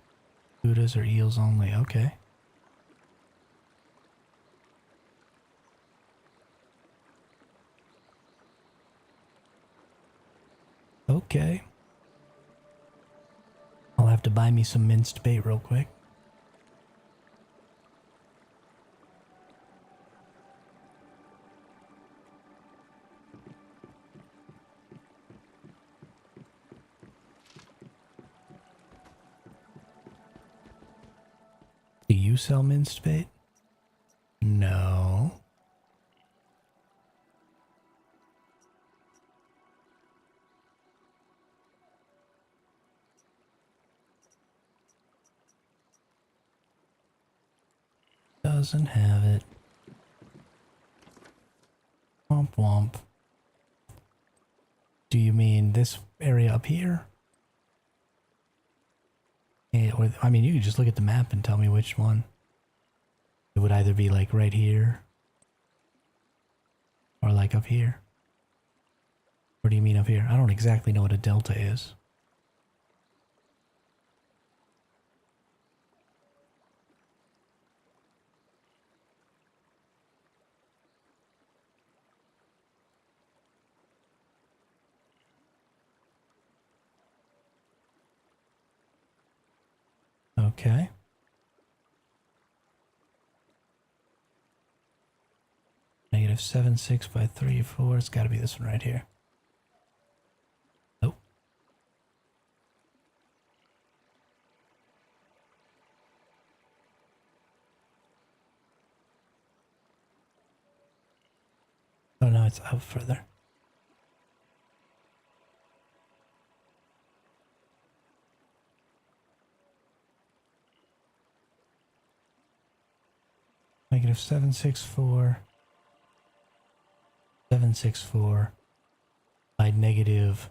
Buddhas or eels only. Okay. Okay. I'll have to buy me some minced bait real quick. Do you sell minced bait? No. Doesn't have it. Womp womp. Do you mean this area up here? Yeah, or, I mean, you could just look at the map and tell me which one. It would either be like right here or like up here. What do you mean up here? I don't exactly know what a delta is. Okay. -7.6 by 3.4. It's got to be this one right here. Nope. Oh no, it's out further. -764. 764 by negative.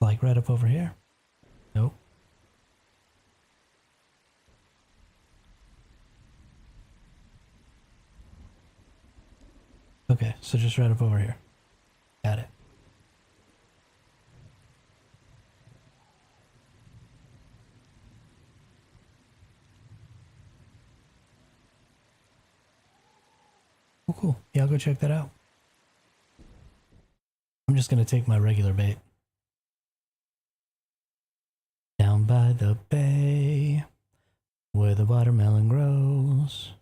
Like right up over here. Nope. Okay, so just right up over here. Got it. Oh, cool. Yeah, I'll go check that out. I'm just gonna take my regular bait. Down by the bay, where the watermelon grows.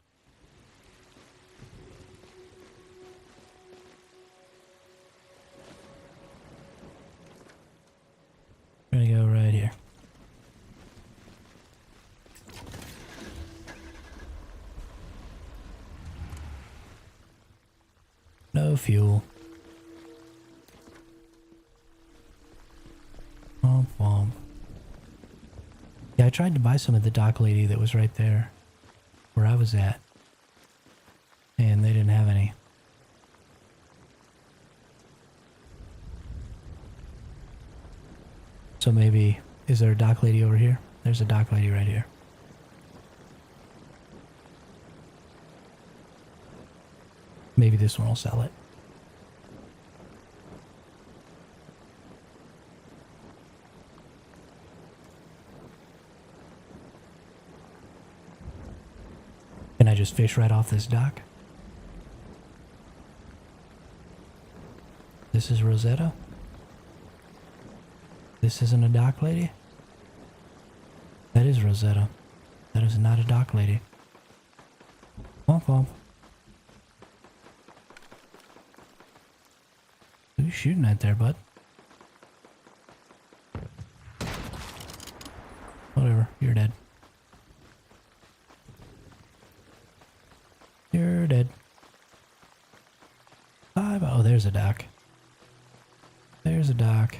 We're gonna go right here. No fuel. Womp womp. Yeah, I tried to buy some of the dock lady that was right there where I was at. And they didn't have any. So maybe, is there a dock lady over here? There's a dock lady right here. Maybe this one will sell it. Can I just fish right off this dock? This is Rosetta? This isn't a dock lady? That is Rosetta. That is not a dock lady. Womp womp. Who are you shooting at there, bud? Whatever, you're dead. You're dead. Oh, there's a dock. There's a dock.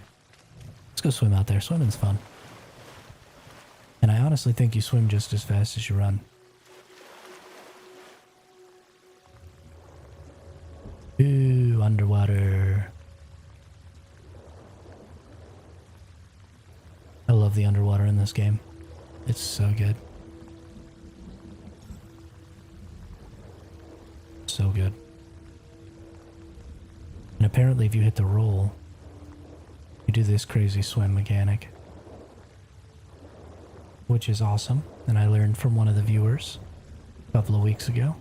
Let's go swim out there. Swimming's fun. And I honestly think you swim just as fast as you run. Ooh, underwater. I love the underwater in this game. It's so good. So good. And apparently if you hit the roll, you do this crazy swim mechanic. Which is awesome. And I learned from one of the viewers a couple of weeks ago.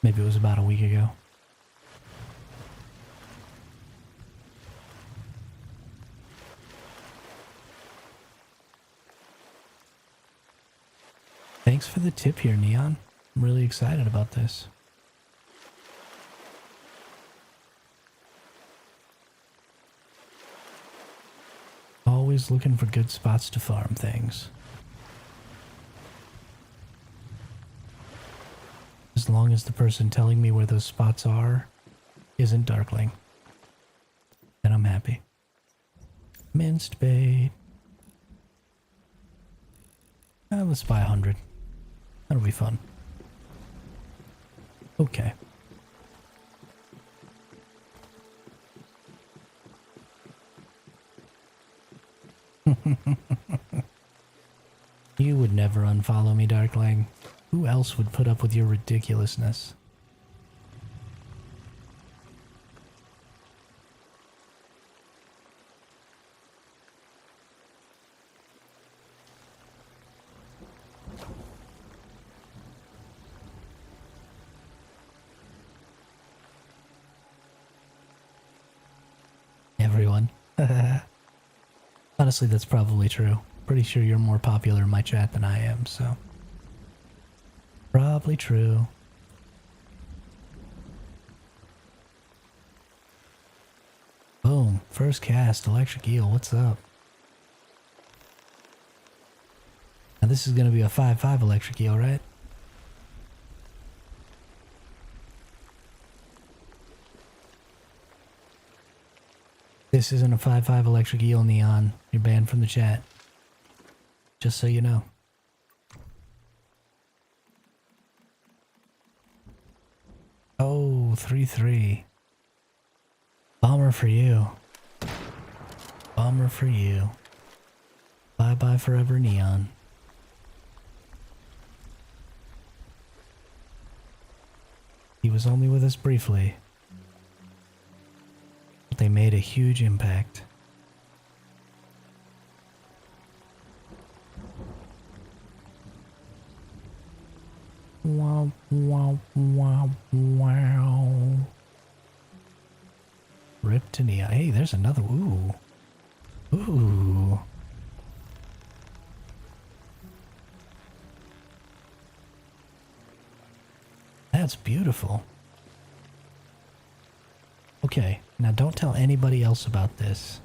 Maybe it was about a week ago. Thanks for the tip here, Neon. I'm really excited about this. Always looking for good spots to farm things. As long as the person telling me where those spots are isn't Darkling, then I'm happy. Minced bait. Let's buy 100. That'll be fun. Okay. You would never unfollow me, Darkling. Who else would put up with your ridiculousness? Everyone. Honestly, that's probably true. Pretty sure you're more popular in my chat than I am, so. Probably true. Boom. First cast, electric eel, what's up? Now this is going to be a 5-5 electric eel, right? This isn't a 5-5 electric eel, Neon. You're banned from the chat. Just so you know. Oh, 3-3. Bomber for you. Bomber for you. Bye-bye forever, Neon. He was only with us briefly. But they made a huge impact. Wow, wow, wow, wow. Rip to Neon. Hey, there's another. Ooh. Ooh. That's beautiful. Okay, now don't tell anybody else about this.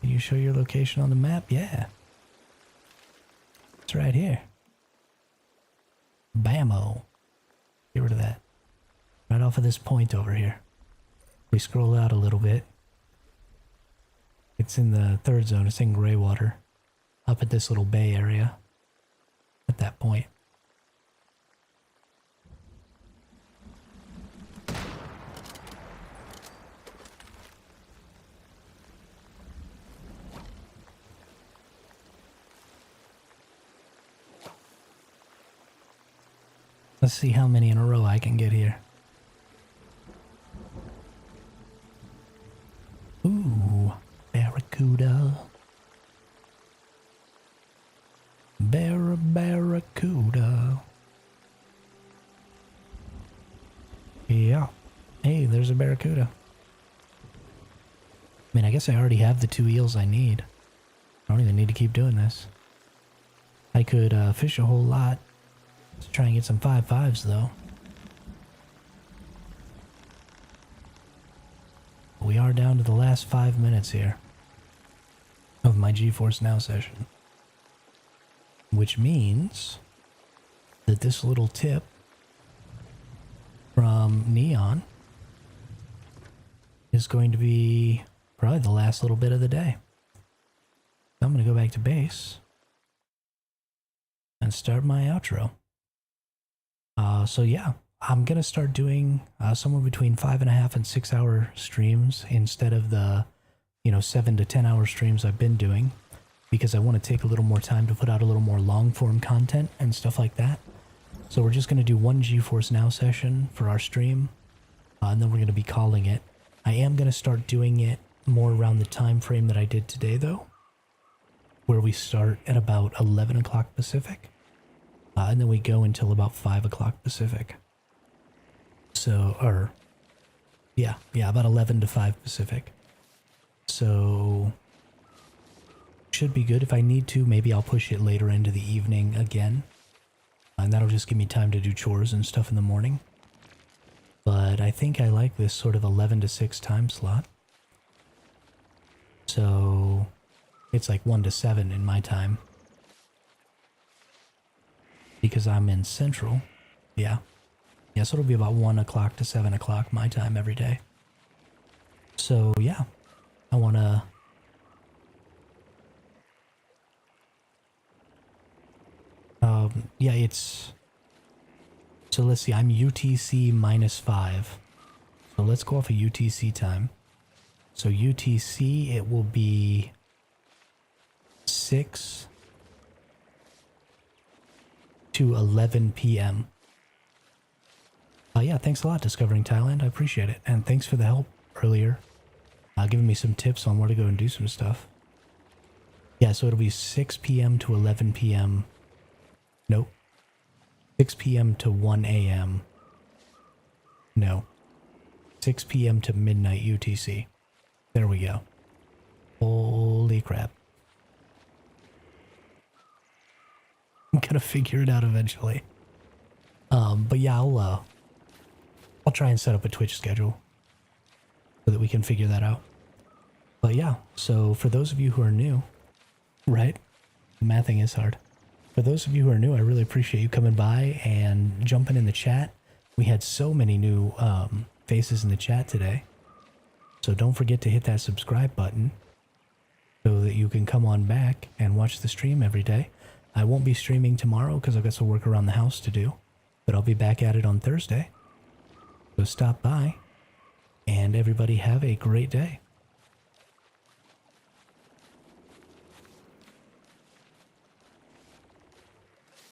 Can you show your location on the map? Yeah. right here. Bammo. Get rid of that. Right off of this point over here. We scroll out a little bit. It's in the third zone. It's in gray water. Up at this little bay area. At that point. Let's see how many in a row I can get here. Ooh, barracuda. Barracuda. Yeah. Hey, there's a barracuda. I mean, I guess I already have the 2 eels I need. I don't even need to keep doing this. I could fish a whole lot. Let's try and get some 5.5s though. We are down to the last 5 minutes here of my GeForce Now session. Which means that this little tip from Neon is going to be probably the last little bit of the day. I'm going to go back to base and start my outro. So yeah, I'm going to start doing somewhere between 5.5 and 6 hour streams instead of the, 7 to 10 hour streams I've been doing, because I want to take a little more time to put out a little more long form content and stuff like that. So we're just going to do one GeForce Now session for our stream, and then we're going to be calling it. I am going to start doing it more around the time frame that I did today though, where we start at about 11 o'clock Pacific. And then we go until about 5 o'clock Pacific. So, about 11 to 5 Pacific. So, should be good. If I need to, maybe I'll push it later into the evening again. And that'll just give me time to do chores and stuff in the morning. But I think I like this sort of 11 to 6 time slot. So, it's like 1 to 7 in my time. Because I'm in Central. Yeah. Yeah, so it'll be about 1 o'clock to 7 o'clock my time every day. So, yeah. I want to... yeah, it's... So let's see, I'm UTC -5. So let's go off of UTC time. So UTC, it will be 6 to 11 p.m. Yeah, thanks a lot, Discovering Thailand. I appreciate it. And thanks for the help earlier. Giving me some tips on where to go and do some stuff. Yeah, so it'll be 6 p.m. to 11 p.m. Nope. 6 p.m. to 1 a.m. No. 6 p.m. to midnight UTC. There we go. Holy crap. I'm gonna figure it out eventually. But yeah, I'll try and set up a Twitch schedule so that we can figure that out. But yeah, so for those of you who are new, right? Mathing is hard. For those of you who are new, I really appreciate you coming by and jumping in the chat. We had so many new faces in the chat today. So don't forget to hit that subscribe button so that you can come on back and watch the stream every day. I won't be streaming tomorrow because I've got some work around the house to do, but I'll be back at it on Thursday. So stop by, and everybody have a great day.